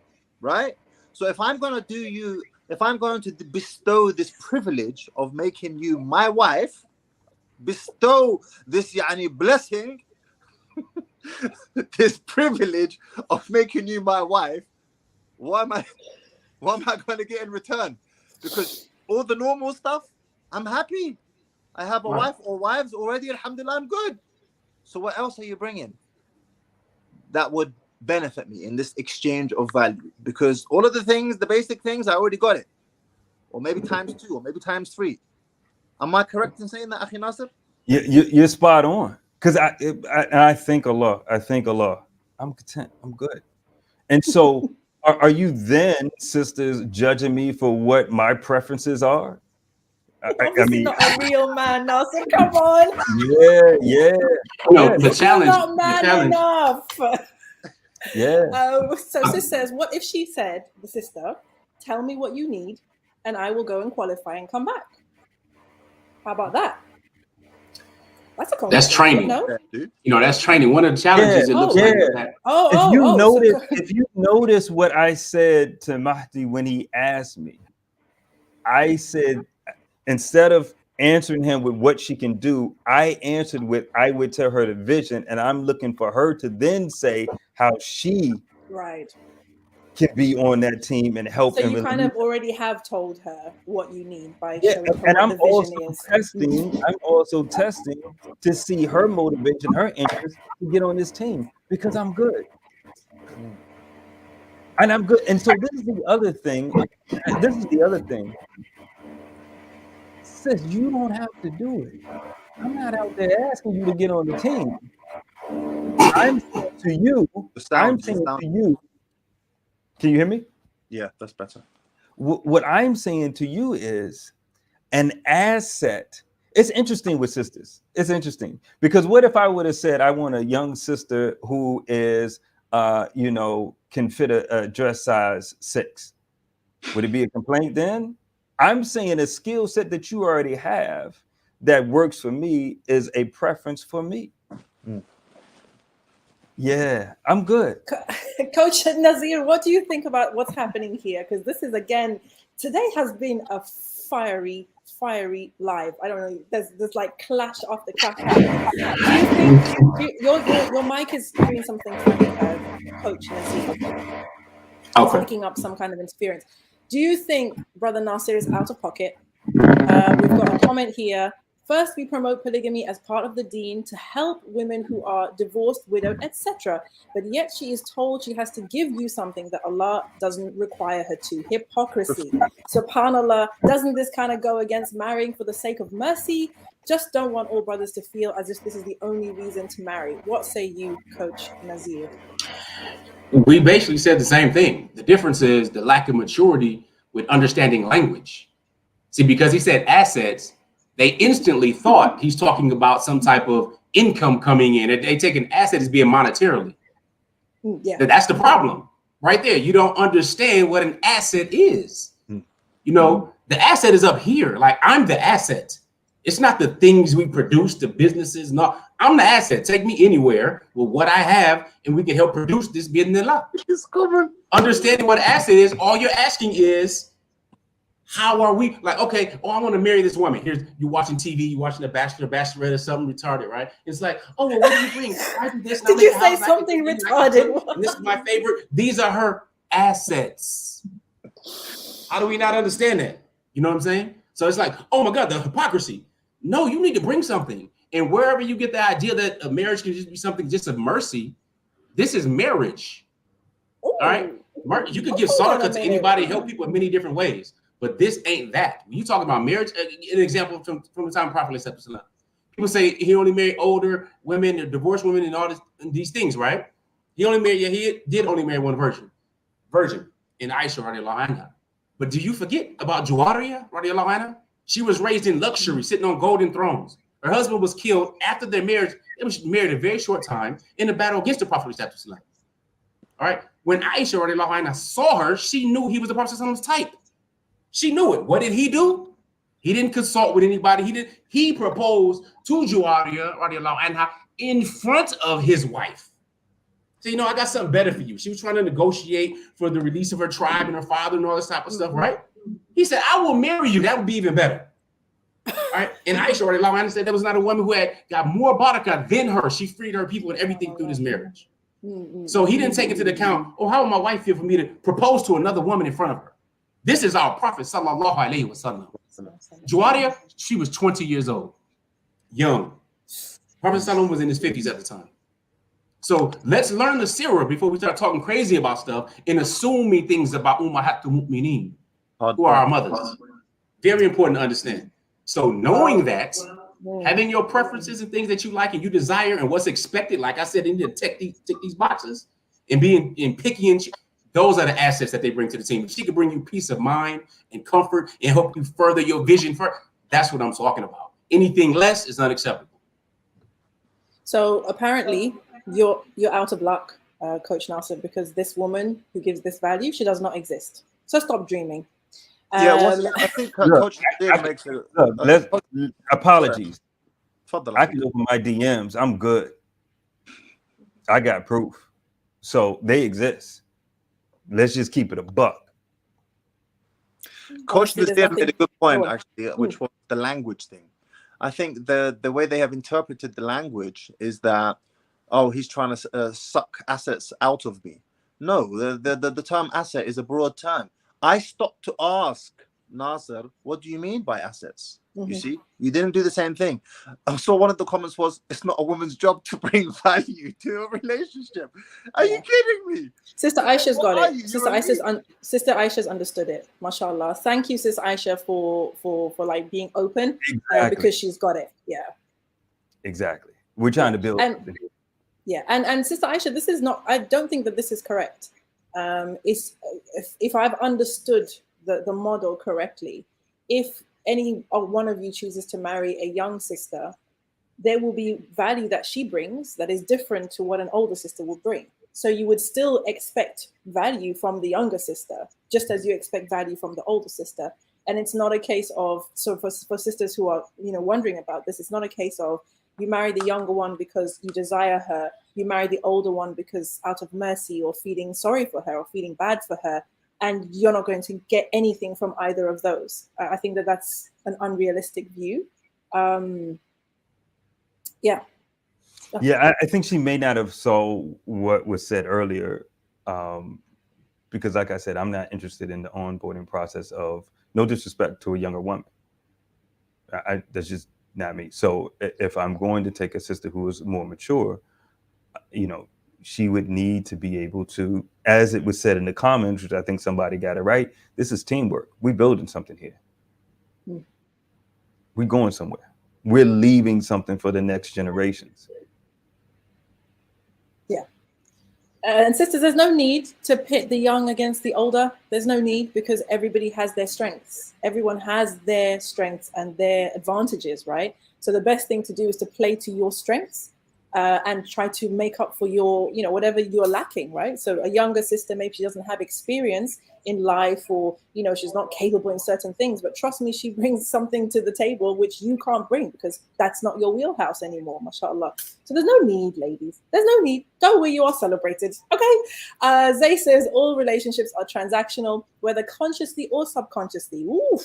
[SPEAKER 12] right? So if I'm going to bestow this privilege of making you my wife, bestow this blessing, this privilege of making you my wife, what am I going to get in return? Because all the normal stuff, I'm happy. I have a wife or wives already, alhamdulillah, I'm good. So what else are you bringing that would benefit me in this exchange of value? Because all of the things, the basic things, I already got it. Or maybe times 2, or maybe times 3. Am I correct in saying that, Akhi Nasir?
[SPEAKER 2] You're spot on. Because I think Allah. I'm content. I'm good. And so are you then, sisters, judging me for what my preferences are?
[SPEAKER 1] I mean, not a real man, Nasir. Come on.
[SPEAKER 2] Yeah.
[SPEAKER 13] No, the challenge.
[SPEAKER 1] You're not man enough.
[SPEAKER 2] Yeah.
[SPEAKER 1] So sis says, what if she said, the sister, tell me what you need, and I will go and qualify and come back? How about that?
[SPEAKER 7] That's training.
[SPEAKER 1] No?
[SPEAKER 7] You know, that's training. One of the challenges it looks like that.
[SPEAKER 2] If you notice what I said to Mahdi when he asked me, I said, instead of answering him with what she can do, I answered with, I would tell her the vision, and I'm looking for her to then say how she can be on that team and help.
[SPEAKER 1] So you kind of already have told her what you need by showing her
[SPEAKER 2] and
[SPEAKER 1] what
[SPEAKER 2] I'm
[SPEAKER 1] the vision
[SPEAKER 2] also
[SPEAKER 1] is.
[SPEAKER 2] testing. I'm also testing to see her motivation, her interest to get on this team, because I'm good. And I'm good. And so this is the other thing. Sis, you don't have to do it. I'm not out there asking you to get on the team. I'm saying to you, can you hear me?
[SPEAKER 12] Yeah, that's better.
[SPEAKER 2] What I'm saying to you is an asset. It's interesting with sisters. It's interesting because what if I would have said I want a young sister who is, can fit a dress size 6? Would it be a complaint then? I'm saying a skill set that you already have that works for me is a preference for me. Yeah, I'm good.
[SPEAKER 1] Coach Nazir, what do you think about what's happening here? Because this is, again, today has been a fiery live. I don't know. There's like clash after clash happening. Do you think your mic is doing something funny, Coach Nazir? It's picking up some kind of interference. Do you think Brother Nasir is out of pocket? We've got a comment here. First, we promote polygamy as part of the deen to help women who are divorced, widowed, etc. But yet she is told she has to give you something that Allah doesn't require her to. Hypocrisy. SubhanAllah, doesn't this kind of go against marrying for the sake of mercy? Just don't want all brothers to feel as if this is the only reason to marry. What say you, Coach Nazir?
[SPEAKER 13] We basically said the same thing. The difference is the lack of maturity with understanding language. See, because he said assets, they instantly thought he's talking about some type of income coming in. They take an asset as being monetarily.
[SPEAKER 1] Yeah.
[SPEAKER 13] That's the problem right there. You don't understand what an asset is. You know, the asset is up here. Like, I'm the asset. It's not the things we produce, the businesses. No, I'm the asset. Take me anywhere with what I have, and we can help produce this business. Understanding what asset is, all you're asking is, how are we? Like, okay, I want to marry this woman. Here's you watching TV, you watching The Bachelor, Bachelorette, or something retarded, right? It's like, oh, well, what do you bring? I do this.
[SPEAKER 1] Did you say something retarded?
[SPEAKER 13] This is my favorite. These are her assets. How do we not understand that? You know what I'm saying? So it's like, oh my God, the hypocrisy. No, you need to bring something. And wherever you get the idea that a marriage can just be something just of mercy, this is marriage. All right? You can give sadaqah to anybody, help people in many different ways. But this ain't that. When you talk about marriage, an example from the time of Prophet ﷺ. People say he only married older women, or divorced women, and all this, and these things, right? He did only marry one virgin in Aisha radiallahu anha. But do you forget about Juwariya radiallahu anha? She was raised in luxury, sitting on golden thrones. Her husband was killed after their marriage. They was married a very short time in a battle against the Prophet ﷺ. All right. When Aisha radiallahu anha saw her, she knew he was the Prophet ﷺ's type. She knew it. What did he do? He didn't consult with anybody. He proposed to Juwariya radiallahu anha in front of his wife. So, I got something better for you. She was trying to negotiate for the release of her tribe and her father and all this type of stuff, right? He said, I will marry you. That would be even better. All right. And Aisha radiallahu anha said there was not a woman who had got more barakah than her. She freed her people and everything through this marriage. So he didn't take into account, how will my wife feel for me to propose to another woman in front of her? This is our Prophet sallallahu alaihi wasallam. Juwariya, she was 20 years old, young. Prophet sallallahu was in his 50s at the time. So let's learn the seerah before we start talking crazy about stuff and assuming things about ummahatul mu'mineen, who are our mothers. Very important to understand. So knowing that, having your preferences and things that you like and you desire and what's expected, like I said, you need to tick these boxes and being picky and those are the assets that they bring to the team. If she can bring you peace of mind and comfort and help you further your vision, that's what I'm talking about. Anything less is unacceptable.
[SPEAKER 1] So apparently you're out of luck, Coach Nasir, because this woman who gives this value, she does not exist. So stop dreaming.
[SPEAKER 12] I think Coach Nasir makes
[SPEAKER 2] apologies. I can open my DMs. I'm good. I got proof. So they exist. Let's just keep it a buck.
[SPEAKER 12] Coach Nasir made a good point, actually, which was the language thing. I think the way they have interpreted the language is that, oh, he's trying to suck assets out of me. No, the term asset is a broad term. I stopped to ask Nasir, what do you mean by assets? You see, you didn't do the same thing. So one of the comments was, it's not a woman's job to bring value to a relationship. Are you kidding me?
[SPEAKER 1] Sister Aisha's got it. Sister Aisha's understood it. MashaAllah. Thank you, Sister Aisha, for like being open, because she's got it. Yeah.
[SPEAKER 2] Exactly. We're trying to build.
[SPEAKER 1] And Sister Aisha, this is not. I don't think that this is correct. It's if I've understood the model correctly, if any one of you chooses to marry a young sister, there will be value that she brings that is different to what an older sister will bring. So you would still expect value from the younger sister, just as you expect value from the older sister. And it's not a case of, so for sisters who are, wondering about this, it's not a case of you marry the younger one because you desire her, you marry the older one because out of mercy or feeling sorry for her or feeling bad for her, and you're not going to get anything from either of those. I think that that's an unrealistic view. Yeah,
[SPEAKER 2] I think she may not have saw what was said earlier, because like I said, I'm not interested in the onboarding process of, no disrespect to a younger woman. That's just not me. So if I'm going to take a sister who is more mature, she would need to be able to, as it was said in the comments, which I think somebody got it right, this is teamwork. We're building something here. We're going somewhere. We're leaving something for the next generations.
[SPEAKER 1] Yeah. And sisters, there's no need to pit the young against the older. There's no need, because everybody has their strengths. Everyone has their strengths and their advantages, right? So the best thing to do is to play to your strengths. And try to make up for your, whatever you're lacking, right? So a younger sister, maybe she doesn't have experience in life, or, she's not capable in certain things, but trust me, she brings something to the table which you can't bring, because that's not your wheelhouse anymore, mashallah. So there's no need, ladies. There's no need. Go where you are celebrated, okay? Zay says, all relationships are transactional, whether consciously or subconsciously. Oof.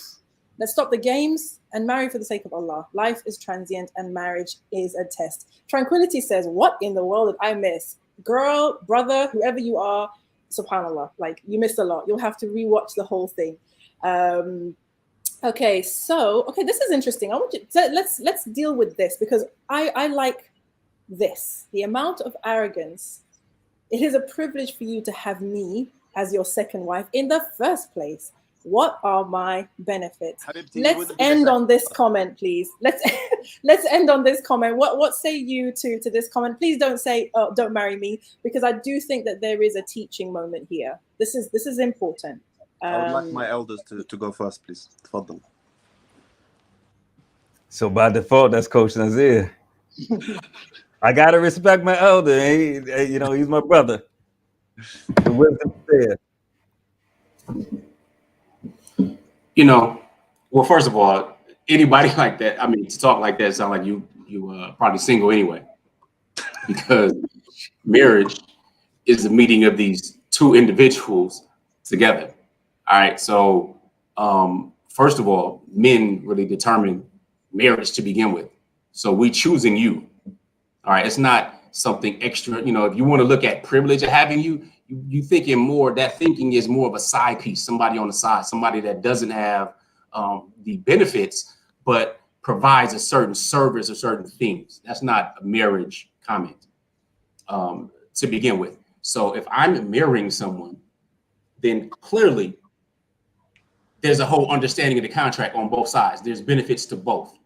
[SPEAKER 1] Let's stop the games and marry for the sake of Allah. Life is transient and marriage is a test. Tranquility says, what in the world did I miss? Girl, brother, whoever you are, subhanAllah, like you missed a lot. You'll have to rewatch the whole thing. Okay, this is interesting. I want you let's deal with this, because I like this. The amount of arrogance. It is a privilege for you to have me as your second wife in the first place. What are my benefits? Let's end on this comment, please. Let's end on this comment. What say you to this comment? Please don't say, oh, don't marry me, because I do think that there is a teaching moment here. This is important.
[SPEAKER 12] I would like my elders to go first, please. Tfaddal.
[SPEAKER 2] So by default, that's Coach Nazir. I gotta respect my elder. He's my brother. The wisdom is there.
[SPEAKER 13] Well, first of all, anybody like that, to talk like that sound like you probably single anyway, because marriage is the meeting of these two individuals together. All right. So first of all, men really determine marriage to begin with. So we choosing you. All right. It's not something extra. If you want to look at privilege of having you thinking more, that thinking is more of a side piece, somebody on the side, somebody that doesn't have the benefits, but provides a certain service or certain things. That's not a marriage comment to begin with. So if I'm marrying someone, then clearly there's a whole understanding of the contract on both sides. There's benefits to both.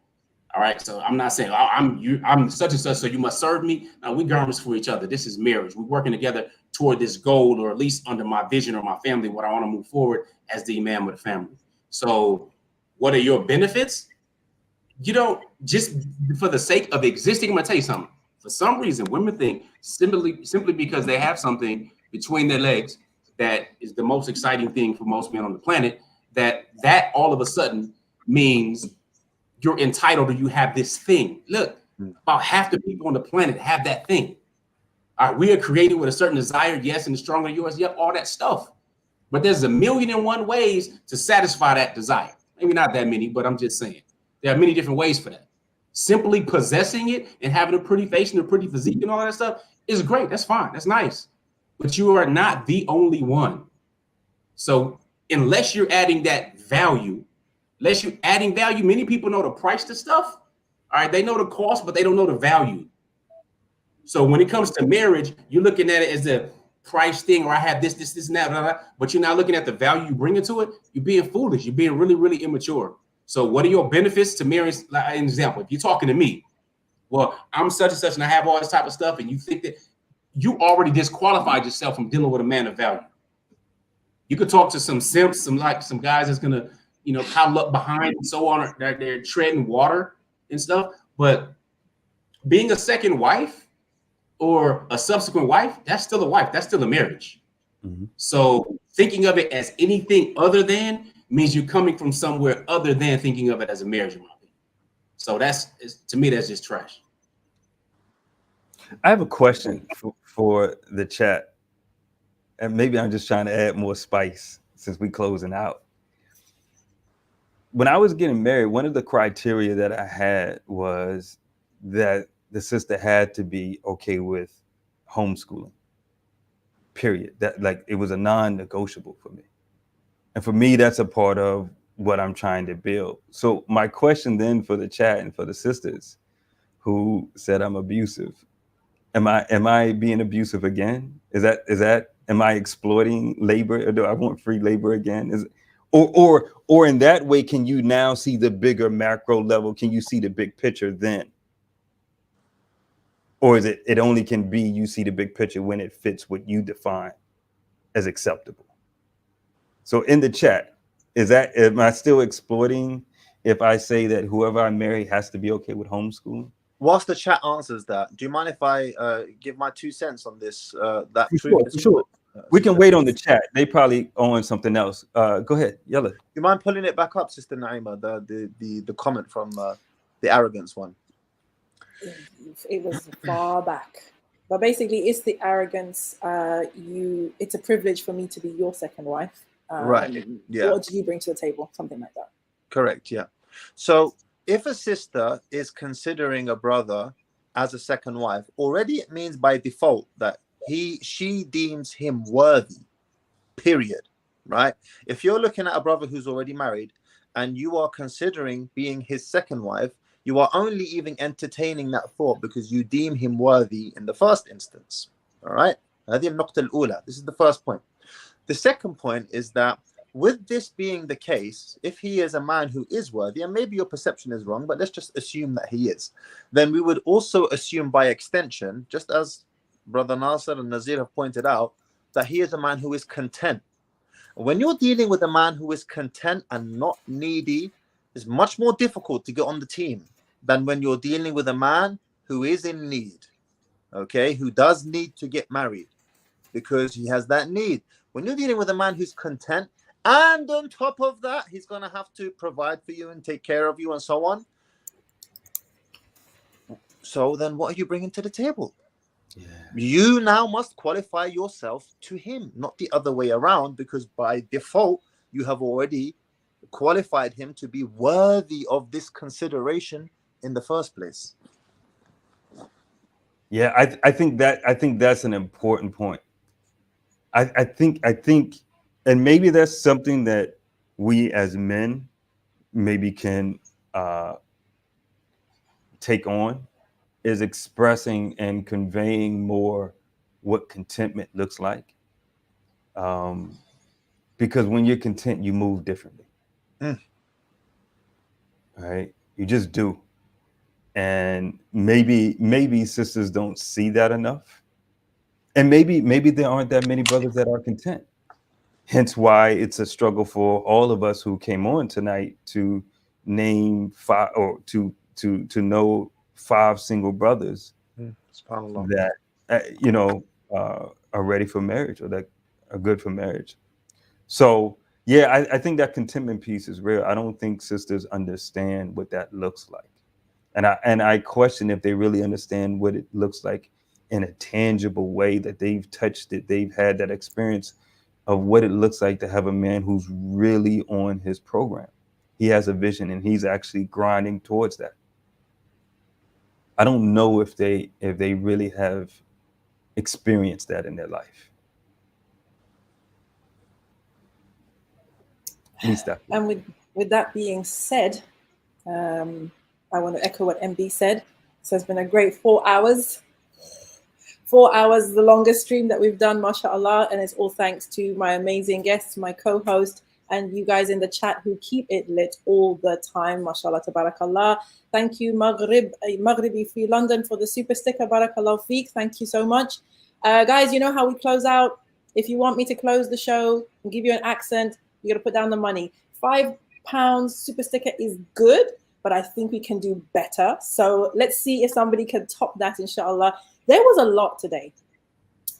[SPEAKER 13] All right. So I'm not saying I'm such and such, so you must serve me. No, we garments for each other. This is marriage. We're working together toward this goal, or at least under my vision or my family, what I want to move forward as the imam of the family. So what are your benefits? You don't just for the sake of existing. I'm gonna tell you something. For some reason, women think simply because they have something between their legs that is the most exciting thing for most men on the planet, that all of a sudden means you're entitled or you have this thing. Look, About half the people on the planet have that thing. All right, we are created with a certain desire, yes, and the stronger yours, yep, all that stuff. But there's 1,000,001 ways to satisfy that desire. Maybe not that many, but I'm just saying. There are many different ways for that. Simply possessing it and having a pretty face and a pretty physique and all that stuff is great. That's fine. That's nice. But you are not the only one. So unless you're adding that value, many people know the price to stuff. All right, they know the cost, but they don't know the value. So when it comes to marriage, you're looking at it as a price thing, or I have this, and that, blah, blah, but you're not looking at the value you bring into it. You're being foolish. You're being really, really immature. So what are your benefits to marriage? Like an example, if you're talking to me, well, I'm such and such, and I have all this type of stuff, and you think that you already disqualified yourself from dealing with a man of value. You could talk to some simps, some guys that's gonna, pile up behind and so on. They're treading water and stuff. But being a second wife or a subsequent wife, that's still a wife. That's still a marriage. Mm-hmm. So thinking of it as anything other than means you're coming from somewhere other than thinking of it as a marriage. So to me, that's just trash.
[SPEAKER 2] I have a question for the chat, and maybe I'm just trying to add more spice since we're closing out. When I was getting married, one of the criteria that I had was that the sister had to be okay with homeschooling, period. That, like, it was a non-negotiable for me. And for me, that's a part of what I'm trying to build. So my question then for the chat and for the sisters who said I'm abusive, am I being abusive again? Am I exploiting labor, or do I want free labor again? Or in that way, can you now see the bigger macro level? Can you see the big picture then? Or is it only can be you see the big picture when it fits what you define as acceptable? So in the chat, am I still exploiting if I say that whoever I marry has to be okay with homeschooling?
[SPEAKER 12] Whilst the chat answers that, do you mind if I give my 2 cents on this?
[SPEAKER 2] For sure. We can wait on the chat. They probably on something else. Go ahead, Yella.
[SPEAKER 12] You mind pulling it back up, Sister Naima? The comment from the arrogance one.
[SPEAKER 1] It was far back, but basically, it's the arrogance. It's a privilege for me to be your second wife.
[SPEAKER 12] Right. Yeah.
[SPEAKER 1] What do you bring to the table? Something like that.
[SPEAKER 12] Correct. Yeah. So if a sister is considering a brother as a second wife, already it means by default that she deems him worthy, period. Right? If you're looking at a brother who's already married and you are considering being his second wife, you are only even entertaining that thought because you deem him worthy in the first instance. All right? This is the first point. The second point is that with this being the case, if he is a man who is worthy, and maybe your perception is wrong, but let's just assume that he is, then we would also assume by extension, just as Brother Nasir and Nazir have pointed out, that he is a man who is content. When you're dealing with a man who is content and not needy, it's much more difficult to get on the team than when you're dealing with a man who is in need, okay, who does need to get married because he has that need. When you're dealing with a man who's content, and on top of that, he's going to have to provide for you and take care of you and so on. So then what are you bringing to the table? Yeah. You now must qualify yourself to him, not the other way around, because by default, you have already qualified him to be worthy of this consideration in the first place.
[SPEAKER 2] Yeah, I think that's an important point. I think, and maybe that's something that we as men maybe can take on, is expressing and conveying more what contentment looks like. Because when you're content, you move differently. Right? You just do. And maybe sisters don't see that enough. And maybe there aren't that many brothers that are content. Hence why it's a struggle for all of us who came on tonight to name 5 or to know 5 single brothers that are ready for marriage or that are good for marriage. So yeah, I think that contentment piece is real. I don't think sisters understand what that looks like. And I question if they really understand what it looks like in a tangible way, that they've touched it, they've had that experience of what it looks like to have a man who's really on his program. He has a vision and he's actually grinding towards that. I don't know if they really have experienced that in their life. At least that.
[SPEAKER 1] And with that being said, I want to echo what MB said. So it's been a great 4 hours. 4 hours is the longest stream that we've done, mashallah, and it's all thanks to my amazing guests, my co-host, and you guys in the chat who keep it lit all the time, mashallah, tabarakallah. Thank you, Maghribi fi London, for the super sticker, barakallah feek. Thank you so much. Guys, you know how we close out? If you want me to close the show and give you an accent, you got to put down the money. £5 super sticker is good, but I think we can do better. So let's see if somebody can top that, inshallah. There was a lot today.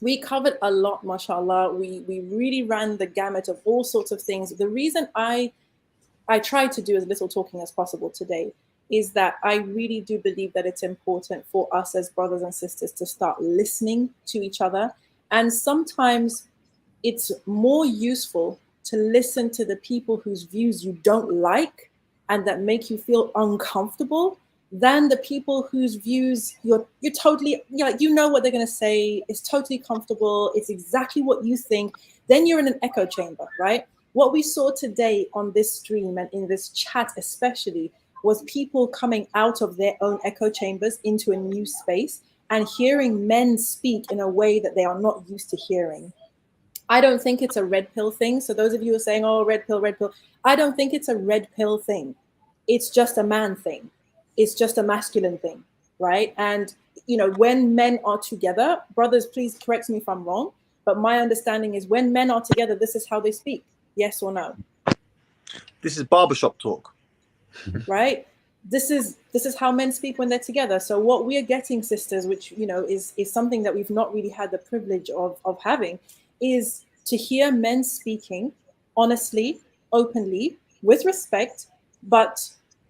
[SPEAKER 1] We covered a lot, mashallah. We really ran the gamut of all sorts of things. The reason I tried to do as little talking as possible today is that I really do believe that it's important for us as brothers and sisters to start listening to each other. And sometimes it's more useful to listen to the people whose views you don't like and that make you feel uncomfortable than the people whose views you're totally, you know what they're going to say, it's totally comfortable, it's exactly what you think. Then you're in an echo chamber, right? What we saw today on this stream and in this chat especially was people coming out of their own echo chambers into a new space and hearing men speak in a way that they are not used to hearing. I don't think it's a red pill thing. So those of you who are saying, oh, red pill, I don't think it's a red pill thing. It's just a man thing. It's just a masculine thing, right? And, when men are together, brothers, please correct me if I'm wrong, but my understanding is when men are together, this is how they speak. Yes or no?
[SPEAKER 12] This is barbershop talk.
[SPEAKER 1] Right? This is how men speak when they're together. So what we are getting, sisters, which, is something that we've not really had the privilege of having, is to hear men speaking honestly, openly, with respect, but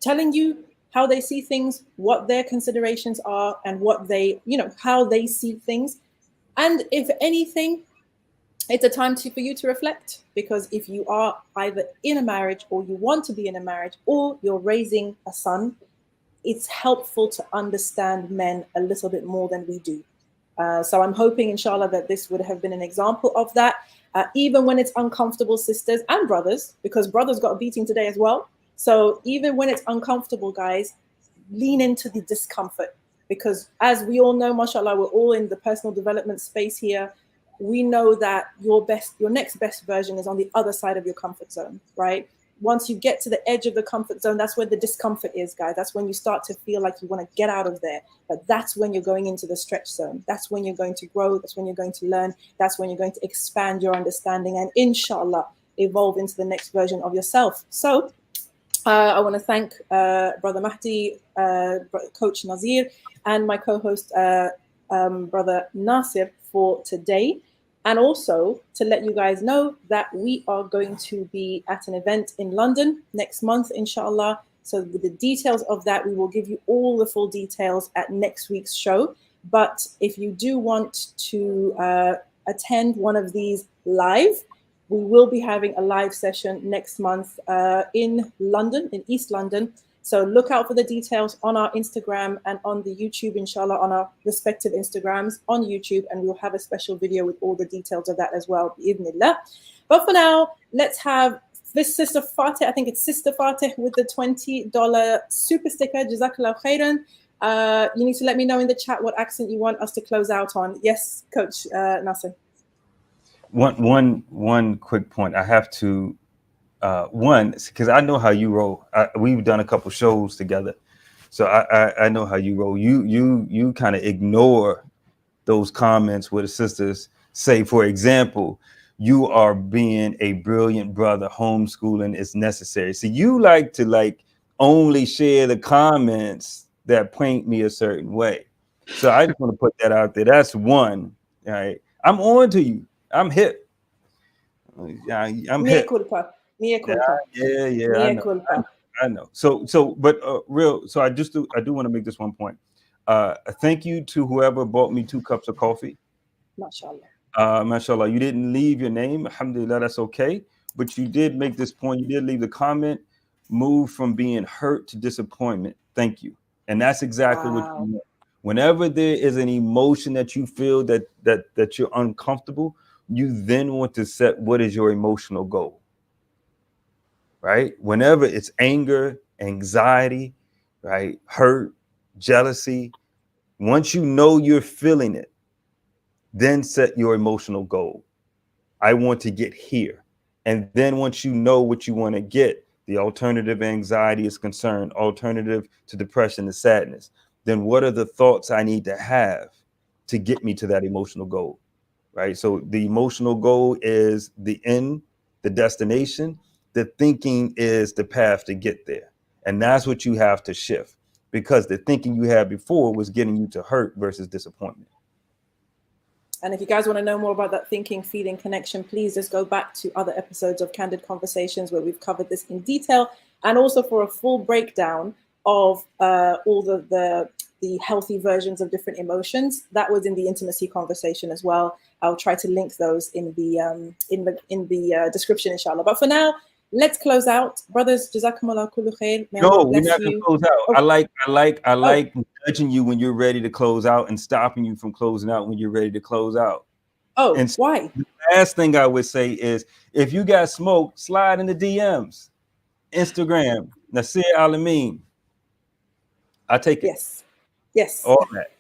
[SPEAKER 1] telling you how they see things, what their considerations are, and what they, how they see things. And if anything, it's a time for you to reflect, because if you are either in a marriage or you want to be in a marriage or you're raising a son, it's helpful to understand men a little bit more than we do. So I'm hoping, inshallah, that this would have been an example of that, even when it's uncomfortable, sisters and brothers, because brothers got a beating today as well. So even when it's uncomfortable, guys, lean into the discomfort, because as we all know, mashallah, we're all in the personal development space here. We know that your next best version is on the other side of your comfort zone, right? Once you get to the edge of the comfort zone, that's where the discomfort is, guys. That's when you start to feel like you want to get out of there. But that's when you're going into the stretch zone. That's when you're going to grow. That's when you're going to learn. That's when you're going to expand your understanding and, inshallah, evolve into the next version of yourself. So I want to thank Brother Mahdi, Coach Nazir, and my co-host, Brother Nasir, for today. And also to let you guys know that we are going to be at an event in London next month, inshallah. So with the details of that, we will give you all the full details at next week's show. But if you do want to attend one of these live, we will be having a live session next month in London, in East London. So look out for the details on our Instagram and on the YouTube, inshallah, on our respective Instagrams on YouTube, and we'll have a special video with all the details of that as well, bi'idhnillah. But for now, let's have this Sister Fateh. I think it's Sister Fateh with the $20 super sticker, jazakAllahu khairan. You need to let me know in the chat what accent you want us to close out on. Yes, Coach Nasir.
[SPEAKER 2] One quick point. I have to one, because I know how you roll. We've done a couple shows together, so I know how you roll. You kind of ignore those comments where the sisters say, for example, you are being a brilliant brother, homeschooling is necessary. So you like to only share the comments that paint me a certain way. So I just want to put that out there. That's one. All right, I'm on to you. I'm hip. I'm hip.
[SPEAKER 1] Mea culpa.
[SPEAKER 2] Yeah.
[SPEAKER 1] Mea culpa.
[SPEAKER 2] I know. So but so I do want to make this one point. Thank you to whoever bought me 2 cups of coffee.
[SPEAKER 1] Mashallah.
[SPEAKER 2] Mashallah. You didn't leave your name. Alhamdulillah, that's okay. But you did make this point. You did leave the comment. Move from being hurt to disappointment. Thank you. And that's exactly what you want. Whenever there is an emotion that you feel that you're uncomfortable, you then want to set what is your emotional goal. Right? Whenever it's anger, anxiety, right, hurt, jealousy, once you know you're feeling it, then set your emotional goal. I want to get here. And then once you know what you want to get, the alternative anxiety is concerned, alternative to depression is sadness, then what are the thoughts I need to have to get me to that emotional goal, right? So the emotional goal is the end, the destination. The thinking is the path to get there. And that's what you have to shift, because the thinking you had before was getting you to hurt versus disappointment.
[SPEAKER 1] And if you guys want to know more about that thinking, feeling connection, please just go back to other episodes of Candid Conversations where we've covered this in detail, and also for a full breakdown of all the healthy versions of different emotions. That was in the intimacy conversation as well. I'll try to link those in the description, inshallah. But for now, let's close out, brothers. Jazakumullah kullu khair.
[SPEAKER 2] No, we're not gonna close out. Oh. I like nudging you when you're ready to close out and stopping you from closing out when you're ready to close out.
[SPEAKER 1] Oh,
[SPEAKER 2] and
[SPEAKER 1] why?
[SPEAKER 2] The last thing I would say is, if you got smoke, slide in the DMs, Instagram, Nasir Amin. I take it.
[SPEAKER 1] Yes.
[SPEAKER 2] All that.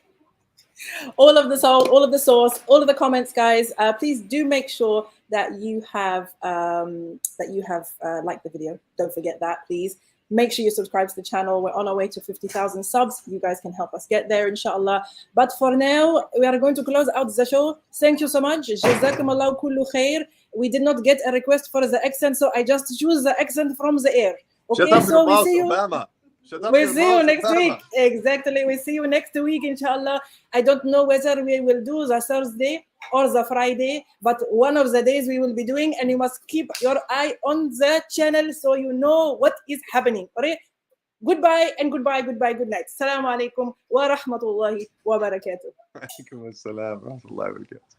[SPEAKER 1] All of the soul, all of the source, all of the comments, guys. Please do make sure that you have liked the video. Don't forget that, please. Make sure you subscribe to the channel. We're on our way to 50,000 subs. You guys can help us get there, inshallah. But for now, we are going to close out the show. Thank you so much. Jazakumullahu kullu khair. We did not get a request for the accent, so I just choose the accent from the air. Okay, so we see you. We'll see you next week. Exactly. We'll see you next week, inshallah. I don't know whether we will do the Thursday or the Friday, but one of the days we will be doing, and you must keep your eye on the channel so you know what is happening. Alright? Goodbye and goodbye, good night. Assalamu alaikum wa rahmatullahi wa barakatuh.
[SPEAKER 12] Wa alaikum assalam wa rahmatullahi wa barakatuh.